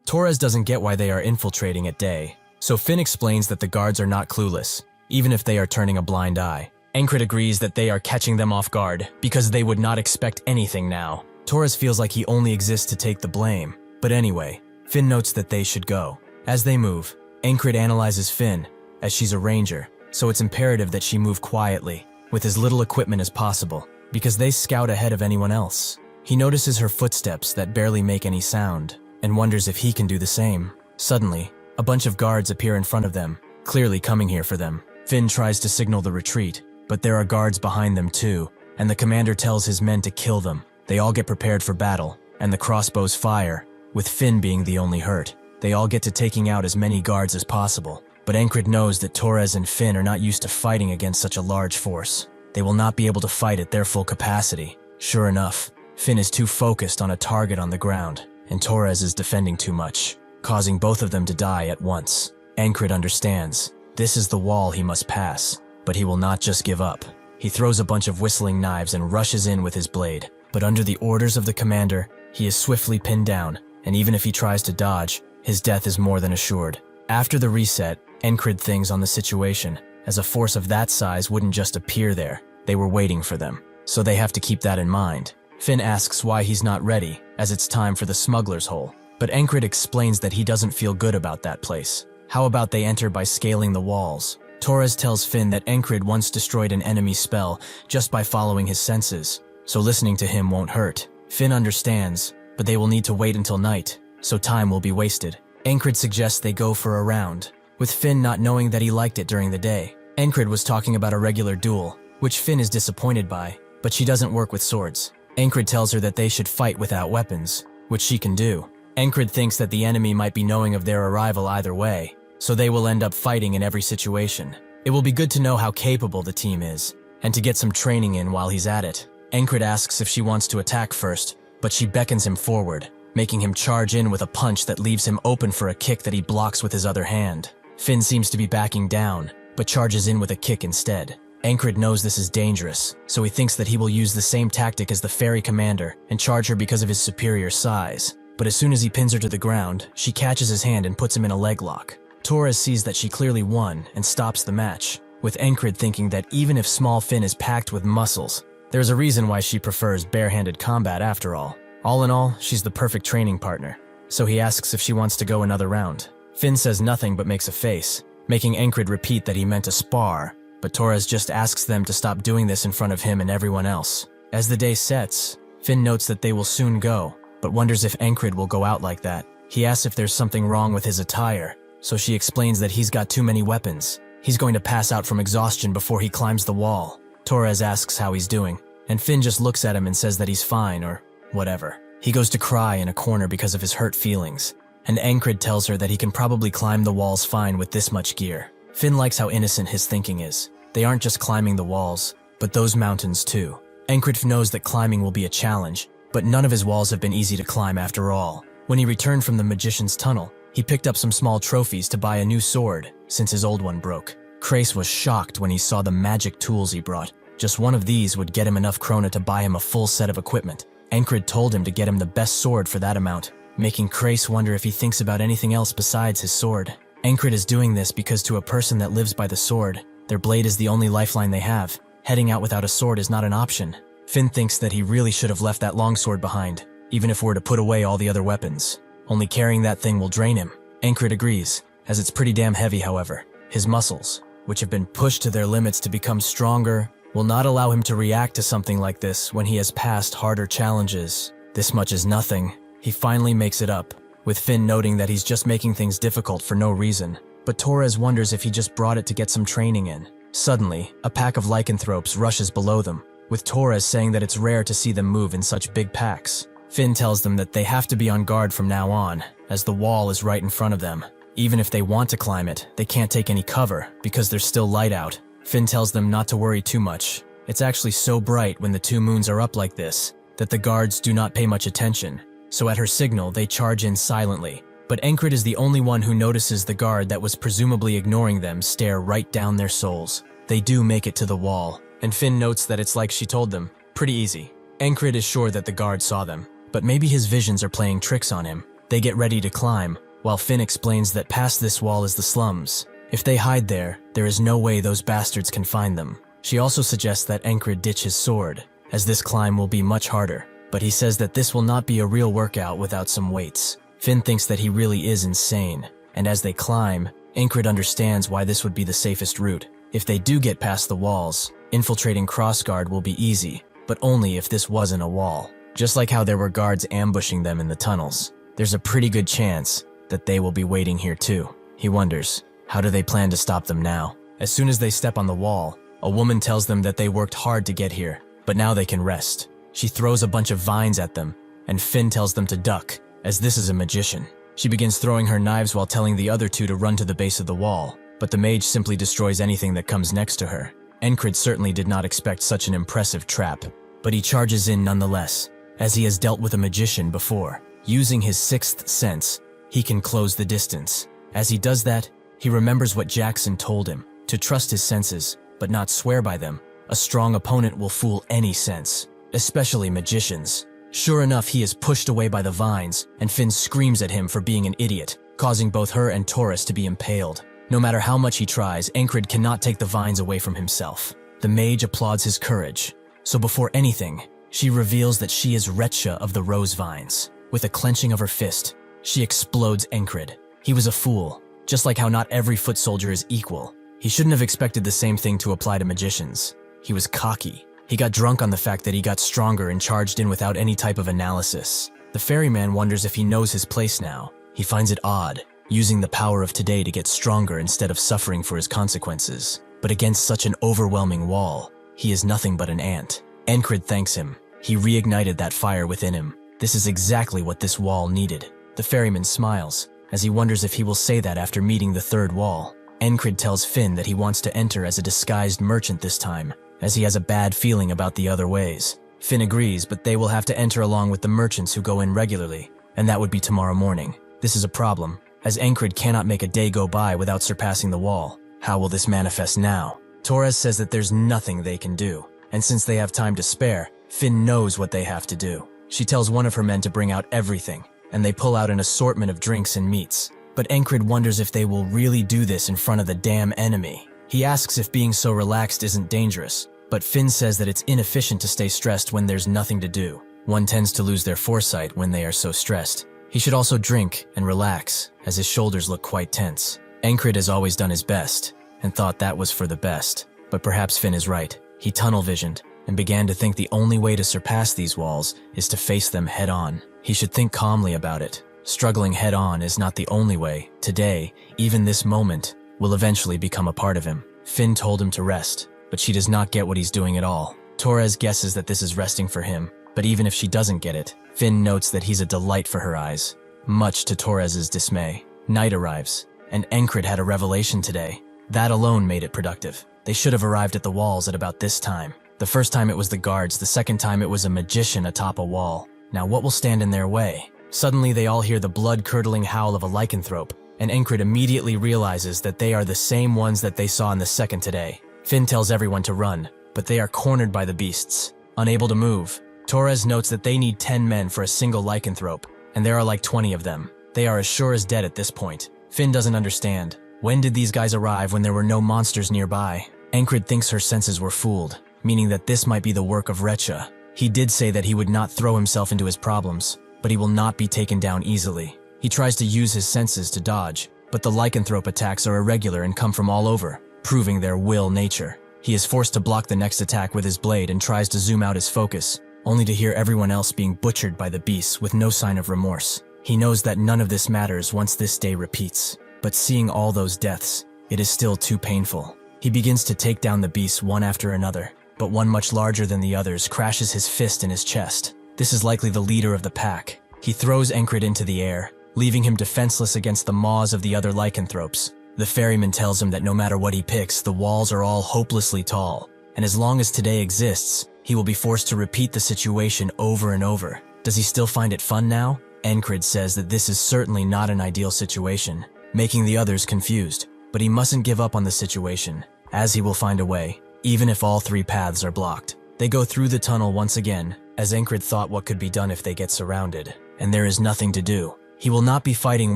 Torres doesn't get why they are infiltrating at day, so Finn explains that the guards are not clueless, even if they are turning a blind eye. Encred agrees that they are catching them off guard because they would not expect anything now. Torres feels like he only exists to take the blame, but anyway, Finn notes that they should go. As they move, Encred analyzes Finn, as she's a ranger, so it's imperative that she move quietly, with as little equipment as possible, because they scout ahead of anyone else. He notices her footsteps that barely make any sound, and wonders if he can do the same. Suddenly, a bunch of guards appear in front of them, clearly coming here for them. Finn tries to signal the retreat, but there are guards behind them too, and the commander tells his men to kill them. They all get prepared for battle, and the crossbows fire, with Finn being the only hurt. They all get to taking out as many guards as possible, but Encred knows that Torres and Finn are not used to fighting against such a large force. They will not be able to fight at their full capacity. Sure enough, Finn is too focused on a target on the ground, and Torres is defending too much, causing both of them to die at once. Encred understands. This is the wall he must pass, but he will not just give up. He throws a bunch of whistling knives and rushes in with his blade, but under the orders of the commander, he is swiftly pinned down, and even if he tries to dodge, his death is more than assured. After the reset, Encred thinks on the situation, as a force of that size wouldn't just appear there. They were waiting for them, so they have to keep that in mind. Finn asks why he's not ready, as it's time for the smuggler's hole, but Encred explains that he doesn't feel good about that place. How about they enter by scaling the walls? Torres tells Finn that Encred once destroyed an enemy spell just by following his senses, so listening to him won't hurt. Finn understands, but they will need to wait until night, so time will be wasted. Encred suggests they go for a round, with Finn not knowing that he liked it during the day. Encred was talking about a regular duel, which Finn is disappointed by, but she doesn't work with swords. Encred tells her that they should fight without weapons, which she can do. Encred thinks that the enemy might be knowing of their arrival either way, so they will end up fighting in every situation. It will be good to know how capable the team is, and to get some training in while he's at it. Encred asks if she wants to attack first, but she beckons him forward, making him charge in with a punch that leaves him open for a kick that he blocks with his other hand. Finn seems to be backing down, but charges in with a kick instead. Encred knows this is dangerous, so he thinks that he will use the same tactic as the fairy commander and charge her because of his superior size. But as soon as he pins her to the ground, she catches his hand and puts him in a leg lock. Torres sees that she clearly won and stops the match, with Encred thinking that even if small Finn is packed with muscles, there's a reason why she prefers barehanded combat after all. All in all, she's the perfect training partner, so he asks if she wants to go another round. Finn says nothing but makes a face, making Encred repeat that he meant to spar, but Torres just asks them to stop doing this in front of him and everyone else. As the day sets, Finn notes that they will soon go, but wonders if Encred will go out like that. He asks if there's something wrong with his attire, so she explains that he's got too many weapons. He's going to pass out from exhaustion before he climbs the wall. Torres asks how he's doing, and Finn just looks at him and says that he's fine or whatever. He goes to cry in a corner because of his hurt feelings, and Encred tells her that he can probably climb the walls fine with this much gear. Finn likes how innocent his thinking is. They aren't just climbing the walls, but those mountains too. Encred knows that climbing will be a challenge, but none of his walls have been easy to climb after all. When he returned from the magician's tunnel, he picked up some small trophies to buy a new sword, since his old one broke. Crace was shocked when he saw the magic tools he brought. Just one of these would get him enough krona to buy him a full set of equipment. Encred told him to get him the best sword for that amount, making Crace wonder if he thinks about anything else besides his sword. Encred is doing this because to a person that lives by the sword, their blade is the only lifeline they have. Heading out without a sword is not an option. Finn thinks that he really should have left that longsword behind, even if we're to put away all the other weapons. Only carrying that thing will drain him. Encred agrees, as it's pretty damn heavy however. His muscles, which have been pushed to their limits to become stronger, will not allow him to react to something like this when he has passed harder challenges. This much is nothing. He finally makes it up, with Finn noting that he's just making things difficult for no reason. But Torres wonders if he just brought it to get some training in. Suddenly, a pack of lycanthropes rushes below them, with Torres saying that it's rare to see them move in such big packs. Finn tells them that they have to be on guard from now on, as the wall is right in front of them. Even if they want to climb it, they can't take any cover because there's still light out. Finn tells them not to worry too much. It's actually so bright when the two moons are up like this that the guards do not pay much attention, so at her signal they charge in silently. But Encred is the only one who notices the guard that was presumably ignoring them stare right down their souls. They do make it to the wall, and Finn notes that it's like she told them, pretty easy. Encred is sure that the guard saw them, but maybe his visions are playing tricks on him. They get ready to climb, while Finn explains that past this wall is the slums. If they hide there, there is no way those bastards can find them. She also suggests that Encred ditch his sword, as this climb will be much harder, but he says that this will not be a real workout without some weights. Finn thinks that he really is insane, and as they climb, Encred understands why this would be the safest route. If they do get past the walls, infiltrating Crossguard will be easy, but only if this wasn't a wall. Just like how there were guards ambushing them in the tunnels, there's a pretty good chance that they will be waiting here too. He wonders, how do they plan to stop them now? As soon as they step on the wall, a woman tells them that they worked hard to get here, but now they can rest. She throws a bunch of vines at them, and Finn tells them to duck, as this is a magician. She begins throwing her knives while telling the other two to run to the base of the wall, but the mage simply destroys anything that comes next to her. Encred certainly did not expect such an impressive trap, but he charges in nonetheless, as he has dealt with a magician before. Using his sixth sense, he can close the distance. As he does that, he remembers what Jackson told him, to trust his senses, but not swear by them. A strong opponent will fool any sense, especially magicians. Sure enough, he is pushed away by the vines, and Finn screams at him for being an idiot, causing both her and Taurus to be impaled. No matter how much he tries, Encred cannot take the vines away from himself. The mage applauds his courage, so before anything, she reveals that she is Retcha of the Rose Vines. With a clenching of her fist, she explodes Encred. He was a fool, just like how not every foot soldier is equal. He shouldn't have expected the same thing to apply to magicians. He was cocky. He got drunk on the fact that he got stronger and charged in without any type of analysis. The ferryman wonders if he knows his place now. He finds it odd, using the power of today to get stronger instead of suffering for his consequences. But against such an overwhelming wall, he is nothing but an ant. Encred thanks him. He reignited that fire within him. This is exactly what this wall needed. The ferryman smiles, as he wonders if he will say that after meeting the third wall. Encred tells Finn that he wants to enter as a disguised merchant this time, as he has a bad feeling about the other ways. Finn agrees, but they will have to enter along with the merchants who go in regularly, and that would be tomorrow morning. This is a problem, as Encred cannot make a day go by without surpassing the wall. How will this manifest now? Torres says that there's nothing they can do, and since they have time to spare, Finn knows what they have to do. She tells one of her men to bring out everything, and they pull out an assortment of drinks and meats. But Encred wonders if they will really do this in front of the damn enemy. He asks if being so relaxed isn't dangerous, but Finn says that it's inefficient to stay stressed when there's nothing to do. One tends to lose their foresight when they are so stressed. He should also drink and relax, as his shoulders look quite tense. Encred has always done his best, and thought that was for the best. But perhaps Finn is right. He tunnel-visioned, and began to think the only way to surpass these walls is to face them head-on. He should think calmly about it. Struggling head-on is not the only way. Today, even this moment, will eventually become a part of him. Finn told him to rest, but she does not get what he's doing at all. Torres guesses that this is resting for him, but even if she doesn't get it, Finn notes that he's a delight for her eyes, much to Torres's dismay. Night arrives, and Encred had a revelation today. That alone made it productive. They should have arrived at the walls at about this time. The first time it was the guards, the second time it was a magician atop a wall. Now what will stand in their way? Suddenly they all hear the blood-curdling howl of a lycanthrope, and Encred immediately realizes that they are the same ones that they saw in the second today. Finn tells everyone to run, but they are cornered by the beasts, unable to move. Torres notes that they need 10 men for a single lycanthrope, and there are like 20 of them. They are as sure as dead at this point. Finn doesn't understand. When did these guys arrive when there were no monsters nearby? Encred thinks her senses were fooled, meaning that this might be the work of Recha. He did say that he would not throw himself into his problems, but he will not be taken down easily. He tries to use his senses to dodge, but the lycanthrope attacks are irregular and come from all over, proving their will nature. He is forced to block the next attack with his blade and tries to zoom out his focus, only to hear everyone else being butchered by the beasts with no sign of remorse. He knows that none of this matters once this day repeats, but seeing all those deaths, it is still too painful. He begins to take down the beasts one after another, but one much larger than the others crashes his fist in his chest. This is likely the leader of the pack. He throws Encred into the air, leaving him defenseless against the maws of the other lycanthropes. The ferryman tells him that no matter what he picks, the walls are all hopelessly tall, and as long as today exists, he will be forced to repeat the situation over and over. Does he still find it fun now? Encred says that this is certainly not an ideal situation, making the others confused, but he mustn't give up on the situation, as he will find a way, even if all 3 paths are blocked. They go through the tunnel once again, as Encred thought what could be done if they get surrounded, and there is nothing to do. He will not be fighting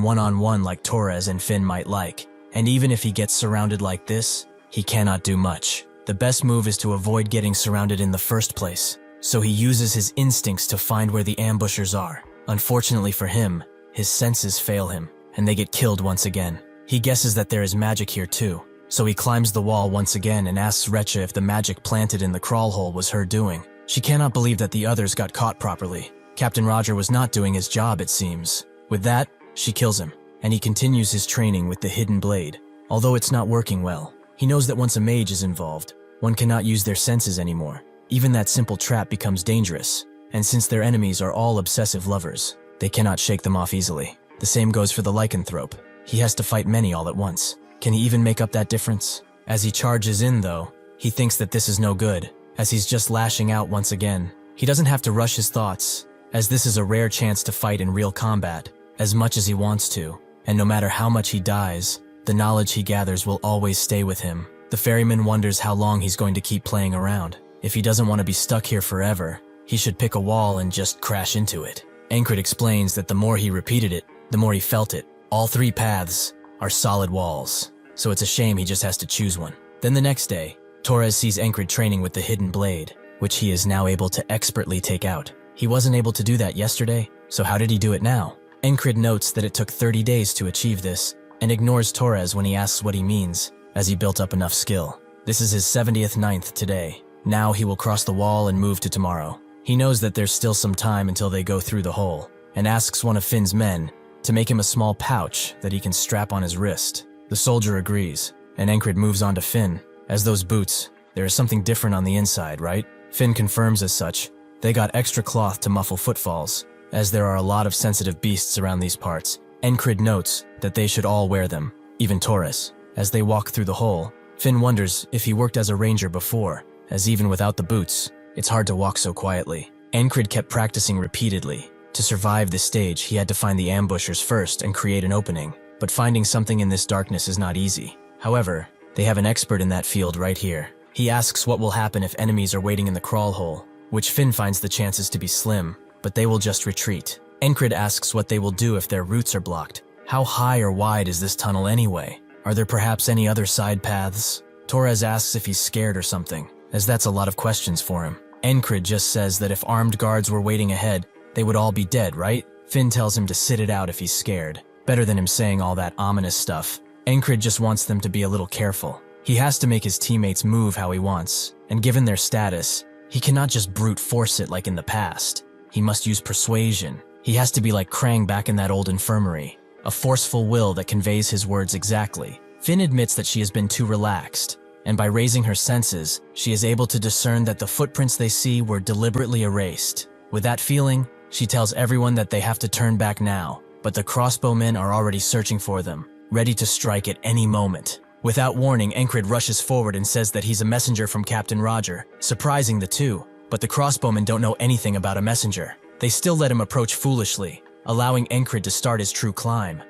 one-on-one like Torres and Finn might like, and even if he gets surrounded like this, he cannot do much. The best move is to avoid getting surrounded in the first place, so he uses his instincts to find where the ambushers are. Unfortunately for him, his senses fail him, and they get killed once again. He guesses that there is magic here too, so he climbs the wall once again and asks Recha if the magic planted in the crawl hole was her doing. She cannot believe that the others got caught properly. Captain Roger was not doing his job, it seems. With that, she kills him, and he continues his training with the hidden blade. Although it's not working well, he knows that once a mage is involved, one cannot use their senses anymore. Even that simple trap becomes dangerous, and since their enemies are all obsessive lovers, they cannot shake them off easily. The same goes for the lycanthrope. He has to fight many all at once. Can he even make up that difference? As he charges in, though, he thinks that this is no good, as he's just lashing out once again. He doesn't have to rush his thoughts, as this is a rare chance to fight in real combat, as much as he wants to, and no matter how much he dies, the knowledge he gathers will always stay with him. The ferryman wonders how long he's going to keep playing around. If he doesn't want to be stuck here forever, he should pick a wall and just crash into it. Encred explains that the more he repeated it, the more he felt it. All 3 paths are solid walls, so it's a shame he just has to choose one. Then the next day, Torres sees Encred training with the hidden blade, which he is now able to expertly take out. He wasn't able to do that yesterday, so how did he do it now? Encred notes that it took 30 days to achieve this, and ignores Torres when he asks what he means, as he built up enough skill. This is his 70th ninth today. Now he will cross the wall and move to tomorrow. He knows that there's still some time until they go through the hole, and asks one of Finn's men to make him a small pouch that he can strap on his wrist. The soldier agrees, and Encred moves on to Finn. As those boots, there is something different on the inside, right? Finn confirms as such. They got extra cloth to muffle footfalls, as there are a lot of sensitive beasts around these parts. Encred notes that they should all wear them, even Torres. As they walk through the hole, Finn wonders if he worked as a ranger before, as even without the boots, it's hard to walk so quietly. Encred kept practicing repeatedly. To survive this stage, he had to find the ambushers first and create an opening, but finding something in this darkness is not easy. However, they have an expert in that field right here. He asks what will happen if enemies are waiting in the crawl hole, which Finn finds the chances to be slim, but they will just retreat. Encred asks what they will do if their routes are blocked. How high or wide is this tunnel anyway? Are there perhaps any other side paths? Torres asks if he's scared or something, as that's a lot of questions for him. Encred just says that if armed guards were waiting ahead, they would all be dead, right? Finn tells him to sit it out if he's scared. Better than him saying all that ominous stuff. Encred just wants them to be a little careful. He has to make his teammates move how he wants, and given their status, he cannot just brute force it like in the past. He must use persuasion. He has to be like Krang back in that old infirmary. A forceful will that conveys his words exactly. Finn admits that she has been too relaxed, and by raising her senses, she is able to discern that the footprints they see were deliberately erased. With that feeling, she tells everyone that they have to turn back now, but the crossbowmen are already searching for them, ready to strike at any moment. Without warning, Encred rushes forward and says that he's a messenger from Captain Roger, surprising the two, but the crossbowmen don't know anything about a messenger. They still let him approach foolishly, allowing Encred to start his true climb.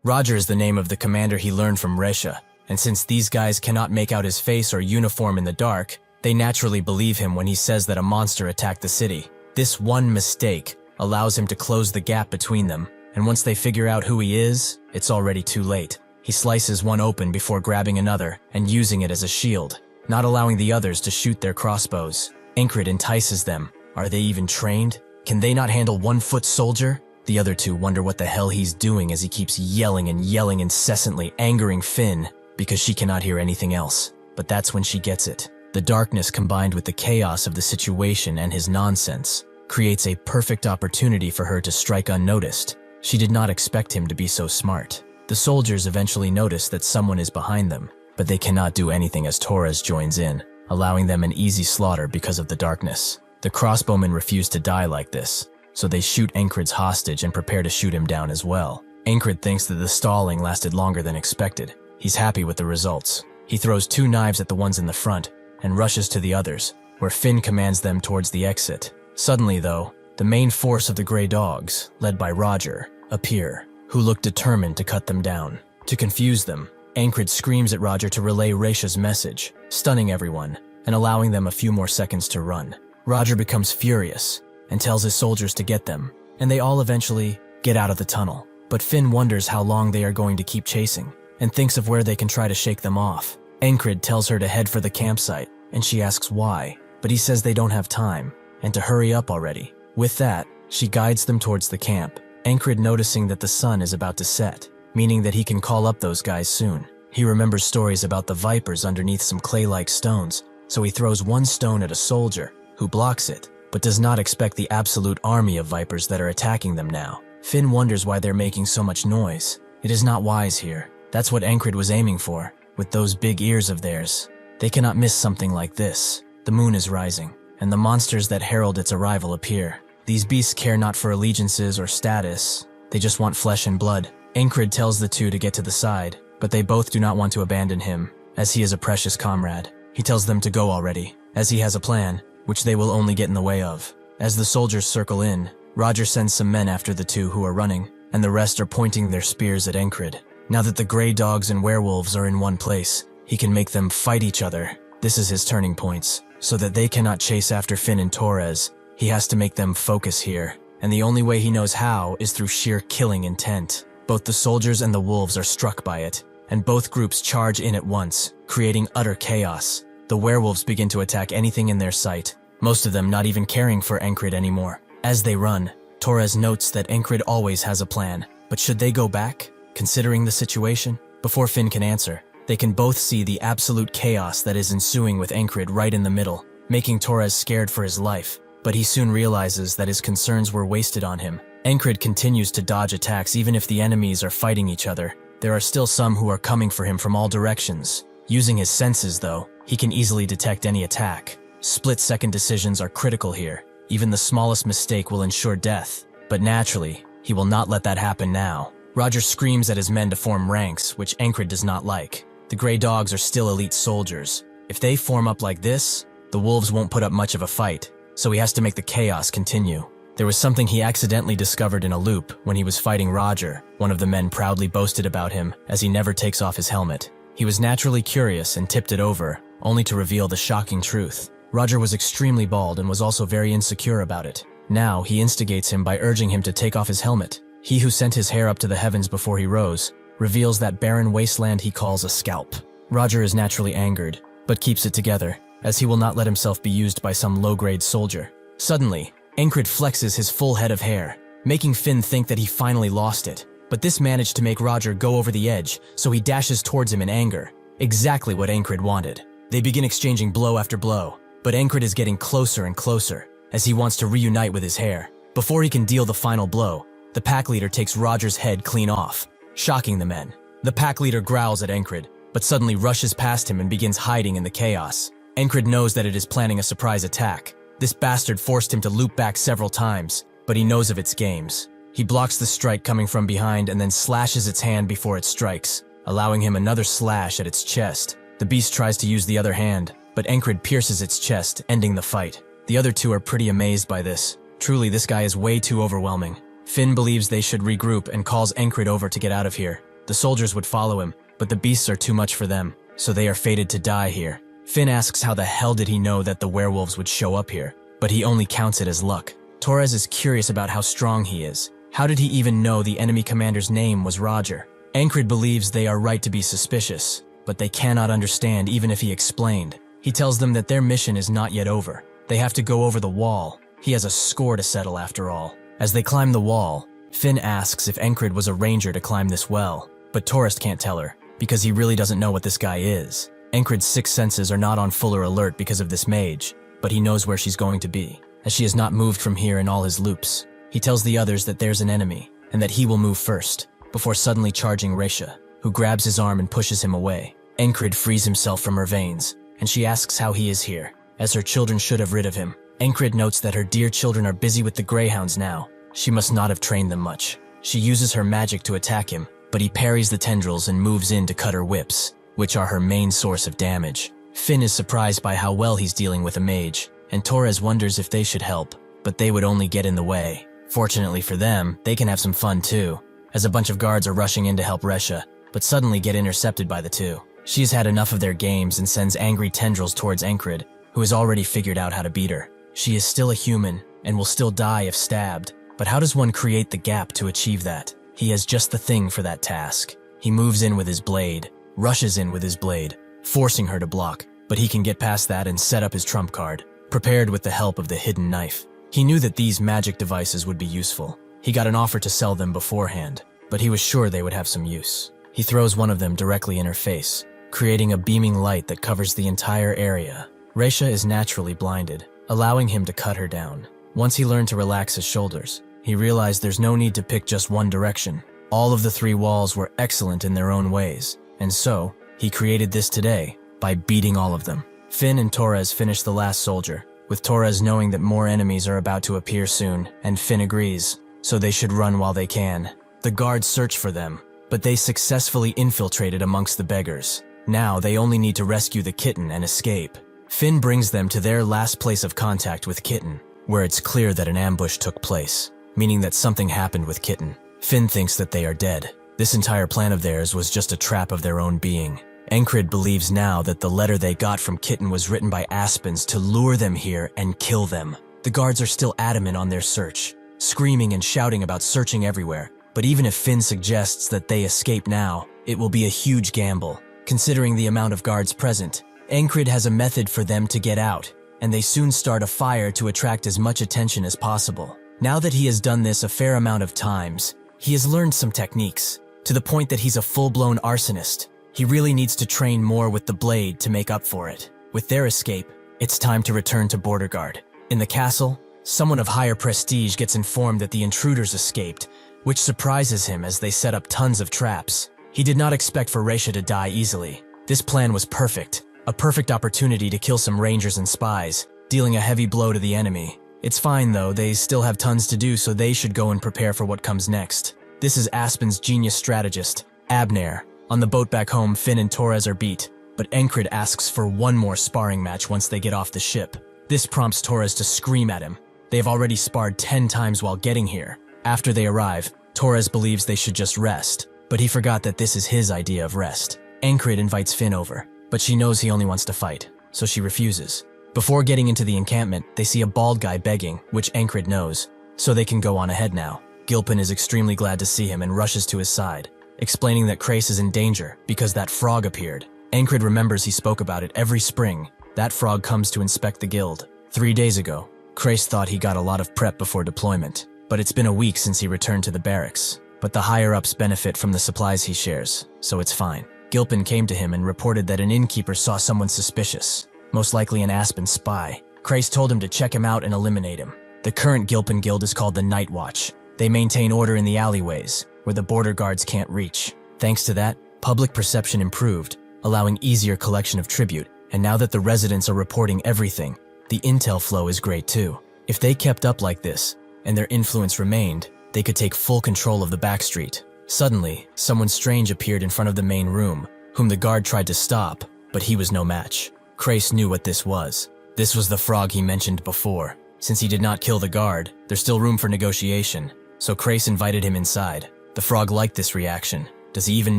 Roger is the name of the commander he learned from Resha, and since these guys cannot make out his face or uniform in the dark, they naturally believe him when he says that a monster attacked the city. This one mistake allows him to close the gap between them, and once they figure out who he is, it's already too late. He slices one open before grabbing another and using it as a shield, not allowing the others to shoot their crossbows. Encred entices them. Are they even trained? Can they not handle 1-foot soldier? The other two wonder what the hell he's doing as he keeps yelling and yelling incessantly, angering Finn because she cannot hear anything else. But that's when she gets it. The darkness combined with the chaos of the situation and his nonsense creates a perfect opportunity for her to strike unnoticed. She did not expect him to be so smart. The soldiers eventually notice that someone is behind them, but they cannot do anything as Torres joins in, allowing them an easy slaughter because of the darkness. The crossbowmen refuse to die like this, so they shoot Encred's hostage and prepare to shoot him down as well. Encred thinks that the stalling lasted longer than expected. He's happy with the results. He throws 2 knives at the ones in the front and rushes to the others, where Finn commands them towards the exit. Suddenly, though, the main force of the Grey Dogs, led by Roger, appear, who look determined to cut them down. To confuse them, Encred screams at Roger to relay Resha's message, stunning everyone and allowing them a few more seconds to run. Roger becomes furious and tells his soldiers to get them, and they all eventually get out of the tunnel. But Finn wonders how long they are going to keep chasing and thinks of where they can try to shake them off. Encred tells her to head for the campsite, and she asks why, but he says they don't have time and to hurry up already. With that, she guides them towards the camp, Encred noticing that the sun is about to set, meaning that he can call up those guys soon. He remembers stories about the vipers underneath some clay-like stones, so he throws 1 stone at a soldier, who blocks it, but does not expect the absolute army of vipers that are attacking them now. Finn wonders why they're making so much noise. It is not wise here. That's what Encred was aiming for, with those big ears of theirs. They cannot miss something like this. The moon is rising, and the monsters that herald its arrival appear. These beasts care not for allegiances or status. They just want flesh and blood. Encred tells the two to get to the side, but they both do not want to abandon him, as he is a precious comrade. He tells them to go already, as he has a plan, which they will only get in the way of. As the soldiers circle in, Roger sends some men after the two who are running, and the rest are pointing their spears at Encred. Now that the Grey Dogs and werewolves are in one place, he can make them fight each other. This is his turning points, so that they cannot chase after Finn and Torres. He has to make them focus here, and the only way he knows how is through sheer killing intent. Both the soldiers and the wolves are struck by it, and both groups charge in at once, creating utter chaos. The werewolves begin to attack anything in their sight, most of them not even caring for Encred anymore. As they run, Torres notes that Encred always has a plan, but should they go back, considering the situation? Before Finn can answer, they can both see the absolute chaos that is ensuing with Encred right in the middle, making Torres scared for his life. But he soon realizes that his concerns were wasted on him. Encred continues to dodge attacks even if the enemies are fighting each other. There are still some who are coming for him from all directions. Using his senses, though, he can easily detect any attack. Split-second decisions are critical here. Even the smallest mistake will ensure death. But naturally, he will not let that happen now. Roger screams at his men to form ranks, which Encred does not like. The Grey Dogs are still elite soldiers. If they form up like this, the wolves won't put up much of a fight, so he has to make the chaos continue. There was something he accidentally discovered in a loop when he was fighting Roger. One of the men proudly boasted about him as he never takes off his helmet. He was naturally curious and tipped it over, only to reveal the shocking truth. Roger was extremely bald and was also very insecure about it. Now he instigates him by urging him to take off his helmet. He who sent his hair up to the heavens before he rose reveals that barren wasteland he calls a scalp. Roger is naturally angered, but keeps it together, as he will not let himself be used by some low-grade soldier. Suddenly, Encred flexes his full head of hair, making Finn think that he finally lost it. But this managed to make Roger go over the edge, so he dashes towards him in anger. Exactly what Encred wanted. They begin exchanging blow after blow, but Encred is getting closer and closer, as he wants to reunite with his hair. Before he can deal the final blow, the pack leader takes Roger's head clean off, shocking the men. The pack leader growls at Encred, but suddenly rushes past him and begins hiding in the chaos. Encred knows that it is planning a surprise attack. This bastard forced him to loop back several times, but he knows of its games. He blocks the strike coming from behind and then slashes its hand before it strikes, allowing him another slash at its chest. The beast tries to use the other hand, but Encred pierces its chest, ending the fight. The other two are pretty amazed by this. Truly, this guy is way too overwhelming. Finn believes they should regroup and calls Encred over to get out of here. The soldiers would follow him, but the beasts are too much for them, so they are fated to die here. Finn asks how the hell did he know that the werewolves would show up here, but he only counts it as luck. Torres is curious about how strong he is. How did he even know the enemy commander's name was Roger? Encred believes they are right to be suspicious, but they cannot understand even if he explained. He tells them that their mission is not yet over. They have to go over the wall. He has a score to settle after all. As they climb the wall, Finn asks if Encred was a ranger to climb this well, but Torres can't tell her, because he really doesn't know what this guy is. Encred's sixth senses are not on fuller alert because of this mage, but he knows where she's going to be, as she has not moved from here in all his loops. He tells the others that there's an enemy, and that he will move first, before suddenly charging Resha, who grabs his arm and pushes him away. Encred frees himself from her veins, and she asks how he is here, as her children should have rid of him. Encred notes that her dear children are busy with the greyhounds now. She must not have trained them much. She uses her magic to attack him, but he parries the tendrils and moves in to cut her whips, which are her main source of damage. Finn is surprised by how well he's dealing with a mage, and Torres wonders if they should help, but they would only get in the way. Fortunately for them, they can have some fun too, as a bunch of guards are rushing in to help Resha, but suddenly get intercepted by the two. She has had enough of their games and sends angry tendrils towards Encred, who has already figured out how to beat her. She is still a human, and will still die if stabbed, but how does one create the gap to achieve that? He has just the thing for that task. He moves in with his blade, rushes in with his blade, forcing her to block, but he can get past that and set up his trump card, prepared with the help of the hidden knife. He knew that these magic devices would be useful. He got an offer to sell them beforehand, but he was sure they would have some use. He throws one of them directly in her face, creating a beaming light that covers the entire area. Resha is naturally blinded, allowing him to cut her down. Once he learned to relax his shoulders, he realized there's no need to pick just one direction. All of the three walls were excellent in their own ways, and so, he created this today by beating all of them. Finn and Torres finish the last soldier, with Torres knowing that more enemies are about to appear soon, and Finn agrees, so they should run while they can. The guards search for them, but they successfully infiltrated amongst the beggars. Now they only need to rescue the kitten and escape. Finn brings them to their last place of contact with Kitten, where it's clear that an ambush took place, meaning that something happened with Kitten. Finn thinks that they are dead. This entire plan of theirs was just a trap of their own being. Encred believes now that the letter they got from Kitten was written by Aspens to lure them here and kill them. The guards are still adamant on their search, screaming and shouting about searching everywhere. But even if Finn suggests that they escape now, it will be a huge gamble. Considering the amount of guards present, Encred has a method for them to get out, and they soon start a fire to attract as much attention as possible. Now that he has done this a fair amount of times, he has learned some techniques, to the point that he's a full-blown arsonist. He really needs to train more with the blade to make up for it. With their escape, it's time to return to Border Guard. In the castle, Someone of higher prestige gets informed that the intruders escaped, which surprises him as they set up tons of traps. He did not expect for Raisha to die easily. This plan was perfect, a perfect opportunity to kill some rangers and spies, dealing a heavy blow to the enemy. It's fine though, they still have tons to do, so they should go and prepare for what comes next. This is Aspen's genius strategist, Abner. On the boat back home, Finn and Torres are beat, but Encred asks for one more sparring match once they get off the ship. This prompts Torres to scream at him. They have already sparred 10 times while getting here. After they arrive, Torres believes they should just rest, but he forgot that this is his idea of rest. Encred invites Finn over, but she knows he only wants to fight, so she refuses. Before getting into the encampment, they see a bald guy begging, which Encred knows, so they can go on ahead now. Gilpin is extremely glad to see him and rushes to his side, explaining that Crace is in danger because that frog appeared. Encred remembers he spoke about it every spring. That frog comes to inspect the guild. 3 days ago, Crace thought he got a lot of prep before deployment, but it's been a week since he returned to the barracks. But the higher-ups benefit from the supplies he shares, so it's fine. Gilpin came to him and reported that an innkeeper saw someone suspicious, most likely an Aspen spy. Crace told him to check him out and eliminate him. The current Gilpin guild is called the Night Watch. They maintain order in the alleyways, where the border guards can't reach. Thanks to that, public perception improved, allowing easier collection of tribute, and now that the residents are reporting everything, the intel flow is great too. If they kept up like this, and their influence remained, they could take full control of the backstreet. Suddenly, someone strange appeared in front of the main room, whom the guard tried to stop, but he was no match. Crace knew what this was. This was the frog he mentioned before. Since he did not kill the guard, there's still room for negotiation, so Crace invited him inside. The frog liked this reaction. Does he even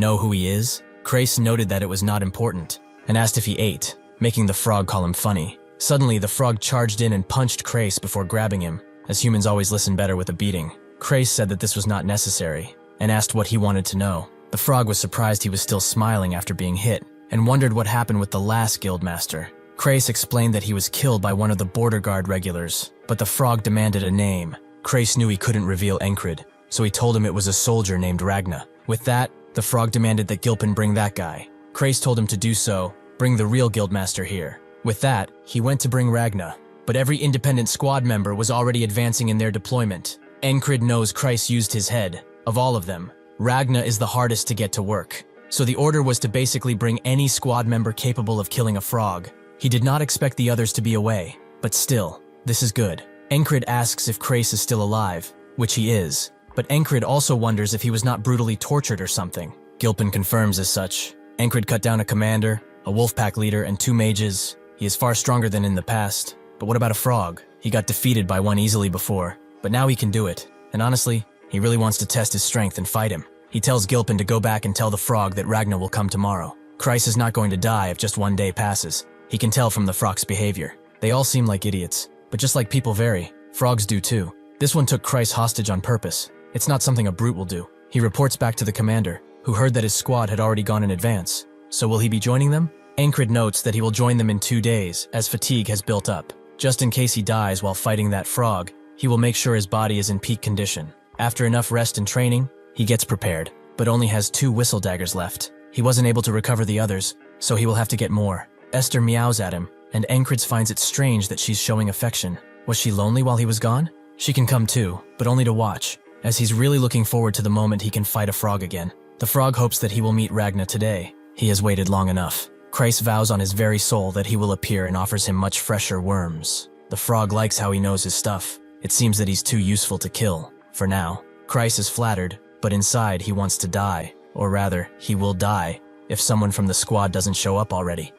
know who he is? Crace noted that it was not important, and asked if he ate, making the frog call him funny. Suddenly, the frog charged in and punched Crace before grabbing him, as humans always listen better with a beating. Crace said that this was not necessary, and asked what he wanted to know. The frog was surprised he was still smiling after being hit, and wondered what happened with the last guildmaster. Crace explained that he was killed by one of the border guard regulars, but the frog demanded a name. Crace knew he couldn't reveal Encred, so he told him it was a soldier named Ragna. With that, the frog demanded that Gilpin bring that guy. Crace told him to do so, bring the real guildmaster here. With that, he went to bring Ragna, but every independent squad member was already advancing in their deployment. Encred knows Crace used his head. Of all of them, Ragna is the hardest to get to work, so the order was to basically bring any squad member capable of killing a frog. He did not expect the others to be away, but still, this is good. Encred asks if Crace is still alive, which he is, but Encred also wonders if he was not brutally tortured or something. Gilpin confirms as such. Encred cut down a commander, a wolf pack leader, and 2 mages. He is far stronger than in the past. But what about a frog? He got defeated by one easily before, but now he can do it. And honestly, he really wants to test his strength and fight him. He tells Gilpin to go back and tell the frog that Ragna will come tomorrow. Crace is not going to die if just 1 day passes. He can tell from the frog's behavior. They all seem like idiots, but just like people vary, frogs do too. This one took Crace hostage on purpose. It's not something a brute will do. He reports back to the commander, who heard that his squad had already gone in advance. So will he be joining them? Encred notes that he will join them in 2 days, as fatigue has built up. Just in case he dies while fighting that frog, he will make sure his body is in peak condition. After enough rest and training, he gets prepared, but only has 2 whistle daggers left. He wasn't able to recover the others, so he will have to get more. Esther meows at him, and Encred finds it strange that she's showing affection. Was she lonely while he was gone? She can come too, but only to watch, as he's really looking forward to the moment he can fight a frog again. The frog hopes that he will meet Ragna today. He has waited long enough. Crace vows on his very soul that he will appear and offers him much fresher worms. The frog likes how he knows his stuff. It seems that he's too useful to kill, for now. Crace is flattered, but inside he wants to die. Or rather, he will die, if someone from the squad doesn't show up already.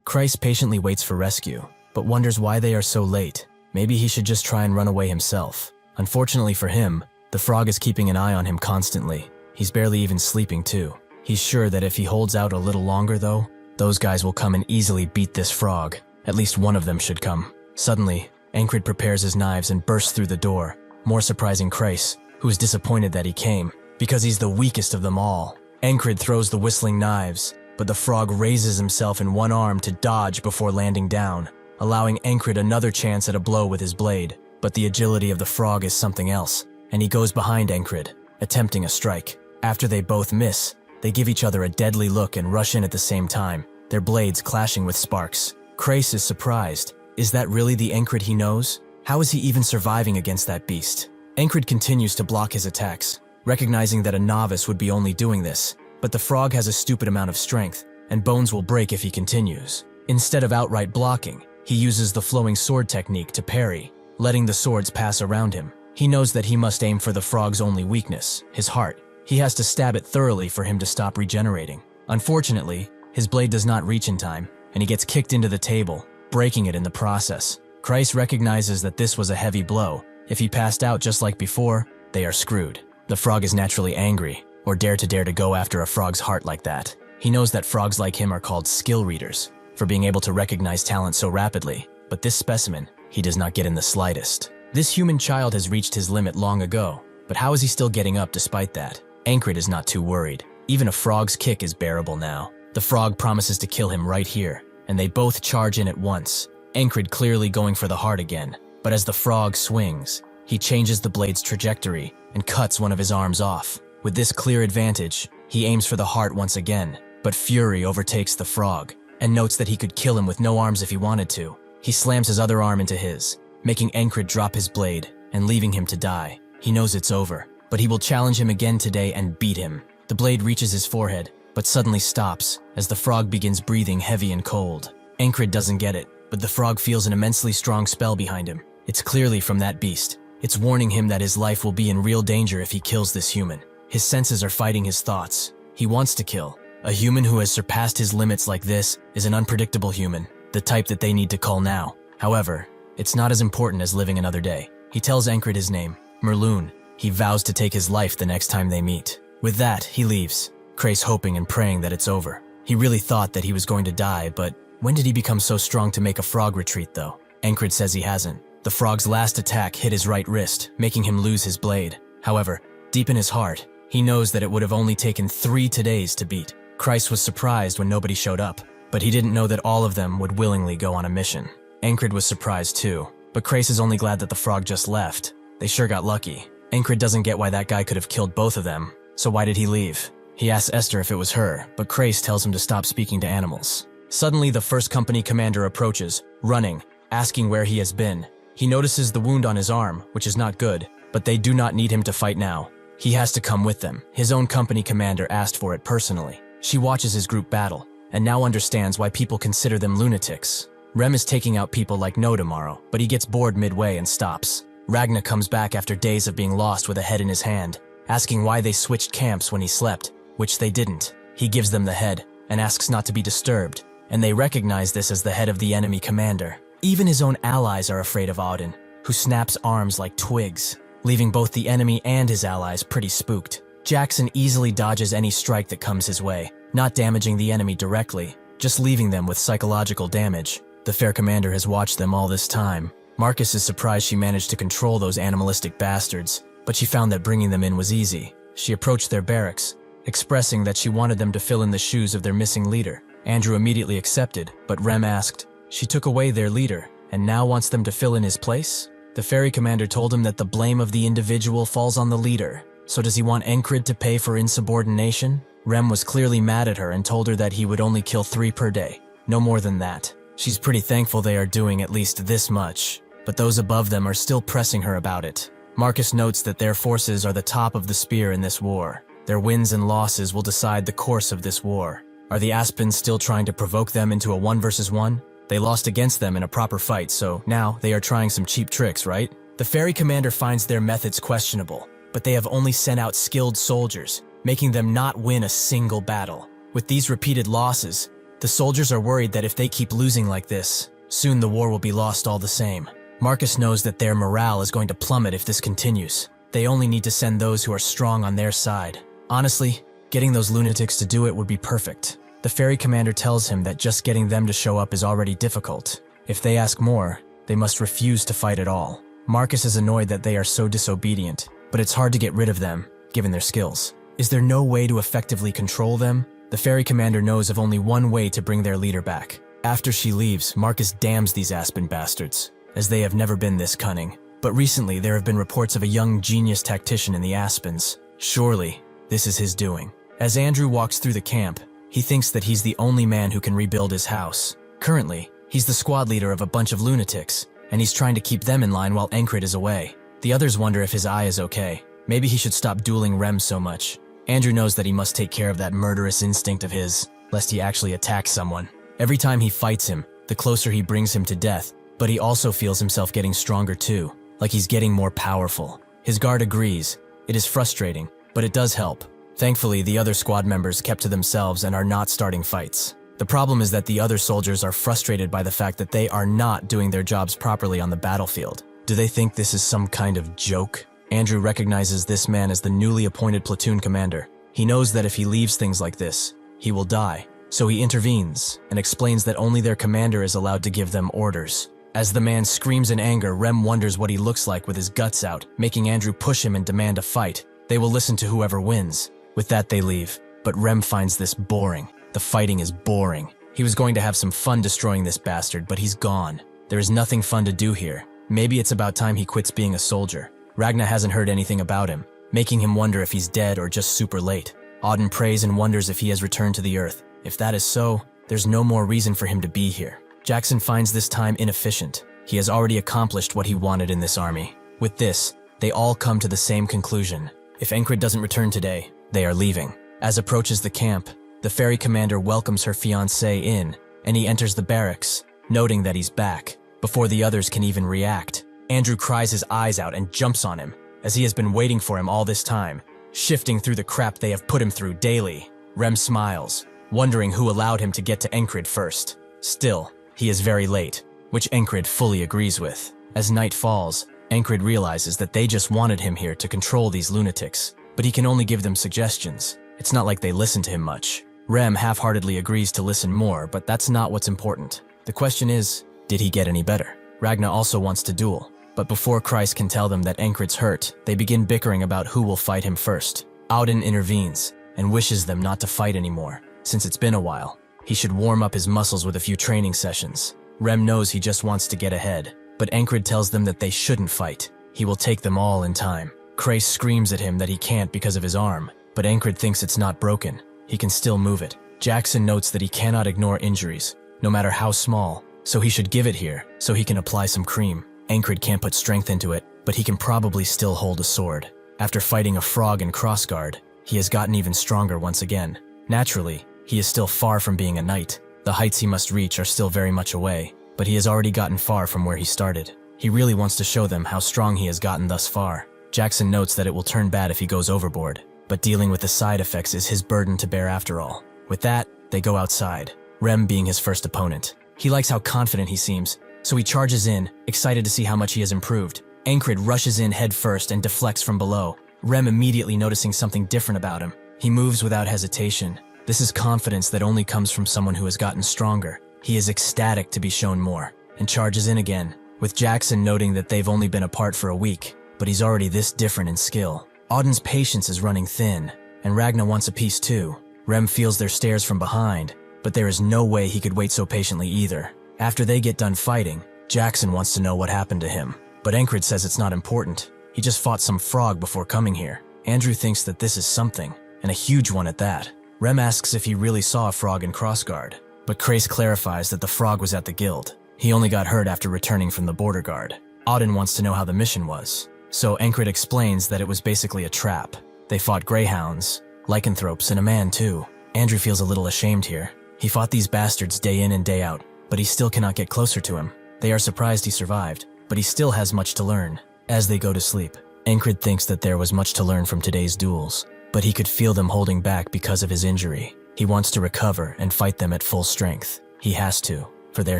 Crace patiently waits for rescue, but wonders why they are so late. Maybe he should just try and run away himself. Unfortunately for him, the frog is keeping an eye on him constantly. He's barely even sleeping too. He's sure that if he holds out a little longer though, those guys will come and easily beat this frog. At least one of them should come. Suddenly, Encred prepares his knives and bursts through the door, more surprising Crace, who is disappointed that he came, because he's the weakest of them all. Encred throws the whistling knives, but the frog raises himself in one arm to dodge before landing down, allowing Encred another chance at a blow with his blade. But the agility of the frog is something else, and he goes behind Encred, attempting a strike. After they both miss, they give each other a deadly look and rush in at the same time, their blades clashing with sparks. Crace is surprised. Is that really the Encred he knows? How is he even surviving against that beast? Encred continues to block his attacks, recognizing that a novice would be only doing this, but the frog has a stupid amount of strength, and bones will break if he continues. Instead of outright blocking, he uses the flowing sword technique to parry, letting the swords pass around him. He knows that he must aim for the frog's only weakness, his heart. He has to stab it thoroughly for him to stop regenerating. Unfortunately, his blade does not reach in time, and he gets kicked into the table, breaking it in the process. Christ recognizes that this was a heavy blow. If he passed out just like before, they are screwed. The frog is naturally angry, or dare to go after a frog's heart like that. He knows that frogs like him are called skill readers, for being able to recognize talent so rapidly, but this specimen, he does not get in the slightest. This human child has reached his limit long ago, but how is he still getting up despite that? Encred is not too worried. Even a frog's kick is bearable now. The frog promises to kill him right here, and they both charge in at once. Encred clearly going for the heart again, but as the frog swings, he changes the blade's trajectory and cuts one of his arms off. With this clear advantage, he aims for the heart once again, but fury overtakes the frog, and notes that he could kill him with no arms if he wanted to. He slams his other arm into his, making Encred drop his blade and leaving him to die. He knows it's over, but he will challenge him again today and beat him. The blade reaches his forehead, but suddenly stops as the frog begins breathing heavy and cold. Encred doesn't get it, but the frog feels an immensely strong spell behind him. It's clearly from that beast. It's warning him that his life will be in real danger if he kills this human. His senses are fighting his thoughts. He wants to kill. A human who has surpassed his limits like this is an unpredictable human, the type that they need to call now. However, it's not as important as living another day. He tells Encred his name, Merlune. He vows to take his life the next time they meet. With that, he leaves, Crace hoping and praying that it's over. He really thought that he was going to die, but when did he become so strong to make a frog retreat though? Encred says he hasn't. The frog's last attack hit his right wrist, making him lose his blade. However, deep in his heart, he knows that it would have only taken 3 todays to beat. Christ was surprised when nobody showed up, but he didn't know that all of them would willingly go on a mission. Encred was surprised too, but Crace is only glad that the frog just left. They sure got lucky. Encred doesn't get why that guy could have killed both of them, so why did he leave? He asks Esther if it was her, but Crace tells him to stop speaking to animals. Suddenly, the first company commander approaches, running, asking where he has been. He notices the wound on his arm, which is not good, but they do not need him to fight now. He has to come with them. His own company commander asked for it personally. She watches his group battle, and now understands why people consider them lunatics. Rem is taking out people like no tomorrow, but he gets bored midway and stops. Ragna comes back after days of being lost with a head in his hand, asking why they switched camps when he slept, which they didn't. He gives them the head, and asks not to be disturbed, and they recognize this as the head of the enemy commander. Even his own allies are afraid of Auden, who snaps arms like twigs, leaving both the enemy and his allies pretty spooked. Jackson easily dodges any strike that comes his way, not damaging the enemy directly, just leaving them with psychological damage. The fair commander has watched them all this time. Marcus is surprised she managed to control those animalistic bastards, but she found that bringing them in was easy. She approached their barracks, expressing that she wanted them to fill in the shoes of their missing leader. Andrew immediately accepted, but Rem asked, she took away their leader, and now wants them to fill in his place? The ferry commander told him that the blame of the individual falls on the leader. So does he want Encred to pay for insubordination? Rem was clearly mad at her and told her that he would only kill 3 per day, no more than that. She's pretty thankful they are doing at least this much, but those above them are still pressing her about it. Marcus notes that their forces are the top of the spear in this war. Their wins and losses will decide the course of this war. Are the Aspens still trying to provoke them into a 1 versus 1? They lost against them in a proper fight, so now they are trying some cheap tricks, right? The ferry commander finds their methods questionable, but they have only sent out skilled soldiers, making them not win a single battle. With these repeated losses, the soldiers are worried that if they keep losing like this, soon the war will be lost all the same. Marcus knows that their morale is going to plummet if this continues. They only need to send those who are strong on their side. Honestly, getting those lunatics to do it would be perfect. The ferry commander tells him that just getting them to show up is already difficult. If they ask more, they must refuse to fight at all. Marcus is annoyed that they are so disobedient, but it's hard to get rid of them, given their skills. Is there no way to effectively control them? The ferry commander knows of only one way to bring their leader back. After she leaves, Marcus damns these Aspen bastards, as they have never been this cunning. But recently, there have been reports of a young genius tactician in the Aspens. Surely, this is his doing. As Andrew walks through the camp, he thinks that he's the only man who can rebuild his house. Currently, he's the squad leader of a bunch of lunatics, and he's trying to keep them in line while Encred is away. The others wonder if his eye is okay. Maybe he should stop dueling Rem so much. Andrew knows that he must take care of that murderous instinct of his, lest he actually attacks someone. Every time he fights him, the closer he brings him to death, but he also feels himself getting stronger too, like he's getting more powerful. His guard agrees. It is frustrating, but it does help. Thankfully, the other squad members kept to themselves and are not starting fights. The problem is that the other soldiers are frustrated by the fact that they are not doing their jobs properly on the battlefield. Do they think this is some kind of joke? Andrew recognizes this man as the newly appointed platoon commander. He knows that if he leaves things like this, he will die. So he intervenes and explains that only their commander is allowed to give them orders. As the man screams in anger, Rem wonders what he looks like with his guts out, making Andrew push him and demand a fight. They will listen to whoever wins. With that, they leave. But Rem finds this boring. The fighting is boring. He was going to have some fun destroying this bastard, but he's gone. There is nothing fun to do here. Maybe it's about time he quits being a soldier. Ragna hasn't heard anything about him, making him wonder if he's dead or just super late. Auden prays and wonders if he has returned to the earth. If that is so, there's no more reason for him to be here. Jackson finds this time inefficient. He has already accomplished what he wanted in this army. With this, they all come to the same conclusion. If Encred doesn't return today, they are leaving. As approaches the camp, the ferry commander welcomes her fiancé in, and he enters the barracks, noting that he's back. Before the others can even react, Andrew cries his eyes out and jumps on him, as he has been waiting for him all this time, shifting through the crap they have put him through daily. Rem smiles, wondering who allowed him to get to Encred first. Still, he is very late, which Encred fully agrees with. As night falls, Encred realizes that they just wanted him here to control these lunatics, but he can only give them suggestions. It's not like they listen to him much. Rem half-heartedly agrees to listen more, but that's not what's important. The question is, did he get any better? Ragna also wants to duel, but before Christ can tell them that Encred's hurt, they begin bickering about who will fight him first. Auden intervenes and wishes them not to fight anymore, since it's been a while. He should warm up his muscles with a few training sessions. Rem knows he just wants to get ahead, but Encred tells them that they shouldn't fight. He will take them all in time. Christ screams at him that he can't because of his arm, but Encred thinks it's not broken. He can still move it. Jackson notes that he cannot ignore injuries, no matter how small, so he should give it here so he can apply some cream. Encred can't put strength into it, but he can probably still hold a sword. After fighting a frog in crossguard, he has gotten even stronger once again. Naturally, he is still far from being a knight. The heights he must reach are still very much away, but he has already gotten far from where he started. He really wants to show them how strong he has gotten thus far. Jackson notes that it will turn bad if he goes overboard, but dealing with the side effects is his burden to bear after all. With that, they go outside, Rem being his first opponent. He likes how confident he seems, so he charges in, excited to see how much he has improved. Encred rushes in head first and deflects from below, Rem immediately noticing something different about him. He moves without hesitation. This is confidence that only comes from someone who has gotten stronger. He is ecstatic to be shown more, and charges in again, with Jackson noting that they've only been apart for a week, but he's already this different in skill. Auden's patience is running thin, and Ragna wants a piece too. Rem feels their stares from behind, but there is no way he could wait so patiently either. After they get done fighting, Jackson wants to know what happened to him, but Encred says it's not important. He just fought some frog before coming here. Andrew thinks that this is something, and a huge one at that. Rem asks if he really saw a frog in crossguard, but Crace clarifies that the frog was at the guild. He only got hurt after returning from the border guard. Auden wants to know how the mission was, so Encred explains that it was basically a trap. They fought greyhounds, lycanthropes, and a man too. Andrew feels a little ashamed here. He fought these bastards day in and day out, but he still cannot get closer to him. They are surprised he survived, but he still has much to learn. As they go to sleep, Encred thinks that there was much to learn from today's duels, but he could feel them holding back because of his injury. He wants to recover and fight them at full strength. He has to, for their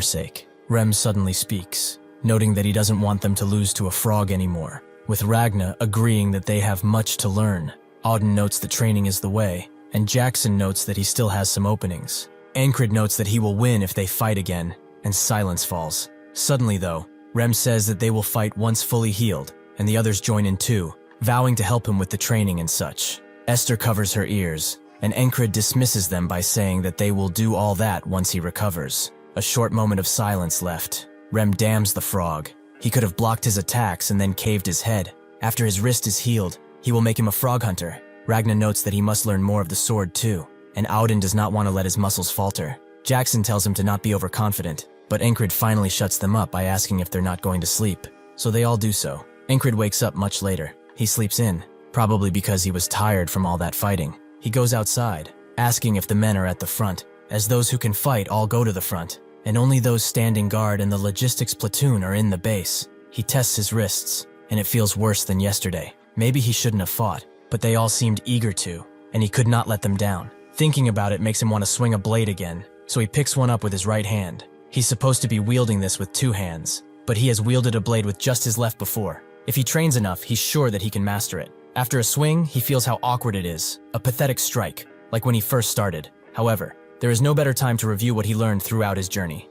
sake. Rem suddenly speaks, noting that he doesn't want them to lose to a frog anymore, with Ragna agreeing that they have much to learn. Auden notes that training is the way, and Jackson notes that he still has some openings. Encred notes that he will win if they fight again, and silence falls. Suddenly though, Rem says that they will fight once fully healed, and the others join in too, vowing to help him with the training and such. Esther covers her ears, and Encred dismisses them by saying that they will do all that once he recovers. A short moment of silence left. Rem damns the frog. He could have blocked his attacks and then caved his head. After his wrist is healed, he will make him a frog hunter. Ragna notes that he must learn more of the sword too, and Auden does not want to let his muscles falter. Jackson tells him to not be overconfident. but Encred finally shuts them up by asking if they're not going to sleep. So they all do so. Encred wakes up much later. He sleeps in, probably because he was tired from all that fighting. He goes outside, asking if the men are at the front, as those who can fight all go to the front, and only those standing guard and the logistics platoon are in the base. He tests his wrists, and it feels worse than yesterday. Maybe he shouldn't have fought, but they all seemed eager to, and he could not let them down. Thinking about it makes him want to swing a blade again, so he picks one up with his right hand. He's supposed to be wielding this with 2 hands, but he has wielded a blade with just his left before. If he trains enough, he's sure that he can master it. After a swing, he feels how awkward it is. A pathetic strike, like when he first started. However, there is no better time to review what he learned throughout his journey.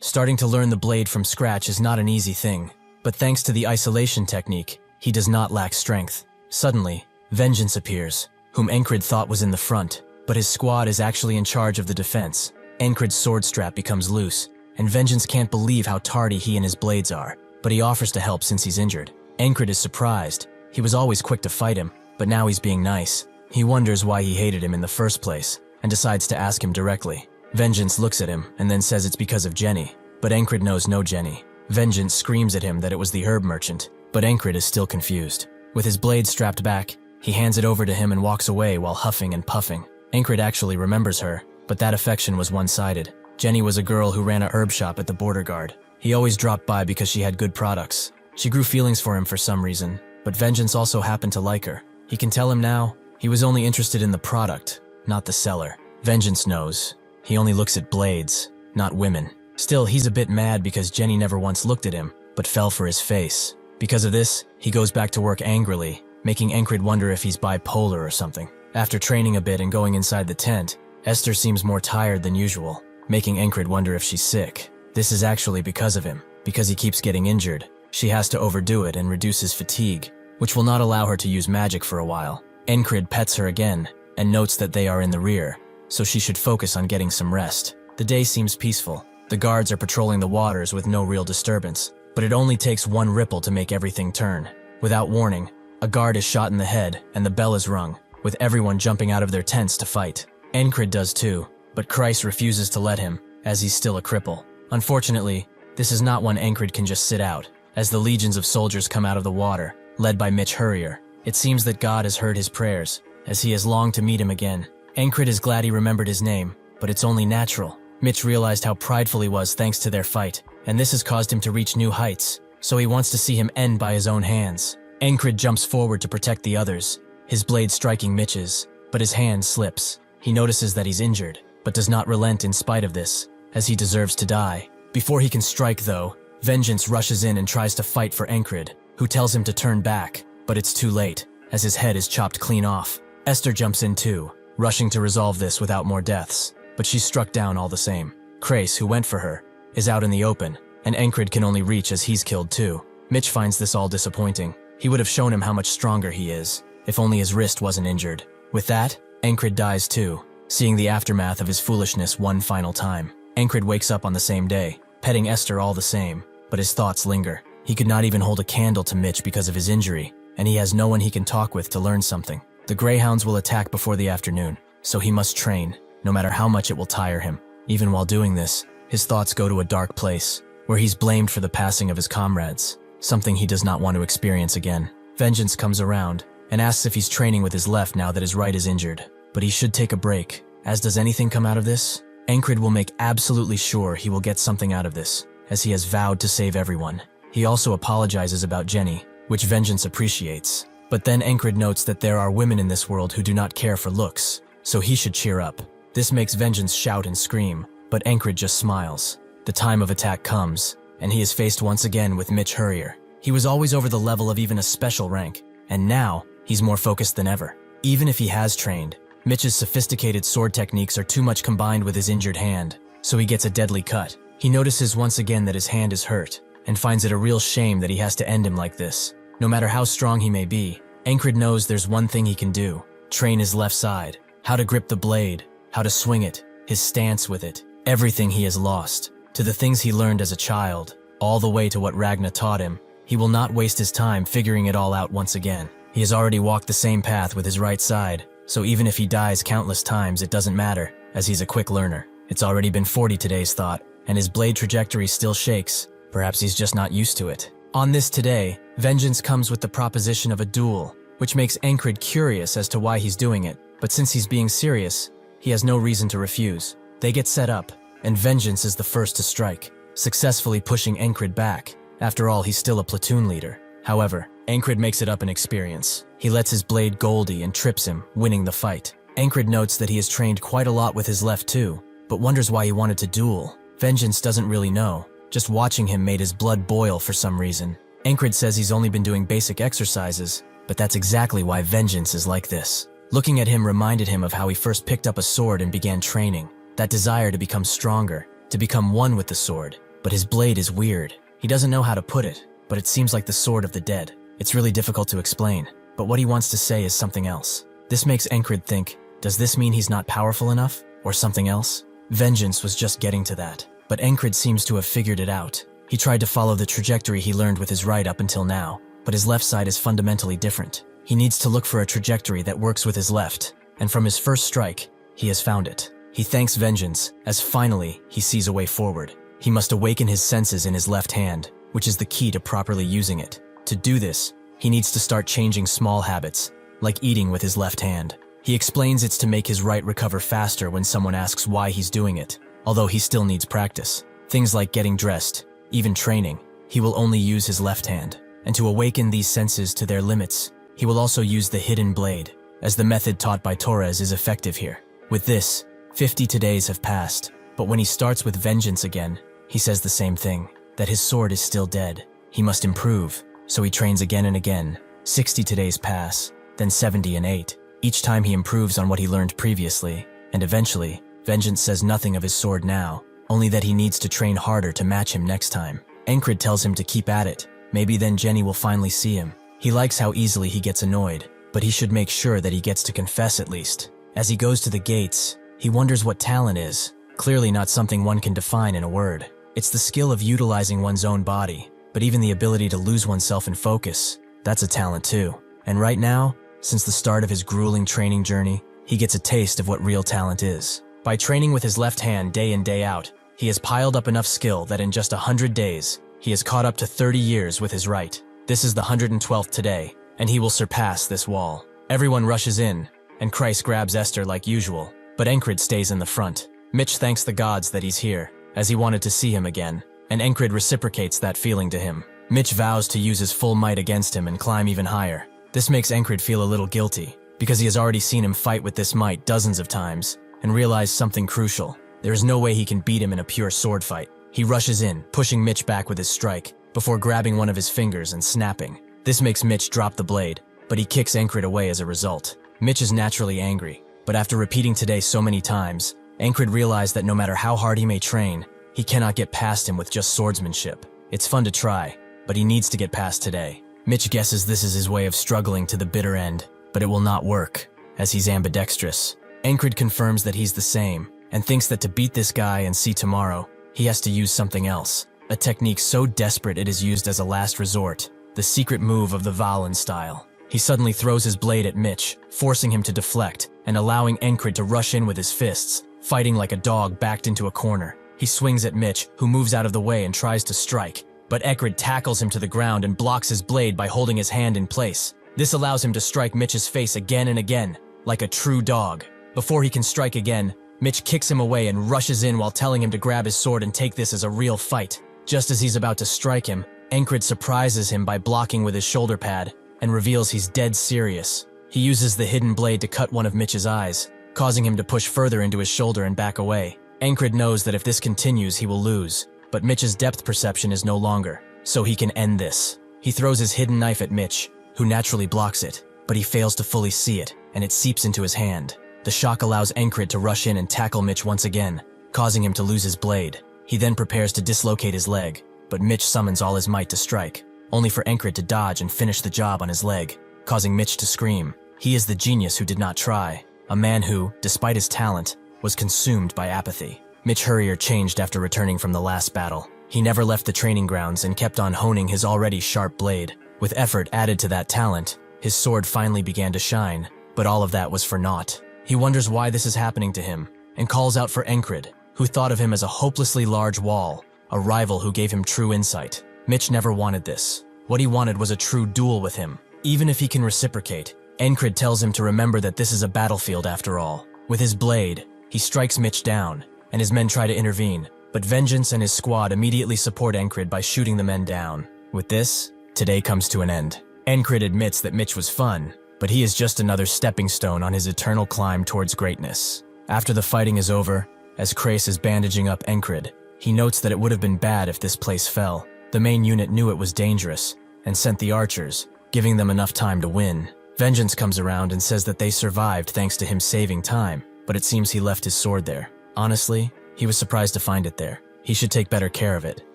Starting to learn the blade from scratch is not an easy thing, but thanks to the isolation technique, he does not lack strength. Suddenly, Vengeance appears, whom Encred thought was in the front, but his squad is actually in charge of the defense. Encred's sword strap becomes loose, and Vengeance can't believe how tardy he and his blades are, but he offers to help since he's injured. Encred is surprised. He was always quick to fight him, but now he's being nice. He wonders why he hated him in the first place, and decides to ask him directly. Vengeance looks at him and then says it's because of Jenny, but Encred knows no Jenny. Vengeance screams at him that it was the herb merchant, but Encred is still confused. With his blade strapped back, he hands it over to him and walks away while huffing and puffing. Encred actually remembers her, but that affection was one-sided. Jenny was a girl who ran a herb shop at the border guard. He always dropped by because she had good products. She grew feelings for him for some reason, but Vengeance also happened to like her. He can tell him now, he was only interested in the product, not the seller. Vengeance knows. He only looks at blades, not women. Still, he's a bit mad because Jenny never once looked at him, but fell for his face. Because of this, he goes back to work angrily, making Encred wonder if he's bipolar or something. After training a bit and going inside the tent, Esther seems more tired than usual, making Encred wonder if she's sick. This is actually because of him, because he keeps getting injured. She has to overdo it and reduce his fatigue, which will not allow her to use magic for a while. Encred pets her again, and notes that they are in the rear, so she should focus on getting some rest. The day seems peaceful. The guards are patrolling the waters with no real disturbance, but it only takes one ripple to make everything turn. Without warning, a guard is shot in the head and the bell is rung, with everyone jumping out of their tents to fight. Encred does too, but Christ refuses to let him, as he's still a cripple. Unfortunately, this is not one Encred can just sit out, as the legions of soldiers come out of the water, led by Mitch Hurrier. It seems that God has heard his prayers, as he has longed to meet him again. Encred is glad he remembered his name, but it's only natural. Mitch realized how prideful he was thanks to their fight, and this has caused him to reach new heights, so he wants to see him end by his own hands. Encred jumps forward to protect the others, his blade striking Mitch's, but his hand slips. He notices that he's injured, but does not relent in spite of this, as he deserves to die. Before he can strike though, Vengeance rushes in and tries to fight for Encred, who tells him to turn back, but it's too late, as his head is chopped clean off. Esther jumps in too, rushing to resolve this without more deaths, but she's struck down all the same. Crace, who went for her, is out in the open, and Encred can only reach as he's killed too. Mitch finds this all disappointing. He would have shown him how much stronger he is, if only his wrist wasn't injured. With that, Encred dies too, seeing the aftermath of his foolishness one final time. Encred wakes up on the same day, petting Esther all the same, but his thoughts linger. He could not even hold a candle to Mitch because of his injury, and he has no one he can talk with to learn something. The Greyhounds will attack before the afternoon, so he must train, no matter how much it will tire him. Even while doing this, his thoughts go to a dark place, where he's blamed for the passing of his comrades, something he does not want to experience again. Vengeance comes around, and asks if he's training with his left now that his right is injured, but he should take a break. As does anything come out of this? Encred will make absolutely sure he will get something out of this, as he has vowed to save everyone. He also apologizes about Jenny, which Vengeance appreciates. But then Encred notes that there are women in this world who do not care for looks, so he should cheer up. This makes Vengeance shout and scream, but Encred just smiles. The time of attack comes, and he is faced once again with Mitch Hurrier. He was always over the level of even a special rank, and now he's more focused than ever. Even if he has trained, Mitch's sophisticated sword techniques are too much combined with his injured hand, so he gets a deadly cut. He notices once again that his hand is hurt, and finds it a real shame that he has to end him like this. No matter how strong he may be, Encred knows there's one thing he can do: train his left side, how to grip the blade, how to swing it, his stance with it, everything he has lost, to the things he learned as a child, all the way to what Ragna taught him. He will not waste his time figuring it all out once again. He has already walked the same path with his right side, so even if he dies countless times, it doesn't matter, as he's a quick learner. It's already been 40 today's thought, and his blade trajectory still shakes. Perhaps he's just not used to it. On this today, Vengeance comes with the proposition of a duel, which makes Encred curious as to why he's doing it, but since he's being serious, he has no reason to refuse. They get set up, and Vengeance is the first to strike, successfully pushing Encred back. After all, he's still a platoon leader. However, Encred makes it up in experience. He lets his blade Goldie and trips him, winning the fight. Encred notes that he has trained quite a lot with his left too, but wonders why he wanted to duel. Vengeance doesn't really know. Just watching him made his blood boil for some reason. Encred says he's only been doing basic exercises, but that's exactly why Vengeance is like this. Looking at him reminded him of how he first picked up a sword and began training. That desire to become stronger, to become one with the sword. But his blade is weird. He doesn't know how to put it, but it seems like the sword of the dead. It's really difficult to explain, but what he wants to say is something else. This makes Encred think, does this mean he's not powerful enough, or something else? Vengeance was just getting to that, but Encred seems to have figured it out. He tried to follow the trajectory he learned with his right up until now, but his left side is fundamentally different. He needs to look for a trajectory that works with his left, and from his first strike, he has found it. He thanks Vengeance, as finally he sees a way forward. He must awaken his senses in his left hand, which is the key to properly using it. To do this, he needs to start changing small habits, like eating with his left hand. He explains it's to make his right recover faster when someone asks why he's doing it, although he still needs practice. Things like getting dressed, even training, he will only use his left hand. And to awaken these senses to their limits, he will also use the hidden blade, as the method taught by Torres is effective here. With this, 52 days have passed, but when he starts with Vengeance again, he says the same thing, that his sword is still dead. He must improve, so he trains again and again. 62 days pass, then 70 and 8. Each time he improves on what he learned previously, and eventually, Vengeance says nothing of his sword now, only that he needs to train harder to match him next time. Encred tells him to keep at it. Maybe then Jenny will finally see him. He likes how easily he gets annoyed, but he should make sure that he gets to confess at least. As he goes to the gates, he wonders what talent is. Clearly not something one can define in a word. It's the skill of utilizing one's own body, but even the ability to lose oneself in focus, that's a talent too. And right now, since the start of his grueling training journey, he gets a taste of what real talent is. By training with his left hand day in day out, he has piled up enough skill that in just 100 days, he has caught up to 30 years with his right. This is the 112th today, and he will surpass this wall. Everyone rushes in, and Christ grabs Esther like usual, but Encred stays in the front. Mitch thanks the gods that he's here, as he wanted to see him again, and Encred reciprocates that feeling to him. Mitch vows to use his full might against him and climb even higher. This makes Encred feel a little guilty, because he has already seen him fight with this might dozens of times, and realized something crucial. There is no way he can beat him in a pure sword fight. He rushes in, pushing Mitch back with his strike, before grabbing one of his fingers and snapping. This makes Mitch drop the blade, but he kicks Encred away as a result. Mitch is naturally angry, but after repeating today so many times, Encred realized that no matter how hard he may train, he cannot get past him with just swordsmanship. It's fun to try, but he needs to get past today. Mitch guesses this is his way of struggling to the bitter end, but it will not work, as he's ambidextrous. Encred confirms that he's the same, and thinks that to beat this guy and see tomorrow, he has to use something else. A technique so desperate it is used as a last resort, the secret move of the Valen style. He suddenly throws his blade at Mitch, forcing him to deflect, and allowing Encred to rush in with his fists, fighting like a dog backed into a corner. He swings at Mitch, who moves out of the way and tries to strike, but Encred tackles him to the ground and blocks his blade by holding his hand in place. This allows him to strike Mitch's face again and again, like a true dog. Before he can strike again, Mitch kicks him away and rushes in while telling him to grab his sword and take this as a real fight. Just as he's about to strike him, Encred surprises him by blocking with his shoulder pad and reveals he's dead serious. He uses the hidden blade to cut one of Mitch's eyes, causing him to push further into his shoulder and back away. Encred knows that if this continues, he will lose, but Mitch's depth perception is no longer, so he can end this. He throws his hidden knife at Mitch, who naturally blocks it, but he fails to fully see it, and it seeps into his hand. The shock allows Encred to rush in and tackle Mitch once again, causing him to lose his blade. He then prepares to dislocate his leg, but Mitch summons all his might to strike, only for Encred to dodge and finish the job on his leg, causing Mitch to scream. He is the genius who did not try, a man who, despite his talent, was consumed by apathy. Mitch Hurrier changed after returning from the last battle. He never left the training grounds and kept on honing his already sharp blade. With effort added to that talent, his sword finally began to shine, but all of that was for naught. He wonders why this is happening to him, and calls out for Encred, who thought of him as a hopelessly large wall, a rival who gave him true insight. Mitch never wanted this. What he wanted was a true duel with him. Even if he can reciprocate, Encred tells him to remember that this is a battlefield after all. With his blade, he strikes Mitch down, and his men try to intervene, but Vengeance and his squad immediately support Encred by shooting the men down. With this, today comes to an end. Encred admits that Mitch was fun, but he is just another stepping stone on his eternal climb towards greatness. After the fighting is over, as Krace is bandaging up Encred, he notes that it would have been bad if this place fell. The main unit knew it was dangerous, and sent the archers, giving them enough time to win. Vengeance comes around and says that they survived thanks to him saving time, but it seems he left his sword there. Honestly, he was surprised to find it there. He should take better care of it.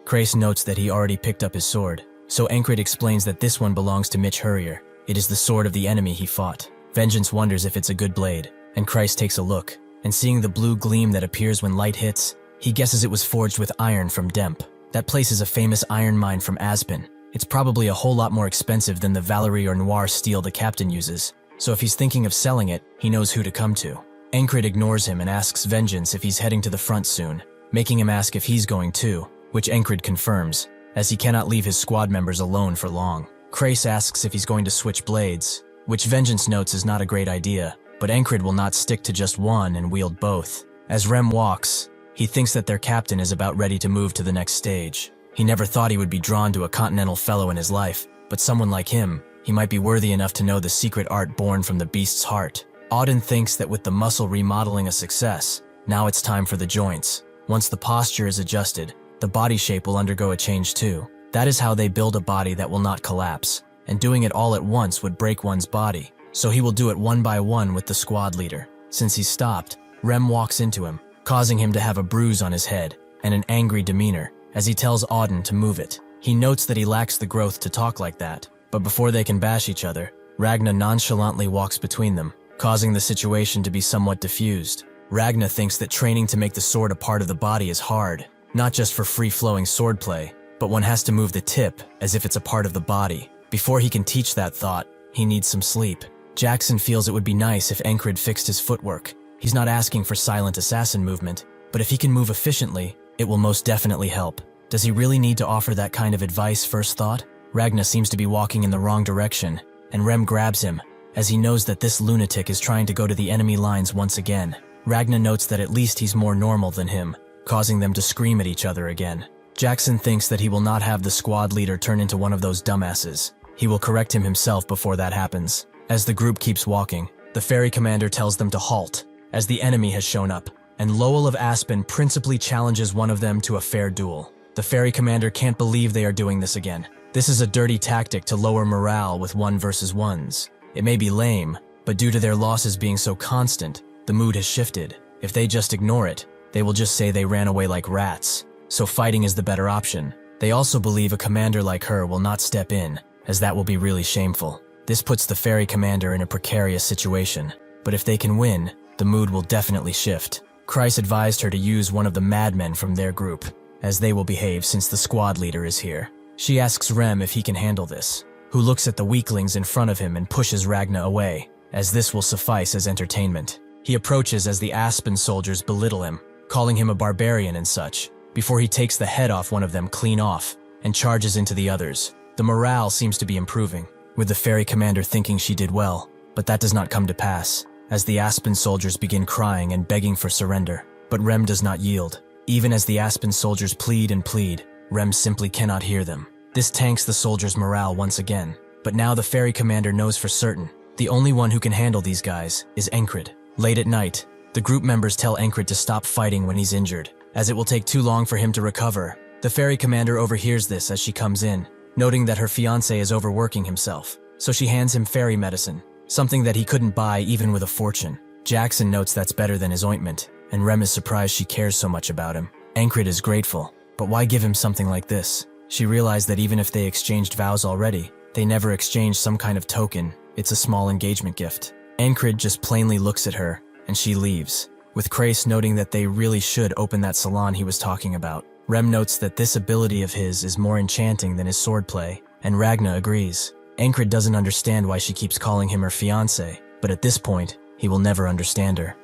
Krace notes that he already picked up his sword, so Encred explains that this one belongs to Mitch Hurrier. It is the sword of the enemy he fought. Vengeance wonders if it's a good blade, and Krace takes a look, and seeing the blue gleam that appears when light hits, he guesses it was forged with iron from Demp. That place is a famous iron mine from Aspen. It's probably a whole lot more expensive than the Valerie or Noir steel the captain uses, so if he's thinking of selling it, he knows who to come to. Encred ignores him and asks Vengeance if he's heading to the front soon, making him ask if he's going too, which Encred confirms, as he cannot leave his squad members alone for long. Krace asks if he's going to switch blades, which Vengeance notes is not a great idea, but Encred will not stick to just one and wield both. As Rem walks, he thinks that their captain is about ready to move to the next stage. He never thought he would be drawn to a continental fellow in his life, but someone like him, he might be worthy enough to know the secret art born from the beast's heart. Auden thinks that with the muscle remodeling a success, now it's time for the joints. Once the posture is adjusted, the body shape will undergo a change too. That is how they build a body that will not collapse, and doing it all at once would break one's body, so he will do it one by one with the squad leader. Since he's stopped, Rem walks into him, causing him to have a bruise on his head and an angry demeanor, as he tells Auden to move it. He notes that he lacks the growth to talk like that, but before they can bash each other, Ragna nonchalantly walks between them, causing the situation to be somewhat diffused. Ragna thinks that training to make the sword a part of the body is hard, not just for free-flowing swordplay, but one has to move the tip as if it's a part of the body. Before he can teach that thought, he needs some sleep. Jackson feels it would be nice if Encred fixed his footwork. He's not asking for silent assassin movement, but if he can move efficiently, it will most definitely help. Does he really need to offer that kind of advice first thought? Ragna seems to be walking in the wrong direction, and Rem grabs him, as he knows that this lunatic is trying to go to the enemy lines once again. Ragna notes that at least he's more normal than him, causing them to scream at each other again. Jackson thinks that he will not have the squad leader turn into one of those dumbasses. He will correct him himself before that happens. As the group keeps walking, the ferry commander tells them to halt, as the enemy has shown up, and Lowell of Aspen principally challenges one of them to a fair duel. The ferry commander can't believe they are doing this again. This is a dirty tactic to lower morale with 1 versus 1s. It may be lame, but due to their losses being so constant, the mood has shifted. If they just ignore it, they will just say they ran away like rats. So fighting is the better option. They also believe a commander like her will not step in, as that will be really shameful. This puts the ferry commander in a precarious situation, but if they can win, the mood will definitely shift. Kreis advised her to use one of the madmen from their group, as they will behave since the squad leader is here. She asks Rem if he can handle this, who looks at the weaklings in front of him and pushes Ragna away, as this will suffice as entertainment. He approaches as the Aspen soldiers belittle him, calling him a barbarian and such, before he takes the head off one of them clean off and charges into the others. The morale seems to be improving, with the ferry commander thinking she did well, but that does not come to pass, as the Aspen soldiers begin crying and begging for surrender. But Rem does not yield. Even as the Aspen soldiers plead and plead, Rem simply cannot hear them. This tanks the soldiers' morale once again, but now the ferry commander knows for certain the only one who can handle these guys is Encred. Late at night, the group members tell Encred to stop fighting when he's injured, as it will take too long for him to recover. The ferry commander overhears this as she comes in, noting that her fiancé is overworking himself, so she hands him fairy medicine, something that he couldn't buy even with a fortune. Jackson notes that's better than his ointment, and Rem is surprised she cares so much about him. Encred is grateful, but why give him something like this? She realized that even if they exchanged vows already, they never exchanged some kind of token. It's a small engagement gift. Encred just plainly looks at her, and she leaves, with Krace noting that they really should open that salon he was talking about. Rem notes that this ability of his is more enchanting than his swordplay, and Ragna agrees. Encred doesn't understand why she keeps calling him her fiancé, but at this point, he will never understand her.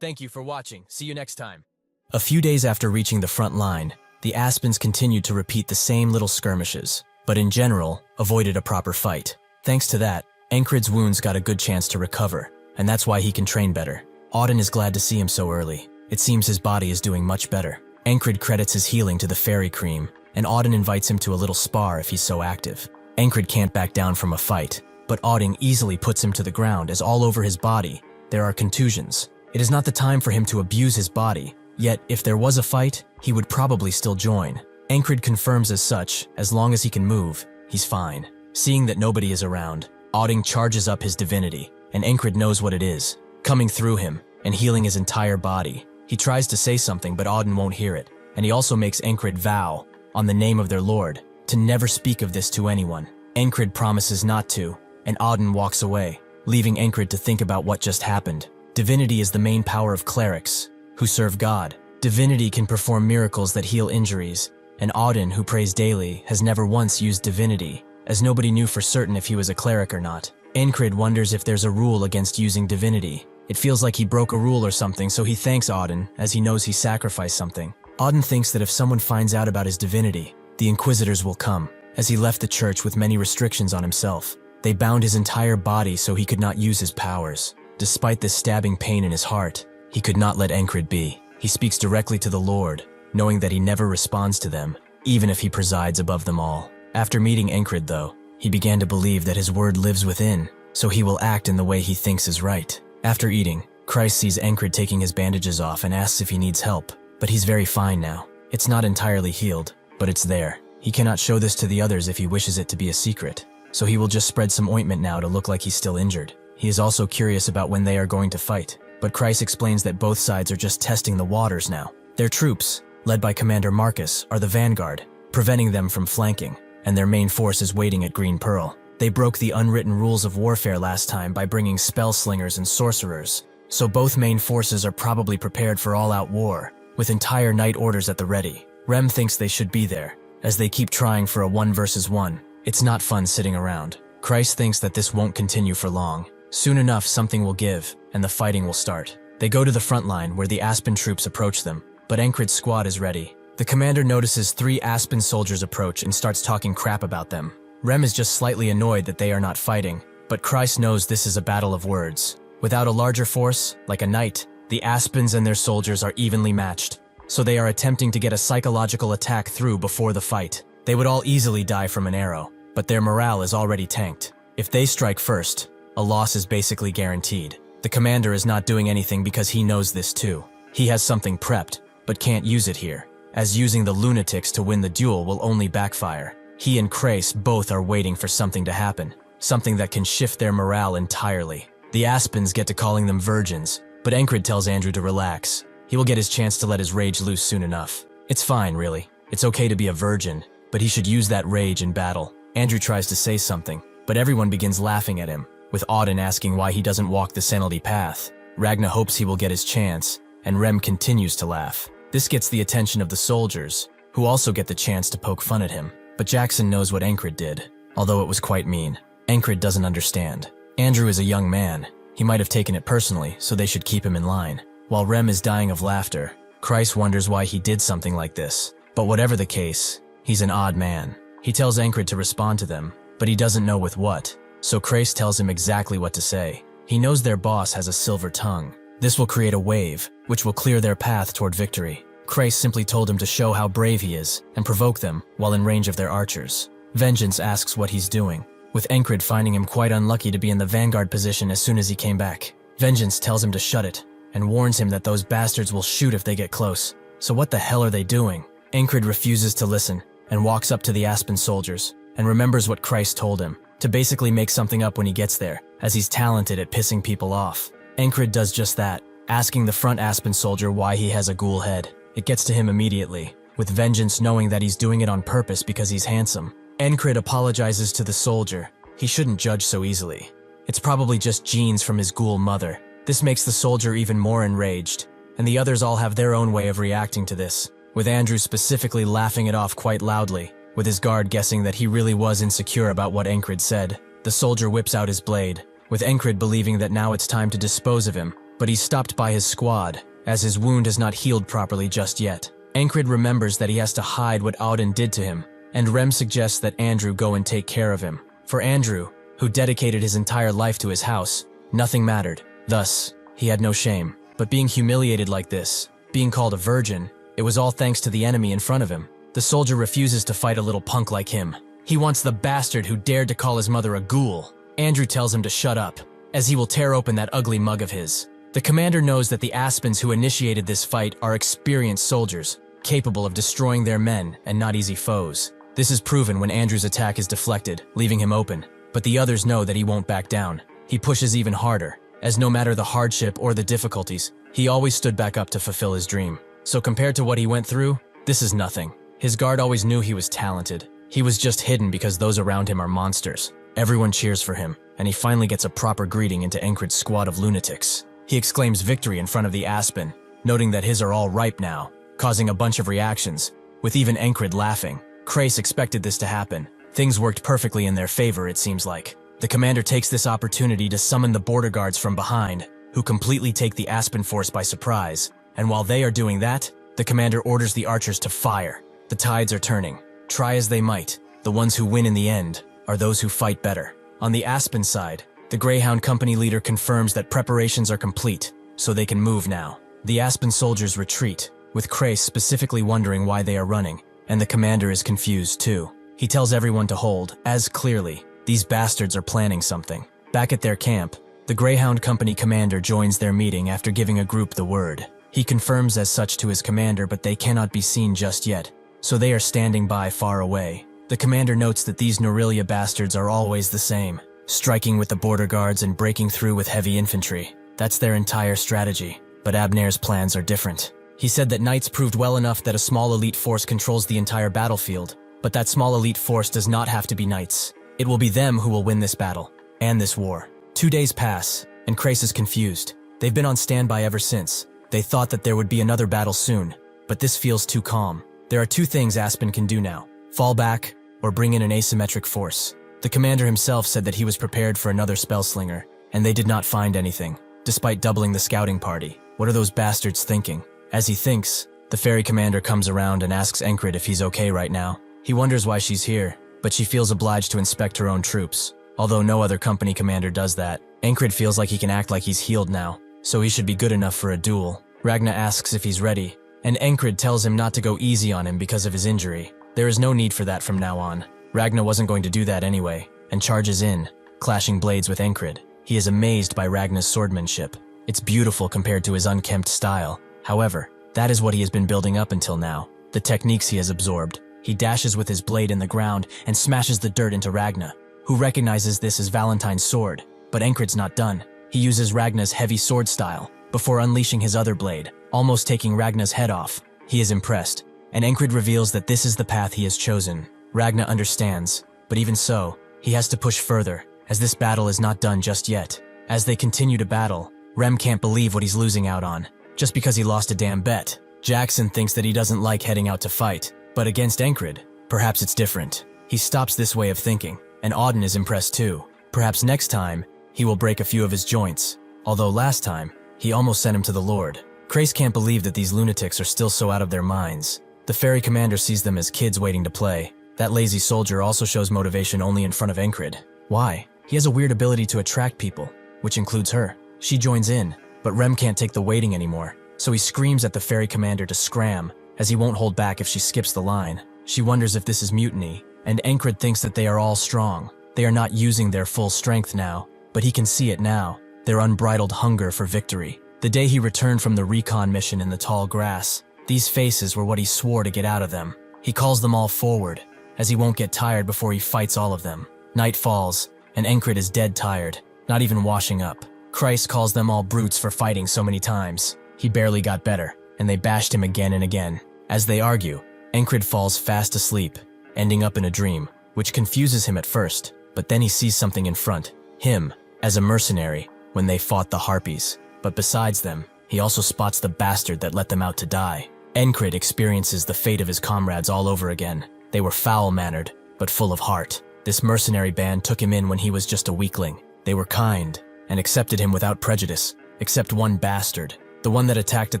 Thank you for watching. See you next time. A few days after reaching the front line, the Aspens continued to repeat the same little skirmishes, but in general, avoided a proper fight. Thanks to that, Encred's wounds got a good chance to recover, and that's why he can train better. Auden is glad to see him so early. It seems his body is doing much better. Encred credits his healing to the fairy cream, and Auden invites him to a little spar if he's so active. Encred can't back down from a fight, but Auden easily puts him to the ground as all over his body there are contusions. It is not the time for him to abuse his body, yet if there was a fight, he would probably still join. Encred confirms as such, as long as he can move, he's fine. Seeing that nobody is around, Auden charges up his divinity, and Encred knows what it is, coming through him and healing his entire body. He tries to say something, but Auden won't hear it, and he also makes Encred vow, on the name of their lord, to never speak of this to anyone. Encred promises not to, and Auden walks away, leaving Encred to think about what just happened. Divinity is the main power of clerics, who serve God. Divinity can perform miracles that heal injuries, and Auden, who prays daily, has never once used divinity, as nobody knew for certain if he was a cleric or not. Encred wonders if there's a rule against using divinity. It feels like he broke a rule or something, so he thanks Auden, as he knows he sacrificed something. Auden thinks that if someone finds out about his divinity, the Inquisitors will come, as he left the church with many restrictions on himself. They bound his entire body so he could not use his powers. Despite this stabbing pain in his heart, he could not let Encred be. He speaks directly to the Lord, knowing that he never responds to them, even if he presides above them all. After meeting Encred, though, he began to believe that his word lives within, so he will act in the way he thinks is right. After eating, Christ sees Encred taking his bandages off and asks if he needs help, but he's very fine now. It's not entirely healed, but it's there. He cannot show this to the others if he wishes it to be a secret, so he will just spread some ointment now to look like he's still injured. He is also curious about when they are going to fight, but Christ explains that both sides are just testing the waters now. Their troops, led by Commander Marcus, are the vanguard, preventing them from flanking, and their main force is waiting at Green Pearl. They broke the unwritten rules of warfare last time by bringing spell slingers and sorcerers, so both main forces are probably prepared for all-out war, with entire night orders at the ready. Rem thinks they should be there, as they keep trying for a 1 versus 1. It's not fun sitting around. Christ thinks that this won't continue for long. Soon enough, something will give, and the fighting will start. They go to the front line, where the Aspen troops approach them, but Encred's squad is ready. The commander notices 3 Aspen soldiers approach and starts talking crap about them. Rem is just slightly annoyed that they are not fighting, but Christ knows this is a battle of words. Without a larger force, like a knight, the Aspens and their soldiers are evenly matched, so they are attempting to get a psychological attack through before the fight. They would all easily die from an arrow, but their morale is already tanked. If they strike first, a loss is basically guaranteed. The commander is not doing anything because he knows this too. He has something prepped, but can't use it here, as using the lunatics to win the duel will only backfire. He and Krace both are waiting for something to happen, something that can shift their morale entirely. The Aspens get to calling them virgins, but Encred tells Andrew to relax. He will get his chance to let his rage loose soon enough. It's fine, really. It's okay to be a virgin, but he should use that rage in battle. Andrew tries to say something, but everyone begins laughing at him, with Auden asking why he doesn't walk the Senility path. Ragna hopes he will get his chance, and Rem continues to laugh. This gets the attention of the soldiers, who also get the chance to poke fun at him. But Jackson knows what Encred did, although it was quite mean. Encred doesn't understand. Andrew is a young man. He might have taken it personally, so they should keep him in line. While Rem is dying of laughter, Christ wonders why he did something like this. But whatever the case, he's an odd man. He tells Encred to respond to them, but he doesn't know with what, so Krace tells him exactly what to say. He knows their boss has a silver tongue. This will create a wave, which will clear their path toward victory. Krace simply told him to show how brave he is, and provoke them while in range of their archers. Vengeance asks what he's doing, with Encred finding him quite unlucky to be in the vanguard position as soon as he came back. Vengeance tells him to shut it, and warns him that those bastards will shoot if they get close. So what the hell are they doing? Encred refuses to listen, and walks up to the Aspen soldiers, and remembers what Christ told him, to basically make something up when he gets there, as he's talented at pissing people off. Encred does just that, asking the front Aspen soldier why he has a ghoul head. It gets to him immediately, with Vengeance knowing that he's doing it on purpose because he's handsome. Encred apologizes to the soldier. He shouldn't judge so easily. It's probably just genes from his ghoul mother. This makes the soldier even more enraged, and the others all have their own way of reacting to this, with Andrew specifically laughing it off quite loudly, with his guard guessing that he really was insecure about what Encred said. The soldier whips out his blade, with Encred believing that now it's time to dispose of him, but he's stopped by his squad, as his wound has not healed properly just yet. Encred remembers that he has to hide what Auden did to him, and Rem suggests that Andrew go and take care of him. For Andrew, who dedicated his entire life to his house, nothing mattered. Thus, he had no shame. But being humiliated like this, being called a virgin, it was all thanks to the enemy in front of him. The soldier refuses to fight a little punk like him. He wants the bastard who dared to call his mother a ghoul. Andrew tells him to shut up, as he will tear open that ugly mug of his. The commander knows that the Aspens who initiated this fight are experienced soldiers, capable of destroying their men and not easy foes. This is proven when Andrew's attack is deflected, leaving him open. But the others know that he won't back down. He pushes even harder, as no matter the hardship or the difficulties, he always stood back up to fulfill his dream. So compared to what he went through, this is nothing. His guard always knew he was talented. He was just hidden because those around him are monsters. Everyone cheers for him, and he finally gets a proper greeting into Encred's squad of lunatics. He exclaims victory in front of the Aspen, noting that his are all ripe now, causing a bunch of reactions, with even Encred laughing. Crace expected this to happen. Things worked perfectly in their favor, it seems like. The commander takes this opportunity to summon the border guards from behind, who completely take the Aspen force by surprise. And while they are doing that, the commander orders the archers to fire. The tides are turning. Try as they might, the ones who win in the end are those who fight better. On the Aspen side, the Greyhound Company leader confirms that preparations are complete, so they can move now. The Aspen soldiers retreat, with Crace specifically wondering why they are running, and the commander is confused too. He tells everyone to hold, as clearly, these bastards are planning something. Back at their camp, the Greyhound Company commander joins their meeting after giving a group the word. He confirms as such to his commander, but they cannot be seen just yet, so they are standing by far away. The commander notes that these Norelia bastards are always the same, striking with the border guards and breaking through with heavy infantry. That's their entire strategy, but Abner's plans are different. He said that knights proved well enough that a small elite force controls the entire battlefield, but that small elite force does not have to be knights. It will be them who will win this battle, and this war. 2 days pass, and Crace is confused. They've been on standby ever since. They thought that there would be another battle soon, but this feels too calm. There are two things Aspen can do now: fall back, or bring in an asymmetric force. The commander himself said that he was prepared for another spellslinger, and they did not find anything, despite doubling the scouting party. What are those bastards thinking? As he thinks, the ferry commander comes around and asks Encred if he's okay right now. He wonders why she's here, but she feels obliged to inspect her own troops. Although no other company commander does that, Encred feels like he can act like he's healed now, so he should be good enough for a duel. Ragna asks if he's ready, and Encred tells him not to go easy on him because of his injury. There is no need for that from now on. Ragna wasn't going to do that anyway, and charges in, clashing blades with Encred. He is amazed by Ragna's swordmanship. It's beautiful compared to his unkempt style. However, that is what he has been building up until now, the techniques he has absorbed. He dashes with his blade in the ground and smashes the dirt into Ragna, who recognizes this as Valentine's sword. But Encred's not done. He uses Ragna's heavy sword style before unleashing his other blade, almost taking Ragna's head off. He is impressed, and Encred reveals that this is the path he has chosen. Ragna understands, but even so, he has to push further, as this battle is not done just yet. As they continue to battle, Rem can't believe what he's losing out on, just because he lost a damn bet. Jackson thinks that he doesn't like heading out to fight, but against Encred, perhaps it's different. He stops this way of thinking, and Auden is impressed too. Perhaps next time, he will break a few of his joints, although last time, he almost sent him to the Lord. Crace can't believe that these lunatics are still so out of their minds. The ferry commander sees them as kids waiting to play. That lazy soldier also shows motivation only in front of Encred. Why? He has a weird ability to attract people, which includes her. She joins in, but Rem can't take the waiting anymore, so he screams at the ferry commander to scram, as he won't hold back if she skips the line. She wonders if this is mutiny, and Encred thinks that they are all strong. They are not using their full strength now, but he can see it now, their unbridled hunger for victory. The day he returned from the recon mission in the tall grass, these faces were what he swore to get out of them. He calls them all forward, as he won't get tired before he fights all of them. Night falls, and Encred is dead tired, not even washing up. Christ calls them all brutes for fighting so many times. He barely got better, and they bashed him again and again. As they argue, Encred falls fast asleep, ending up in a dream, which confuses him at first, but then he sees something in front, him, as a mercenary, when they fought the Harpies. But besides them, he also spots the bastard that let them out to die. Encred experiences the fate of his comrades all over again. They were foul-mannered, but full of heart. This mercenary band took him in when he was just a weakling. They were kind, and accepted him without prejudice, except one bastard, the one that attacked at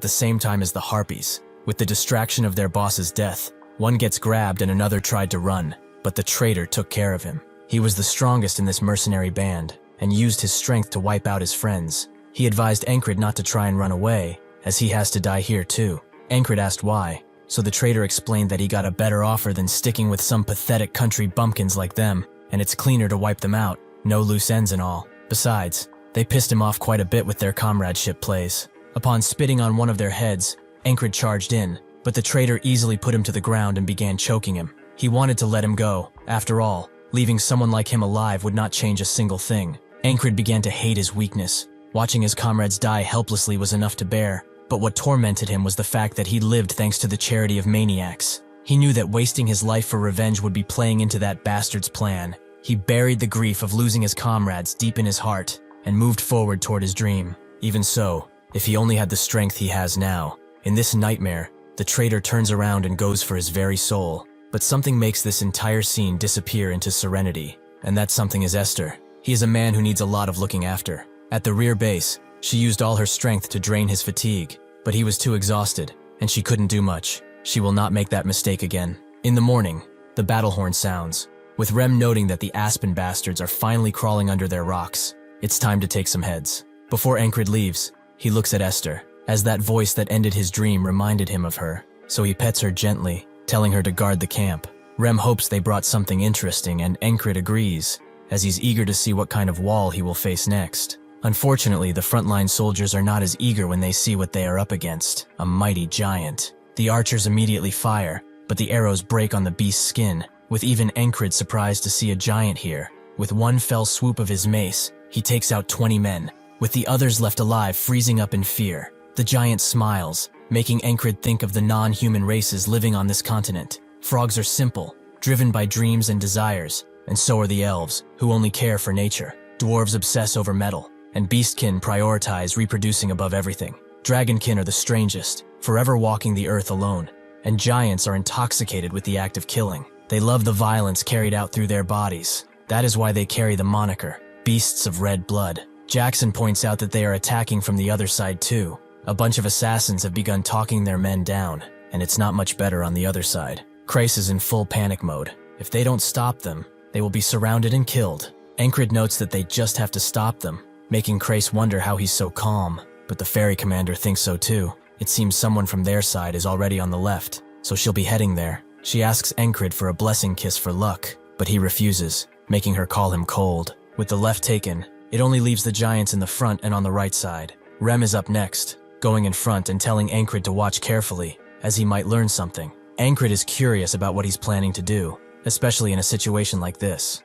the same time as the Harpies. With the distraction of their boss's death, one gets grabbed and another tried to run, but the traitor took care of him. He was the strongest in this mercenary band and used his strength to wipe out his friends. He advised Encred not to try and run away, as he has to die here too. Encred asked why, so the traitor explained that he got a better offer than sticking with some pathetic country bumpkins like them, and it's cleaner to wipe them out, no loose ends and all. Besides, they pissed him off quite a bit with their comradeship plays. Upon spitting on one of their heads, Encred charged in, but the traitor easily put him to the ground and began choking him. He wanted to let him go. After all, leaving someone like him alive would not change a single thing. Encred began to hate his weakness. Watching his comrades die helplessly was enough to bear, but what tormented him was the fact that he lived thanks to the charity of maniacs. He knew that wasting his life for revenge would be playing into that bastard's plan. He buried the grief of losing his comrades deep in his heart and moved forward toward his dream. Even so, if he only had the strength he has now, in this nightmare, the traitor turns around and goes for his very soul. But something makes this entire scene disappear into serenity, and that something is Esther. He is a man who needs a lot of looking after. At the rear base, she used all her strength to drain his fatigue, but he was too exhausted, and she couldn't do much. She will not make that mistake again. In the morning, the battle horn sounds, with Rem noting that the Aspen bastards are finally crawling under their rocks. It's time to take some heads. Before Encred leaves, he looks at Esther, as that voice that ended his dream reminded him of her, so he pets her gently, telling her to guard the camp. Rem hopes they brought something interesting, and Encred agrees, as he's eager to see what kind of wall he will face next. Unfortunately, the frontline soldiers are not as eager when they see what they are up against, a mighty giant. The archers immediately fire, but the arrows break on the beast's skin, with even Encred surprised to see a giant here. With one fell swoop of his mace, he takes out 20 men, with the others left alive freezing up in fear. The giant smiles, making Encred think of the non-human races living on this continent. Frogs are simple, driven by dreams and desires, and so are the elves, who only care for nature. Dwarves obsess over metal, and beastkin prioritize reproducing above everything. Dragonkin are the strangest, forever walking the earth alone, and giants are intoxicated with the act of killing. They love the violence carried out through their bodies. That is why they carry the moniker, beasts of red blood. Jackson points out that they are attacking from the other side too. A bunch of assassins have begun talking their men down, and it's not much better on the other side. Krace is in full panic mode. If they don't stop them, they will be surrounded and killed. Encred notes that they just have to stop them, making Krace wonder how he's so calm, but the ferry commander thinks so too. It seems someone from their side is already on the left, so she'll be heading there. She asks Encred for a blessing kiss for luck, but he refuses, making her call him cold. With the left taken, it only leaves the giants in the front and on the right side. Rem is up next, going in front and telling Encred to watch carefully, as he might learn something. Encred is curious about what he's planning to do, especially in a situation like this.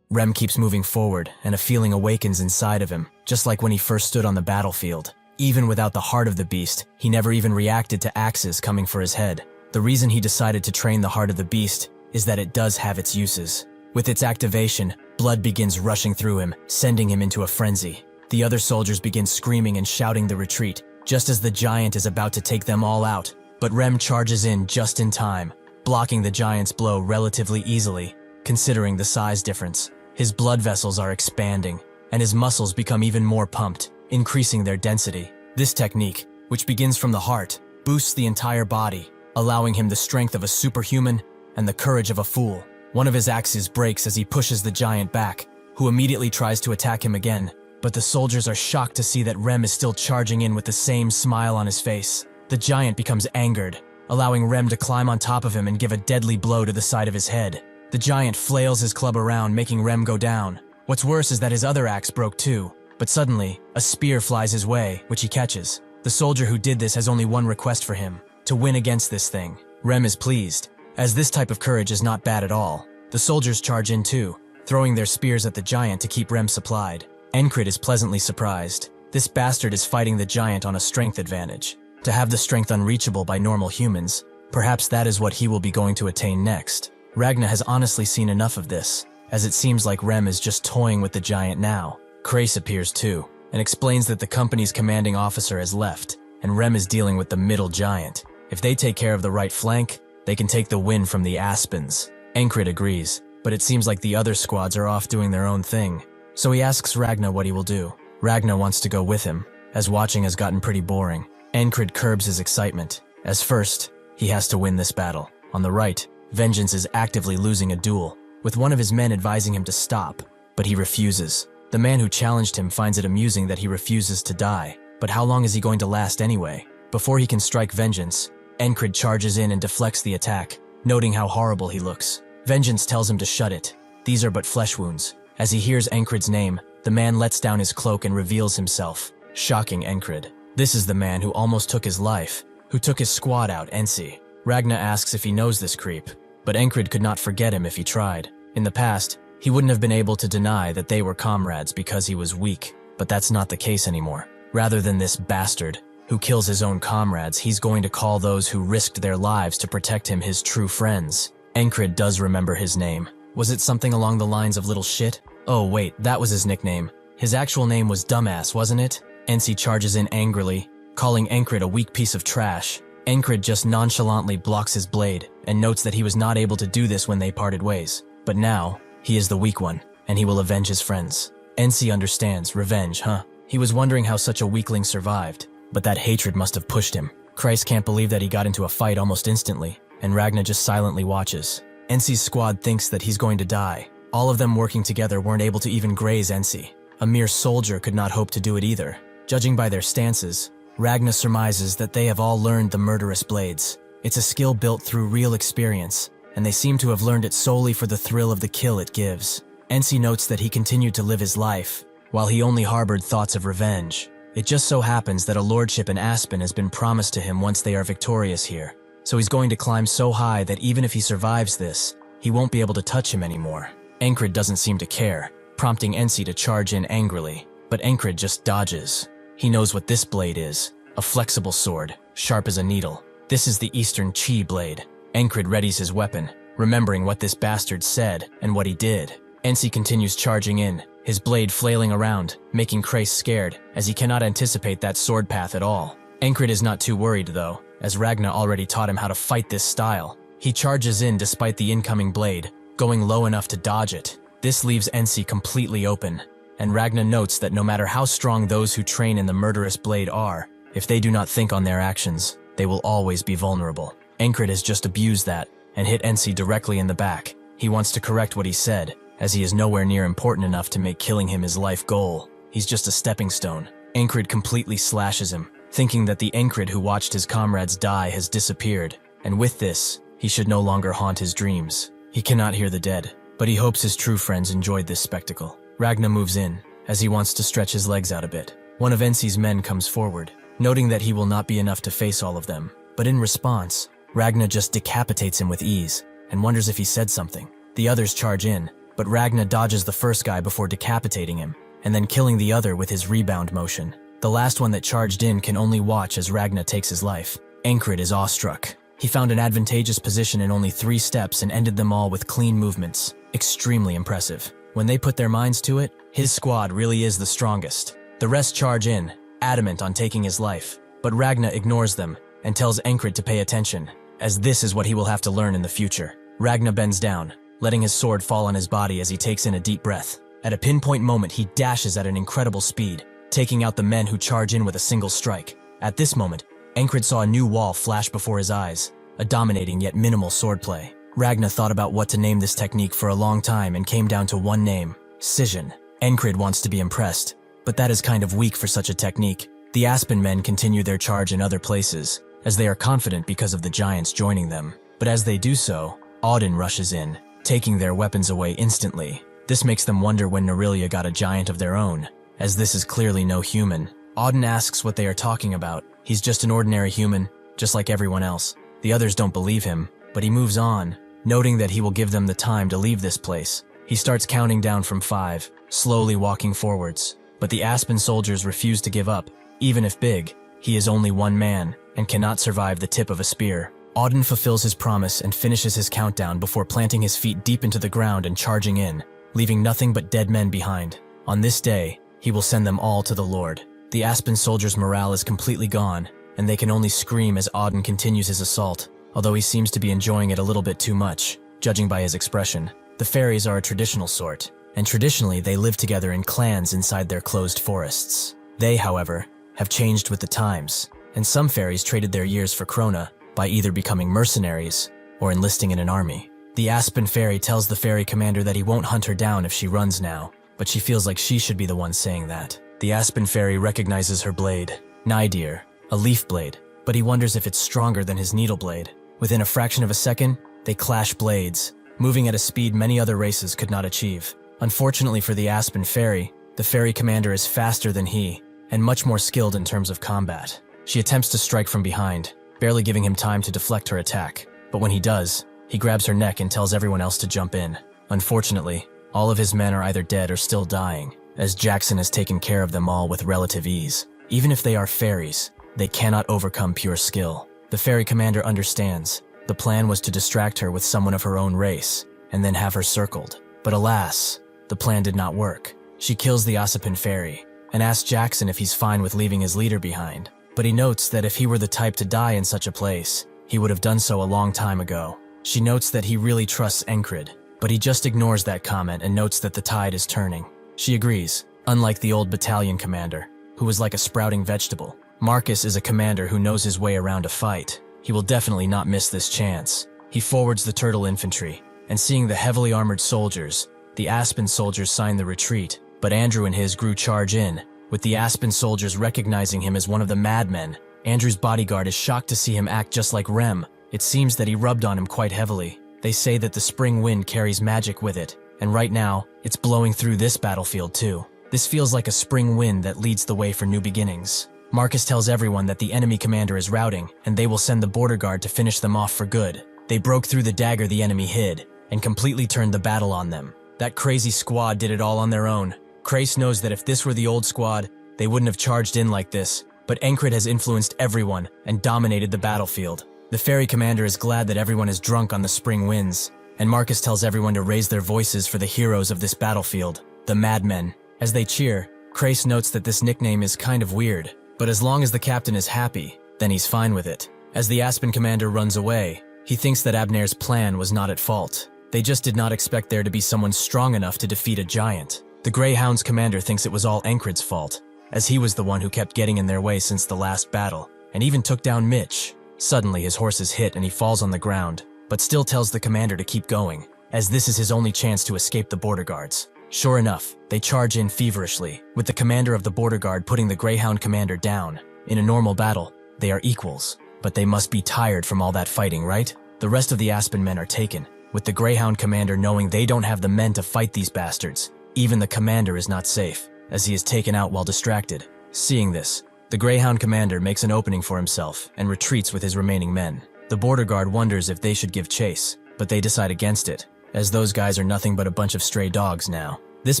Rem keeps moving forward, and a feeling awakens inside of him, just like when he first stood on the battlefield. Even without the heart of the beast, he never even reacted to axes coming for his head. The reason he decided to train the heart of the beast is that it does have its uses. With its activation, blood begins rushing through him, sending him into a frenzy. The other soldiers begin screaming and shouting the retreat, just as the giant is about to take them all out. But Rem charges in just in time, blocking the giant's blow relatively easily, considering the size difference. His blood vessels are expanding, and his muscles become even more pumped, increasing their density. This technique, which begins from the heart, boosts the entire body, allowing him the strength of a superhuman and the courage of a fool. One of his axes breaks as he pushes the giant back, who immediately tries to attack him again. But the soldiers are shocked to see that Rem is still charging in with the same smile on his face. The giant becomes angered, allowing Rem to climb on top of him and give a deadly blow to the side of his head. The giant flails his club around, making Rem go down. What's worse is that his other axe broke too, but suddenly, a spear flies his way, which he catches. The soldier who did this has only one request for him: to win against this thing. Rem is pleased, as this type of courage is not bad at all. The soldiers charge in too, throwing their spears at the giant to keep Rem supplied. Encred is pleasantly surprised. This bastard is fighting the giant on a strength advantage. To have the strength unreachable by normal humans, perhaps that is what he will be going to attain next. Ragna has honestly seen enough of this, as it seems like Rem is just toying with the giant now. Krace appears too, and explains that the company's commanding officer has left, and Rem is dealing with the middle giant. If they take care of the right flank, they can take the win from the Aspens. Encred agrees, but it seems like the other squads are off doing their own thing. So he asks Ragna what he will do. Ragna wants to go with him, as watching has gotten pretty boring. Encred curbs his excitement, as first, he has to win this battle. On the right, Vengeance is actively losing a duel, with one of his men advising him to stop, but he refuses. The man who challenged him finds it amusing that he refuses to die, but how long is he going to last anyway? Before he can strike Vengeance, Encred charges in and deflects the attack, noting how horrible he looks. Vengeance tells him to shut it. These are but flesh wounds. As he hears Encred's name, the man lets down his cloak and reveals himself, shocking Encred. This is the man who almost took his life, who took his squad out, Ensi. Ragna asks if he knows this creep, but Encred could not forget him if he tried. In the past, he wouldn't have been able to deny that they were comrades because he was weak, but that's not the case anymore. Rather than this bastard, who kills his own comrades, he's going to call those who risked their lives to protect him his true friends. Encred does remember his name. Was it something along the lines of little shit? Oh wait, that was his nickname. His actual name was Dumbass, wasn't it? Ensi charges in angrily, calling Encred a weak piece of trash. Encred just nonchalantly blocks his blade and notes that he was not able to do this when they parted ways. But now, he is the weak one, and he will avenge his friends. Ensi understands. Revenge, huh? He was wondering how such a weakling survived, but that hatred must have pushed him. Christ can't believe that he got into a fight almost instantly, and Ragna just silently watches. Ensi's squad thinks that he's going to die. All of them working together weren't able to even graze Ensi. A mere soldier could not hope to do it either. Judging by their stances, Ragna surmises that they have all learned the murderous blades. It's a skill built through real experience, and they seem to have learned it solely for the thrill of the kill it gives. Ensi notes that he continued to live his life, while he only harbored thoughts of revenge. It just so happens that a lordship in Aspen has been promised to him once they are victorious here, so he's going to climb so high that even if he survives this, he won't be able to touch him anymore. Encred doesn't seem to care, prompting Ensi to charge in angrily, but Encred just dodges. He knows what this blade is, a flexible sword, sharp as a needle. This is the Eastern Chi blade. Encred readies his weapon, remembering what this bastard said and what he did. Ensi continues charging in, his blade flailing around, making Krace scared, as he cannot anticipate that sword path at all. Encred is not too worried though, as Ragna already taught him how to fight this style. He charges in despite the incoming blade, going low enough to dodge it. This leaves Ensi completely open, and Ragna notes that no matter how strong those who train in the murderous blade are, if they do not think on their actions, they will always be vulnerable. Encred has just abused that, and hit Ensi directly in the back. He wants to correct what he said, as he is nowhere near important enough to make killing him his life goal. He's just a stepping stone. Encred completely slashes him, thinking that the Encred who watched his comrades die has disappeared, and with this, he should no longer haunt his dreams. He cannot hear the dead, but he hopes his true friends enjoyed this spectacle. Ragna moves in, as he wants to stretch his legs out a bit. One of Ensi's men comes forward, noting that he will not be enough to face all of them, but in response, Ragna just decapitates him with ease, and wonders if he said something. The others charge in, but Ragna dodges the first guy before decapitating him, and then killing the other with his rebound motion. The last one that charged in can only watch as Ragna takes his life. Encred is awestruck. He found an advantageous position in only 3 steps and ended them all with clean movements. Extremely impressive. When they put their minds to it, his squad really is the strongest. The rest charge in, adamant on taking his life, but Ragna ignores them and tells Encred to pay attention, as this is what he will have to learn in the future. Ragna bends down, letting his sword fall on his body as he takes in a deep breath. At a pinpoint moment, he dashes at an incredible speed, taking out the men who charge in with a single strike. At this moment, Encred saw a new wall flash before his eyes, a dominating yet minimal swordplay. Ragna thought about what to name this technique for a long time and came down to one name: Scission. Encred wants to be impressed, but that is kind of weak for such a technique. The Aspen men continue their charge in other places, as they are confident because of the giants joining them. But as they do so, Auden rushes in, taking their weapons away instantly. This makes them wonder when Nerelia got a giant of their own, as this is clearly no human. Auden asks what they are talking about. He's just an ordinary human, just like everyone else. The others don't believe him, but he moves on, noting that he will give them the time to leave this place. He starts counting down from 5, slowly walking forwards. But the Aspen soldiers refuse to give up. Even if big, he is only one man, and cannot survive the tip of a spear. Auden fulfills his promise and finishes his countdown before planting his feet deep into the ground and charging in, leaving nothing but dead men behind. On this day, he will send them all to the Lord. The Aspen soldiers' morale is completely gone, and they can only scream as Auden continues his assault, although he seems to be enjoying it a little bit too much, judging by his expression. The fairies are a traditional sort, and traditionally they live together in clans inside their closed forests. They, however, have changed with the times, and some fairies traded their years for krona by either becoming mercenaries or enlisting in an army. The Aspen Fairy tells the fairy commander that he won't hunt her down if she runs now, but she feels like she should be the one saying that. The Aspen Fairy recognizes her blade, Nydear, a leaf blade, but he wonders if it's stronger than his needle blade. Within a fraction of a second, they clash blades, moving at a speed many other races could not achieve. Unfortunately for the Aspen Fairy, the fairy commander is faster than he, and much more skilled in terms of combat. She attempts to strike from behind, barely giving him time to deflect her attack, but when he does, he grabs her neck and tells everyone else to jump in. Unfortunately, all of his men are either dead or still dying, as Jackson has taken care of them all with relative ease. Even if they are fairies, they cannot overcome pure skill. The fairy commander understands. The plan was to distract her with someone of her own race, and then have her circled. But alas, the plan did not work. She kills the Aspen Fairy, and asks Jackson if he's fine with leaving his leader behind. But he notes that if he were the type to die in such a place, he would have done so a long time ago. She notes that he really trusts Encred, but he just ignores that comment and notes that the tide is turning. She agrees, unlike the old battalion commander, who was like a sprouting vegetable. Marcus is a commander who knows his way around a fight. He will definitely not miss this chance. He forwards the turtle infantry, and seeing the heavily armored soldiers, the Aspen soldiers sign the retreat, but Andrew and his crew charge in, with the Aspen soldiers recognizing him as one of the madmen. Andrew's bodyguard is shocked to see him act just like Rem. It seems that he rubbed on him quite heavily. They say that the spring wind carries magic with it, and right now, it's blowing through this battlefield too. This feels like a spring wind that leads the way for new beginnings. Marcus tells everyone that the enemy commander is routing, and they will send the border guard to finish them off for good. They broke through the dagger the enemy hid, and completely turned the battle on them. That crazy squad did it all on their own. Crace knows that if this were the old squad, they wouldn't have charged in like this, but Encred has influenced everyone and dominated the battlefield. The fairy commander is glad that everyone is drunk on the spring winds, and Marcus tells everyone to raise their voices for the heroes of this battlefield, the madmen. As they cheer, Crace notes that this nickname is kind of weird, but as long as the captain is happy, then he's fine with it. As the Aspen commander runs away, he thinks that Abner's plan was not at fault. They just did not expect there to be someone strong enough to defeat a giant. The Greyhound's commander thinks it was all Encred's fault, as he was the one who kept getting in their way since the last battle, and even took down Mitch. Suddenly his horse is hit and he falls on the ground, but still tells the commander to keep going, as this is his only chance to escape the border guards. Sure enough, they charge in feverishly, with the commander of the border guard putting the Greyhound commander down. In a normal battle, they are equals, but they must be tired from all that fighting, right? The rest of the Aspen men are taken, with the Greyhound commander knowing they don't have the men to fight these bastards. Even the commander is not safe, as he is taken out while distracted. Seeing this, the Greyhound commander makes an opening for himself and retreats with his remaining men. The border guard wonders if they should give chase, but they decide against it, as those guys are nothing but a bunch of stray dogs now. This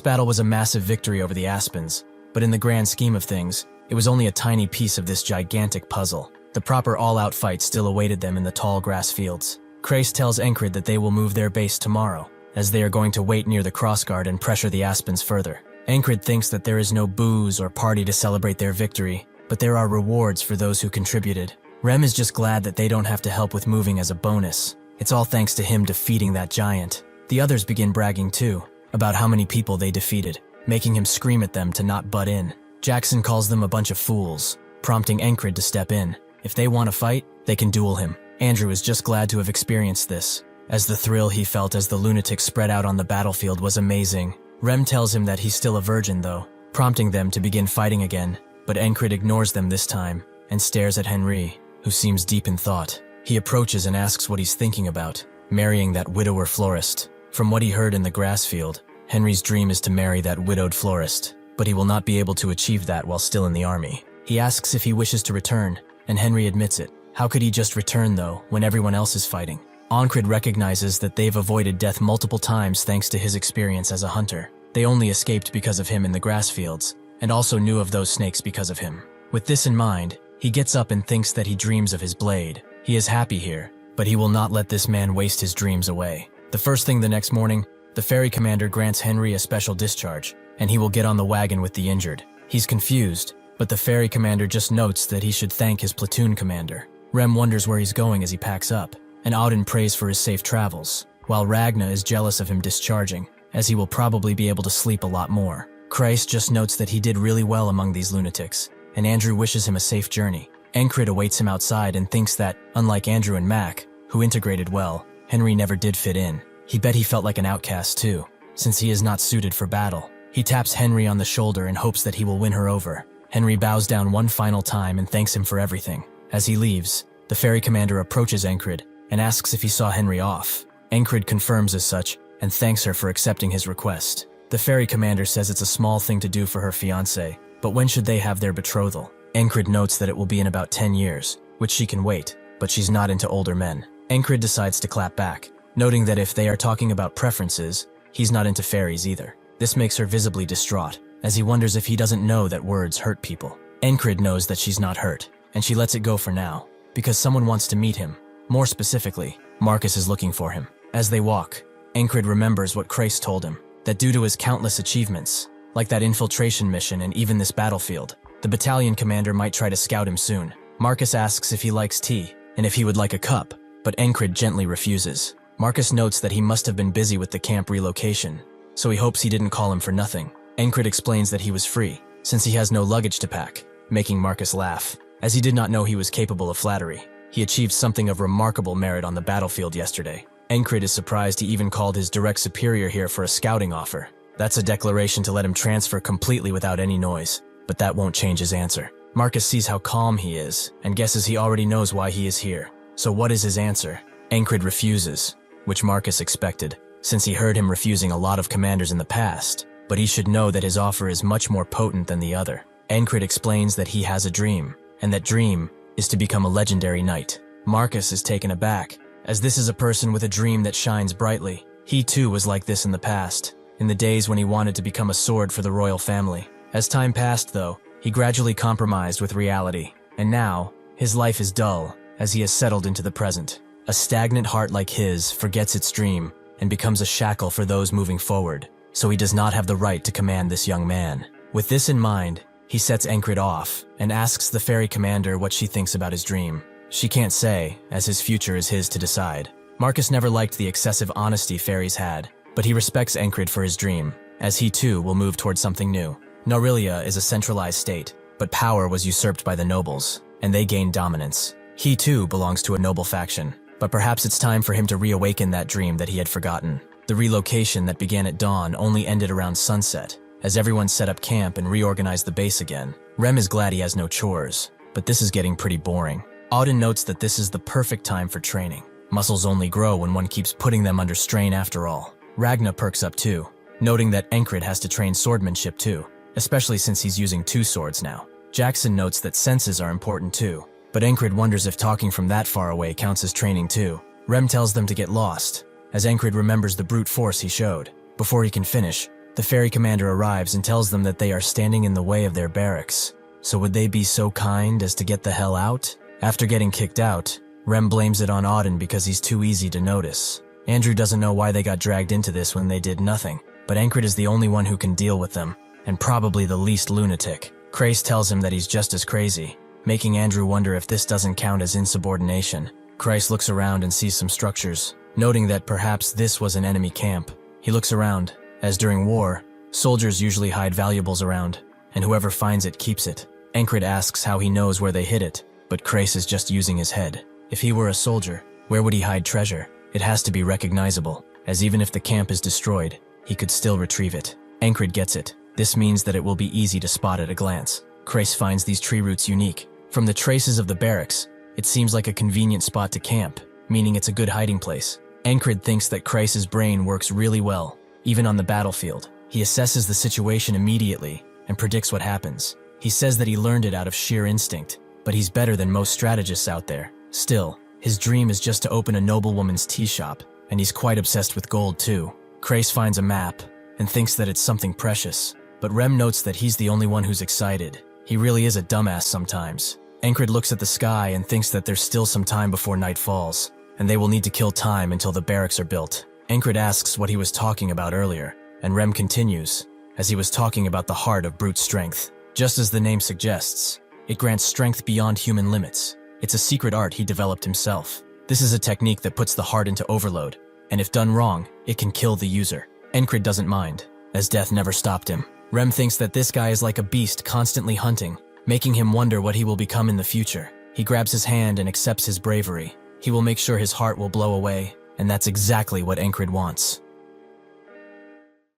battle was a massive victory over the Aspens, but in the grand scheme of things, it was only a tiny piece of this gigantic puzzle. The proper all-out fight still awaited them in the tall grass fields. Crace tells Encred that they will move their base tomorrow, as they are going to wait near the crossguard and pressure the Aspens further. Encred thinks that there is no booze or party to celebrate their victory, but there are rewards for those who contributed. Rem is just glad that they don't have to help with moving as a bonus. It's all thanks to him defeating that giant. The others begin bragging too, about how many people they defeated, making him scream at them to not butt in. Jackson calls them a bunch of fools, prompting Encred to step in. If they want to fight, they can duel him. Andrew is just glad to have experienced this, as the thrill he felt as the lunatics spread out on the battlefield was amazing. Rem tells him that he's still a virgin though, prompting them to begin fighting again, but Encred ignores them this time, and stares at Henry, who seems deep in thought. He approaches and asks what he's thinking about, marrying that widower florist. From what he heard in the grass field, Henry's dream is to marry that widowed florist, but he will not be able to achieve that while still in the army. He asks if he wishes to return, and Henry admits it. How could he just return though, when everyone else is fighting? Encred recognizes that they've avoided death multiple times thanks to his experience as a hunter. They only escaped because of him in the grass fields, and also knew of those snakes because of him. With this in mind, he gets up and thinks that he dreams of his blade. He is happy here, but he will not let this man waste his dreams away. The first thing the next morning, the ferry commander grants Henry a special discharge, and he will get on the wagon with the injured. He's confused, but the ferry commander just notes that he should thank his platoon commander. Rem wonders where he's going as he packs up, and Auden prays for his safe travels, while Ragna is jealous of him discharging, as he will probably be able to sleep a lot more. Christ just notes that he did really well among these lunatics, and Andrew wishes him a safe journey. Encrid awaits him outside and thinks that, unlike Andrew and Mac, who integrated well, Henry never did fit in. He bet he felt like an outcast too, since he is not suited for battle. He taps Henry on the shoulder and hopes that he will win her over. Henry bows down one final time and thanks him for everything. As he leaves, the ferry commander approaches Encrid and asks if he saw Henry off. Encrid confirms as such and thanks her for accepting his request. The ferry commander says it's a small thing to do for her fiancé, but when should they have their betrothal? Encrid notes that it will be in about 10 years, which she can wait, but she's not into older men. Encrid decides to clap back, noting that if they are talking about preferences, he's not into fairies either. This makes her visibly distraught, as he wonders if he doesn't know that words hurt people. Encrid knows that she's not hurt, and she lets it go for now, because someone wants to meet him. More specifically, Marcus is looking for him. As they walk, Encrid remembers what Chris told him, that due to his countless achievements, like that infiltration mission and even this battlefield, the battalion commander might try to scout him soon. Marcus asks if he likes tea, and if he would like a cup, but Encrid gently refuses. Marcus notes that he must have been busy with the camp relocation, so he hopes he didn't call him for nothing. Encrid explains that he was free, since he has no luggage to pack, making Marcus laugh, as he did not know he was capable of flattery. He achieved something of remarkable merit on the battlefield yesterday. Encrid is surprised he even called his direct superior here for a scouting offer. That's a declaration to let him transfer completely without any noise, but that won't change his answer. Marcus sees how calm he is, and guesses he already knows why he is here. So what is his answer? Encrid refuses, which Marcus expected, since he heard him refusing a lot of commanders in the past, but he should know that his offer is much more potent than the other. Encrid explains that he has a dream, and that dream is to become a legendary knight. Marcus is taken aback, as this is a person with a dream that shines brightly. He too was like this in the past, in the days when he wanted to become a sword for the royal family. As time passed though, he gradually compromised with reality, and now, his life is dull, as he has settled into the present. A stagnant heart like his forgets its dream, and becomes a shackle for those moving forward, so he does not have the right to command this young man. With this in mind, he sets Encrid off, and asks the ferry commander what she thinks about his dream. She can't say, as his future is his to decide. Marcus never liked the excessive honesty fairies had, but he respects Encrid for his dream, as he too will move towards something new. Norelia is a centralized state, but power was usurped by the nobles, and they gained dominance. He too belongs to a noble faction, but perhaps it's time for him to reawaken that dream that he had forgotten. The relocation that began at dawn only ended around sunset, as everyone set up camp and reorganized the base again. Rem is glad he has no chores, but this is getting pretty boring. Auden notes that this is the perfect time for training. Muscles only grow when one keeps putting them under strain after all. Ragna perks up too, noting that Encrid has to train swordmanship too, especially since he's using 2 swords now. Jackson notes that senses are important too, but Encrid wonders if talking from that far away counts as training too. Rem tells them to get lost, as Encrid remembers the brute force he showed. Before he can finish, the ferry commander arrives and tells them that they are standing in the way of their barracks. So would they be so kind as to get the hell out? After getting kicked out, Rem blames it on Auden because he's too easy to notice. Andrew doesn't know why they got dragged into this when they did nothing, but Encrid is the only one who can deal with them, and probably the least lunatic. Crace tells him that he's just as crazy, making Andrew wonder if this doesn't count as insubordination. Crace looks around and sees some structures, noting that perhaps this was an enemy camp. He looks around, as during war, soldiers usually hide valuables around, and whoever finds it keeps it. Encrid asks how he knows where they hid it, but Crace is just using his head. If he were a soldier, where would he hide treasure? It has to be recognizable, as even if the camp is destroyed, he could still retrieve it. Encrid gets it. This means that it will be easy to spot at a glance. Crace finds these tree roots unique. From the traces of the barracks, it seems like a convenient spot to camp, meaning it's a good hiding place. Encrid thinks that Crace's brain works really well, even on the battlefield. He assesses the situation immediately and predicts what happens. He says that he learned it out of sheer instinct, but he's better than most strategists out there. Still, his dream is just to open a noblewoman's tea shop, and he's quite obsessed with gold too. Crace finds a map and thinks that it's something precious, but Rem notes that he's the only one who's excited. He really is a dumbass sometimes. Encrid looks at the sky and thinks that there's still some time before night falls, and they will need to kill time until the barracks are built. Encrid asks what he was talking about earlier, and Rem continues, as he was talking about the heart of brute strength. Just as the name suggests, it grants strength beyond human limits. It's a secret art he developed himself. This is a technique that puts the heart into overload, and if done wrong, it can kill the user. Encrid doesn't mind, as death never stopped him. Rem thinks that this guy is like a beast constantly hunting, making him wonder what he will become in the future. He grabs his hand and accepts his bravery. He will make sure his heart will blow away, and that's exactly what Encred wants.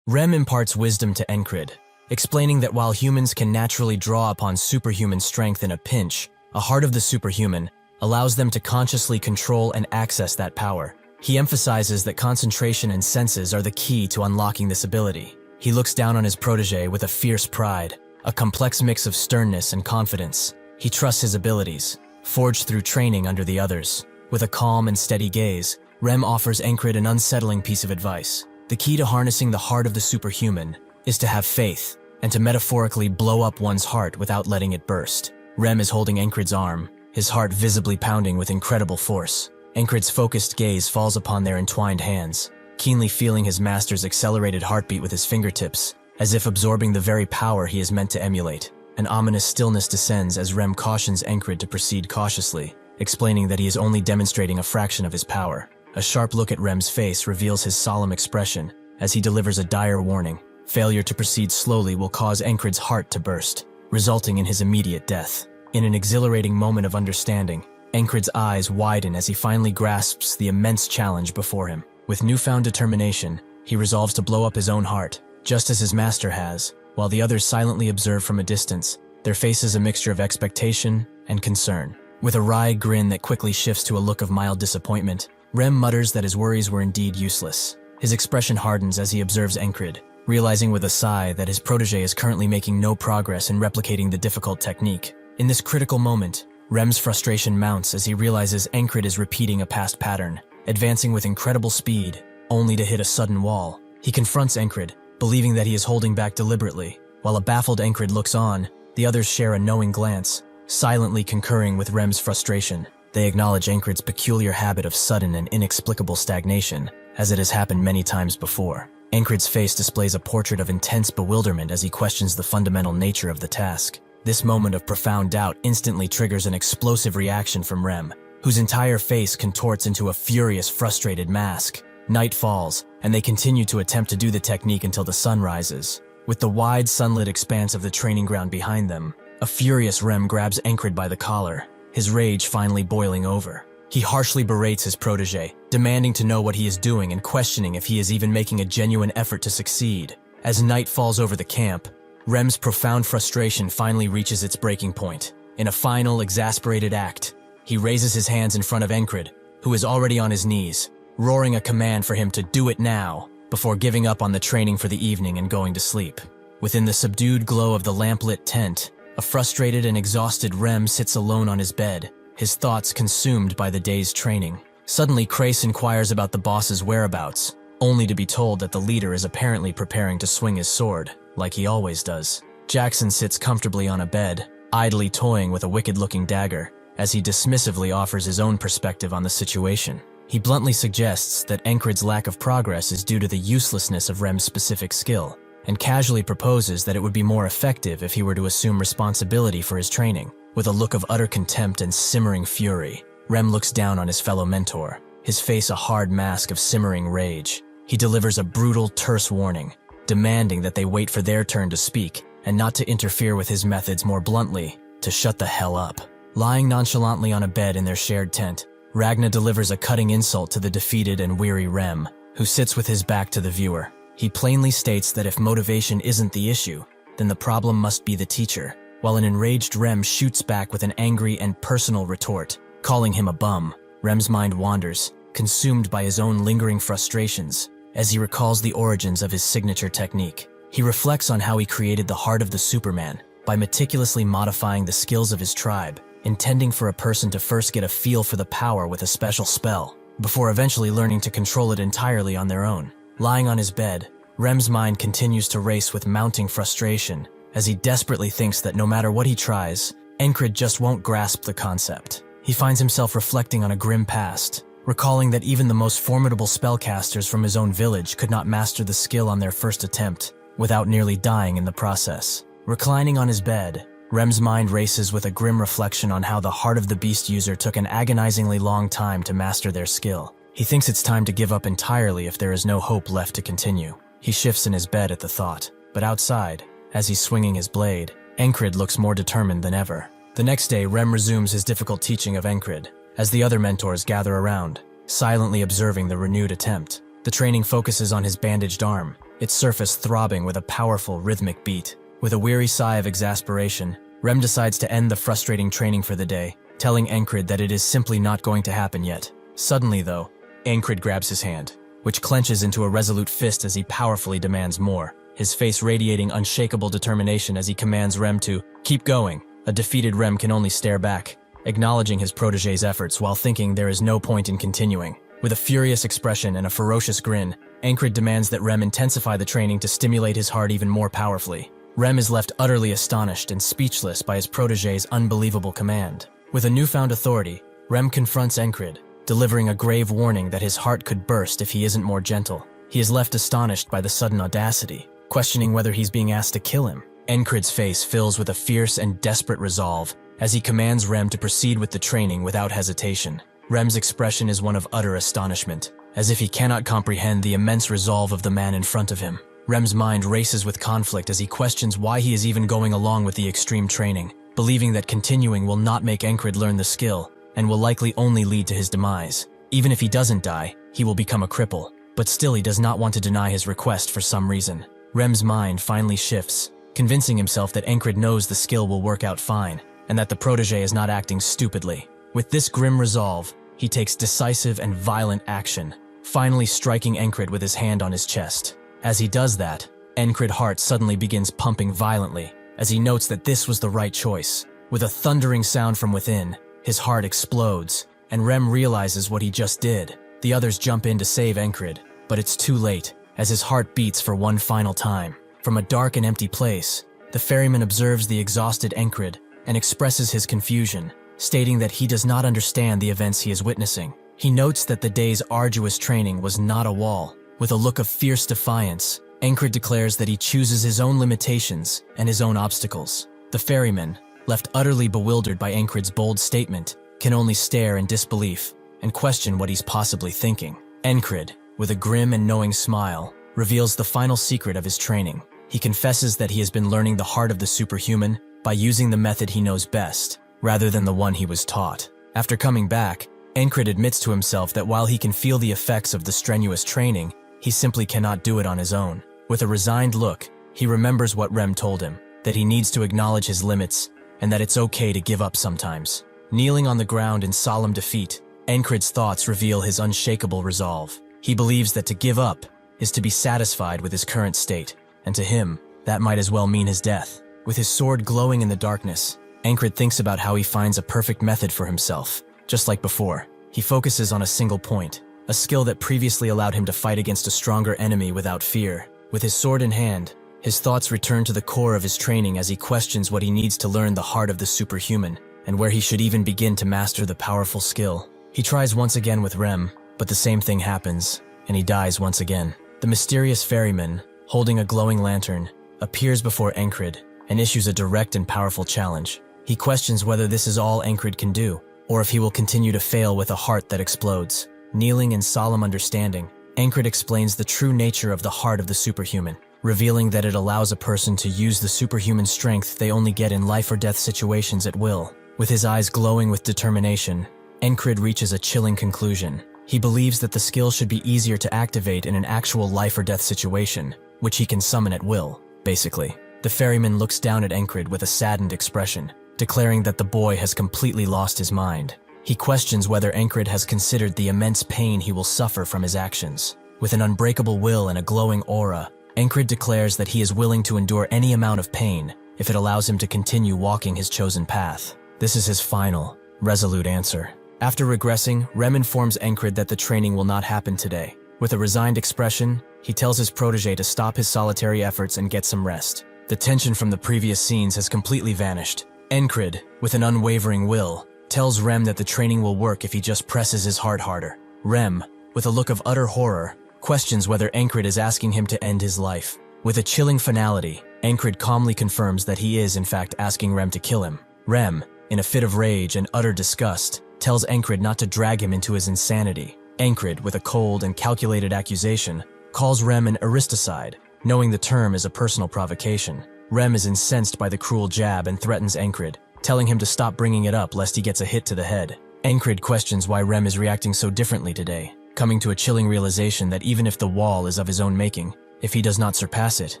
Rem imparts wisdom to Encred, explaining that while humans can naturally draw upon superhuman strength in a pinch, a heart of the superhuman allows them to consciously control and access that power. He emphasizes that concentration and senses are the key to unlocking this ability. He looks down on his protege with a fierce pride, a complex mix of sternness and confidence. He trusts his abilities, forged through training under the others. With a calm and steady gaze, Rem offers Encred an unsettling piece of advice. The key to harnessing the heart of the superhuman is to have faith, and to metaphorically blow up one's heart without letting it burst. Rem is holding Encred's arm, his heart visibly pounding with incredible force. Encred's focused gaze falls upon their entwined hands, keenly feeling his master's accelerated heartbeat with his fingertips, as if absorbing the very power he is meant to emulate. An ominous stillness descends as Rem cautions Encred to proceed cautiously, explaining that he is only demonstrating a fraction of his power. A sharp look at Rem's face reveals his solemn expression as he delivers a dire warning. Failure to proceed slowly will cause Encred's heart to burst, resulting in his immediate death. In an exhilarating moment of understanding, Encred's eyes widen as he finally grasps the immense challenge before him. With newfound determination, he resolves to blow up his own heart, just as his master has, while the others silently observe from a distance, their faces a mixture of expectation and concern. With a wry grin that quickly shifts to a look of mild disappointment, Rem mutters that his worries were indeed useless. His expression hardens as he observes Encred, realizing with a sigh that his protege is currently making no progress in replicating the difficult technique. In this critical moment, Rem's frustration mounts as he realizes Encred is repeating a past pattern, advancing with incredible speed, only to hit a sudden wall. He confronts Encred, believing that he is holding back deliberately. While a baffled Encred looks on, the others share a knowing glance, silently concurring with Rem's frustration. They acknowledge Encred's peculiar habit of sudden and inexplicable stagnation, as it has happened many times before. Encred's face displays a portrait of intense bewilderment as he questions the fundamental nature of the task. This moment of profound doubt instantly triggers an explosive reaction from Rem, whose entire face contorts into a furious, frustrated mask. Night falls, and they continue to attempt to do the technique until the sun rises. With the wide, sunlit expanse of the training ground behind them, a furious Rem grabs Encred by the collar, his rage finally boiling over. He harshly berates his protege, demanding to know what he is doing and questioning if he is even making a genuine effort to succeed. As night falls over the camp, Rem's profound frustration finally reaches its breaking point. In a final, exasperated act, he raises his hands in front of Encred, who is already on his knees, roaring a command for him to do it now, before giving up on the training for the evening and going to sleep. Within the subdued glow of the lamplit tent, a frustrated and exhausted Rem sits alone on his bed, his thoughts consumed by the day's training. Suddenly, Crace inquires about the boss's whereabouts, only to be told that the leader is apparently preparing to swing his sword, like he always does. Jackson sits comfortably on a bed, idly toying with a wicked-looking dagger, as he dismissively offers his own perspective on the situation. He bluntly suggests that Encred's lack of progress is due to the uselessness of Rem's specific skill, and casually proposes that it would be more effective if he were to assume responsibility for his training. With a look of utter contempt and simmering fury, Rem looks down on his fellow mentor, his face a hard mask of simmering rage. He delivers a brutal, terse warning, demanding that they wait for their turn to speak and not to interfere with his methods, more bluntly, to shut the hell up. Lying nonchalantly on a bed in their shared tent, Ragna delivers a cutting insult to the defeated and weary Rem, who sits with his back to the viewer. He plainly states that if motivation isn't the issue, then the problem must be the teacher, while an enraged Rem shoots back with an angry and personal retort, calling him a bum. Rem's mind wanders, consumed by his own lingering frustrations, as he recalls the origins of his signature technique. He reflects on how he created the heart of the Superman by meticulously modifying the skills of his tribe, intending for a person to first get a feel for the power with a special spell, before eventually learning to control it entirely on their own. Lying on his bed, Rem's mind continues to race with mounting frustration, as he desperately thinks that no matter what he tries, Encred just won't grasp the concept. He finds himself reflecting on a grim past, recalling that even the most formidable spellcasters from his own village could not master the skill on their first attempt, without nearly dying in the process. Reclining on his bed, Rem's mind races with a grim reflection on how the Heart of the Beast user took an agonizingly long time to master their skill. He thinks it's time to give up entirely if there is no hope left to continue. He shifts in his bed at the thought, but outside, as he's swinging his blade, Encrid looks more determined than ever. The next day, Rem resumes his difficult teaching of Encrid, as the other mentors gather around, silently observing the renewed attempt. The training focuses on his bandaged arm, its surface throbbing with a powerful rhythmic beat. With a weary sigh of exasperation, Rem decides to end the frustrating training for the day, telling Encrid that it is simply not going to happen yet. Suddenly, though, Encrid grabs his hand, which clenches into a resolute fist as he powerfully demands more, his face radiating unshakable determination as he commands Rem to keep going. A defeated Rem can only stare back, acknowledging his protege's efforts while thinking there is no point in continuing. With a furious expression and a ferocious grin, Encrid demands that Rem intensify the training to stimulate his heart even more powerfully. Rem is left utterly astonished and speechless by his protege's unbelievable command. With a newfound authority, Rem confronts Encrid, delivering a grave warning that his heart could burst if he isn't more gentle. He is left astonished by the sudden audacity, questioning whether he's being asked to kill him. Encrid's face fills with a fierce and desperate resolve as he commands Rem to proceed with the training without hesitation. Rem's expression is one of utter astonishment, as if he cannot comprehend the immense resolve of the man in front of him. Rem's mind races with conflict as he questions why he is even going along with the extreme training, believing that continuing will not make Encrid learn the skill and will likely only lead to his demise. Even if he doesn't die, he will become a cripple, but still he does not want to deny his request for some reason. Rem's mind finally shifts, convincing himself that Encrid knows the skill will work out fine, and that the protege is not acting stupidly. With this grim resolve, he takes decisive and violent action, finally striking Encrid with his hand on his chest. As he does that, Encrid's heart suddenly begins pumping violently, as he notes that this was the right choice. With a thundering sound from within, his heart explodes, and Rem realizes what he just did. The others jump in to save Encrid, but it's too late, as his heart beats for one final time. From a dark and empty place, the ferryman observes the exhausted Encrid and expresses his confusion, stating that he does not understand the events he is witnessing. He notes that the day's arduous training was not a wall. With a look of fierce defiance, Encrid declares that he chooses his own limitations and his own obstacles. The ferryman, left utterly bewildered by Encrid's bold statement, can only stare in disbelief and question what he's possibly thinking. Encrid, with a grim and knowing smile, reveals the final secret of his training. He confesses that he has been learning the heart of the superhuman by using the method he knows best, rather than the one he was taught. After coming back, Encrid admits to himself that while he can feel the effects of the strenuous training, he simply cannot do it on his own. With a resigned look, he remembers what Rem told him, that he needs to acknowledge his limits, and that it's okay to give up sometimes. Kneeling on the ground in solemn defeat, Encrid's thoughts reveal his unshakable resolve. He believes that to give up is to be satisfied with his current state, and to him, that might as well mean his death. With his sword glowing in the darkness, Encrid thinks about how he finds a perfect method for himself. Just like before, he focuses on a single point, a skill that previously allowed him to fight against a stronger enemy without fear. With his sword in hand, his thoughts return to the core of his training as he questions what he needs to learn the heart of the superhuman, and where he should even begin to master the powerful skill. He tries once again with Rem, but the same thing happens, and he dies once again. The mysterious ferryman, holding a glowing lantern, appears before Encrid and issues a direct and powerful challenge. He questions whether this is all Encrid can do, or if he will continue to fail with a heart that explodes. Kneeling in solemn understanding, Encrid explains the true nature of the heart of the superhuman, revealing that it allows a person to use the superhuman strength they only get in life or death situations at will. With his eyes glowing with determination, Encrid reaches a chilling conclusion. He believes that the skill should be easier to activate in an actual life or death situation, which he can summon at will, basically. The ferryman looks down at Encrid with a saddened expression, declaring that the boy has completely lost his mind. He questions whether Encrid has considered the immense pain he will suffer from his actions. With an unbreakable will and a glowing aura, Encrid declares that he is willing to endure any amount of pain if it allows him to continue walking his chosen path. This is his final, resolute answer. After regressing, Rem informs Encrid that the training will not happen today. With a resigned expression, he tells his protege to stop his solitary efforts and get some rest. The tension from the previous scenes has completely vanished. Encrid, with an unwavering will, tells Rem that the training will work if he just presses his heart harder. Rem, with a look of utter horror, questions whether Encrid is asking him to end his life. With a chilling finality, Encrid calmly confirms that he is in fact asking Rem to kill him. Rem, in a fit of rage and utter disgust, tells Encrid not to drag him into his insanity. Encrid, with a cold and calculated accusation, calls Rem an aristicide, knowing the term is a personal provocation. Rem is incensed by the cruel jab and threatens Encrid, telling him to stop bringing it up lest he gets a hit to the head. Encrid questions why Rem is reacting so differently today, coming to a chilling realization that even if the wall is of his own making, if he does not surpass it,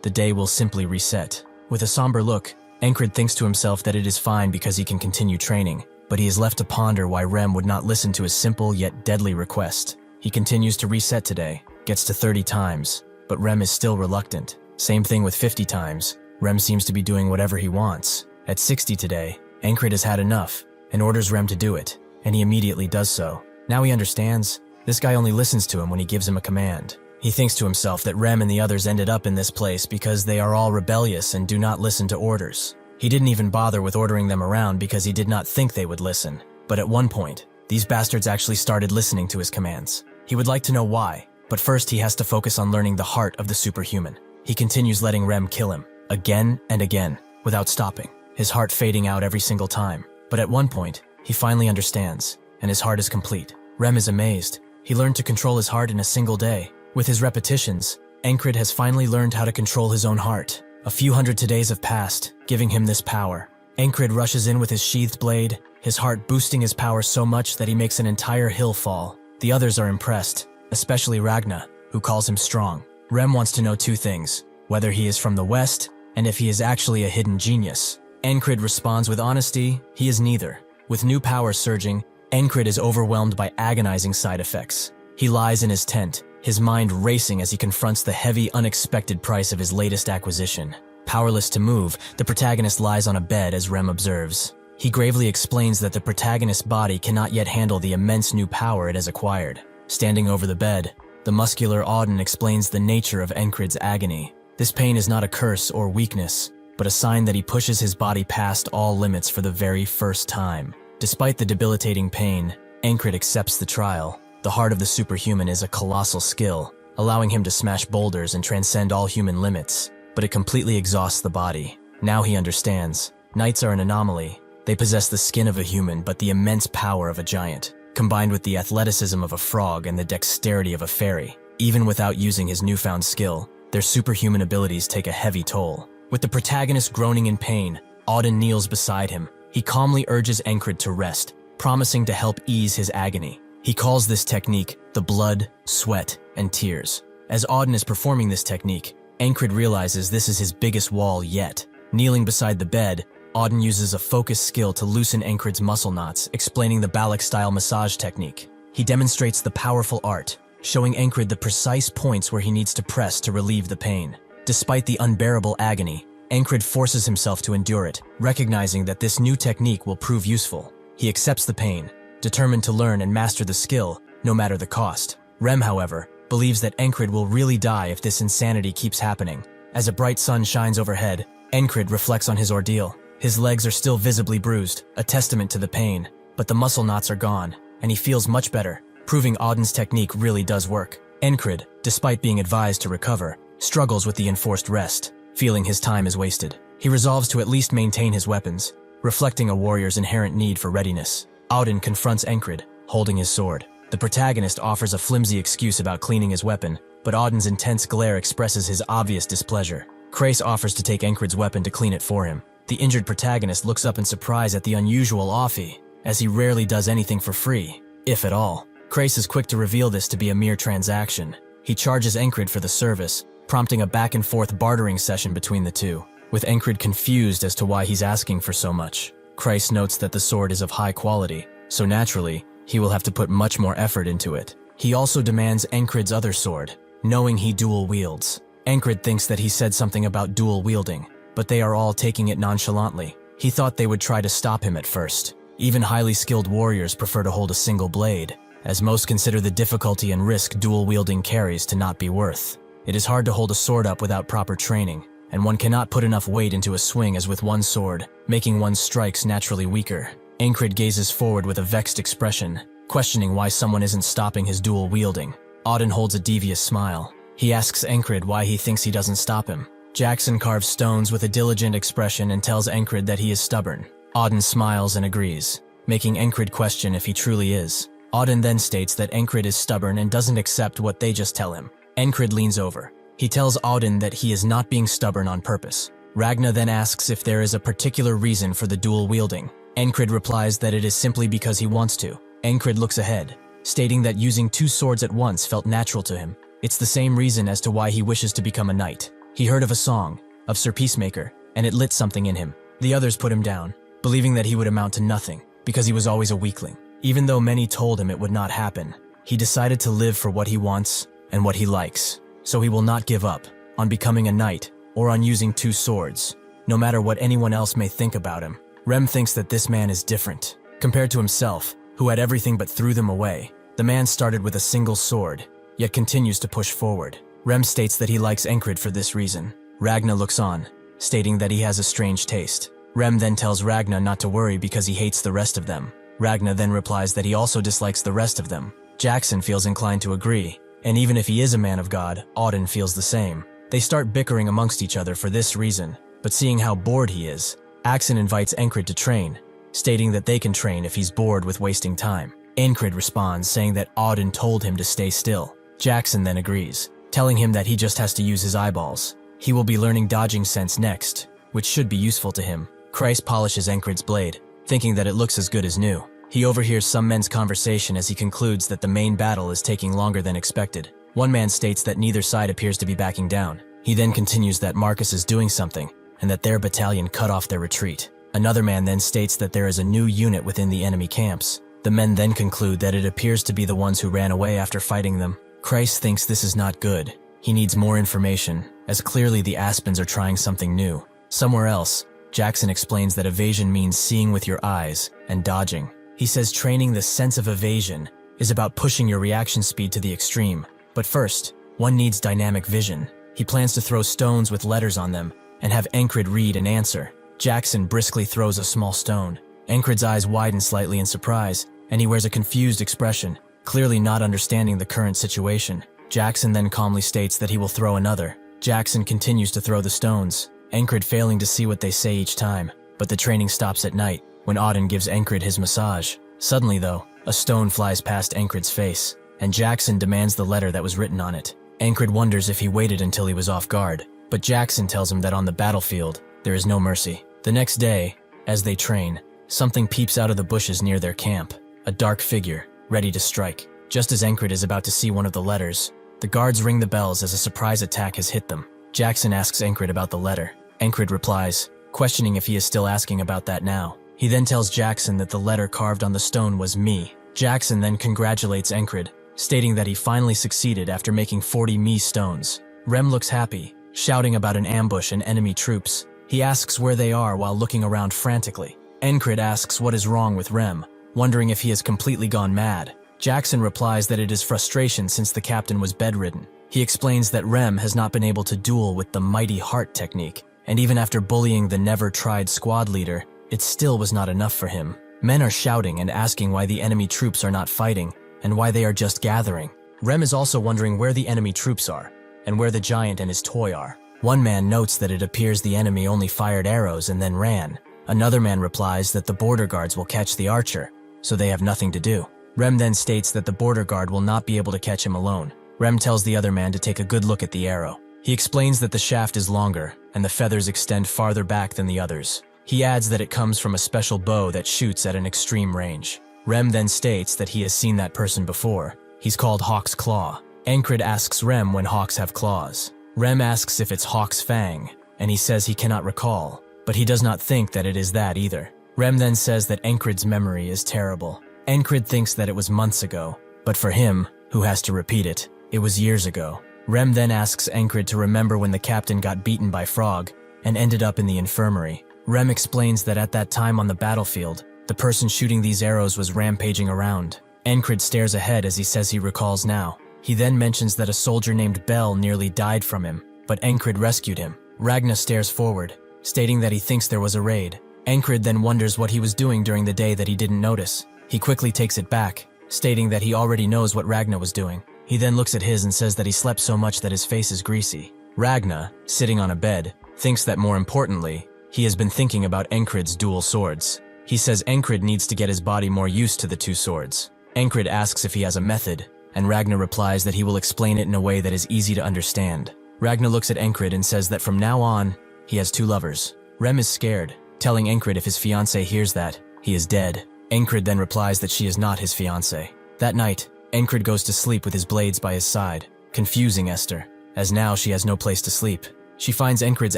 the day will simply reset. With a somber look, Encrid thinks to himself that it is fine because he can continue training, but he is left to ponder why Rem would not listen to his simple yet deadly request. He continues to reset today, gets to 30 times, but Rem is still reluctant. Same thing with 50 times. Rem seems to be doing whatever he wants. At 60 today, Encrid has had enough and orders Rem to do it, and he immediately does so. Now he understands. This guy only listens to him when he gives him a command. He thinks to himself that Rem and the others ended up in this place because they are all rebellious and do not listen to orders. He didn't even bother with ordering them around because he did not think they would listen. But at one point, these bastards actually started listening to his commands. He would like to know why, but first he has to focus on learning the heart of the superhuman. He continues letting Rem kill him, again and again, without stopping, his heart fading out every single time. But at one point, he finally understands, and his heart is complete. Rem is amazed. He learned to control his heart in a single day. With his repetitions, Encrid has finally learned how to control his own heart. A few hundred days have passed, giving him this power. Encrid rushes in with his sheathed blade, his heart boosting his power so much that he makes an entire hill fall. The others are impressed, especially Ragna, who calls him strong. Rem wants to know two things, whether he is from the West and if he is actually a hidden genius. Encrid responds with honesty, he is neither. With new power surging, Encrid is overwhelmed by agonizing side effects. He lies in his tent, his mind racing as he confronts the heavy, unexpected price of his latest acquisition. Powerless to move, the protagonist lies on a bed as Rem observes. He gravely explains that the protagonist's body cannot yet handle the immense new power it has acquired. Standing over the bed, the muscular Auden explains the nature of Encrid's agony. This pain is not a curse or weakness, but a sign that he pushes his body past all limits for the very first time. Despite the debilitating pain, Encrid accepts the trial. The heart of the superhuman is a colossal skill, allowing him to smash boulders and transcend all human limits, but it completely exhausts the body. Now he understands. Knights are an anomaly. They possess the skin of a human but the immense power of a giant, combined with the athleticism of a frog and the dexterity of a fairy. Even without using his newfound skill, their superhuman abilities take a heavy toll. With the protagonist groaning in pain, Auden kneels beside him. He calmly urges Encrid to rest, promising to help ease his agony. He calls this technique the blood, sweat, and tears. As Auden is performing this technique, Encrid realizes this is his biggest wall yet. Kneeling beside the bed, Auden uses a focused skill to loosen Encrid's muscle knots, explaining the Balak-style massage technique. He demonstrates the powerful art, showing Encrid the precise points where he needs to press to relieve the pain. Despite the unbearable agony, Encrid forces himself to endure it, recognizing that this new technique will prove useful. He accepts the pain, determined to learn and master the skill, no matter the cost. Rem, however, believes that Encrid will really die if this insanity keeps happening. As a bright sun shines overhead, Encrid reflects on his ordeal. His legs are still visibly bruised, a testament to the pain, but the muscle knots are gone, and he feels much better, proving Auden's technique really does work. Encrid, despite being advised to recover, struggles with the enforced rest, feeling his time is wasted. He resolves to at least maintain his weapons, reflecting a warrior's inherent need for readiness. Auden confronts Encrid, holding his sword. The protagonist offers a flimsy excuse about cleaning his weapon, but Auden's intense glare expresses his obvious displeasure. Krace offers to take Encrid's weapon to clean it for him. The injured protagonist looks up in surprise at the unusual offie, as he rarely does anything for free, if at all. Krace is quick to reveal this to be a mere transaction. He charges Encrid for the service, prompting a back-and-forth bartering session between the two. With Encrid confused as to why he's asking for so much, Krace notes that the sword is of high quality, so naturally, he will have to put much more effort into it. He also demands Encrid's other sword, knowing he dual wields. Encrid thinks that he said something about dual wielding, but they are all taking it nonchalantly. He thought they would try to stop him at first. Even highly skilled warriors prefer to hold a single blade, as most consider the difficulty and risk dual wielding carries to not be worth. It is hard to hold a sword up without proper training, and one cannot put enough weight into a swing as with one sword, making one's strikes naturally weaker. Encrid gazes forward with a vexed expression, questioning why someone isn't stopping his dual wielding. Auden holds a devious smile. He asks Encrid why he thinks he doesn't stop him. Jackson carves stones with a diligent expression and tells Encrid that he is stubborn. Auden smiles and agrees, making Encrid question if he truly is. Auden then states that Encrid is stubborn and doesn't accept what they just tell him. Encrid leans over. He tells Auden that he is not being stubborn on purpose. Ragna then asks if there is a particular reason for the dual wielding. Encrid replies that it is simply because he wants to. Encrid looks ahead, stating that using two swords at once felt natural to him. It's the same reason as to why he wishes to become a knight. He heard of a song, of Sir Peacemaker, and it lit something in him. The others put him down, believing that he would amount to nothing, because he was always a weakling. Even though many told him it would not happen, he decided to live for what he wants and what he likes. So he will not give up on becoming a knight or on using two swords, no matter what anyone else may think about him. Rem thinks that this man is different. Compared to himself, who had everything but threw them away, the man started with a single sword, yet continues to push forward. Rem states that he likes Encrid for this reason. Ragna looks on, stating that he has a strange taste. Rem then tells Ragna not to worry because he hates the rest of them. Ragna then replies that he also dislikes the rest of them. Jackson feels inclined to agree, and even if he is a man of God, Auden feels the same. They start bickering amongst each other for this reason, but seeing how bored he is, Axon invites Encrid to train, stating that they can train if he's bored with wasting time. Encrid responds, saying that Auden told him to stay still. Jackson then agrees, telling him that he just has to use his eyeballs. He will be learning dodging sense next, which should be useful to him. Christ polishes Encrid's blade, thinking that it looks as good as new. He overhears some men's conversation as he concludes that the main battle is taking longer than expected. One man states that neither side appears to be backing down. He then continues that Marcus is doing something, and that their battalion cut off their retreat. Another man then states that there is a new unit within the enemy camps. The men then conclude that it appears to be the ones who ran away after fighting them. Christ thinks this is not good. He needs more information, as clearly the Aspens are trying something new. Somewhere else, Jackson explains that evasion means seeing with your eyes and dodging. He says training the sense of evasion is about pushing your reaction speed to the extreme. But first, one needs dynamic vision. He plans to throw stones with letters on them and have Encrid read and answer. Jackson briskly throws a small stone. Encrid's eyes widen slightly in surprise, and he wears a confused expression, clearly not understanding the current situation. Jackson then calmly states that he will throw another. Jackson continues to throw the stones, Encrid failing to see what they say each time. But the training stops at night, when Auden gives Encrid his massage. Suddenly though, a stone flies past Encrid's face, and Jackson demands the letter that was written on it. Encrid wonders if he waited until he was off guard, but Jackson tells him that on the battlefield, there is no mercy. The next day, as they train, something peeps out of the bushes near their camp, a dark figure, ready to strike. Just as Encrid is about to see one of the letters, the guards ring the bells as a surprise attack has hit them. Jackson asks Encrid about the letter. Encrid replies, questioning if he is still asking about that now. He then tells Jackson that the letter carved on the stone was me. Jackson then congratulates Encrid, stating that he finally succeeded after making 40 me stones. Rem looks happy, shouting about an ambush and enemy troops. He asks where they are while looking around frantically. Encrid asks what is wrong with Rem, wondering if he has completely gone mad. Jackson replies that it is frustration since the captain was bedridden. He explains that Rem has not been able to duel with the mighty heart technique, and even after bullying the never-tried squad leader, it still was not enough for him. Men are shouting and asking why the enemy troops are not fighting, and why they are just gathering. Rem is also wondering where the enemy troops are, and where the giant and his toy are. One man notes that it appears the enemy only fired arrows and then ran. Another man replies that the border guards will catch the archer, so they have nothing to do. Rem then states that the border guard will not be able to catch him alone. Rem tells the other man to take a good look at the arrow. He explains that the shaft is longer, and the feathers extend farther back than the others. He adds that it comes from a special bow that shoots at an extreme range. Rem then states that he has seen that person before. He's called Hawk's Claw. Encrid asks Rem when hawks have claws. Rem asks if it's Hawk's Fang, and he says he cannot recall, but he does not think that it is that either. Rem then says that Encrid's memory is terrible. Encrid thinks that it was months ago, but for him, who has to repeat it, it was years ago. Rem then asks Encrid to remember when the captain got beaten by Frog and ended up in the infirmary. Rem explains that at that time on the battlefield, the person shooting these arrows was rampaging around. Encrid stares ahead as he says he recalls now. He then mentions that a soldier named Bell nearly died from him, but Encrid rescued him. Ragna stares forward, stating that he thinks there was a raid. Encrid then wonders what he was doing during the day that he didn't notice. He quickly takes it back, stating that he already knows what Ragna was doing. He then looks at his and says that he slept so much that his face is greasy. Ragna, sitting on a bed, thinks that more importantly, he has been thinking about Encrid's dual swords. He says Encrid needs to get his body more used to the two swords. Encrid asks if he has a method, and Ragna replies that he will explain it in a way that is easy to understand. Ragna looks at Encrid and says that from now on, he has 2 lovers. Rem is scared, telling Encred if his fiancée hears that, he is dead. Encred then replies that she is not his fiancée. That night, Encred goes to sleep with his blades by his side, confusing Esther, as now she has no place to sleep. She finds Encred's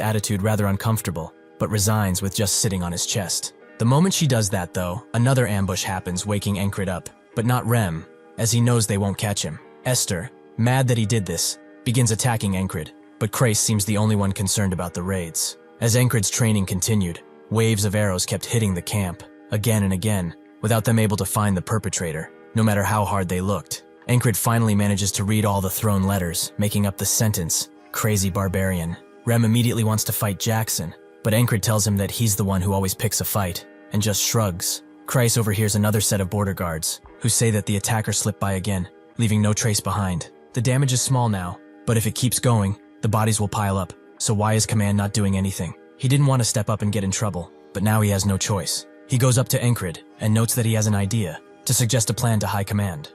attitude rather uncomfortable, but resigns with just sitting on his chest. The moment she does that though, another ambush happens, waking Encred up, but not Rem, as he knows they won't catch him. Esther, mad that he did this, begins attacking Encred, but Chrace seems the only one concerned about the raids. As Encred's training continued, waves of arrows kept hitting the camp, again and again, without them able to find the perpetrator, no matter how hard they looked. Encred finally manages to read all the thrown letters, making up the sentence, "Crazy barbarian." Rem immediately wants to fight Jackson, but Encred tells him that he's the one who always picks a fight, and just shrugs. Chrace overhears another set of border guards, who say that the attacker slipped by again, leaving no trace behind. The damage is small now, but if it keeps going, the bodies will pile up, so why is Command not doing anything? He didn't want to step up and get in trouble, but now he has no choice. He goes up to Encred and notes that he has an idea, to suggest a plan to High Command.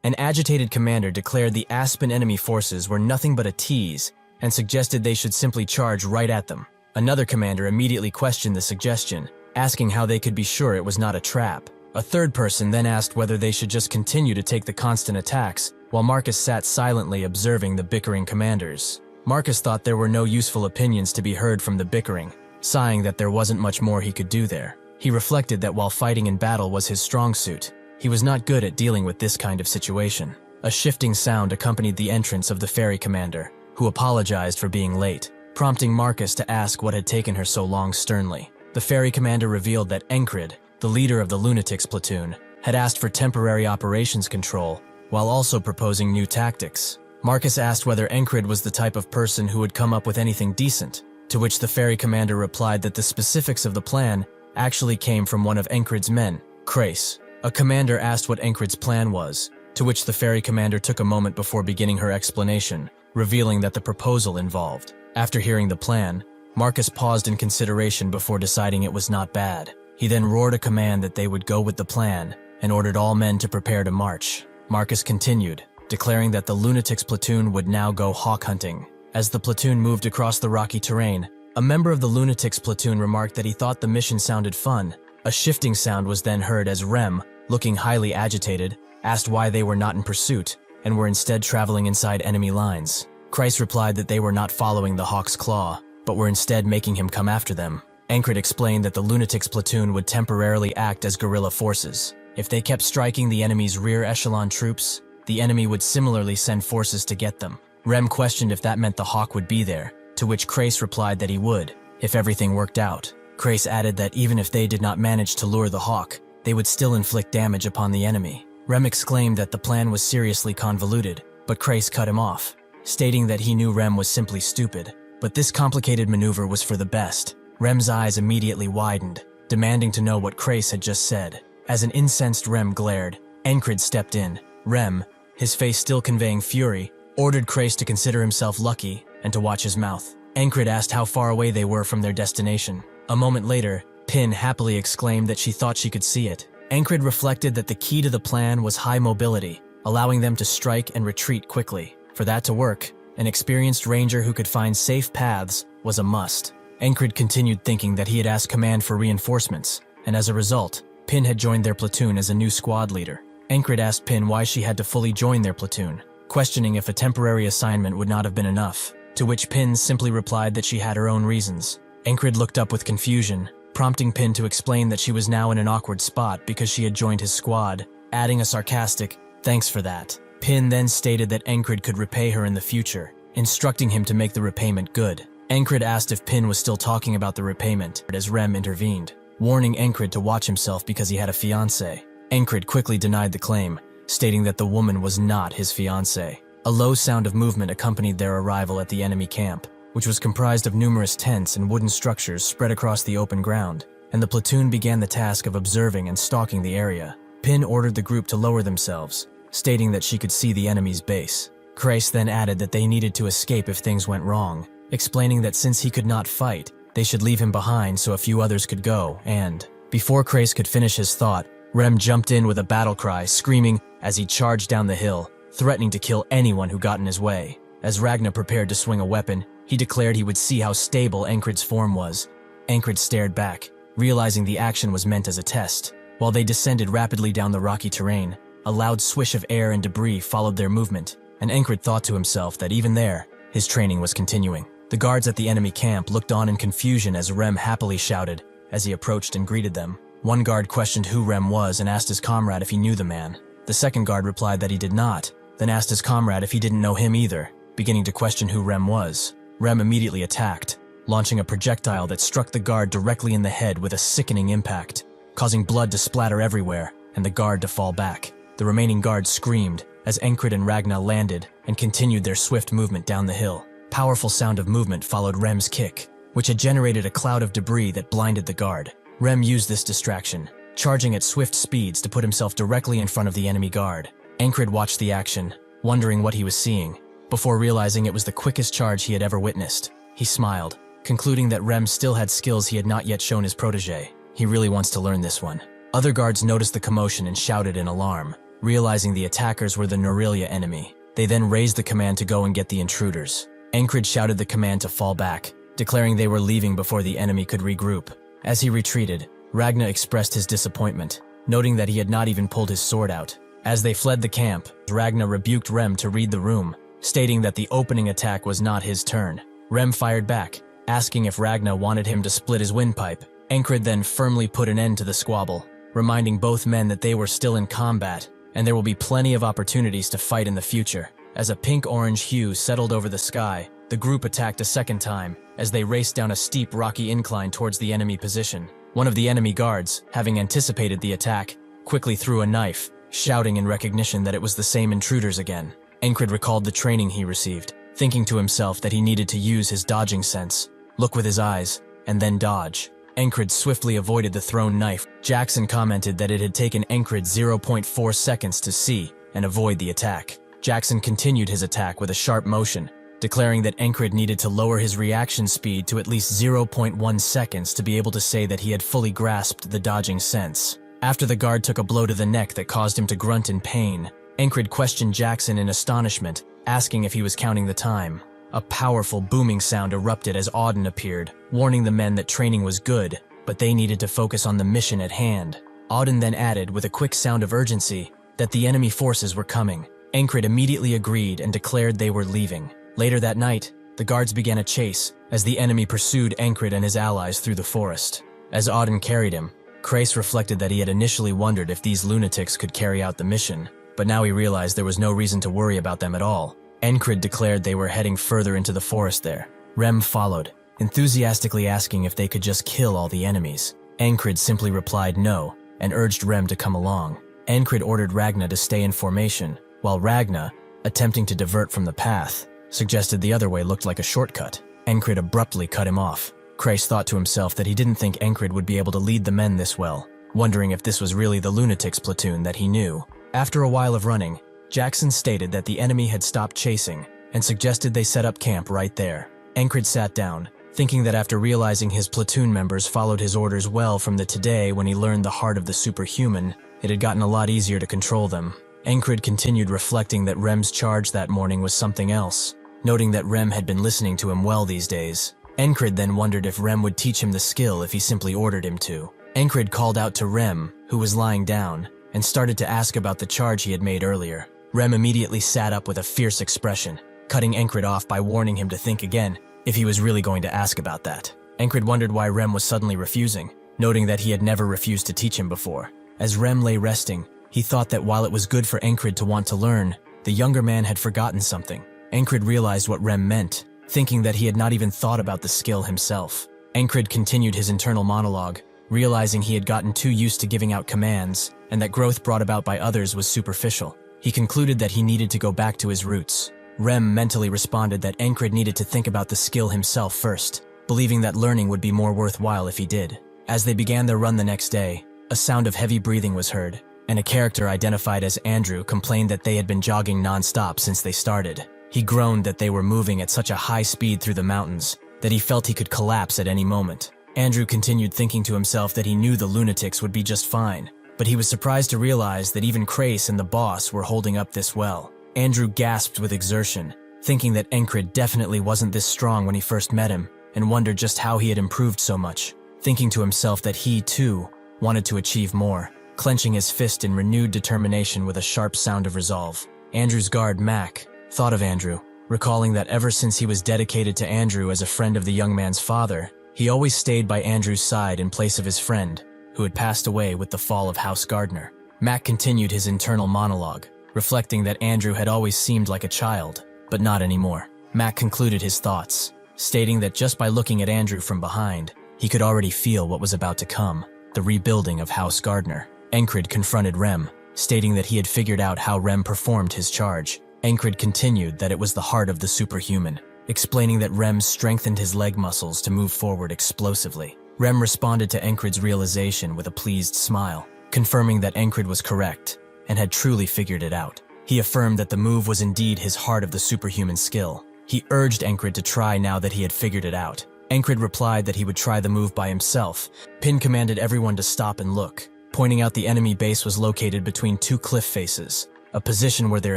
An agitated commander declared the Aspen enemy forces were nothing but a tease and suggested they should simply charge right at them. Another commander immediately questioned the suggestion, asking how they could be sure it was not a trap. A third person then asked whether they should just continue to take the constant attacks, while Marcus sat silently observing the bickering commanders. Marcus thought there were no useful opinions to be heard from the bickering, sighing that there wasn't much more he could do there. He reflected that while fighting in battle was his strong suit, he was not good at dealing with this kind of situation. A shifting sound accompanied the entrance of the ferry commander, who apologized for being late, prompting Marcus to ask what had taken her so long sternly. The ferry commander revealed that Encred, the leader of the Lunatics platoon, had asked for temporary operations control, while also proposing new tactics. Marcus asked whether Encred was the type of person who would come up with anything decent, to which the ferry commander replied that the specifics of the plan actually came from one of Encred's men, Chrace. A commander asked what Encred's plan was, to which the ferry commander took a moment before beginning her explanation, revealing that the proposal involved. After hearing the plan, Marcus paused in consideration before deciding it was not bad. He then roared a command that they would go with the plan and ordered all men to prepare to march. Marcus continued, declaring that the Lunatics platoon would now go hawk hunting. As the platoon moved across the rocky terrain, a member of the Lunatics platoon remarked that he thought the mission sounded fun. A shifting sound was then heard as Rem, looking highly agitated, asked why they were not in pursuit and were instead traveling inside enemy lines. Chrace replied that they were not following the Hawk's Claw, but were instead making him come after them. Encred explained that the Lunatics platoon would temporarily act as guerrilla forces. If they kept striking the enemy's rear echelon troops, the enemy would similarly send forces to get them. Rem questioned if that meant the Hawk would be there, to which Chrace replied that he would, if everything worked out. Chrace added that even if they did not manage to lure the Hawk, they would still inflict damage upon the enemy. Rem exclaimed that the plan was seriously convoluted, but Chrace cut him off, stating that he knew Rem was simply stupid. But this complicated maneuver was for the best. Rem's eyes immediately widened, demanding to know what Chrace had just said. As an incensed Rem glared, Encred stepped in. Rem, his face still conveying fury, ordered Chrace to consider himself lucky and to watch his mouth. Encred asked how far away they were from their destination. A moment later, Pin happily exclaimed that she thought she could see it. Encred reflected that the key to the plan was high mobility, allowing them to strike and retreat quickly. For that to work, an experienced ranger who could find safe paths was a must. Encred continued thinking that he had asked command for reinforcements, and as a result, Pin had joined their platoon as a new squad leader. Encred asked Pin why she had to fully join their platoon, questioning if a temporary assignment would not have been enough, to which Pin simply replied that she had her own reasons. Encred looked up with confusion, prompting Pin to explain that she was now in an awkward spot because she had joined his squad, adding a sarcastic, "Thanks for that." Pin then stated that Encred could repay her in the future, instructing him to make the repayment good. Encred asked if Pin was still talking about the repayment, as Rem intervened, warning Encred to watch himself because he had a fiancée. Encred quickly denied the claim, stating that the woman was not his fiancée. A low sound of movement accompanied their arrival at the enemy camp, which was comprised of numerous tents and wooden structures spread across the open ground, and the platoon began the task of observing and stalking the area. Pin ordered the group to lower themselves, stating that she could see the enemy's base. Chrace then added that they needed to escape if things went wrong, explaining that since he could not fight, they should leave him behind so a few others could go, and before Chrace could finish his thought, Rem jumped in with a battle cry, screaming as he charged down the hill, threatening to kill anyone who got in his way. As Ragnar prepared to swing a weapon, He declared he would see how stable Encred's form was. Encred stared back, realizing the action was meant as a test. While they descended rapidly down the rocky terrain, a loud swish of air and debris followed their movement, and Encred thought to himself that even there, his training was continuing. The guards at the enemy camp looked on in confusion as Rem happily shouted as he approached and greeted them. One guard questioned who Rem was and asked his comrade if he knew the man. The second guard replied that he did not, then asked his comrade if he didn't know him either, beginning to question who Rem was. Rem immediately attacked, launching a projectile that struck the guard directly in the head with a sickening impact, causing blood to splatter everywhere and the guard to fall back. The remaining guards screamed as Encred and Ragna landed and continued their swift movement down the hill. Powerful sound of movement followed Rem's kick, which had generated a cloud of debris that blinded the guard. Rem used this distraction, charging at swift speeds to put himself directly in front of the enemy guard. Encred watched the action, wondering what he was seeing, before realizing it was the quickest charge he had ever witnessed. He smiled, concluding that Rem still had skills he had not yet shown his protege. He really wants to learn this one. Other guards noticed the commotion and shouted in alarm, realizing the attackers were the Norelia enemy. They then raised the command to go and get the intruders. Encred shouted the command to fall back, declaring they were leaving before the enemy could regroup. As he retreated, Ragna expressed his disappointment, noting that he had not even pulled his sword out. As they fled the camp, Ragna rebuked Rem to read the room, stating that the opening attack was not his turn. Rem fired back, asking if Ragna wanted him to split his windpipe. Encred then firmly put an end to the squabble, reminding both men that they were still in combat, and there will be plenty of opportunities to fight in the future. As a pink-orange hue settled over the sky, the group attacked a second time, as they raced down a steep rocky incline towards the enemy position. One of the enemy guards, having anticipated the attack, quickly threw a knife, shouting in recognition that it was the same intruders again. Encred recalled the training he received, thinking to himself that he needed to use his dodging sense, look with his eyes, and then dodge. Encred swiftly avoided the thrown knife. Jackson commented that it had taken Encred 0.4 seconds to see and avoid the attack. Jackson continued his attack with a sharp motion, declaring that Encred needed to lower his reaction speed to at least 0.1 seconds to be able to say that he had fully grasped the dodging sense. After the guard took a blow to the neck that caused him to grunt in pain, Encred questioned Jackson in astonishment, asking if he was counting the time. A powerful booming sound erupted as Auden appeared, warning the men that training was good, but they needed to focus on the mission at hand. Auden then added, with a quick sound of urgency, that the enemy forces were coming. Encred immediately agreed and declared they were leaving. Later that night, the guards began a chase as the enemy pursued Encred and his allies through the forest. As Auden carried him, Crace reflected that he had initially wondered if these lunatics could carry out the mission, but now he realized there was no reason to worry about them at all. Encred declared they were heading further into the forest there. Rem followed, enthusiastically asking if they could just kill all the enemies. Encred simply replied no, and urged Rem to come along. Encred ordered Ragna to stay in formation, while Ragna, attempting to divert from the path, suggested the other way looked like a shortcut. Encred abruptly cut him off. Crace thought to himself that he didn't think Encred would be able to lead the men this well, wondering if this was really the lunatics platoon that he knew. After a while of running, Jackson stated that the enemy had stopped chasing and suggested they set up camp right there. Encred sat down, thinking that after realizing his platoon members followed his orders well from the today when he learned the heart of the superhuman, it had gotten a lot easier to control them. Encred continued reflecting that Rem's charge that morning was something else, noting that Rem had been listening to him well these days. Encred then wondered if Rem would teach him the skill if he simply ordered him to. Encred called out to Rem, who was lying down, and started to ask about the charge he had made earlier. Rem immediately sat up with a fierce expression, cutting Encred off by warning him to think again if he was really going to ask about that. Encred wondered why Rem was suddenly refusing, noting that he had never refused to teach him before. As Rem lay resting, he thought that while it was good for Encred to want to learn, the younger man had forgotten something. Encred realized what Rem meant, thinking that he had not even thought about the skill himself. Encred continued his internal monologue, realizing he had gotten too used to giving out commands, and that growth brought about by others was superficial. He concluded that he needed to go back to his roots. Rem mentally responded that Encred needed to think about the skill himself first, believing that learning would be more worthwhile if he did. As they began their run the next day, a sound of heavy breathing was heard, and a character identified as Andrew complained that they had been jogging non-stop since they started. He groaned that they were moving at such a high speed through the mountains that he felt he could collapse at any moment. Andrew continued thinking to himself that he knew the lunatics would be just fine, but he was surprised to realize that even Crace and the boss were holding up this well. Andrew gasped with exertion, thinking that Encred definitely wasn't this strong when he first met him, and wondered just how he had improved so much, thinking to himself that he, too, wanted to achieve more, clenching his fist in renewed determination with a sharp sound of resolve. Andrew's guard, Mac, thought of Andrew, recalling that ever since he was dedicated to Andrew as a friend of the young man's father, he always stayed by Andrew's side in place of his friend, who had passed away with the fall of House Gardner. Mac continued his internal monologue, reflecting that Andrew had always seemed like a child, but not anymore. Mac concluded his thoughts, stating that just by looking at Andrew from behind, he could already feel what was about to come, the rebuilding of House Gardner. Encred confronted Rem, stating that he had figured out how Rem performed his charge. Encred continued that it was the heart of the superhuman, explaining that Rem strengthened his leg muscles to move forward explosively. Rem responded to Encred's realization with a pleased smile, confirming that Encred was correct and had truly figured it out. He affirmed that the move was indeed his heart of the superhuman skill. He urged Encred to try now that he had figured it out. Encred replied that he would try the move by himself. Pin commanded everyone to stop and look, pointing out the enemy base was located between two cliff faces, a position where their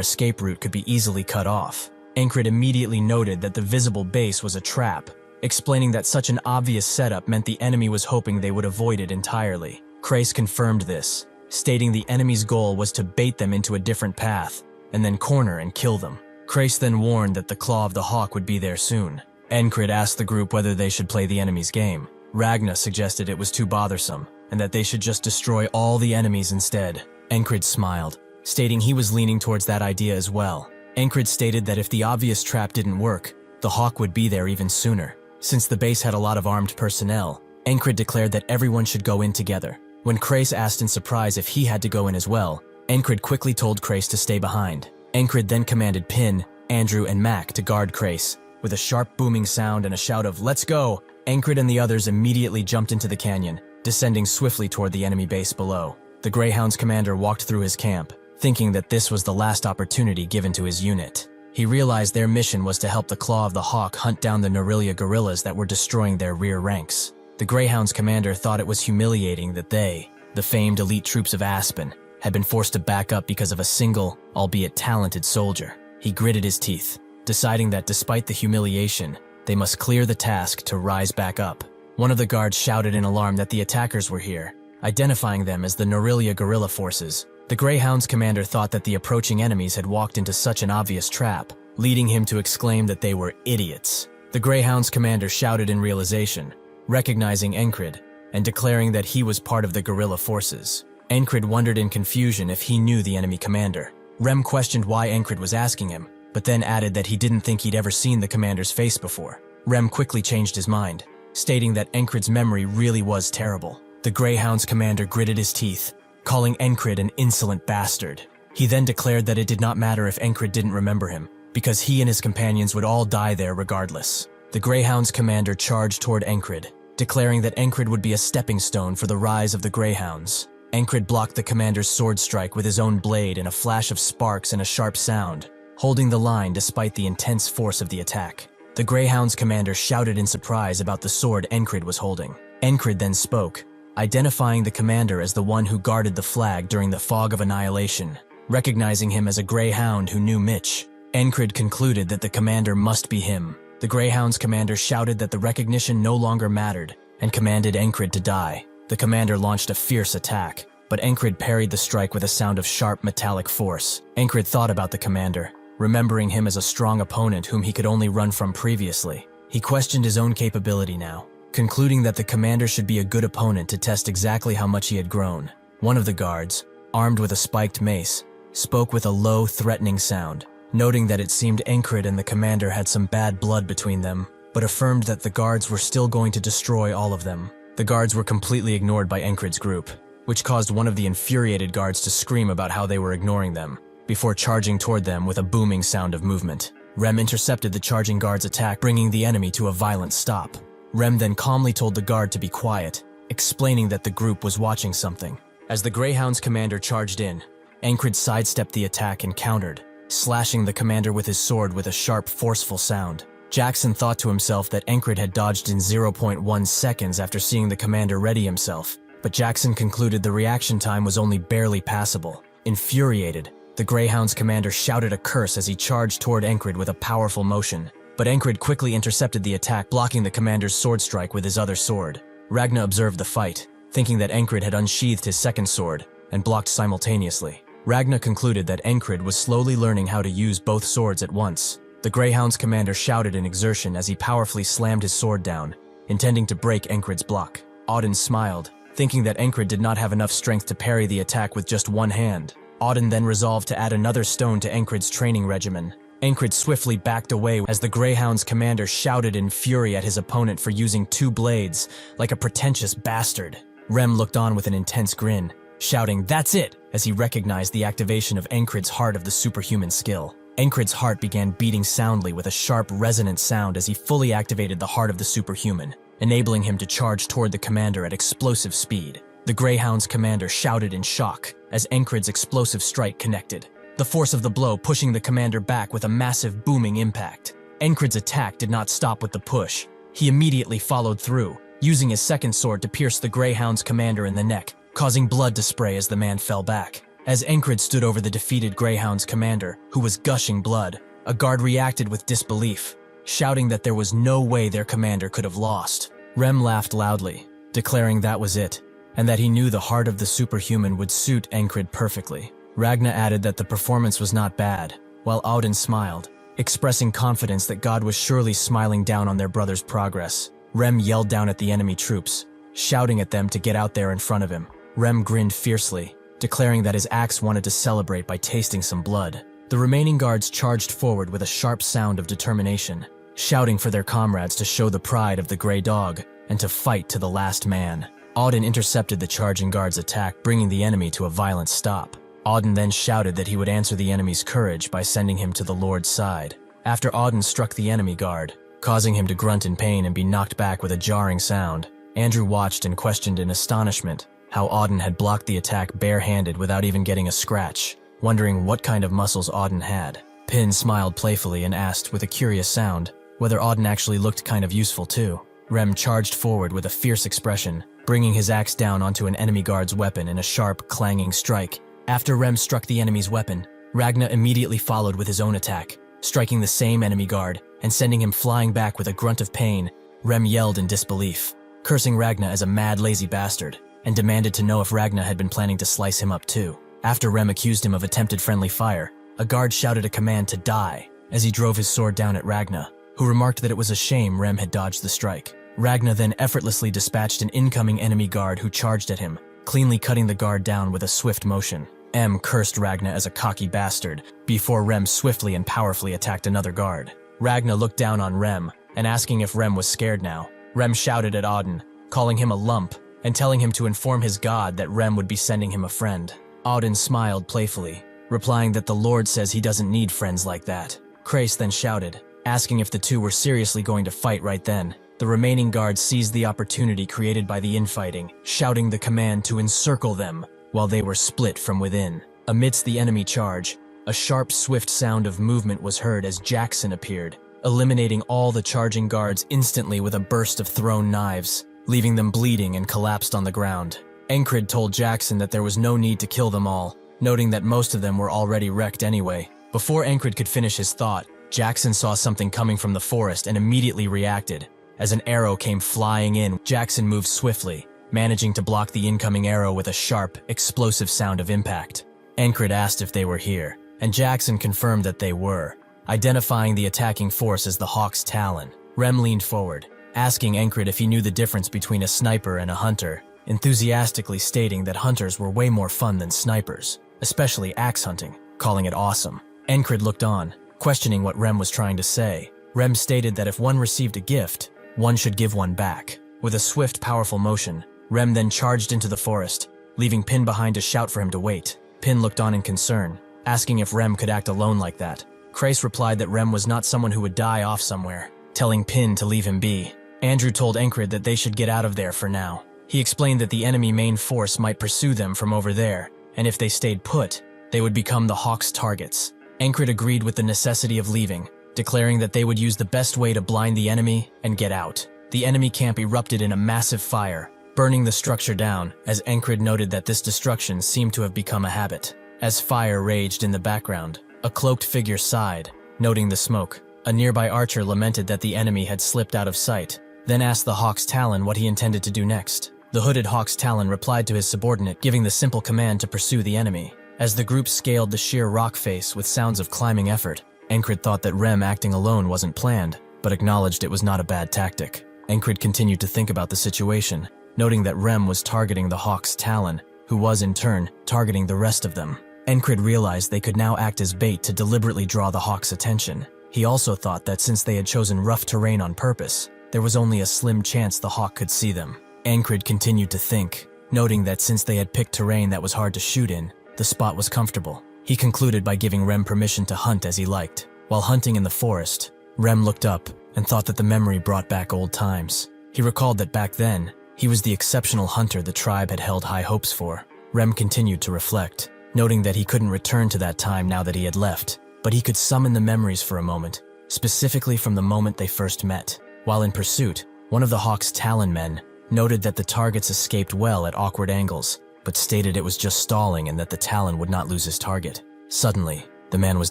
escape route could be easily cut off. Encred immediately noted that the visible base was a trap, explaining that such an obvious setup meant the enemy was hoping they would avoid it entirely. Crace confirmed this, stating the enemy's goal was to bait them into a different path, and then corner and kill them. Crace then warned that the Claw of the Hawk would be there soon. Encred asked the group whether they should play the enemy's game. Ragna suggested it was too bothersome, and that they should just destroy all the enemies instead. Encred smiled, stating he was leaning towards that idea as well. Encred stated that if the obvious trap didn't work, the Hawk would be there even sooner. Since the base had a lot of armed personnel, Encred declared that everyone should go in together. When Crace asked in surprise if he had to go in as well, Encred quickly told Crace to stay behind. Encred then commanded Pin, Andrew, and Mac to guard Crace. With a sharp booming sound and a shout of "Let's go!" Encred and the others immediately jumped into the canyon, descending swiftly toward the enemy base below. The Greyhound's commander walked through his camp, thinking that this was the last opportunity given to his unit. He realized their mission was to help the Claw of the Hawk hunt down the Norillia guerrillas that were destroying their rear ranks. The Greyhound's commander thought it was humiliating that they, the famed elite troops of Aspen, had been forced to back up because of a single, albeit talented soldier. He gritted his teeth, deciding that despite the humiliation, they must clear the task to rise back up. One of the guards shouted in alarm that the attackers were here, identifying them as the Norillia guerrilla forces. The Greyhound's commander thought that the approaching enemies had walked into such an obvious trap, leading him to exclaim that they were idiots. The Greyhound's commander shouted in realization, recognizing Encred, and declaring that he was part of the guerrilla forces. Encred wondered in confusion if he knew the enemy commander. Rem questioned why Encred was asking him, but then added that he didn't think he'd ever seen the commander's face before. Rem quickly changed his mind, stating that Encred's memory really was terrible. The Greyhound's commander gritted his teeth, calling Encred an insolent bastard. He then declared that it did not matter if Encred didn't remember him, because he and his companions would all die there regardless. The Greyhound's commander charged toward Encred, declaring that Encred would be a stepping stone for the rise of the Greyhounds. Encred blocked the commander's sword strike with his own blade in a flash of sparks and a sharp sound, holding the line despite the intense force of the attack. The Greyhound's commander shouted in surprise about the sword Encred was holding. Encred then spoke, identifying the commander as the one who guarded the flag during the Fog of Annihilation. Recognizing him as a Greyhound who knew Mitch, Encred concluded that the commander must be him. The Greyhound's commander shouted that the recognition no longer mattered and commanded Encred to die. The commander launched a fierce attack, but Encred parried the strike with a sound of sharp metallic force. Encred thought about the commander, remembering him as a strong opponent whom he could only run from previously. He questioned his own capability now, concluding that the commander should be a good opponent to test exactly how much he had grown. One of the guards, armed with a spiked mace, spoke with a low, threatening sound, noting that it seemed Encred and the commander had some bad blood between them, but affirmed that the guards were still going to destroy all of them. The guards were completely ignored by Encred's group, which caused one of the infuriated guards to scream about how they were ignoring them, before charging toward them with a booming sound of movement. Rem intercepted the charging guard's attack, bringing the enemy to a violent stop. Rem then calmly told the guard to be quiet, explaining that the group was watching something. As the Greyhound's commander charged in, Encred sidestepped the attack and countered, slashing the commander with his sword with a sharp, forceful sound. Jackson thought to himself that Encred had dodged in 0.1 seconds after seeing the commander ready himself, but Jackson concluded the reaction time was only barely passable. Infuriated, The Greyhound's commander shouted a curse as he charged toward Encred with a powerful motion, but Encred quickly intercepted the attack, blocking the commander's sword strike with his other sword. Ragna observed the fight, thinking that Encred had unsheathed his second sword and blocked simultaneously. Ragna concluded that Encred was slowly learning how to use both swords at once. The Greyhound's commander shouted in exertion as he powerfully slammed his sword down, intending to break Encred's block. Auden smiled, thinking that Encred did not have enough strength to parry the attack with just one hand. Auden then resolved to add another stone to Encred's training regimen. Encred swiftly backed away as the Greyhound's commander shouted in fury at his opponent for using two blades, like a pretentious bastard. Rem looked on with an intense grin, shouting, "That's it!" as he recognized the activation of Encred's heart of the superhuman skill. Encred's heart began beating soundly with a sharp, resonant sound as he fully activated the heart of the superhuman, enabling him to charge toward the commander at explosive speed. The Greyhound's commander shouted in shock as Encred's explosive strike connected, the force of the blow pushing the commander back with a massive booming impact. Encred's attack did not stop with the push. He immediately followed through, using his second sword to pierce the Greyhound's commander in the neck, causing blood to spray as the man fell back. As Encred stood over the defeated Greyhound's commander, who was gushing blood, a guard reacted with disbelief, shouting that there was no way their commander could have lost. Rem laughed loudly, declaring that was it, and that he knew the heart of the superhuman would suit Encred perfectly. Ragna added that the performance was not bad, while Auden smiled, expressing confidence that God was surely smiling down on their brother's progress. Rem yelled down at the enemy troops, shouting at them to get out there in front of him. Rem grinned fiercely, declaring that his axe wanted to celebrate by tasting some blood. The remaining guards charged forward with a sharp sound of determination, shouting for their comrades to show the pride of the Grey Dog and to fight to the last man. Auden intercepted the charging guards' attack, bringing the enemy to a violent stop. Auden then shouted that he would answer the enemy's courage by sending him to the Lord's side. After Auden struck the enemy guard, causing him to grunt in pain and be knocked back with a jarring sound, Andrew watched and questioned in astonishment how Auden had blocked the attack barehanded without even getting a scratch, wondering what kind of muscles Auden had. Pin smiled playfully and asked with a curious sound whether Auden actually looked kind of useful too. Rem charged forward with a fierce expression, bringing his axe down onto an enemy guard's weapon in a sharp, clanging strike. After Rem struck the enemy's weapon, Ragna immediately followed with his own attack, striking the same enemy guard and sending him flying back with a grunt of pain. Rem yelled in disbelief, cursing Ragna as a mad, lazy bastard, and demanded to know if Ragna had been planning to slice him up too. After Rem accused him of attempted friendly fire, a guard shouted a command to die as he drove his sword down at Ragna, who remarked that it was a shame Rem had dodged the strike. Ragna then effortlessly dispatched an incoming enemy guard who charged at him, cleanly cutting the guard down with a swift motion. M cursed Ragna as a cocky bastard before Rem swiftly and powerfully attacked another guard. Ragna looked down on Rem and asking if Rem was scared now. Rem shouted at Auden, calling him a lump and telling him to inform his god that Rem would be sending him a friend. Auden smiled playfully, replying that the Lord says he doesn't need friends like that. Krace then shouted, asking if the two were seriously going to fight right then. The remaining guards seized the opportunity created by the infighting, shouting the command to encircle them while they were split from within. Amidst the enemy charge, a sharp, swift sound of movement was heard as Jackson appeared, eliminating all the charging guards instantly with a burst of thrown knives, leaving them bleeding and collapsed on the ground. Encred told Jackson that there was no need to kill them all, noting that most of them were already wrecked anyway. Before Encred could finish his thought, Jackson saw something coming from the forest and immediately reacted. As an arrow came flying in, Jackson moved swiftly, managing to block the incoming arrow with a sharp, explosive sound of impact. Encred asked if they were here, and Jackson confirmed that they were, identifying the attacking force as the Hawk's Talon. Rem leaned forward, asking Encred if he knew the difference between a sniper and a hunter, enthusiastically stating that hunters were way more fun than snipers, especially axe hunting, calling it awesome. Encred looked on, questioning what Rem was trying to say. Rem stated that if one received a gift, one should give one back. With a swift, powerful motion, Rem then charged into the forest, leaving Pin behind to shout for him to wait. Pin looked on in concern, asking if Rem could act alone like that. Krace replied that Rem was not someone who would die off somewhere, telling Pin to leave him be. Andrew told Encred that they should get out of there for now. He explained that the enemy main force might pursue them from over there, and if they stayed put, they would become the Hawk's targets. Encred agreed with the necessity of leaving, declaring that they would use the best way to blind the enemy and get out. The enemy camp erupted in a massive fire, burning the structure down, as Encred noted that this destruction seemed to have become a habit. As fire raged in the background, a cloaked figure sighed, noting the smoke. A nearby archer lamented that the enemy had slipped out of sight, then asked the Hawk's Talon what he intended to do next. The hooded Hawk's Talon replied to his subordinate, giving the simple command to pursue the enemy. As the group scaled the sheer rock face with sounds of climbing effort, Encred thought that Rem acting alone wasn't planned, but acknowledged it was not a bad tactic. Encred continued to think about the situation, noting that Rem was targeting the Hawk's Talon, who was, in turn, targeting the rest of them. Encred realized they could now act as bait to deliberately draw the Hawk's attention. He also thought that since they had chosen rough terrain on purpose, there was only a slim chance the Hawk could see them. Encred continued to think, noting that since they had picked terrain that was hard to shoot in, the spot was comfortable. He concluded by giving Rem permission to hunt as he liked. While hunting in the forest, Rem looked up and thought that the memory brought back old times. He recalled that back then, he was the exceptional hunter the tribe had held high hopes for. Rem continued to reflect, noting that he couldn't return to that time now that he had left, but he could summon the memories for a moment, specifically from the moment they first met. While in pursuit, one of the Hawk's Talon men noted that the targets escaped well at awkward angles, but stated it was just stalling and that the Talon would not lose his target. Suddenly, the man was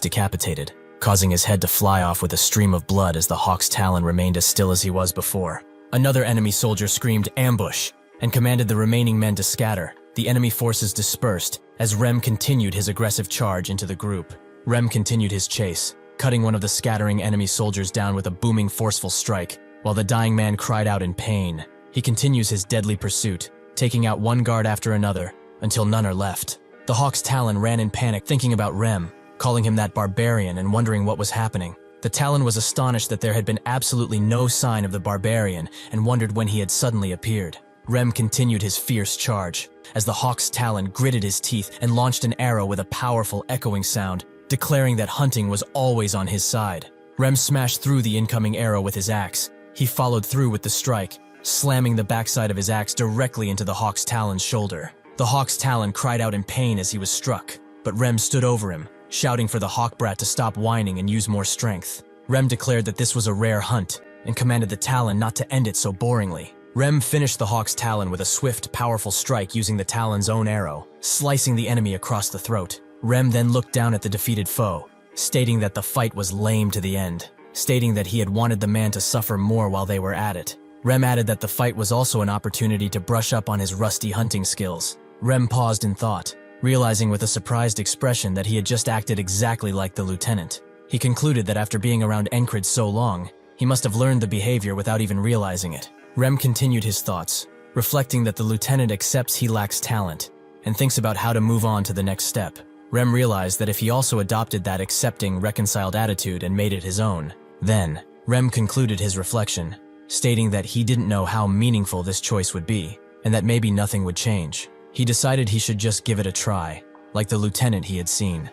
decapitated, causing his head to fly off with a stream of blood as the Hawk's Talon remained as still as he was before. Another enemy soldier screamed, "Ambush!" and commanded the remaining men to scatter. The enemy forces dispersed as Rem continued his aggressive charge into the group. Rem continued his chase, cutting one of the scattering enemy soldiers down with a booming, forceful strike, while the dying man cried out in pain. He continues his deadly pursuit, taking out one guard after another, until none are left. The Hawk's Talon ran in panic, thinking about Rem, calling him that barbarian and wondering what was happening. The Talon was astonished that there had been absolutely no sign of the barbarian and wondered when he had suddenly appeared. Rem continued his fierce charge, as the Hawk's Talon gritted his teeth and launched an arrow with a powerful echoing sound, declaring that hunting was always on his side. Rem smashed through the incoming arrow with his axe. He followed through with the strike, slamming the backside of his axe directly into the Hawk's Talon's shoulder. The Hawk's Talon cried out in pain as he was struck, but Rem stood over him, shouting for the Hawk Brat to stop whining and use more strength. Rem declared that this was a rare hunt and commanded the Talon not to end it so boringly. Rem finished the Hawk's Talon with a swift, powerful strike using the Talon's own arrow, slicing the enemy across the throat. Rem then looked down at the defeated foe, stating that the fight was lame to the end, stating that he had wanted the man to suffer more while they were at it. Rem added that the fight was also an opportunity to brush up on his rusty hunting skills. Rem paused in thought, realizing with a surprised expression that he had just acted exactly like the lieutenant. He concluded that after being around Encred so long, he must have learned the behavior without even realizing it. Rem continued his thoughts, reflecting that the lieutenant accepts he lacks talent and thinks about how to move on to the next step. Rem realized that if he also adopted that accepting, reconciled attitude and made it his own, then Rem concluded his reflection, stating that he didn't know how meaningful this choice would be and that maybe nothing would change. He decided he should just give it a try, like the lieutenant he had seen.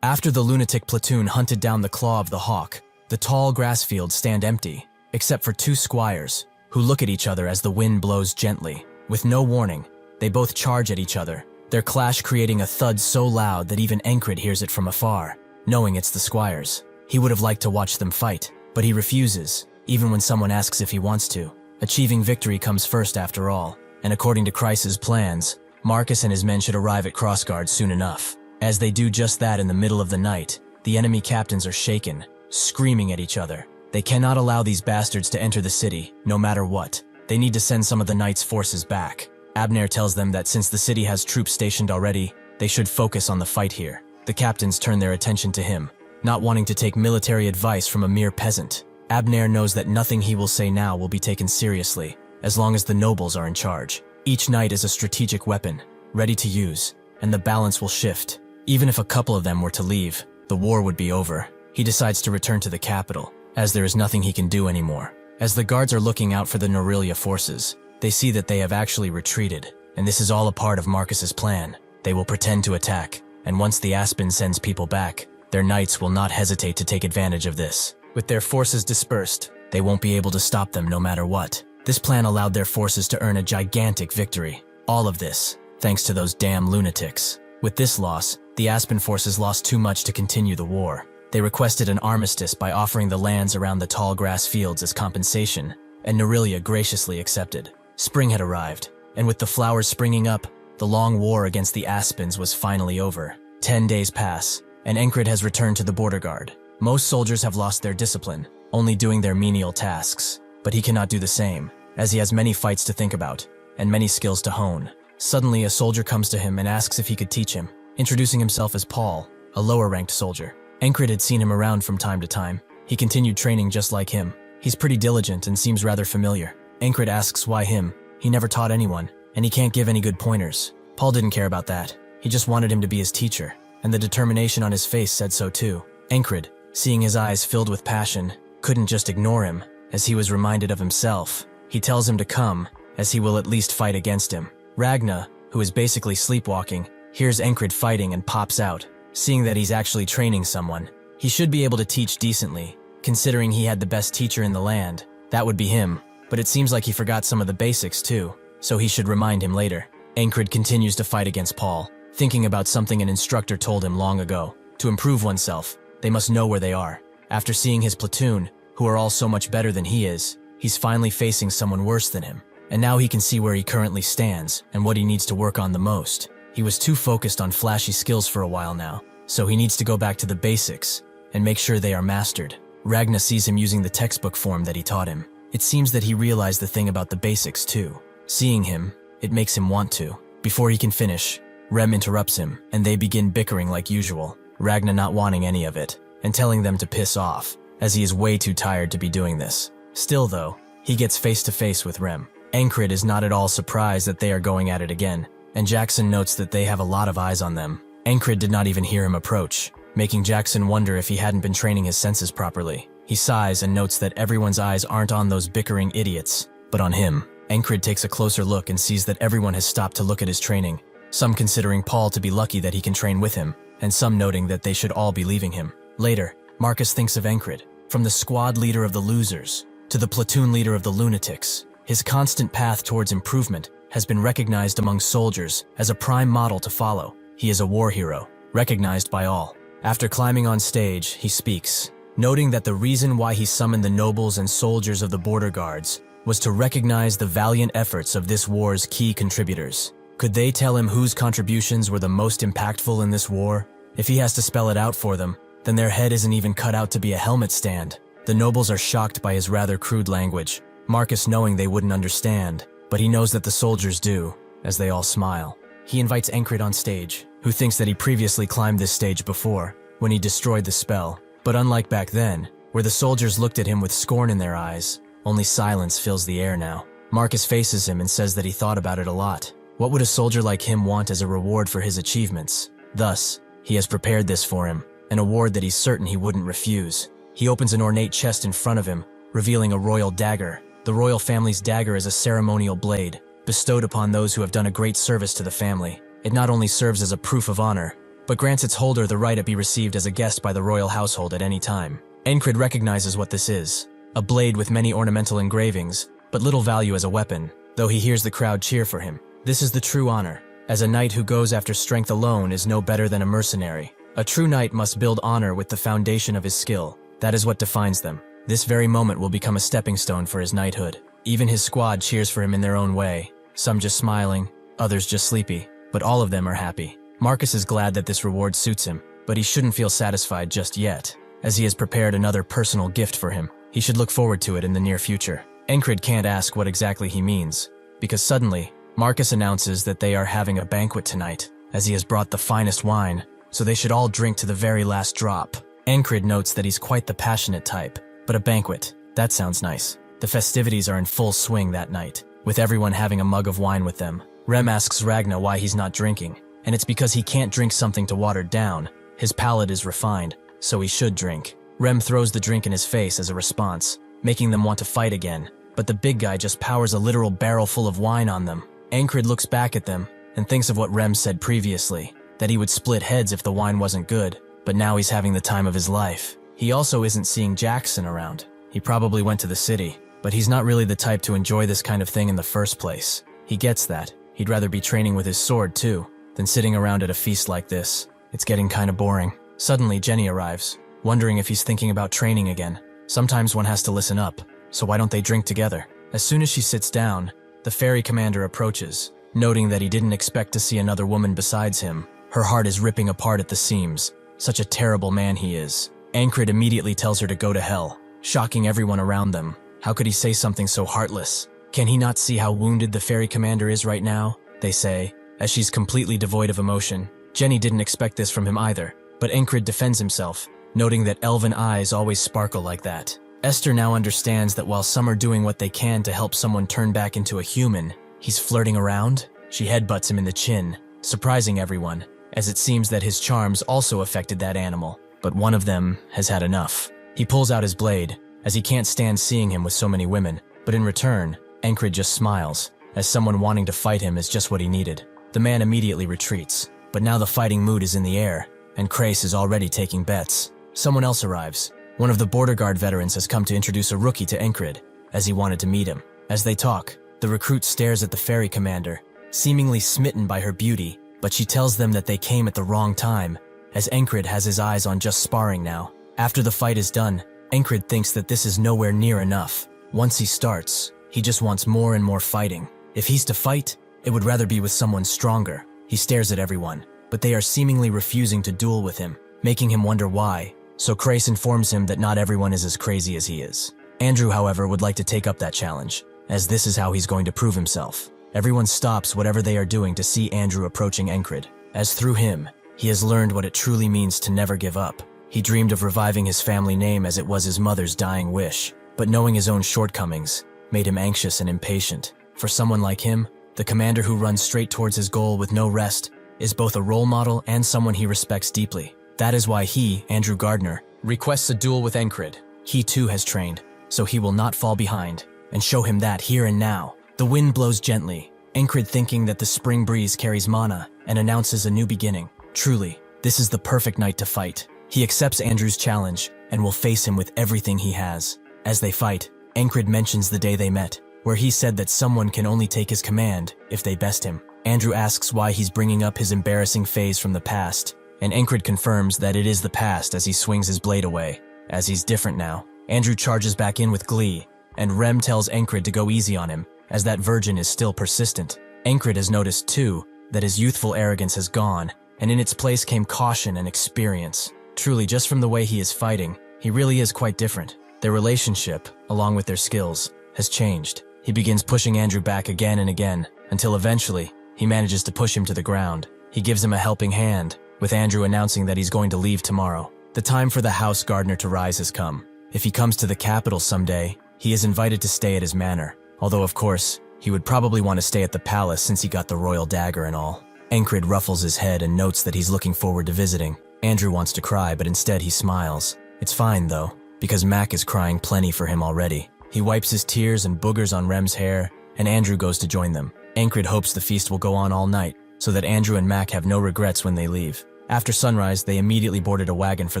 After the lunatic platoon hunted down the claw of the hawk, the tall grass fields stand empty, except for two squires, who look at each other as the wind blows gently. With no warning, they both charge at each other, their clash creating a thud so loud that even Encred hears it from afar, knowing it's the squires. He would have liked to watch them fight, but he refuses, even when someone asks if he wants to. Achieving victory comes first after all, and according to Kreis's plans, Marcus and his men should arrive at Crossguard soon enough. As they do just that in the middle of the night, the enemy captains are shaken, screaming at each other. They cannot allow these bastards to enter the city, no matter what. They need to send some of the knight's forces back. Abner tells them that since the city has troops stationed already, they should focus on the fight here. The captains turn their attention to him, not wanting to take military advice from a mere peasant. Abner knows that nothing he will say now will be taken seriously, as long as the nobles are in charge. Each knight is a strategic weapon, ready to use, and the balance will shift. Even if a couple of them were to leave, the war would be over. He decides to return to the capital, as there is nothing he can do anymore. As the guards are looking out for the Norelia forces, they see that they have actually retreated, and this is all a part of Marcus's plan. They will pretend to attack, and once the Aspen sends people back, their knights will not hesitate to take advantage of this. With their forces dispersed, they won't be able to stop them no matter what. This plan allowed their forces to earn a gigantic victory. All of this, thanks to those damn lunatics. With this loss, the Aspen forces lost too much to continue the war. They requested an armistice by offering the lands around the tall grass fields as compensation, and Norelia graciously accepted. Spring had arrived, and with the flowers springing up, The long war against the Aspens was finally over. 10 days pass, and Encred has returned to the border guard. Most soldiers have lost their discipline, only doing their menial tasks. But he cannot do the same, as he has many fights to think about, and many skills to hone. Suddenly, a soldier comes to him and asks if he could teach him, introducing himself as Paul, a lower-ranked soldier. Encred had seen him around from time to time. He continued training just like him. He's pretty diligent and seems rather familiar. Encred asks why him. He never taught anyone, and he can't give any good pointers. Paul didn't care about that. He just wanted him to be his teacher, and the determination on his face said so too. Encred, seeing his eyes filled with passion, couldn't just ignore him, as he was reminded of himself. He tells him to come, as he will at least fight against him. Ragna, who is basically sleepwalking, hears Encred fighting and pops out, seeing that he's actually training someone. He should be able to teach decently, considering he had the best teacher in the land. That would be him, but it seems like he forgot some of the basics too, so he should remind him later. Encred continues to fight against Paul, thinking about something an instructor told him long ago. To improve oneself, they must know where they are. After seeing his platoon, who are all so much better than he is, he's finally facing someone worse than him. And now he can see where he currently stands and what he needs to work on the most. He was too focused on flashy skills for a while now, so he needs to go back to the basics and make sure they are mastered. Ragna sees him using the textbook form that he taught him. It seems that he realized the thing about the basics too. Seeing him, it makes him want to. Before he can finish, Rem interrupts him, and they begin bickering like usual, Ragna not wanting any of it, and telling them to piss off, as he is way too tired to be doing this. Still though, he gets face to face with Rem. Encred is not at all surprised that they are going at it again, and Jackson notes that they have a lot of eyes on them. Encred did not even hear him approach, making Jackson wonder if he hadn't been training his senses properly. He sighs and notes that everyone's eyes aren't on those bickering idiots, but on him. Encred takes a closer look and sees that everyone has stopped to look at his training, some considering Paul to be lucky that he can train with him, and some noting that they should all be leaving him. Later, Marcus thinks of Encred, from the squad leader of the losers to the platoon leader of the lunatics. His constant path towards improvement has been recognized among soldiers as a prime model to follow. He is a war hero, recognized by all. After climbing on stage, he speaks, noting that the reason why he summoned the nobles and soldiers of the border guards was to recognize the valiant efforts of this war's key contributors. Could they tell him whose contributions were the most impactful in this war? If he has to spell it out for them, then their head isn't even cut out to be a helmet stand. The nobles are shocked by his rather crude language, Marcus knowing they wouldn't understand, but he knows that the soldiers do, as they all smile. He invites Encred on stage, who thinks that he previously climbed this stage before, when he destroyed the spell. But unlike back then, where the soldiers looked at him with scorn in their eyes, only silence fills the air now. Marcus faces him and says that he thought about it a lot. What would a soldier like him want as a reward for his achievements? Thus, he has prepared this for him, an award that he's certain he wouldn't refuse. He opens an ornate chest in front of him, revealing a royal dagger. The royal family's dagger is a ceremonial blade, bestowed upon those who have done a great service to the family. It not only serves as a proof of honor, but grants its holder the right to be received as a guest by the royal household at any time. Encred recognizes what this is, a blade with many ornamental engravings, but little value as a weapon, though he hears the crowd cheer for him. This is the true honor, as a knight who goes after strength alone is no better than a mercenary. A true knight must build honor with the foundation of his skill. That is what defines them. This very moment will become a stepping stone for his knighthood. Even his squad cheers for him in their own way, some just smiling, others just sleepy, but all of them are happy. Marcus is glad that this reward suits him, but he shouldn't feel satisfied just yet, as he has prepared another personal gift for him. He should look forward to it in the near future. Encred can't ask what exactly he means, because suddenly, Marcus announces that they are having a banquet tonight, as he has brought the finest wine, so they should all drink to the very last drop. Encred notes that he's quite the passionate type, but a banquet, that sounds nice. The festivities are in full swing that night, with everyone having a mug of wine with them. Rem asks Ragna why he's not drinking, and it's because he can't drink something to water down. His palate is refined, so he should drink. Rem throws the drink in his face as a response, making them want to fight again, but the big guy just powers a literal barrel full of wine on them. Encred looks back at them and thinks of what Rem said previously, that he would split heads if the wine wasn't good, but now he's having the time of his life. He also isn't seeing Jackson around. He probably went to the city, but he's not really the type to enjoy this kind of thing in the first place. He gets that. He'd rather be training with his sword too, than sitting around at a feast like this. It's getting kinda boring. Suddenly, Jenny arrives, wondering if he's thinking about training again. Sometimes one has to listen up, so why don't they drink together? As soon as she sits down, the ferry commander approaches, noting that he didn't expect to see another woman besides him. Her heart is ripping apart at the seams. Such a terrible man he is. Ankrid immediately tells her to go to hell, shocking everyone around them. How could he say something so heartless? Can he not see how wounded the ferry commander is right now? They say, as she's completely devoid of emotion. Jenny didn't expect this from him either, but Ankrid defends himself, noting that elven eyes always sparkle like that. Esther now understands that while some are doing what they can to help someone turn back into a human, he's flirting around. She headbutts him in the chin, surprising everyone, as it seems that his charms also affected that animal, but one of them has had enough. He pulls out his blade, as he can't stand seeing him with so many women, but in return, Ankrid just smiles, as someone wanting to fight him is just what he needed. The man immediately retreats, but now the fighting mood is in the air, and Krace is already taking bets. Someone else arrives. One of the border guard veterans has come to introduce a rookie to Ankrid, as he wanted to meet him. As they talk, the recruit stares at the ferry commander, seemingly smitten by her beauty, but she tells them that they came at the wrong time, as Ankrid has his eyes on just sparring now. After the fight is done, Ankrid thinks that this is nowhere near enough. Once he starts, he just wants more and more fighting. If he's to fight, it would rather be with someone stronger. He stares at everyone, but they are seemingly refusing to duel with him, making him wonder why. So Krace informs him that not everyone is as crazy as he is. Andrew, however, would like to take up that challenge, as this is how he's going to prove himself. Everyone stops whatever they are doing to see Andrew approaching Ankrid, as through him, he has learned what it truly means to never give up. He dreamed of reviving his family name as it was his mother's dying wish, but knowing his own shortcomings made him anxious and impatient. For someone like him, the commander who runs straight towards his goal with no rest is both a role model and someone he respects deeply. That is why he, Andrew Gardner, requests a duel with Ankrid. He too has trained, so he will not fall behind, and show him that here and now. The wind blows gently, Ankrid thinking that the spring breeze carries mana and announces a new beginning. Truly, this is the perfect night to fight. He accepts Andrew's challenge and will face him with everything he has. As they fight, Ankrid mentions the day they met, where he said that someone can only take his command if they best him. Andrew asks why he's bringing up his embarrassing phase from the past, and Ankrid confirms that it is the past as he swings his blade away. As he's different now, Andrew charges back in with glee, and Rem tells Ankrid to go easy on him, as that virgin is still persistent. Ankrid has noticed, too, that his youthful arrogance has gone, and in its place came caution and experience. Truly, just from the way he is fighting, he really is quite different. Their relationship, along with their skills, has changed. He begins pushing Andrew back again and again, until eventually, he manages to push him to the ground. He gives him a helping hand, with Andrew announcing that he's going to leave tomorrow. The time for the house gardener to rise has come. If he comes to the capital someday, he is invited to stay at his manor, although of course, he would probably want to stay at the palace since he got the royal dagger and all. Ankrid ruffles his head and notes that he's looking forward to visiting. Andrew wants to cry, but instead he smiles. It's fine though, because Mac is crying plenty for him already. He wipes his tears and boogers on Rem's hair, and Andrew goes to join them. Ankrid hopes the feast will go on all night, so that Andrew and Mac have no regrets when they leave. After sunrise, they immediately boarded a wagon for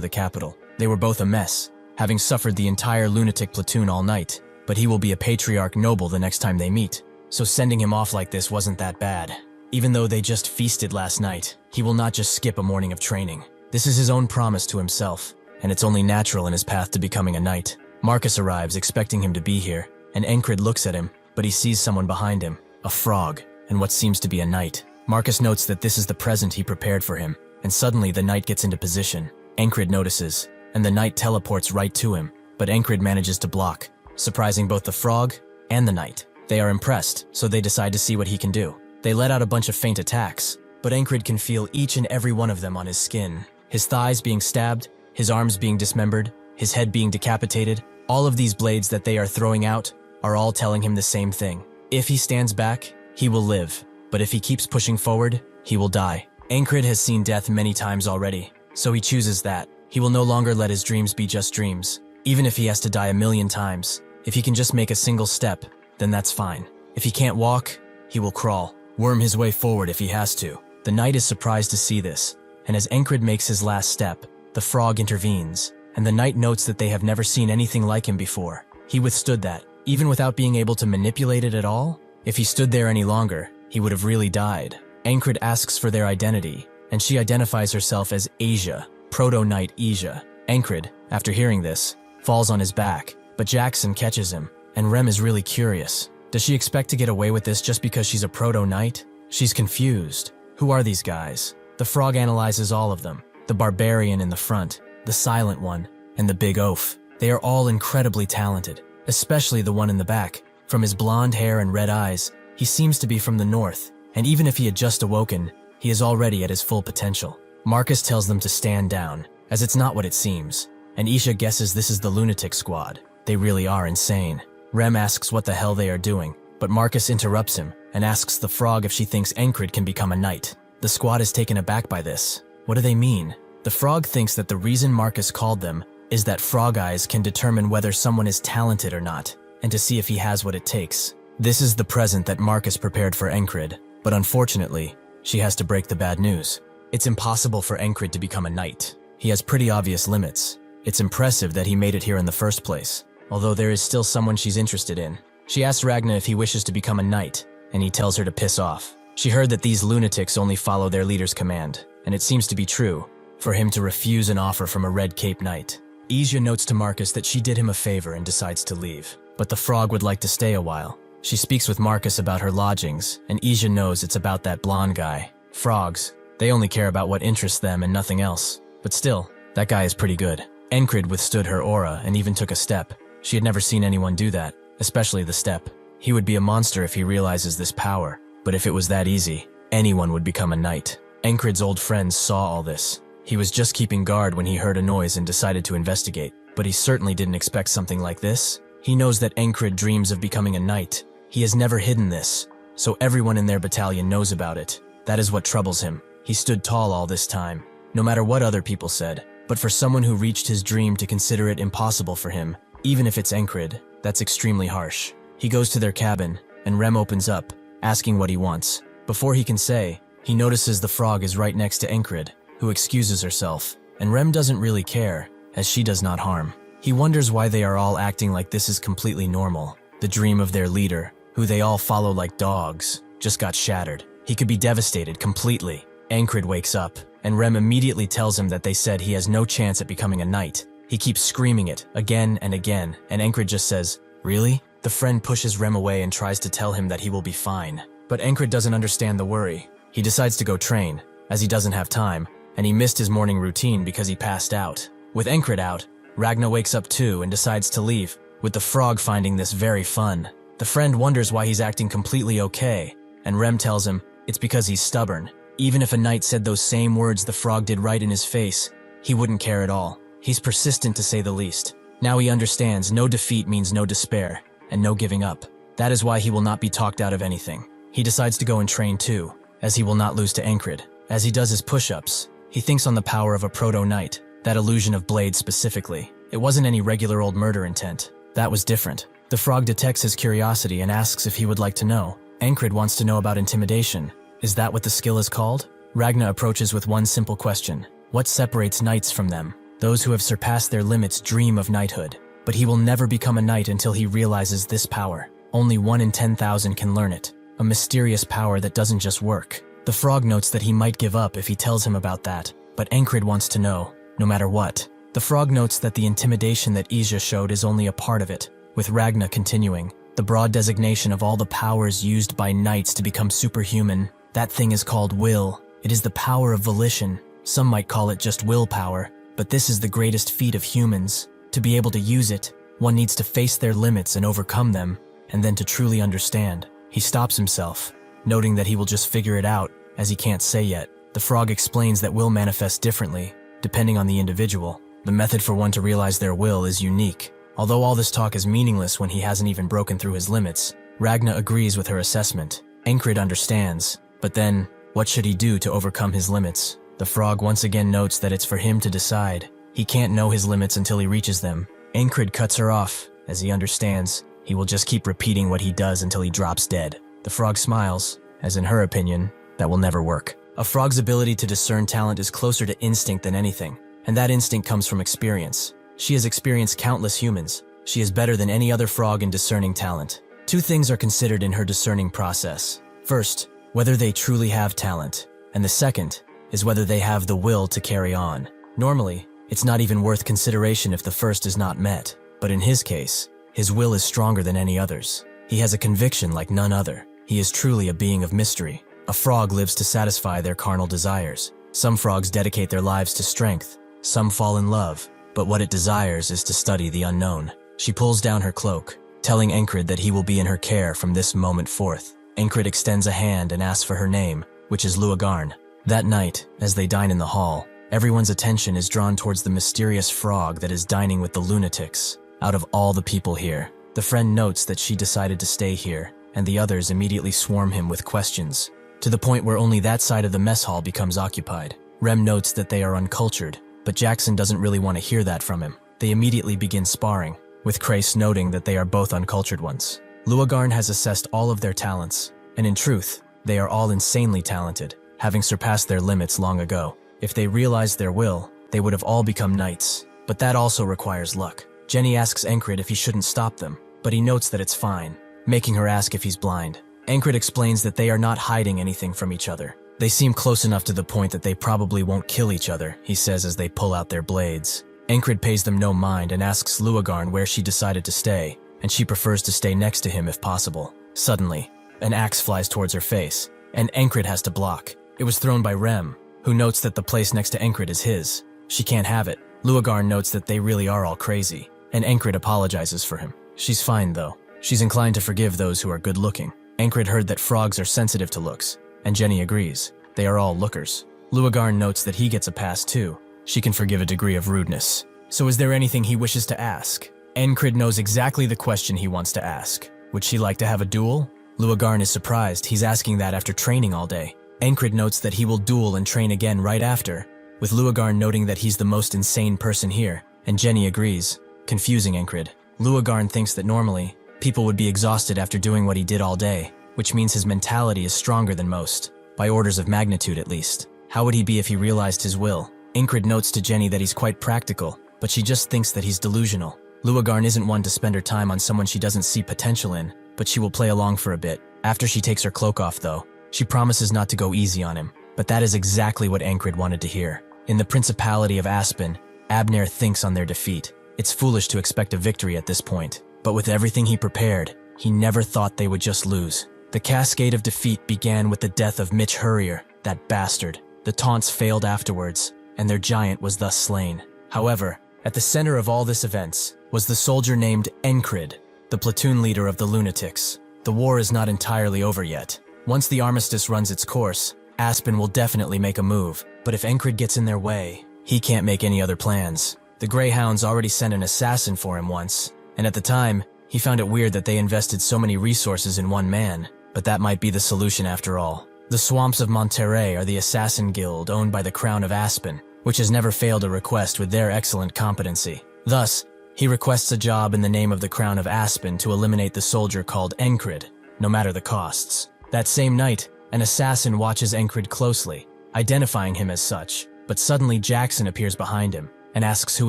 the capital. They were both a mess, having suffered the entire lunatic platoon all night, but he will be a patriarch noble the next time they meet, so sending him off like this wasn't that bad. Even though they just feasted last night, he will not just skip a morning of training. This is his own promise to himself, and it's only natural in his path to becoming a knight. Marcus arrives expecting him to be here, and Ankrid looks at him, but he sees someone behind him, a frog, and what seems to be a knight. Marcus notes that this is the present he prepared for him, and suddenly the knight gets into position. Ankrid notices, and the knight teleports right to him, but Ankrid manages to block, surprising both the frog and the knight. They are impressed, so they decide to see what he can do. They let out a bunch of feint attacks, but Ankrid can feel each and every one of them on his skin. His thighs being stabbed, his arms being dismembered, his head being decapitated. All of these blades that they are throwing out are all telling him the same thing. If he stands back, he will live, but if he keeps pushing forward, he will die. Ankrid has seen death many times already, so he chooses that. He will no longer let his dreams be just dreams, even if he has to die a million times. If he can just make a single step, then that's fine. If he can't walk, he will crawl, worm his way forward if he has to. The knight is surprised to see this, and as Ankrid makes his last step, the frog intervenes, and the knight notes that they have never seen anything like him before. He withstood that, even without being able to manipulate it at all. If he stood there any longer, he would have really died. Ankrid asks for their identity, and she identifies herself as Asia, Proto-Knight Asia. Ankrid, after hearing this, falls on his back, but Jackson catches him, and Rem is really curious. Does she expect to get away with this just because she's a Proto-Knight? She's confused. Who are these guys? The frog analyzes all of them. The barbarian in the front, the silent one, and the big oaf. They are all incredibly talented, especially the one in the back. From his blonde hair and red eyes, he seems to be from the north, and even if he had just awoken, he is already at his full potential. Marcus tells them to stand down, as it's not what it seems, and Isha guesses this is the lunatic squad. They really are insane. Rem asks what the hell they are doing, but Marcus interrupts him and asks the frog if she thinks Encred can become a knight. The squad is taken aback by this. What do they mean? The frog thinks that the reason Marcus called them is that frog eyes can determine whether someone is talented or not, and to see if he has what it takes. This is the present that Marcus prepared for Encred, but unfortunately, she has to break the bad news. It's impossible for Encred to become a knight. He has pretty obvious limits. It's impressive that he made it here in the first place, although there is still someone she's interested in. She asks Ragna if he wishes to become a knight, and he tells her to piss off. She heard that these lunatics only follow their leader's command, and it seems to be true, for him to refuse an offer from a red cape knight. Isha notes to Marcus that she did him a favor and decides to leave, but the frog would like to stay a while. She speaks with Marcus about her lodgings, and Isha knows it's about that blonde guy. Frogs, they only care about what interests them and nothing else. But still, that guy is pretty good. Encred withstood her aura and even took a step. She had never seen anyone do that, especially the step. He would be a monster if he realizes this power, but if it was that easy, anyone would become a knight. Encred's old friends saw all this. He was just keeping guard when he heard a noise and decided to investigate, but he certainly didn't expect something like this. He knows that Encred dreams of becoming a knight. He has never hidden this, so everyone in their battalion knows about it. That is what troubles him. He stood tall all this time, no matter what other people said, but for someone who reached his dream to consider it impossible for him, even if it's Encred, that's extremely harsh. He goes to their cabin, and Rem opens up, asking what he wants. Before he can say, he notices the frog is right next to Encred, who excuses herself, and Rem doesn't really care, as she does not harm. He wonders why they are all acting like this is completely normal. The dream of their leader, who they all follow like dogs, just got shattered. He could be devastated completely. Encred wakes up, and Rem immediately tells him that they said he has no chance at becoming a knight. He keeps screaming it again and again, and Encred just says, "Really?" The friend pushes Rem away and tries to tell him that he will be fine. But Encred doesn't understand the worry. He decides to go train, as he doesn't have time, and he missed his morning routine because he passed out. With Encred out, Ragna wakes up too and decides to leave, with the frog finding this very fun. The friend wonders why he's acting completely okay, and Rem tells him it's because he's stubborn. Even if a knight said those same words the frog did right in his face, he wouldn't care at all. He's persistent to say the least. Now he understands no defeat means no despair, and no giving up. That is why he will not be talked out of anything. He decides to go and train too, as he will not lose to Encred. As he does his push-ups, he thinks on the power of a proto-knight, that illusion of blades specifically. It wasn't any regular old murder intent. That was different. The frog detects his curiosity and asks if he would like to know. Encred wants to know about intimidation. Is that what the skill is called? Ragna approaches with one simple question. What separates knights from them? Those who have surpassed their limits dream of knighthood, but he will never become a knight until he realizes this power. Only 1 in 10,000 can learn it, a mysterious power that doesn't just work. The frog notes that he might give up if he tells him about that, but Encred wants to know, no matter what. The frog notes that the intimidation that Isha showed is only a part of it, with Ragna continuing. The broad designation of all the powers used by knights to become superhuman, that thing is called will. It is the power of volition. Some might call it just willpower, but this is the greatest feat of humans. To be able to use it, one needs to face their limits and overcome them, and then to truly understand. He stops himself, noting that he will just figure it out, as he can't say yet. The frog explains that will manifests differently, depending on the individual. The method for one to realize their will is unique. Although all this talk is meaningless when he hasn't even broken through his limits, Ragna agrees with her assessment. Encred understands, but then, what should he do to overcome his limits? The frog once again notes that it's for him to decide. He can't know his limits until he reaches them. Encred cuts her off, as he understands he will just keep repeating what he does until he drops dead. The frog smiles, as in her opinion, that will never work. A frog's ability to discern talent is closer to instinct than anything, and that instinct comes from experience. She has experienced countless humans. She is better than any other frog in discerning talent. 2 things are considered in her discerning process. First, whether they truly have talent, and the second is whether they have the will to carry on. Normally, it's not even worth consideration if the first is not met, but in his case, his will is stronger than any others. He has a conviction like none other. He is truly a being of mystery. A frog lives to satisfy their carnal desires. Some frogs dedicate their lives to strength. Some fall in love, but what it desires is to study the unknown. She pulls down her cloak, telling Encred that he will be in her care from this moment forth. Encred extends a hand and asks for her name, which is Luagarn. That night, as they dine in the hall, everyone's attention is drawn towards the mysterious frog that is dining with the lunatics. Out of all the people here, the friend notes that she decided to stay here, and the others immediately swarm him with questions, to the point where only that side of the mess hall becomes occupied. Rem notes that they are uncultured, but Jackson doesn't really want to hear that from him. They immediately begin sparring, with Krace noting that they are both uncultured ones. Luagarn has assessed all of their talents, and in truth, they are all insanely talented, having surpassed their limits long ago. If they realized their will, they would have all become knights, but that also requires luck. Jenny asks Encred if he shouldn't stop them, but he notes that it's fine, making her ask if he's blind. Encred explains that they are not hiding anything from each other. They seem close enough to the point that they probably won't kill each other, he says as they pull out their blades. Encred pays them no mind and asks Luagarn where she decided to stay, and she prefers to stay next to him if possible. Suddenly, an axe flies towards her face, and Encred has to block. It was thrown by Rem, who notes that the place next to Encred is his. She can't have it. Luagarn notes that they really are all crazy, and Encred apologizes for him. She's fine though. She's inclined to forgive those who are good-looking. Encred heard that frogs are sensitive to looks, and Jenny agrees. They are all lookers. Luagarn notes that he gets a pass too. She can forgive a degree of rudeness. So is there anything he wishes to ask? Encred knows exactly the question he wants to ask. Would she like to have a duel? Luagarn is surprised. He's asking that after training all day. Encred notes that he will duel and train again right after, with Luagarn noting that he's the most insane person here, and Jenny agrees, confusing Encred. Luagarn thinks that normally, people would be exhausted after doing what he did all day, which means his mentality is stronger than most, by orders of magnitude at least. How would he be if he realized his will? Encred notes to Jenny that he's quite practical, but she just thinks that he's delusional. Luagarn isn't one to spend her time on someone she doesn't see potential in, but she will play along for a bit. After she takes her cloak off though, she promises not to go easy on him, but that is exactly what Encred wanted to hear. In the Principality of Aspen, Abner thinks on their defeat. It's foolish to expect a victory at this point, but with everything he prepared, he never thought they would just lose. The cascade of defeat began with the death of Mitch Hurrier, that bastard. The taunts failed afterwards, and their giant was thus slain. However, at the center of all this events was the soldier named Encred, the platoon leader of the lunatics. The war is not entirely over yet. Once the armistice runs its course, Aspen will definitely make a move, but if Encred gets in their way, he can't make any other plans. The Greyhounds already sent an assassin for him once, and at the time, he found it weird that they invested so many resources in one man, but that might be the solution after all. The Swamps of Monterey are the assassin guild owned by the Crown of Aspen, which has never failed a request with their excellent competency. Thus, he requests a job in the name of the Crown of Aspen to eliminate the soldier called Encred, no matter the costs. That same night, an assassin watches Encred closely, identifying him as such, but suddenly Jackson appears behind him and asks who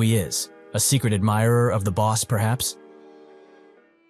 he is. A secret admirer of the boss, perhaps?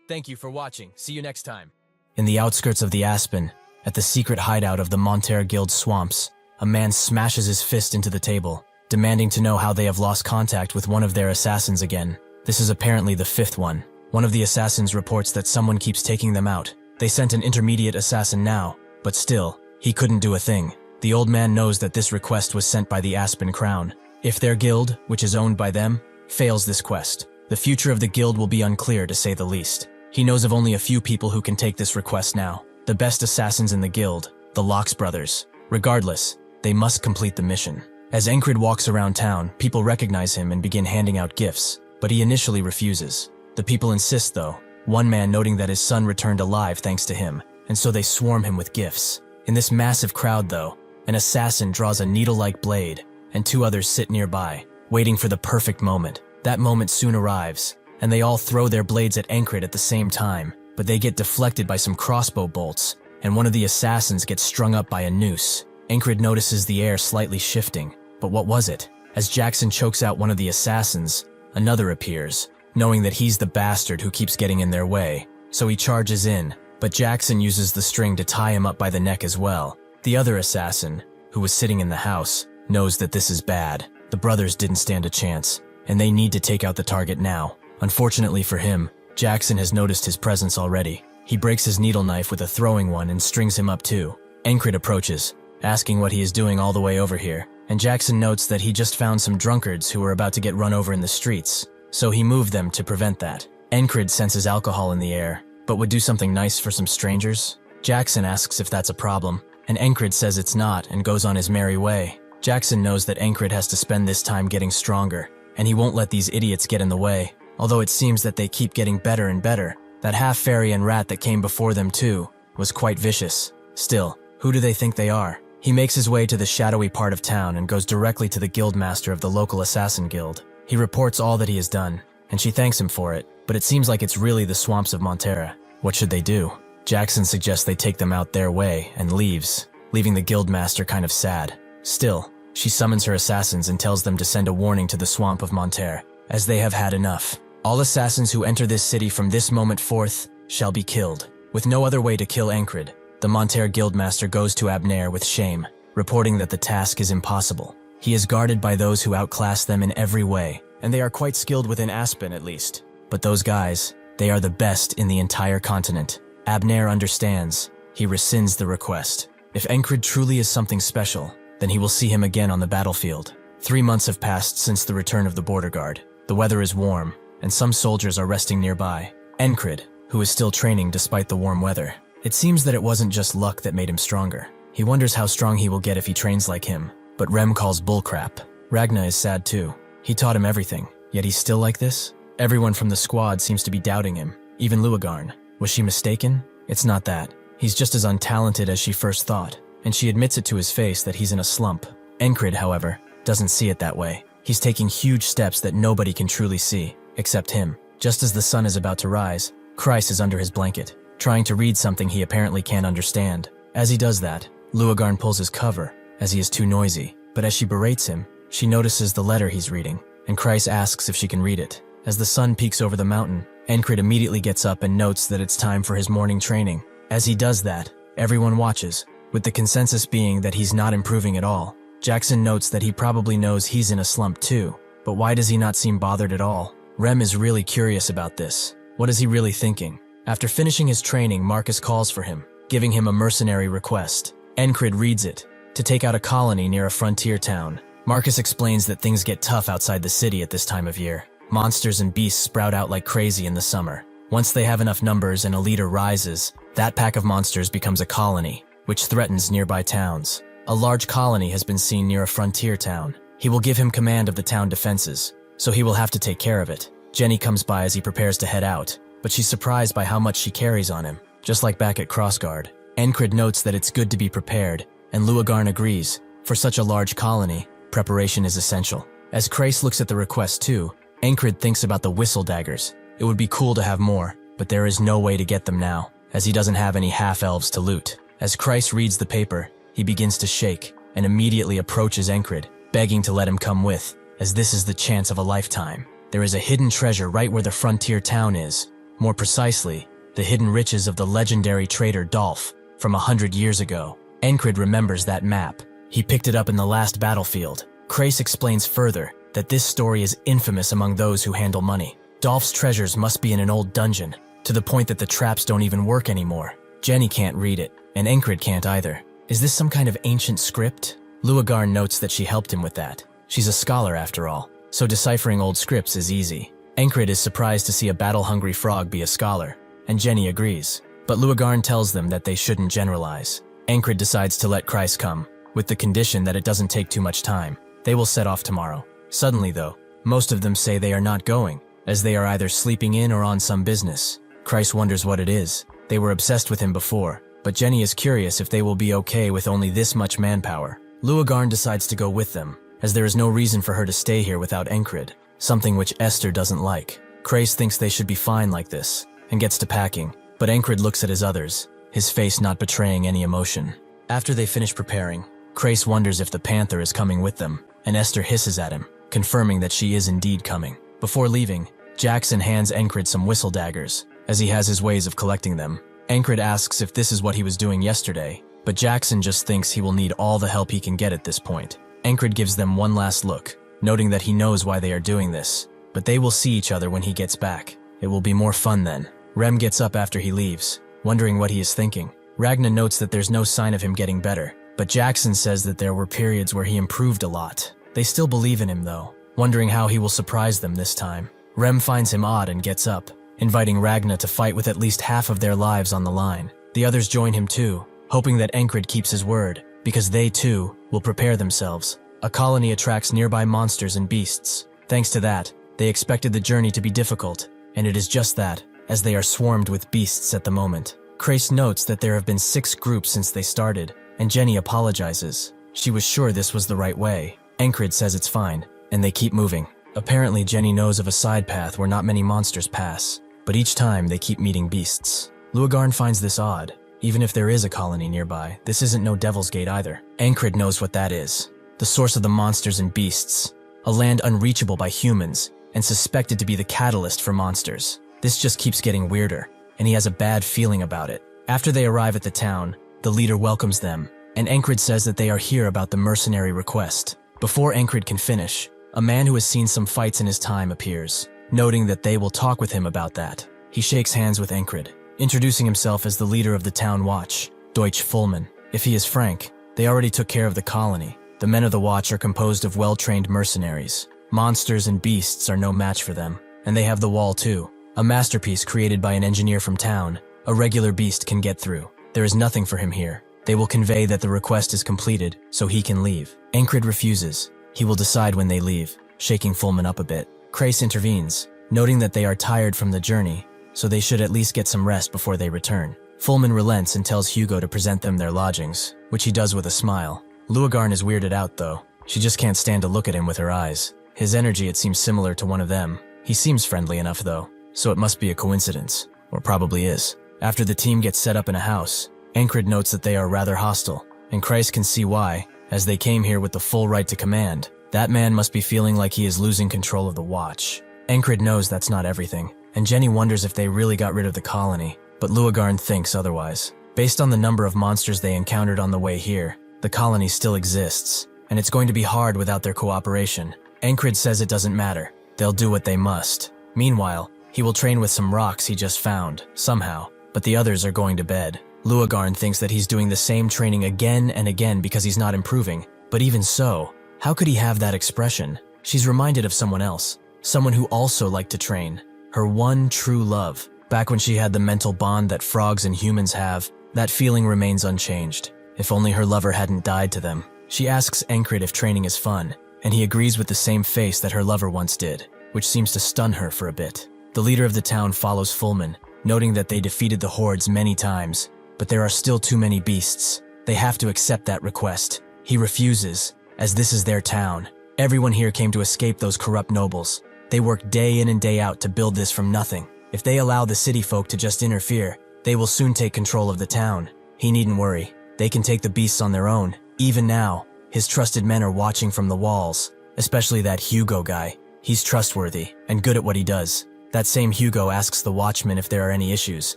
Thank you for watching. See you next time. In the outskirts of the Aspen, at the secret hideout of the Monterey Guild swamps, a man smashes his fist into the table, demanding to know how they have lost contact with one of their assassins again. This is apparently the fifth one. One of the assassins reports that someone keeps taking them out. They sent an intermediate assassin now, but still, he couldn't do a thing. The old man knows that this request was sent by the Aspen Crown. If their guild, which is owned by them, fails this quest, the future of the guild will be unclear to say the least. He knows of only a few people who can take this request now. The best assassins in the guild, the Locks brothers. Regardless, they must complete the mission. As Encred walks around town, people recognize him and begin handing out gifts, but he initially refuses. The people insist though, one man noting that his son returned alive thanks to him, and so they swarm him with gifts. In this massive crowd though, an assassin draws a needle-like blade, and two others sit nearby, waiting for the perfect moment. That moment soon arrives, and they all throw their blades at Encred at the same time, but they get deflected by some crossbow bolts, and one of the assassins gets strung up by a noose. Encred notices the air slightly shifting, but what was it? As Jackson chokes out one of the assassins, another appears, knowing that he's the bastard who keeps getting in their way, so he charges in, but Jackson uses the string to tie him up by the neck as well. The other assassin, who was sitting in the house, knows that this is bad. The brothers didn't stand a chance, and they need to take out the target now. Unfortunately for him, Jackson has noticed his presence already. He breaks his needle knife with a throwing one and strings him up too. Encred approaches, asking what he is doing all the way over here, and Jackson notes that he just found some drunkards who were about to get run over in the streets, so he moved them to prevent that. Encred senses alcohol in the air, but would do something nice for some strangers. Jackson asks if that's a problem, and Encred says it's not and goes on his merry way. Jackson knows that Encred has to spend this time getting stronger, and he won't let these idiots get in the way, although it seems that they keep getting better and better. That half-fairy and rat that came before them too was quite vicious. Still, who do they think they are? He makes his way to the shadowy part of town and goes directly to the guildmaster of the local assassin guild. He reports all that he has done, and she thanks him for it, but it seems like it's really the swamps of Montera. What should they do? Jackson suggests they take them out their way and leaves, leaving the guildmaster kind of sad. Still, she summons her assassins and tells them to send a warning to the swamp of Montera, as they have had enough. All assassins who enter this city from this moment forth shall be killed. With no other way to kill Encred, the Montera guildmaster goes to Abner with shame, reporting that the task is impossible. He is guarded by those who outclass them in every way, and they are quite skilled within Aspen at least. But those guys, they are the best in the entire continent. Abner understands. He rescinds the request. If Encred truly is something special, then he will see him again on the battlefield. 3 months have passed since the return of the border guard. The weather is warm, and some soldiers are resting nearby. Encred, who is still training despite the warm weather. It seems that it wasn't just luck that made him stronger. He wonders how strong he will get if he trains like him, but Rem calls bullcrap. Ragna is sad too. He taught him everything, yet he's still like this? Everyone from the squad seems to be doubting him, even Luagarn. Was she mistaken? It's not that. He's just as untalented as she first thought, and she admits it to his face that he's in a slump. Encred, however, doesn't see it that way. He's taking huge steps that nobody can truly see, except him. Just as the sun is about to rise, Kreis is under his blanket, trying to read something he apparently can't understand. As he does that, Luagarn pulls his cover, as he is too noisy, but as she berates him, she notices the letter he's reading, and Kreis asks if she can read it. As the sun peeks over the mountain, Encred immediately gets up and notes that it's time for his morning training. As he does that, everyone watches, with the consensus being that he's not improving at all. Jackson notes that he probably knows he's in a slump too, but why does he not seem bothered at all? Rem is really curious about this. What is he really thinking? After finishing his training, Marcus calls for him, giving him a mercenary request. Encred reads it, to take out a colony near a frontier town. Marcus explains that things get tough outside the city at this time of year. Monsters and beasts sprout out like crazy in the summer. Once they have enough numbers and a leader rises, that pack of monsters becomes a colony, which threatens nearby towns. A large colony has been seen near a frontier town. He will give him command of the town defenses, so he will have to take care of it. Jenny comes by as he prepares to head out, but she's surprised by how much she carries on him, just like back at Crossguard. Encred notes that it's good to be prepared, and Luagarn agrees. For such a large colony, preparation is essential. As Kreis looks at the request too, Encred thinks about the whistle daggers. It would be cool to have more, but there is no way to get them now, as he doesn't have any half-elves to loot. As Kreis reads the paper, he begins to shake, and immediately approaches Encred, begging to let him come with, as this is the chance of a lifetime. There is a hidden treasure right where the frontier town is. More precisely, the hidden riches of the legendary trader Dolph, from 100 years ago. Encred remembers that map. He picked it up in the last battlefield. Kreis explains further that this story is infamous among those who handle money. Dolph's treasures must be in an old dungeon, to the point that the traps don't even work anymore. Jenny can't read it, and Encred can't either. Is this some kind of ancient script? Luagarn notes that she helped him with that. She's a scholar after all, so deciphering old scripts is easy. Encred is surprised to see a battle-hungry frog be a scholar, and Jenny agrees. But Luagarn tells them that they shouldn't generalize. Encred decides to let Kreis come, with the condition that it doesn't take too much time. They will set off tomorrow. Suddenly though, most of them say they are not going, as they are either sleeping in or on some business. Kreis wonders what it is. They were obsessed with him before, but Jenny is curious if they will be okay with only this much manpower. Luagarn decides to go with them, as there is no reason for her to stay here without Encred, something which Esther doesn't like. Kreis thinks they should be fine like this, and gets to packing, but Encred looks at his others, his face not betraying any emotion. After they finish preparing, Kreis wonders if the panther is coming with them, and Esther hisses at him, confirming that she is indeed coming. Before leaving, Jackson hands Encred some whistle daggers, as he has his ways of collecting them. Encred asks if this is what he was doing yesterday, but Jackson just thinks he will need all the help he can get at this point. Encred gives them one last look, noting that he knows why they are doing this, but they will see each other when he gets back. It will be more fun then. Rem gets up after he leaves, wondering what he is thinking. Ragna notes that there's no sign of him getting better, but Jackson says that there were periods where he improved a lot. They still believe in him though, wondering how he will surprise them this time. Rem finds him odd and gets up, inviting Ragna to fight with at least half of their lives on the line. The others join him too, hoping that Encred keeps his word, because they too will prepare themselves. A colony attracts nearby monsters and beasts. Thanks to that, they expected the journey to be difficult, and it is just that, as they are swarmed with beasts at the moment. Crace notes that there have been 6 groups since they started, and Jenny apologizes. She was sure this was the right way. Encred says it's fine, and they keep moving. Apparently Jenny knows of a side path where not many monsters pass, but each time they keep meeting beasts. Luagarn finds this odd. Even if there is a colony nearby, this isn't no Devil's Gate either. Encred knows what that is. The source of the monsters and beasts. A land unreachable by humans, and suspected to be the catalyst for monsters. This just keeps getting weirder, and he has a bad feeling about it. After they arrive at the town, the leader welcomes them, and Encred says that they are here about the mercenary request. Before Encred can finish, a man who has seen some fights in his time appears, noting that they will talk with him about that. He shakes hands with Encred, introducing himself as the leader of the town watch, Deutsch Fullman. If he is frank, they already took care of the colony. The men of the watch are composed of well-trained mercenaries. Monsters and beasts are no match for them, and they have the wall too. A masterpiece created by an engineer from town. A regular beast can get through. There is nothing for him here. They will convey that the request is completed, so he can leave. Encred refuses. He will decide when they leave, shaking Fullman up a bit. Crace intervenes, noting that they are tired from the journey, so they should at least get some rest before they return. Fullman relents and tells Hugo to present them their lodgings, which he does with a smile. Luagarn is weirded out though. She just can't stand to look at him with her eyes. His energy, it seems similar to one of them. He seems friendly enough though, so it must be a coincidence, or probably is. After the team gets set up in a house, Encred notes that they are rather hostile, and Crace can see why, as they came here with the full right to command. That man must be feeling like he is losing control of the watch. Encred knows that's not everything, and Jenny wonders if they really got rid of the colony, but Luagarn thinks otherwise. Based on the number of monsters they encountered on the way here, the colony still exists, and it's going to be hard without their cooperation. Encred says it doesn't matter. They'll do what they must. Meanwhile, he will train with some rocks he just found, somehow, but the others are going to bed. Luagarn thinks that he's doing the same training again and again because he's not improving, but even so, how could he have that expression? She's reminded of someone else, someone who also liked to train. Her one true love. Back when she had the mental bond that frogs and humans have, that feeling remains unchanged. If only her lover hadn't died to them. She asks Encred if training is fun, and he agrees with the same face that her lover once did, which seems to stun her for a bit. The leader of the town follows Fullman, noting that they defeated the hordes many times, but there are still too many beasts. They have to accept that request. He refuses, as this is their town. Everyone here came to escape those corrupt nobles. They work day in and day out to build this from nothing. If they allow the city folk to just interfere, they will soon take control of the town. He needn't worry. They can take the beasts on their own. Even now, his trusted men are watching from the walls, especially that Hugo guy. He's trustworthy and good at what he does. That same Hugo asks the watchmen if there are any issues,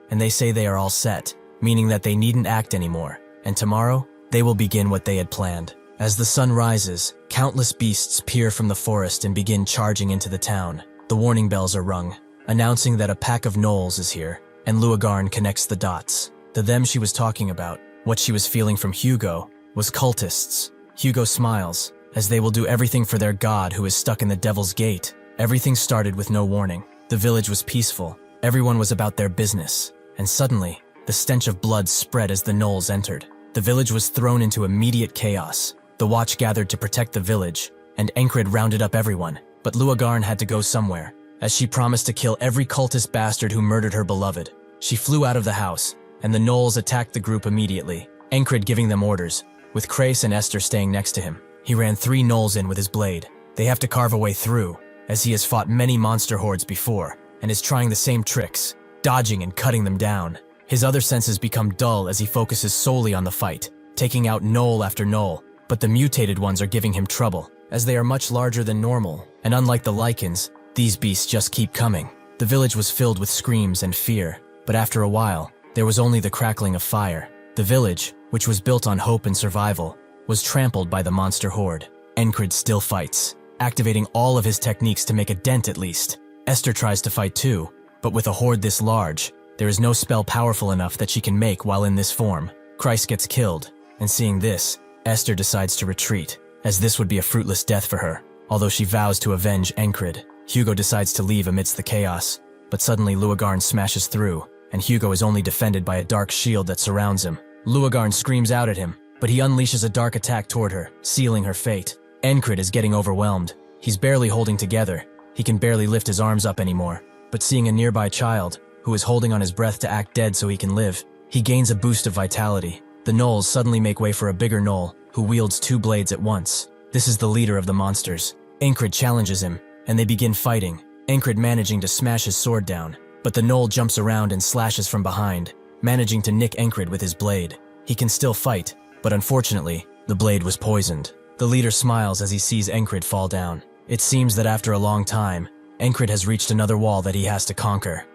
and they say they are all set, meaning that they needn't act anymore, and tomorrow, they will begin what they had planned. As the sun rises, countless beasts peer from the forest and begin charging into the town. The warning bells are rung, announcing that a pack of gnolls is here, and Luagarn connects the dots. The them she was talking about, what she was feeling from Hugo, was cultists. Hugo smiles, as they will do everything for their god who is stuck in the Devil's Gate. Everything started with no warning. The village was peaceful, everyone was about their business, and suddenly, the stench of blood spread as the gnolls entered. The village was thrown into immediate chaos. The watch gathered to protect the village, and Encred rounded up everyone, but Luagarn had to go somewhere, as she promised to kill every cultist bastard who murdered her beloved. She flew out of the house, and the gnolls attacked the group immediately, Encred giving them orders, with Crace and Esther staying next to him. He ran 3 gnolls in with his blade. They have to carve a way through, as he has fought many monster hordes before, and is trying the same tricks, dodging and cutting them down. His other senses become dull as he focuses solely on the fight, taking out gnoll after gnoll, but the mutated ones are giving him trouble, as they are much larger than normal, and unlike the lichens, these beasts just keep coming. The village was filled with screams and fear, but after a while, there was only the crackling of fire. The village, which was built on hope and survival, was trampled by the monster horde. Encred still fights, activating all of his techniques to make a dent at least. Esther tries to fight too, but with a horde this large, There is no spell powerful enough that she can make while in this form. Christ gets killed, and seeing this, Esther decides to retreat, as this would be a fruitless death for her. Although she vows to avenge Encred, Hugo decides to leave amidst the chaos, but suddenly Luagarn smashes through, and Hugo is only defended by a dark shield that surrounds him. Luagarn screams out at him, but he unleashes a dark attack toward her, sealing her fate. Encred is getting overwhelmed. He's barely holding together. He can barely lift his arms up anymore, but seeing a nearby child, who is holding on his breath to act dead so he can live, he gains a boost of vitality. The gnolls suddenly make way for a bigger gnoll, who wields 2 blades at once. This is the leader of the monsters. Encred challenges him, and they begin fighting, Encred managing to smash his sword down, but the gnoll jumps around and slashes from behind, managing to nick Encred with his blade. He can still fight, but unfortunately, the blade was poisoned. The leader smiles as he sees Encred fall down. It seems that after a long time, Encred has reached another wall that he has to conquer.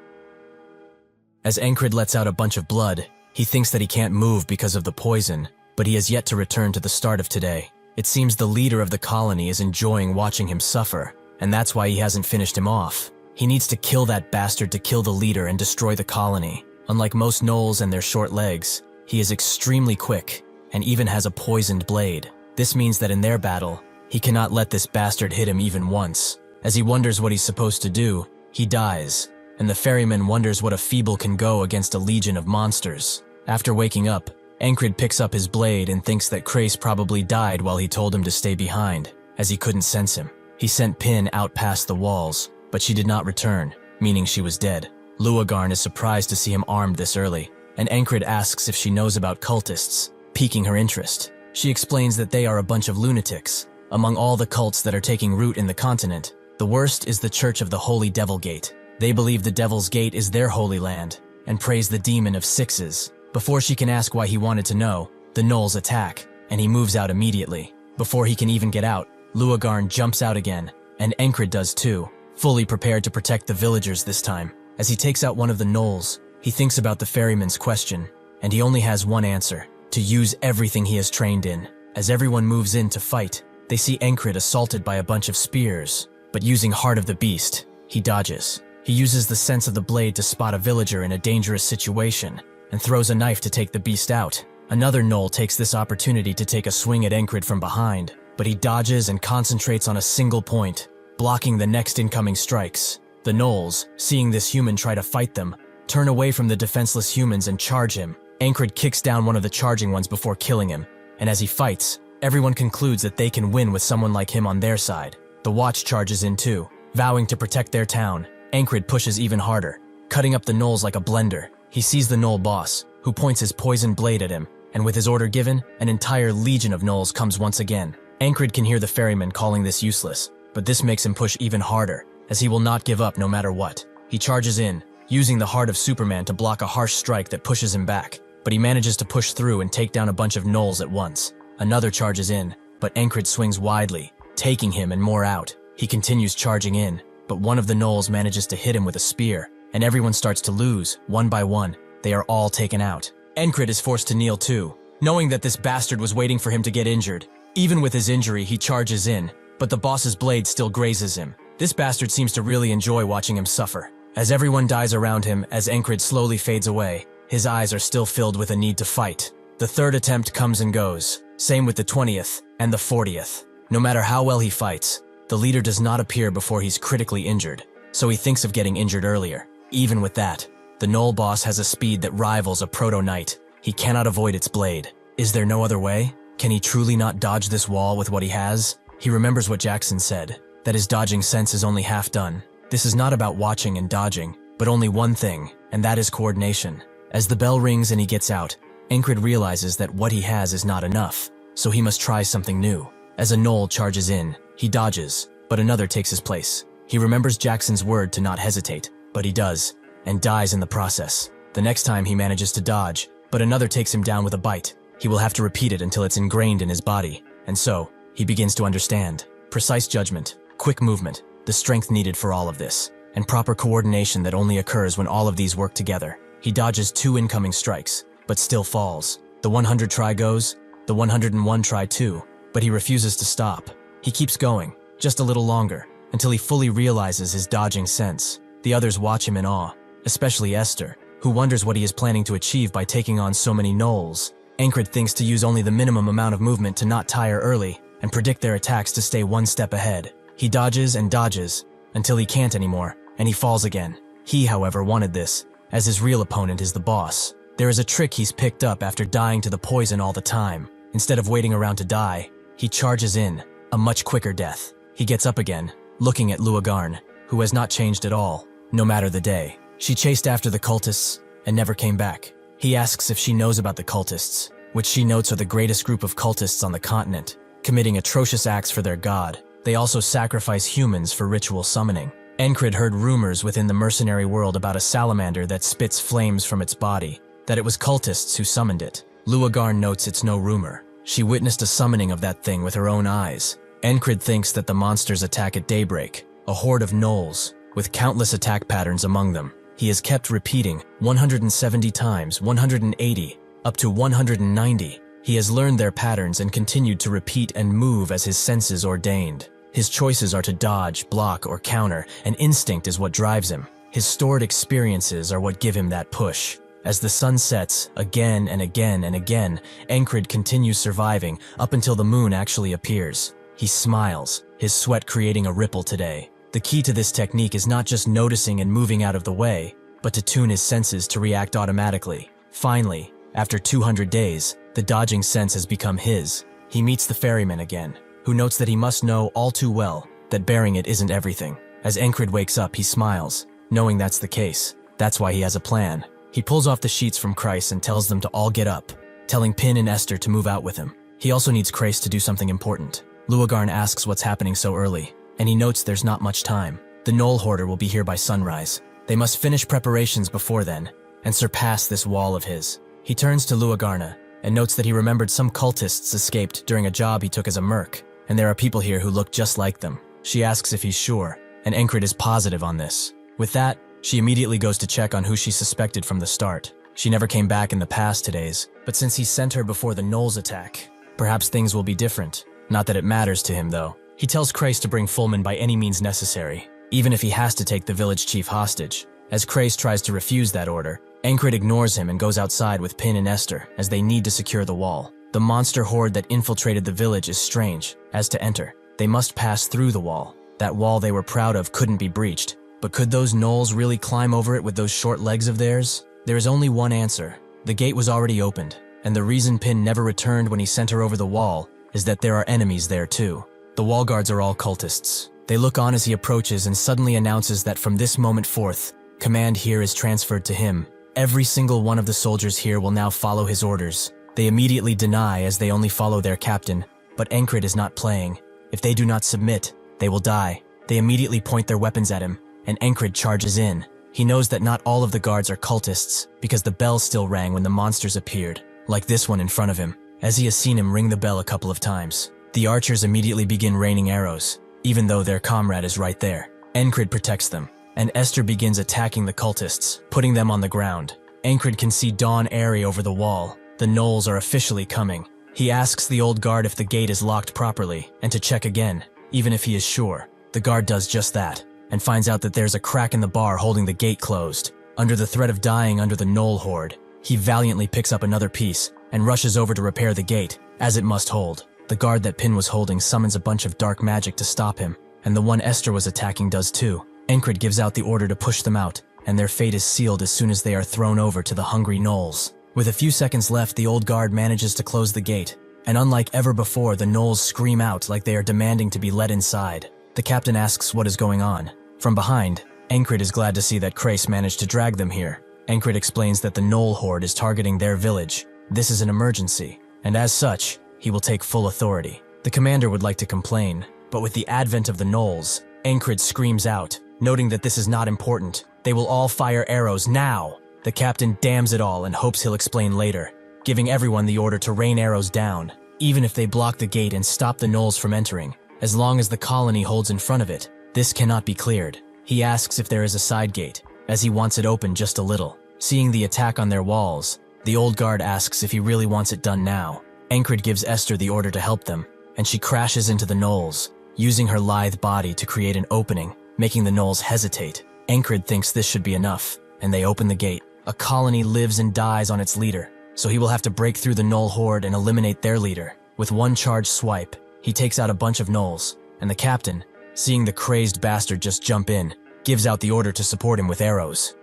As Encred lets out a bunch of blood, he thinks that he can't move because of the poison, but he has yet to return to the start of today. It seems the leader of the colony is enjoying watching him suffer, and that's why he hasn't finished him off. He needs to kill that bastard to kill the leader and destroy the colony. Unlike most gnolls and their short legs, he is extremely quick, and even has a poisoned blade. This means that in their battle, he cannot let this bastard hit him even once. As he wonders what he's supposed to do, he dies, and the ferryman wonders what a feeble can go against a legion of monsters. After waking up, Encred picks up his blade and thinks that Krace probably died while he told him to stay behind, as he couldn't sense him. He sent Pin out past the walls, but she did not return, meaning she was dead. Luagarn is surprised to see him armed this early, and Encred asks if she knows about cultists, piquing her interest. She explains that they are a bunch of lunatics. Among all the cults that are taking root in the continent, the worst is the Church of the Holy Devil Gate. They believe the Devil's Gate is their holy land, and praise the Demon of Sixes. Before she can ask why he wanted to know, the gnolls attack, and he moves out immediately. Before he can even get out, Luagarn jumps out again, and Encred does too, fully prepared to protect the villagers this time. As he takes out one of the gnolls, he thinks about the ferryman's question, and he only has one answer: to use everything he has trained in. As everyone moves in to fight, they see Encred assaulted by a bunch of spears, but using Heart of the Beast, he dodges. He uses the sense of the blade to spot a villager in a dangerous situation, and throws a knife to take the beast out. Another gnoll takes this opportunity to take a swing at Encred from behind, but he dodges and concentrates on a single point, blocking the next incoming strikes. The gnolls, seeing this human try to fight them, turn away from the defenseless humans and charge him. Encred kicks down one of the charging ones before killing him, and as he fights, everyone concludes that they can win with someone like him on their side. The Watch charges in too, vowing to protect their town. Encred pushes even harder, cutting up the gnolls like a blender. He sees the gnoll boss, who points his poisoned blade at him, and with his order given, an entire legion of gnolls comes once again. Encred can hear the ferryman calling this useless, but this makes him push even harder, as he will not give up no matter what. He charges in, using the heart of Superman to block a harsh strike that pushes him back, but he manages to push through and take down a bunch of gnolls at once. Another charges in, but Encred swings widely, taking him and more out. He continues charging in, but one of the gnolls manages to hit him with a spear, and everyone starts to lose, one by one. They are all taken out. Encred is forced to kneel too, knowing that this bastard was waiting for him to get injured. Even with his injury, he charges in, but the boss's blade still grazes him. This bastard seems to really enjoy watching him suffer. As everyone dies around him, as Encred slowly fades away, his eyes are still filled with a need to fight. The third attempt comes and goes, same with the 20th and the 40th. No matter how well he fights, the leader does not appear before he's critically injured, so he thinks of getting injured earlier. Even with that, the gnoll boss has a speed that rivals a proto-knight. He cannot avoid its blade. Is there no other way? Can he truly not dodge this wall with what he has? He remembers what Jackson said, that his dodging sense is only half done. This is not about watching and dodging, but only one thing, and that is coordination. As the bell rings and he gets out, Encred realizes that what he has is not enough, so he must try something new. As a gnoll charges in, he dodges, but another takes his place. He remembers Jackson's word to not hesitate, but he does, and dies in the process. The next time he manages to dodge, but another takes him down with a bite. He will have to repeat it until it's ingrained in his body, and so, he begins to understand. Precise judgment, quick movement, the strength needed for all of this, and proper coordination that only occurs when all of these work together. He dodges 2 incoming strikes, but still falls. The 100 try goes, the 101 try too, but he refuses to stop. He keeps going, just a little longer, until he fully realizes his dodging sense. The others watch him in awe, especially Esther, who wonders what he is planning to achieve by taking on so many gnolls. Encred thinks to use only the minimum amount of movement to not tire early and predict their attacks to stay one step ahead. He dodges and dodges until he can't anymore, and he falls again. He, however, wanted this, as his real opponent is the boss. There is a trick he's picked up after dying to the poison all the time. Instead of waiting around to die, he charges in, a much quicker death. He gets up again, looking at Luagarn, who has not changed at all, no matter the day. She chased after the cultists and never came back. He asks if she knows about the cultists, which she notes are the greatest group of cultists on the continent, committing atrocious acts for their god. They also sacrifice humans for ritual summoning. Encred heard rumors within the mercenary world about a salamander that spits flames from its body, that it was cultists who summoned it. Luagarn notes it's no rumor. She witnessed a summoning of that thing with her own eyes. Encred thinks that the monsters attack at daybreak, a horde of gnolls, with countless attack patterns among them. He has kept repeating 170 times, 180, up to 190. He has learned their patterns and continued to repeat and move as his senses ordained. His choices are to dodge, block, or counter, and instinct is what drives him. His stored experiences are what give him that push. As the sun sets, again and again and again, Encred continues surviving up until the moon actually appears. He smiles, his sweat creating a ripple today. The key to this technique is not just noticing and moving out of the way, but to tune his senses to react automatically. Finally, after 200 days, the dodging sense has become his. He meets the ferryman again, who notes that he must know all too well that bearing it isn't everything. As Encred wakes up, he smiles, knowing that's the case. That's why he has a plan. He pulls off the sheets from Kreis and tells them to all get up, telling Pin and Esther to move out with him. He also needs Kreis to do something important. Luagarn asks what's happening so early, and he notes there's not much time. The Gnoll Hoarder will be here by sunrise. They must finish preparations before then, and surpass this wall of his. He turns to Luagarna, and notes that he remembered some cultists escaped during a job he took as a merc, and there are people here who look just like them. She asks if he's sure, and Encred is positive on this. With that, she immediately goes to check on who she suspected from the start. She never came back in the past 2 days, but since he sent her before the Gnolls attack, perhaps things will be different. Not that it matters to him, though. He tells Kreis to bring Fulman by any means necessary, even if he has to take the village chief hostage. As Kreis tries to refuse that order, Encred ignores him and goes outside with Pin and Esther, as they need to secure the wall. The monster horde that infiltrated the village is strange. As to enter, they must pass through the wall. That wall they were proud of couldn't be breached. But could those gnolls really climb over it with those short legs of theirs? There is only one answer. The gate was already opened, and the reason Pin never returned when he sent her over the wall is that there are enemies there too. The wall guards are all cultists. They look on as he approaches and suddenly announces that from this moment forth, command here is transferred to him. Every single one of the soldiers here will now follow his orders. They immediately deny as they only follow their captain, but Encred is not playing. If they do not submit, they will die. They immediately point their weapons at him, and Encred charges in. He knows that not all of the guards are cultists, because the bell still rang when the monsters appeared, like this one in front of him, as he has seen him ring the bell a couple of times. The archers immediately begin raining arrows, even though their comrade is right there. Encred protects them, and Esther begins attacking the cultists, putting them on the ground. Encred can see dawn airy over the wall. The gnolls are officially coming. He asks the old guard if the gate is locked properly, and to check again, even if he is sure. The guard does just that, and finds out that there's a crack in the bar holding the gate closed. Under the threat of dying under the gnoll horde, he valiantly picks up another piece and rushes over to repair the gate, as it must hold. The guard that Pin was holding summons a bunch of dark magic to stop him, and the one Esther was attacking does too. Encred gives out the order to push them out, and their fate is sealed as soon as they are thrown over to the hungry gnolls. With a few seconds left, the old guard manages to close the gate, and unlike ever before, the gnolls scream out like they are demanding to be let inside. The captain asks what is going on. From behind, Encred is glad to see that Kreis managed to drag them here. Encred explains that the gnoll horde is targeting their village. This is an emergency, and as such, he will take full authority. The commander would like to complain, but with the advent of the gnolls, Encred screams out, noting that this is not important. They will all fire arrows now. The captain damns it all and hopes he'll explain later, giving everyone the order to rain arrows down, even if they block the gate and stop the gnolls from entering, as long as the colony holds in front of it. This cannot be cleared. He asks if there is a side gate, as he wants it open just a little. Seeing the attack on their walls, the old guard asks if he really wants it done now. Encred gives Esther the order to help them, and she crashes into the gnolls, using her lithe body to create an opening, making the gnolls hesitate. Encred thinks this should be enough, and they open the gate. A colony lives and dies on its leader, so he will have to break through the Gnoll horde and eliminate their leader. With one charged swipe, he takes out a bunch of Gnolls, and the captain, seeing the crazed bastard just jump in, gives out the order to support him with arrows.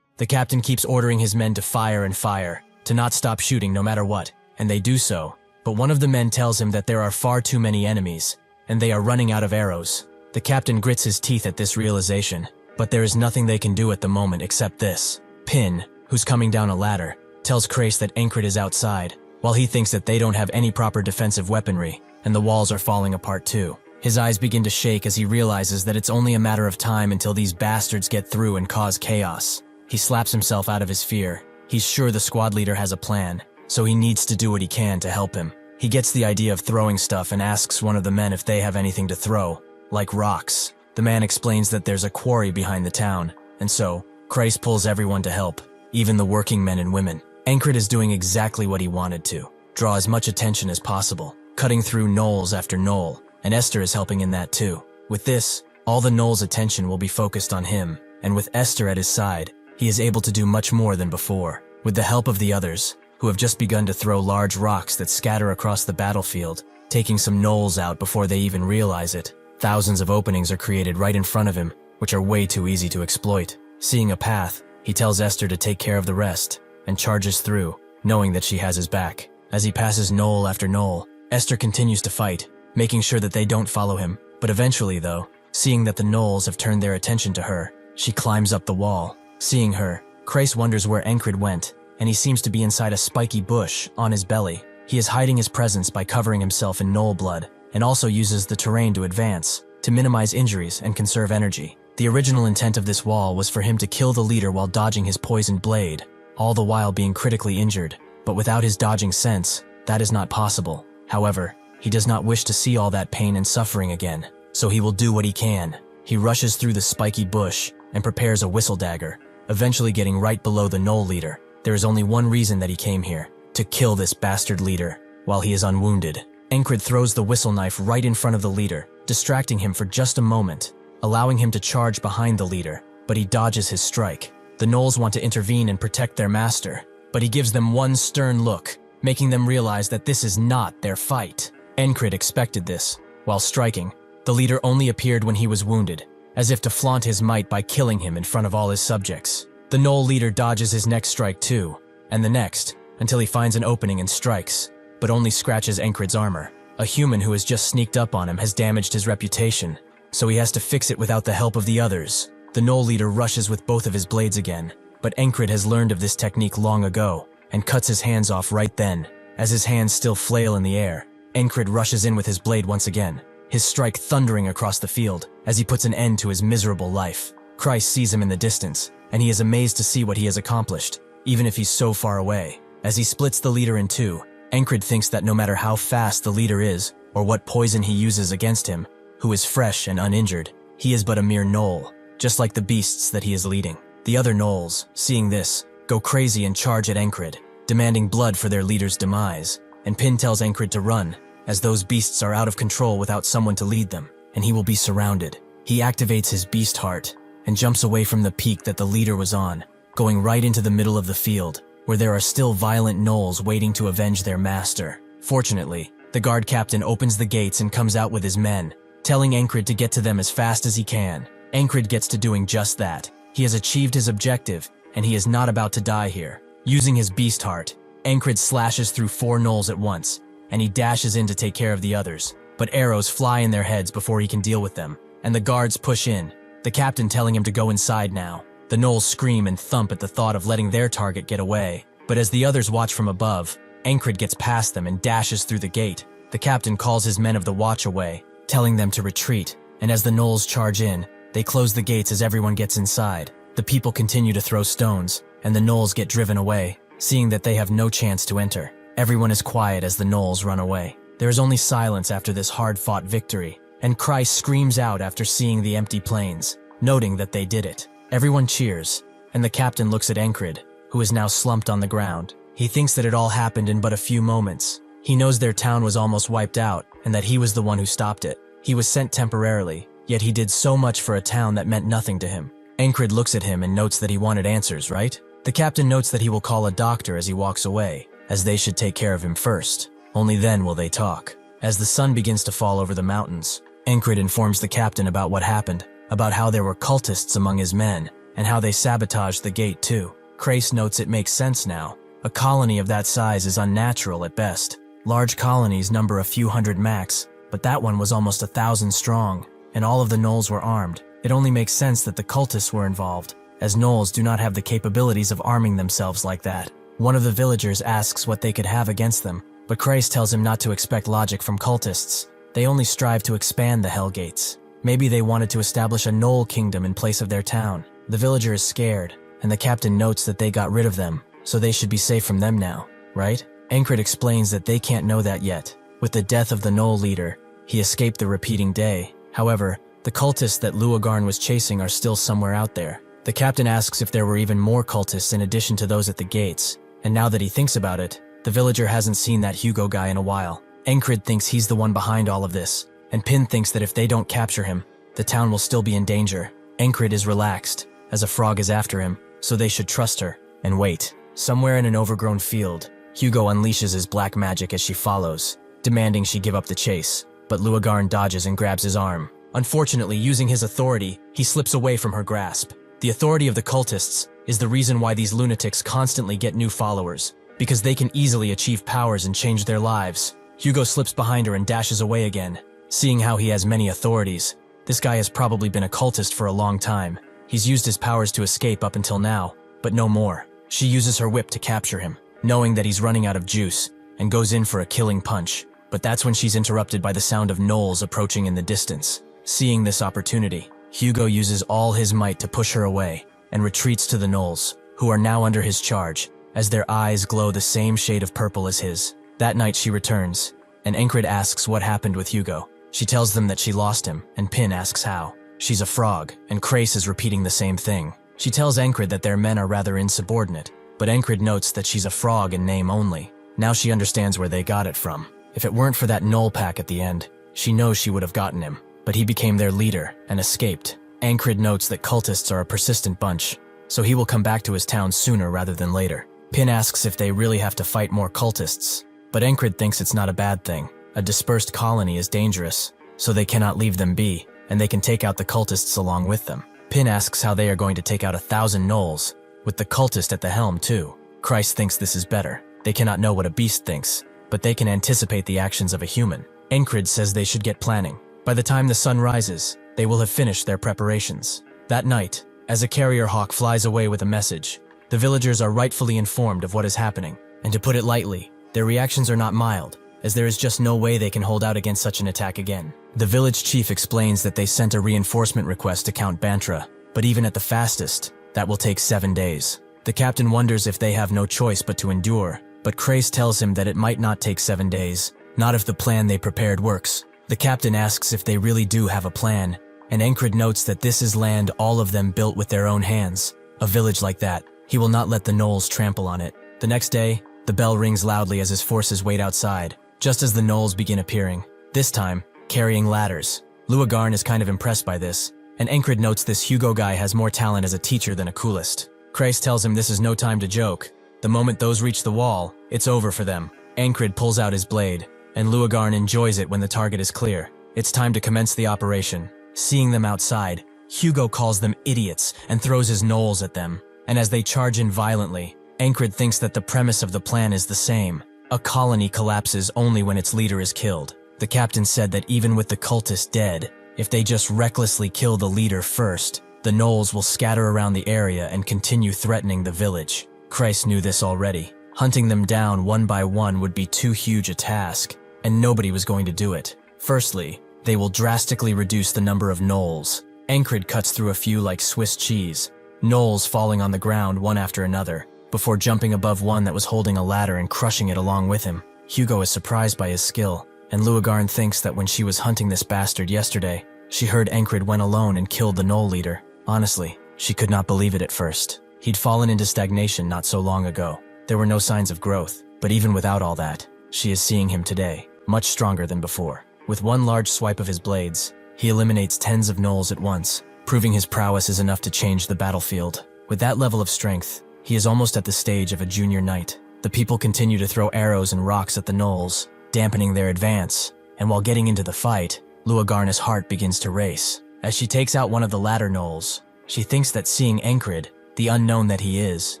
The captain keeps ordering his men to fire and fire, to not stop shooting no matter what, and they do so, but one of the men tells him that there are far too many enemies, and they are running out of arrows. The captain grits his teeth at this realization, but there is nothing they can do at the moment except this. Pin, who's coming down a ladder, tells Krace that Encred is outside, while he thinks that they don't have any proper defensive weaponry, and the walls are falling apart too. His eyes begin to shake as he realizes that it's only a matter of time until these bastards get through and cause chaos. He slaps himself out of his fear. He's sure the squad leader has a plan, so he needs to do what he can to help him. He gets the idea of throwing stuff and asks one of the men if they have anything to throw, like rocks. The man explains that there's a quarry behind the town, and so, Krace pulls everyone to help, even the working men and women. Encred is doing exactly what he wanted to, draw as much attention as possible, cutting through Gnolls after Gnoll, and Esther is helping in that too. With this, all the Gnoll's attention will be focused on him, and with Esther at his side, he is able to do much more than before. With the help of the others, who have just begun to throw large rocks that scatter across the battlefield, taking some Gnolls out before they even realize it, thousands of openings are created right in front of him, which are way too easy to exploit. Seeing a path, he tells Esther to take care of the rest, and charges through, knowing that she has his back. As he passes Gnoll after Gnoll, Esther continues to fight, making sure that they don't follow him. But eventually though, seeing that the Gnolls have turned their attention to her, she climbs up the wall. Seeing her, Krace wonders where Encred went, and he seems to be inside a spiky bush on his belly. He is hiding his presence by covering himself in Gnoll blood, and also uses the terrain to advance, to minimize injuries and conserve energy. The original intent of this wall was for him to kill the leader while dodging his poisoned blade, all the while being critically injured, but without his dodging sense, that is not possible. However, he does not wish to see all that pain and suffering again, so he will do what he can. He rushes through the spiky bush and prepares a whistle dagger, eventually getting right below the Gnoll leader. There is only one reason that he came here, to kill this bastard leader, while he is unwounded. Encred throws the whistle knife right in front of the leader, distracting him for just a moment, allowing him to charge behind the leader, but he dodges his strike. The Gnolls want to intervene and protect their master, but he gives them one stern look, making them realize that this is not their fight. Encred expected this. While striking, the leader only appeared when he was wounded, as if to flaunt his might by killing him in front of all his subjects. The Gnoll leader dodges his next strike too, and the next, until he finds an opening and strikes, but only scratches Encred's armor. A human who has just sneaked up on him has damaged his reputation, so he has to fix it without the help of the others. The Gnoll leader rushes with both of his blades again, but Encred has learned of this technique long ago, and cuts his hands off right then. As his hands still flail in the air, Encred rushes in with his blade once again, his strike thundering across the field, as he puts an end to his miserable life. Krace sees him in the distance, and he is amazed to see what he has accomplished, even if he's so far away. As he splits the leader in two, Encred thinks that no matter how fast the leader is, or what poison he uses against him, who is fresh and uninjured, he is but a mere Gnoll, just like the beasts that he is leading. The other Gnolls, seeing this, go crazy and charge at Encred, demanding blood for their leader's demise, and Pin tells Encred to run, as those beasts are out of control without someone to lead them, and he will be surrounded. He activates his beast heart, and jumps away from the peak that the leader was on, going right into the middle of the field, where there are still violent Gnolls waiting to avenge their master. Fortunately, the guard captain opens the gates and comes out with his men, telling Encred to get to them as fast as he can. Encred gets to doing just that. He has achieved his objective, and he is not about to die here. Using his beast heart, Encred slashes through 4 Gnolls at once, and he dashes in to take care of the others, but arrows fly in their heads before he can deal with them, and the guards push in, the captain telling him to go inside now. The Gnolls scream and thump at the thought of letting their target get away, but as the others watch from above, Encred gets past them and dashes through the gate. The captain calls his men of the watch away, telling them to retreat, and as the Gnolls charge in, they close the gates as everyone gets inside. The people continue to throw stones, and the Gnolls get driven away, seeing that they have no chance to enter. Everyone is quiet as the Gnolls run away. There is only silence after this hard-fought victory, and Krace screams out after seeing the empty plains, noting that they did it. Everyone cheers, and the captain looks at Encred, who is now slumped on the ground. He thinks that it all happened in but a few moments. He knows their town was almost wiped out, and that he was the one who stopped it. He was sent temporarily, yet he did so much for a town that meant nothing to him. Encred looks at him and notes that he wanted answers, right? The captain notes that he will call a doctor as he walks away, as they should take care of him first. Only then will they talk. As the sun begins to fall over the mountains, Encred informs the captain about what happened, about how there were cultists among his men, and how they sabotaged the gate too. Crace notes it makes sense now. A colony of that size is unnatural at best. Large colonies number a few hundred max, but that one was almost 1,000 strong, and all of the gnolls were armed. It only makes sense that the cultists were involved, as gnolls do not have the capabilities of arming themselves like that. One of the villagers asks what they could have against them, but Crace tells him not to expect logic from cultists. They only strive to expand the Hell Gates. Maybe they wanted to establish a gnoll kingdom in place of their town. The villager is scared, and the captain notes that they got rid of them, so they should be safe from them now, right? Encred explains that they can't know that yet. With the death of the gnoll leader, he escaped the repeating day. However, the cultists that Luagarn was chasing are still somewhere out there. The captain asks if there were even more cultists in addition to those at the gates, and now that he thinks about it, the villager hasn't seen that Hugo guy in a while. Encred thinks he's the one behind all of this, and Pin thinks that if they don't capture him, the town will still be in danger. Encred is relaxed, as a frog is after him, so they should trust her, and wait. Somewhere in an overgrown field, Hugo unleashes his black magic as she follows, demanding she give up the chase, but Luagarn dodges and grabs his arm. Unfortunately, using his authority, he slips away from her grasp. The authority of the cultists is the reason why these lunatics constantly get new followers, because they can easily achieve powers and change their lives. Hugo slips behind her and dashes away again. Seeing how he has many authorities, this guy has probably been a cultist for a long time. He's used his powers to escape up until now, but no more. She uses her whip to capture him, knowing that he's running out of juice, and goes in for a killing punch. But that's when she's interrupted by the sound of gnolls approaching in the distance. Seeing this opportunity, Hugo uses all his might to push her away, and retreats to the gnolls, who are now under his charge, as their eyes glow the same shade of purple as his. That night she returns, and Encred asks what happened with Hugo. She tells them that she lost him, and Pin asks how. She's a frog, and Crace is repeating the same thing. She tells Encred that their men are rather insubordinate, but Encred notes that she's a frog in name only. Now she understands where they got it from. If it weren't for that gnoll pack at the end, she knows she would have gotten him, but he became their leader and escaped. Encred notes that cultists are a persistent bunch, so he will come back to his town sooner rather than later. Pin asks if they really have to fight more cultists, but Encred thinks it's not a bad thing. A dispersed colony is dangerous, so they cannot leave them be, and they can take out the cultists along with them. Pin asks how they are going to take out 1,000 gnolls, with the cultist at the helm too. Christ thinks this is better. They cannot know what a beast thinks, but they can anticipate the actions of a human. Encred says they should get planning. By the time the sun rises, they will have finished their preparations. That night, as a carrier hawk flies away with a message, the villagers are rightfully informed of what is happening. And to put it lightly, their reactions are not mild, as there is just no way they can hold out against such an attack again. The village chief explains that they sent a reinforcement request to Count Bantra, but even at the fastest, that will take 7 days. The captain wonders if they have no choice but to endure, but Crace tells him that it might not take 7 days, not if the plan they prepared works. The captain asks if they really do have a plan, and Encred notes that this is land all of them built with their own hands. A village like that, he will not let the gnolls trample on it. The next day, the bell rings loudly as his forces wait outside, just as the gnolls begin appearing. This time, carrying ladders. Luagarn is kind of impressed by this, and Encred notes this Hugo guy has more talent as a teacher than a coolist. Crace tells him this is no time to joke. The moment those reach the wall, it's over for them. Encred pulls out his blade, and Luagarn enjoys it when the target is clear. It's time to commence the operation. Seeing them outside, Hugo calls them idiots and throws his gnolls at them. And as they charge in violently, Encred thinks that the premise of the plan is the same. A colony collapses only when its leader is killed. The captain said that even with the cultist dead, if they just recklessly kill the leader first, the gnolls will scatter around the area and continue threatening the village. Christ knew this already. Hunting them down one by one would be too huge a task, and nobody was going to do it. Firstly, they will drastically reduce the number of gnolls. Encred cuts through a few like Swiss cheese, gnolls falling on the ground one after another, before jumping above one that was holding a ladder and crushing it along with him. Hugo is surprised by his skill, and Luagarn thinks that when she was hunting this bastard yesterday, she heard Encred went alone and killed the gnoll leader. Honestly, she could not believe it at first. He'd fallen into stagnation not so long ago. There were no signs of growth, but even without all that, she is seeing him today, much stronger than before. With one large swipe of his blades, he eliminates tens of gnolls at once, proving his prowess is enough to change the battlefield. With that level of strength, He is almost at the stage of a junior knight. The people continue to throw arrows and rocks at the gnolls, dampening their advance, and while getting into the fight, Luagarna's heart begins to race. As she takes out one of the latter gnolls, she thinks that seeing Encred, the unknown that he is,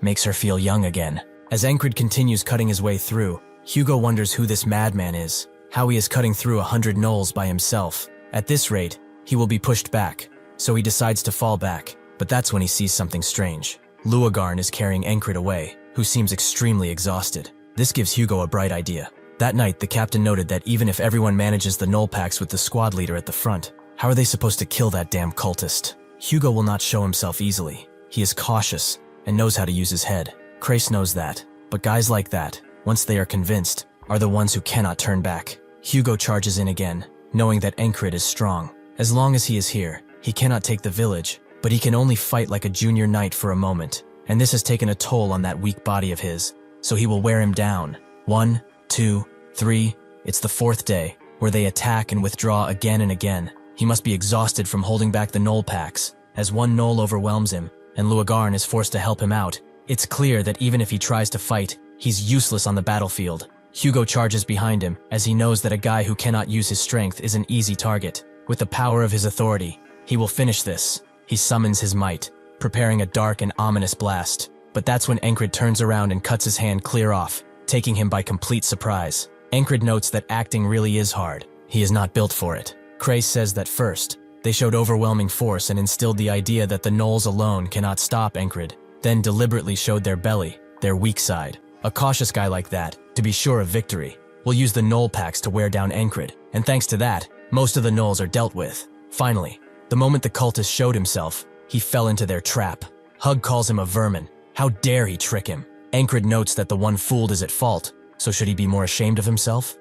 makes her feel young again. As Encred continues cutting his way through, Hugo wonders who this madman is, how he is cutting through 100 gnolls by himself. At this rate, he will be pushed back, so he decides to fall back, but that's when he sees something strange. Luagarn is carrying Encred away, who seems extremely exhausted. This gives Hugo a bright idea. That night, the captain noted that even if everyone manages the gnoll packs with the squad leader at the front, how are they supposed to kill that damn cultist? Hugo will not show himself easily. He is cautious and knows how to use his head. Krace knows that, but guys like that, once they are convinced, are the ones who cannot turn back. Hugo charges in again, knowing that Encred is strong. As long as he is here, he cannot take the village, but he can only fight like a junior knight for a moment, and this has taken a toll on that weak body of his, so he will wear him down. 1, 2, 3, it's the 4th day, where they attack and withdraw again and again. He must be exhausted from holding back the gnoll packs, as one gnoll overwhelms him, and Luagarn is forced to help him out. It's clear that even if he tries to fight, he's useless on the battlefield. Hugo charges behind him, as he knows that a guy who cannot use his strength is an easy target. With the power of his authority, he will finish this. He summons his might, preparing a dark and ominous blast. But that's when Encred turns around and cuts his hand clear off, taking him by complete surprise. Encred notes that acting really is hard. He is not built for it. Krace says that first, they showed overwhelming force and instilled the idea that the gnolls alone cannot stop Encred, then deliberately showed their belly, their weak side. A cautious guy like that, to be sure of victory, will use the gnoll packs to wear down Encred, and thanks to that, most of the gnolls are dealt with. Finally, the moment the cultist showed himself, he fell into their trap. Hug calls him a vermin. How dare he trick him? Encred notes that the one fooled is at fault, so should he be more ashamed of himself?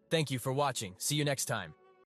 Thank you for watching. See you next time.